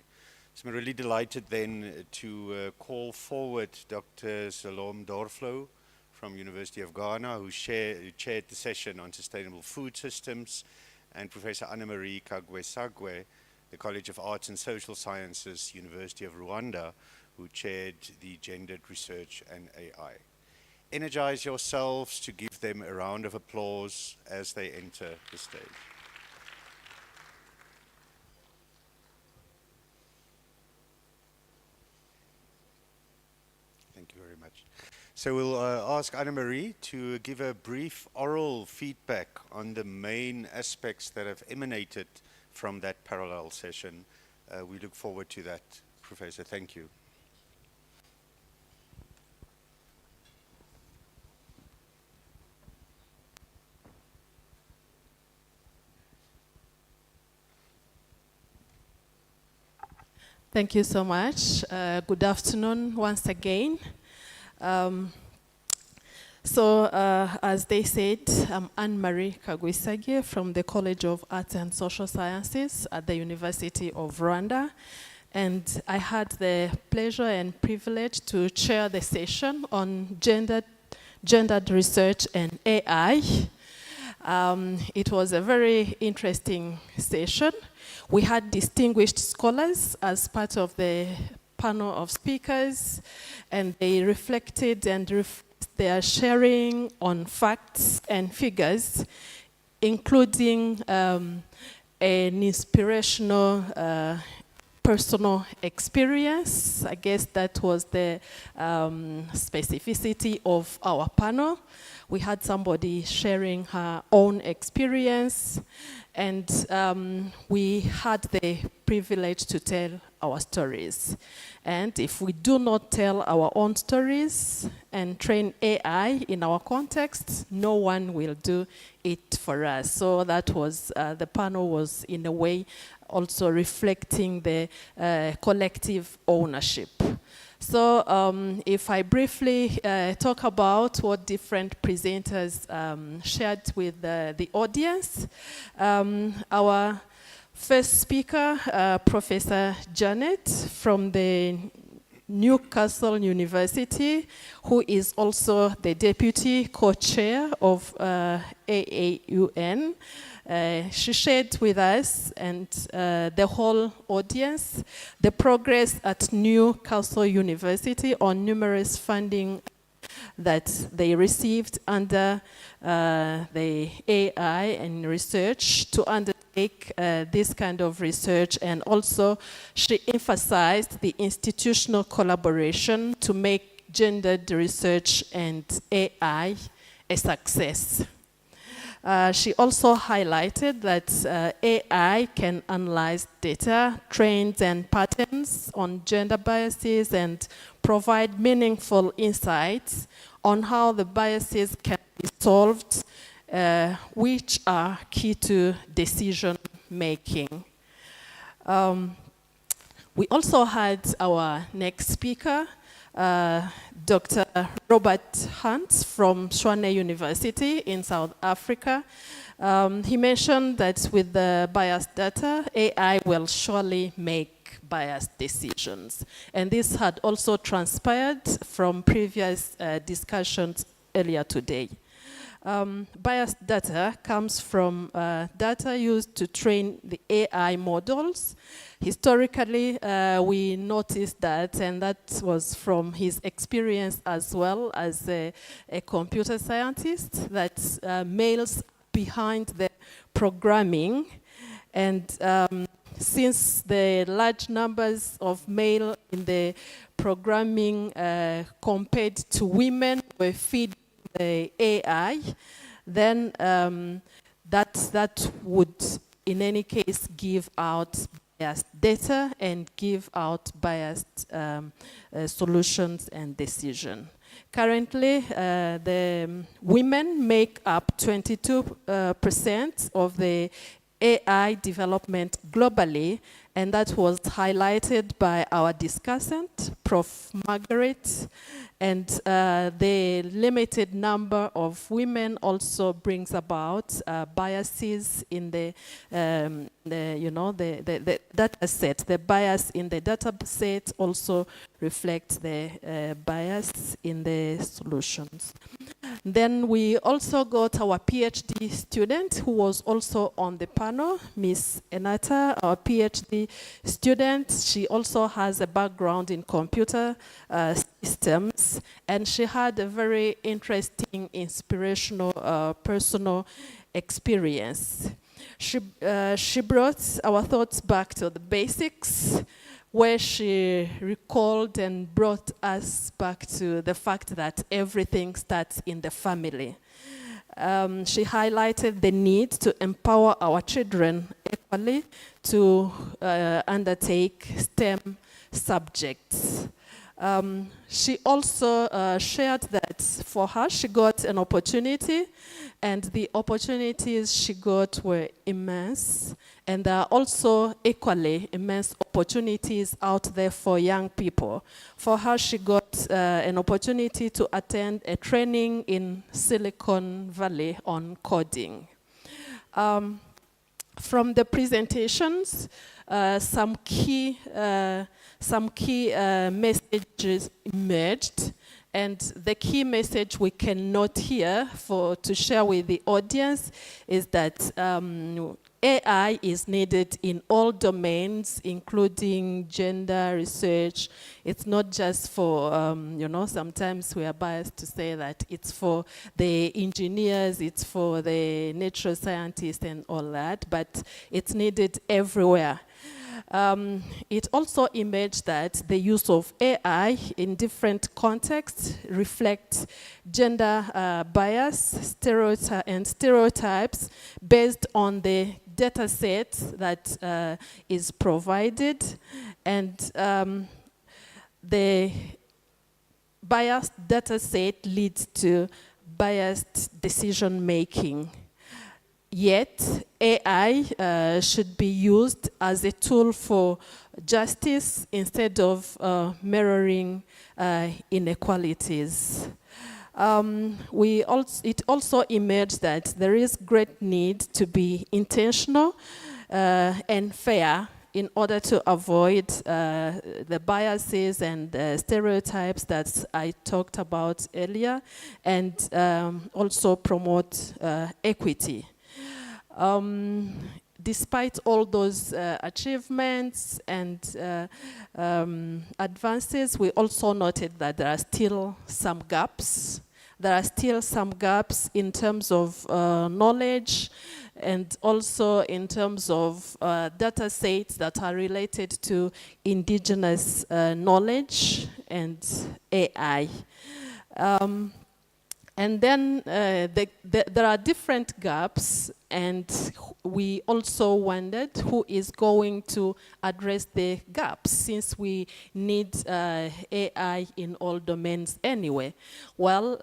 S12: So I'm really delighted then to call forward Dr. Salome Dorflo from University of Ghana, who chaired the session on sustainable food systems, and Professor Anna-Marie Kagwe-Sagwe, the College of Arts and Social Sciences, University of Rwanda, who chaired the Gendered Research and AI. energize yourselves to give them a round of applause as they enter the stage. Thank you very much. So we'll ask Anna-Marie to give a brief oral feedback on the main aspects that have emanated from that parallel session. We look forward to that, Professor. Thank you.
S14: Thank you so much. Good afternoon once again. As they said, I'm Anne-Marie Kagwisage from the College of Arts and Social Sciences at the University of Rwanda. And I had the pleasure and privilege to chair the session on gendered research and AI. It was a very interesting session. We had distinguished scholars as part of the panel of speakers, and they reflected and their sharing on facts and figures, including an inspirational personal experience. I guess that was the specificity of our panel. We had somebody sharing her own experience, and we had the privilege to tell our stories. And if we do not tell our own stories and train AI in our context, no one will do it for us. So that was, the panel was in a way also reflecting the collective ownership. So if I briefly talk about what different presenters shared with the audience, our first speaker, Professor Janet from the Newcastle University, who is also the deputy co-chair of AAUN. She shared with us and the whole audience the progress at Newcastle University on numerous funding that they received under the AI and research to undertake this kind of research, and also she emphasized the institutional collaboration to make gendered research and AI a success. She also highlighted that AI can analyze data, trends, and patterns on gender biases and provide meaningful insights on how the biases can be solved, which are key to decision making. We also had our next speaker, Dr. Robert Hunt from Tshwane University in South Africa. He mentioned that with the biased data, AI will surely make biased decisions. And this had also transpired from previous discussions earlier today. Biased data comes from data used to train the AI models. Historically, we noticed that, and that was from his experience as well as a computer scientist, that males behind the programming, and since the large numbers of male in the programming compared to women were feeding the AI, then that would in any case give out biased data and give out biased solutions and decision. Currently, the women make up 22% of the AI development globally, and that was highlighted by our discussant, Prof. Margaret. And the limited number of women also brings about biases in the data set. The bias in the data set also reflects the bias in the solutions. Then we also got our PhD student who was also on the panel, Miss Enata, our PhD student. She also has a background in computer computer systems, and she had a very interesting, inspirational, personal experience. She brought our thoughts back to the basics, where she recalled and brought us back to the fact that everything starts in the family. She highlighted the need to empower our children equally to undertake STEM subjects. She also shared that for her, she got an opportunity, and the opportunities she got were immense. And there are also equally immense opportunities out there for young people. For her, she got an opportunity to attend a training in Silicon Valley on coding. From the presentations, some key messages emerged, and the key message we can note here to share with the audience is that AI is needed in all domains, including gender research. It's not just for, sometimes we are biased to say that it's for the engineers, it's for the natural scientists and all that, but it's needed everywhere. It also emerged that the use of AI in different contexts reflects gender bias and stereotypes based on the data set that is provided, and the biased data set leads to biased decision making. Yet, AI should be used as a tool for justice instead of mirroring inequalities. It also emerged that there is great need to be intentional and fair in order to avoid the biases and stereotypes that I talked about earlier, and also promote equity. Despite all those achievements and advances, we also noted that there are still some gaps. There are still some gaps in terms of knowledge, and also in terms of data sets that are related to indigenous knowledge and AI. And then there are different gaps, and we also wondered who is going to address the gaps, since we need AI in all domains anyway. Well,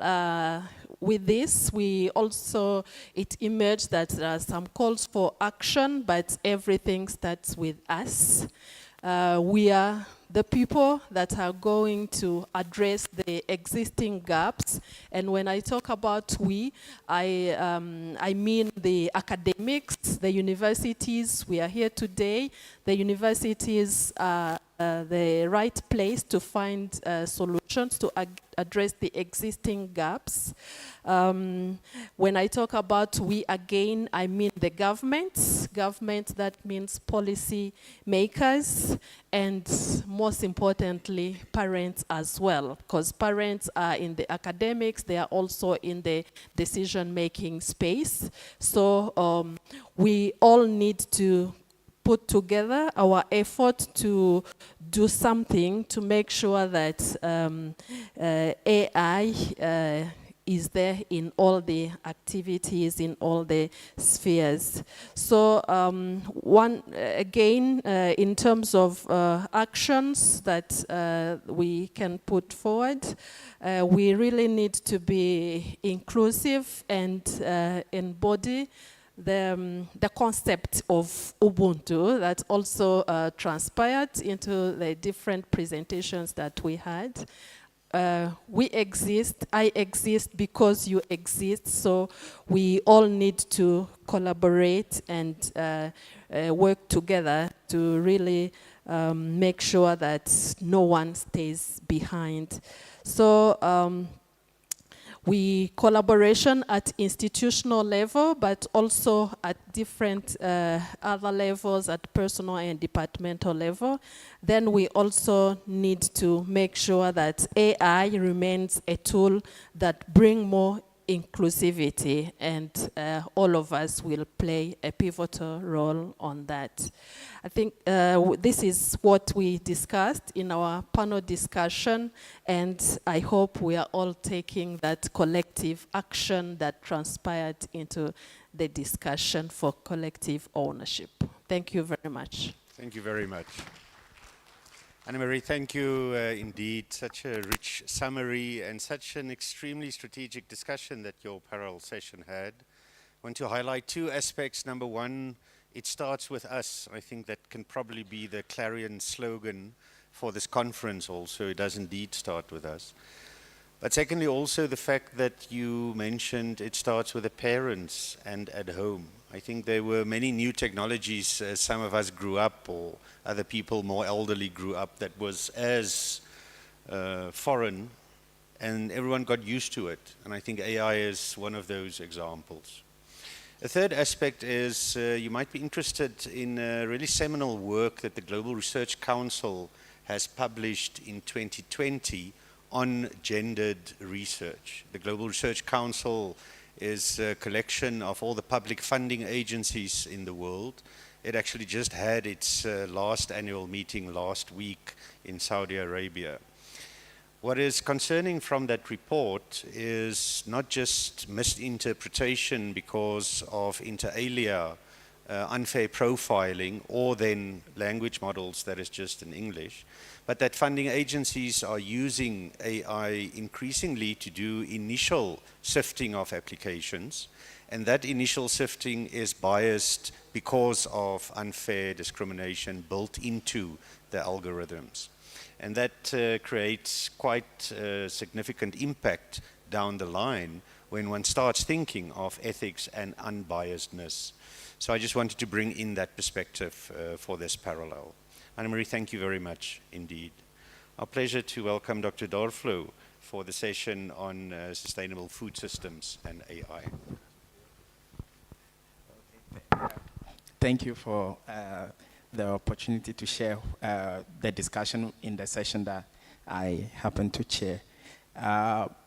S14: with this, it emerged that there are some calls for action, but everything starts with us. We are the people that are going to address the existing gaps. And when I talk about we, I mean the academics, the universities. We are here today. The universities are the right place to find solutions to address the existing gaps. When I talk about we again, I mean the government. Government, that means policy makers, and most importantly, parents as well, because parents are in the academics, they are also in the decision-making space. So we all need to put together our effort to do something to make sure that AI is there in all the activities, in all the spheres. So in terms of actions that we can put forward, we really need to be inclusive and embody the concept of Ubuntu that also transpired into the different presentations that we had. We exist, I exist because you exist, so we all need to collaborate and work together to really make sure that no one stays behind. So We collaboration at institutional level, but also at different other levels, at personal and departmental level. Then we also need to make sure that AI remains a tool that brings more inclusivity, and all of us will play a pivotal role on that. I think this is what we discussed in our panel discussion, and I hope we are all taking that collective action that transpired into the discussion for collective ownership. Thank you very much.
S12: Thank you very much. Anne-Marie, thank you indeed. Such a rich summary and such an extremely strategic discussion that your parallel session had. I want to highlight two aspects. Number one, it starts with us. I think that can probably be the clarion slogan for this conference also. It does indeed start with us. But secondly, also the fact that you mentioned it starts with the parents and at home. I think there were many new technologies as some of us grew up, or other people more elderly grew up, that was as foreign, and everyone got used to it. And I think AI is one of those examples. A third aspect is you might be interested in a really seminal work that the Global Research Council has published in 2020 on gendered research. The Global Research Council is a collection of all the public funding agencies in the world. It actually just had its last annual meeting last week in Saudi Arabia. What is concerning from that report is not just misinterpretation because of inter alia, unfair profiling, or then language models that is just in English, but that funding agencies are using AI increasingly to do initial sifting of applications, and that initial sifting is biased because of unfair discrimination built into the algorithms. And that creates quite a significant impact down the line when one starts thinking of ethics and unbiasedness. So I just wanted to bring in that perspective for this parallel. Anne-Marie, thank you very much indeed. Our pleasure to welcome Dr. Dorflo for the session on sustainable food systems and AI.
S15: Thank you for the opportunity to share the discussion in the session that I happen to chair.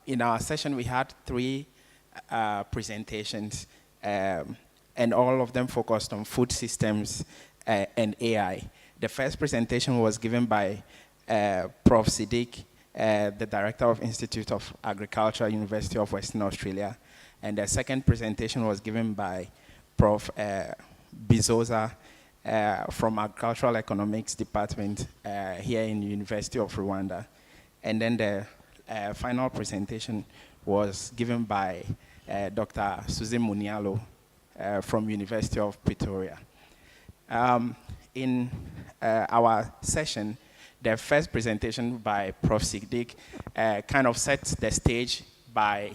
S15: In our session, we had three presentations, and all of them focused on food systems and AI. The first presentation was given by Prof. Siddiq, the Director of Institute of Agriculture, University of Western Australia. And the second presentation was given by Prof. Bizoza from Agricultural Economics Department here in University of Rwanda. And then the final presentation was given by Dr. Suzy Munialo from University of Pretoria. In our session, the first presentation by Prof. Siddiq kind of set the stage by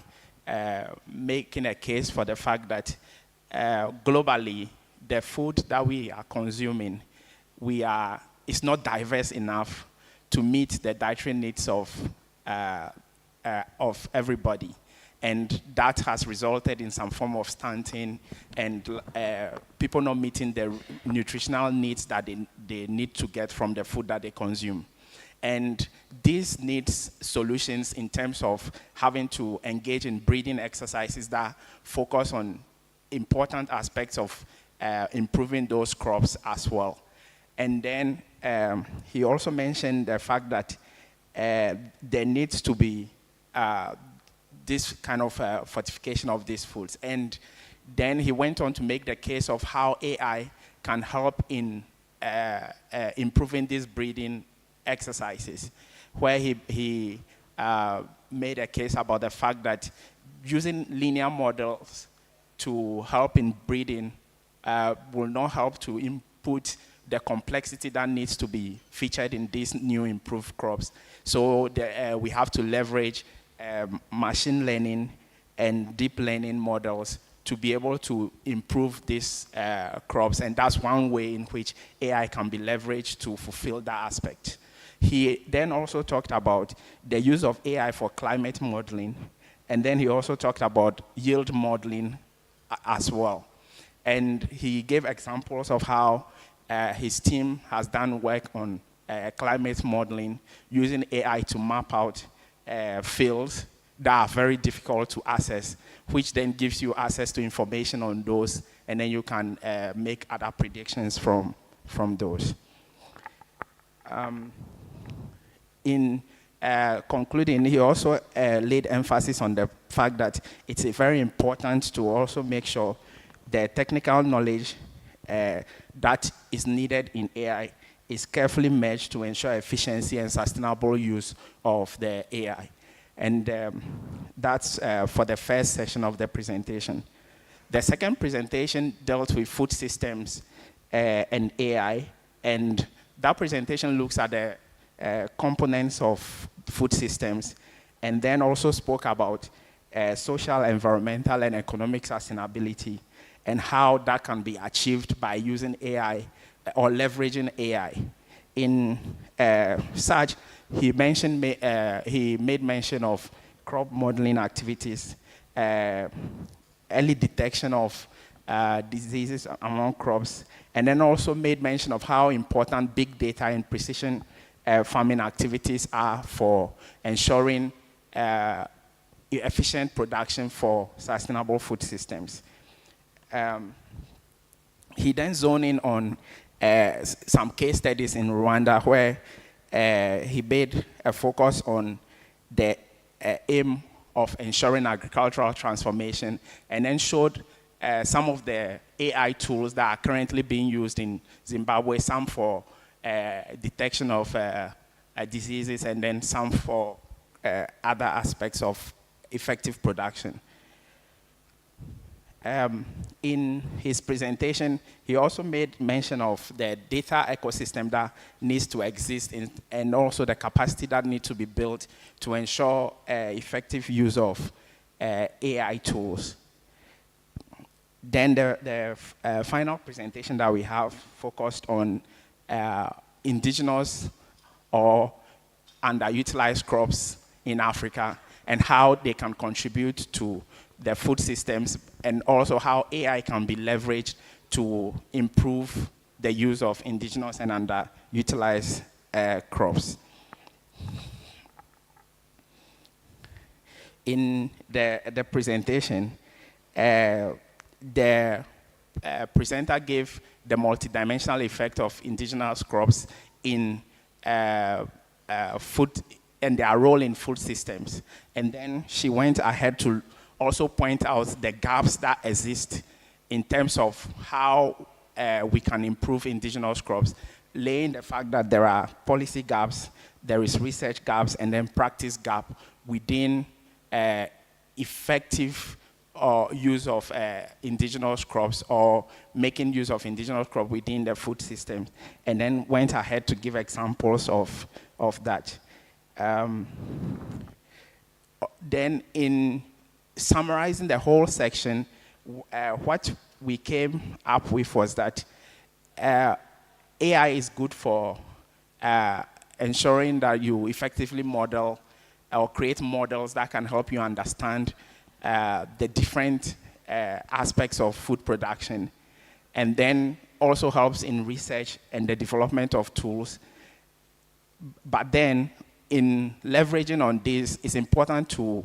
S15: making a case for the fact that globally, the food that we are consuming, is not diverse enough to meet the dietary needs of everybody. And that has resulted in some form of stunting and people not meeting the nutritional needs that they need to get from the food that they consume. And this needs solutions in terms of having to engage in breeding exercises that focus on important aspects of improving those crops as well. And then he also mentioned the fact that there needs to be this kind of fortification of these foods. And then he went on to make the case of how AI can help in improving these breeding exercises, where he made a case about the fact that using linear models to help in breeding will not help to input the complexity that needs to be featured in these new improved crops. So we have to leverage machine learning and deep learning models to be able to improve these crops. And that's one way in which AI can be leveraged to fulfill that aspect. He then also talked about the use of AI for climate modeling And then he also talked about yield modeling as well. And he gave examples of how his team has done work on climate modeling using AI to map out fields that are very difficult to access, which then gives you access to information on those, and then you can make other predictions from those. In concluding, he also laid emphasis on the fact that it's very important to also make sure the technical knowledge that is needed in AI is carefully merged to ensure efficiency and sustainable use of the AI. And that's for the first session of the presentation. The second presentation dealt with food systems and AI, and that presentation looks at the components of food systems, and then also spoke about social, environmental, and economic sustainability, and how that can be achieved by using AI or leveraging AI. In such, he made mention of crop modeling activities, early detection of diseases among crops, and then also made mention of how important big data and precision farming activities are for ensuring efficient production for sustainable food systems. He then zoned in on some case studies in Rwanda where he made a focus on the aim of ensuring agricultural transformation, and then showed some of the AI tools that are currently being used in Zimbabwe, some for detection of diseases, and then some for other aspects of effective production. In his presentation, he also made mention of the data ecosystem that needs to exist and also the capacity that needs to be built to ensure effective use of AI tools. Then the final presentation that we have focused on indigenous or underutilized crops in Africa and how they can contribute to the food systems, and also how AI can be leveraged to improve the use of indigenous and underutilized crops. In the presentation, the presenter gave the multidimensional effect of indigenous crops in food and their role in food systems. And then she went ahead to also point out the gaps that exist in terms of how we can improve indigenous crops, laying the fact that there are policy gaps, there is research gaps, and then practice gap within effective use of indigenous crops or making use of indigenous crops within the food system, and then went ahead to give examples of that. Then in summarizing the whole section, what we came up with was that AI is good for ensuring that you effectively model or create models that can help you understand the different aspects of food production, and then also helps in research and the development of tools. But then in leveraging on this, it's important to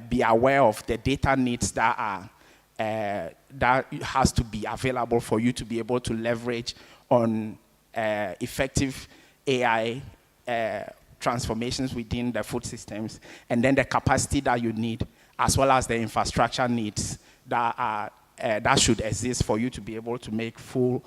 S15: be aware of the data needs that are that has to be available for you to be able to leverage on effective AI transformations within the food systems, and then the capacity that you need, as well as the infrastructure needs that are that should exist for you to be able to make full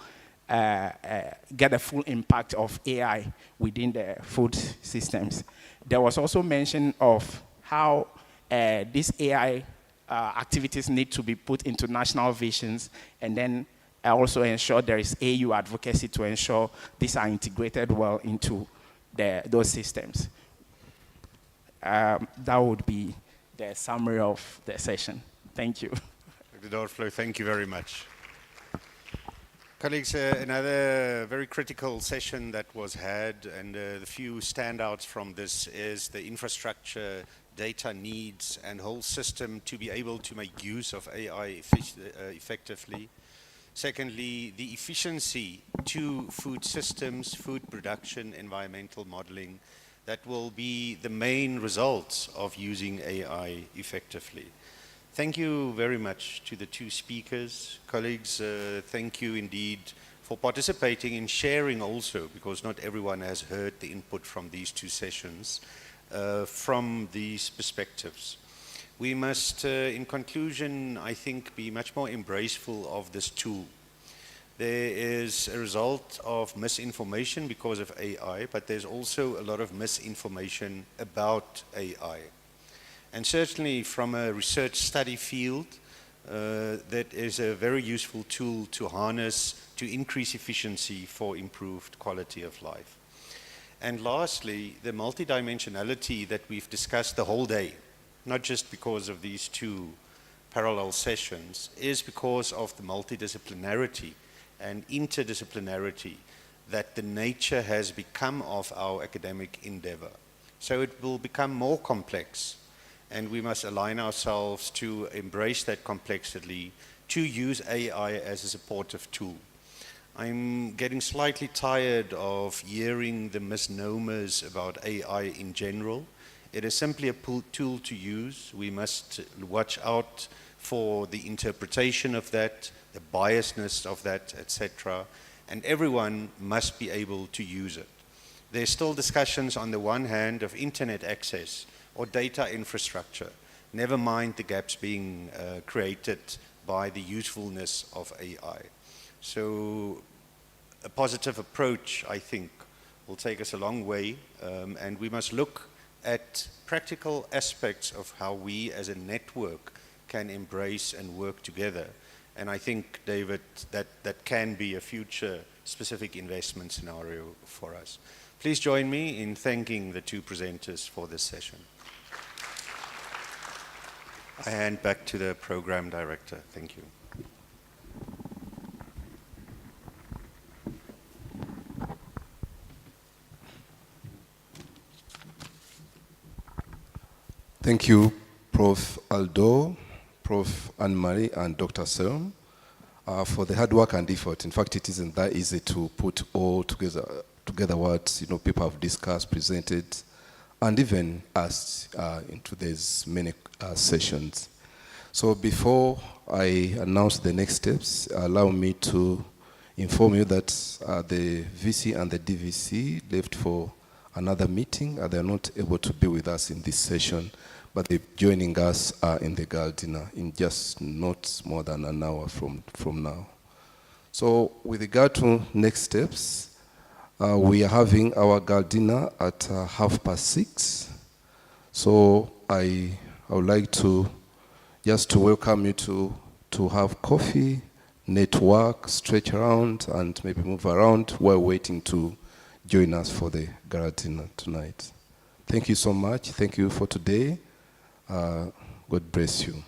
S15: get the full impact of AI within the food systems. There was also mention of how these AI activities need to be put into national visions, and then also ensure there is AU advocacy to ensure these are integrated well into those systems. That would be the summary of the session. Thank you.
S12: Dr. Dorfler, thank you very much. Colleagues, another very critical session that was had, and the few standouts from this is the infrastructure data needs and whole system to be able to make use of AI effectively. Secondly, the efficiency to food systems, food production, environmental modeling, that will be the main results of using AI effectively. Thank you very much to the two speakers. Colleagues, thank you indeed for participating in sharing also, because not everyone has heard the input from these two sessions, from these perspectives. We must, in conclusion, I think, be much more embraceful of this tool. There is a result of misinformation because of AI, but there's also a lot of misinformation about AI. And certainly from a research study field, that is a very useful tool to harness to increase efficiency for improved quality of life. And lastly, the multidimensionality that we've discussed the whole day, not just because of these two parallel sessions, is because of the multidisciplinarity and interdisciplinarity that the nature has become of our academic endeavor. So it will become more complex, and we must align ourselves to embrace that complexity, to use AI as a supportive tool. I'm getting slightly tired of hearing the misnomers about AI in general. It is simply a tool to use. We must watch out for the interpretation of that, the biasness of that, etc. And everyone must be able to use it. There's still discussions on the one hand of internet access or data infrastructure, never mind the gaps being created by the usefulness of AI. So a positive approach, I think, will take us a long way, and we must look at practical aspects of how we as a network can embrace and work together. And I think, David, that can be a future specific investment scenario for us. Please join me in thanking the two presenters for this session. I hand back to the program director. Thank you.
S6: Thank you, Prof. Aldo, Prof. Anne-Marie, and Dr. Selm, for the hard work and effort. In fact, it isn't that easy to put all together what people have discussed, presented, and even asked in today's many sessions. So before I announce the next steps, allow me to inform you that the VC and the DVC left for another meeting. They're not able to be with us in this session, but they're joining us in the gala dinner in just not more than an hour from now. So with regard to next steps, we are having our gala dinner at 6:30. So I would like to just welcome you to have coffee, network, stretch around, and maybe move around while waiting to join us for the gala dinner tonight. Thank you so much. Thank you for today. God bless you.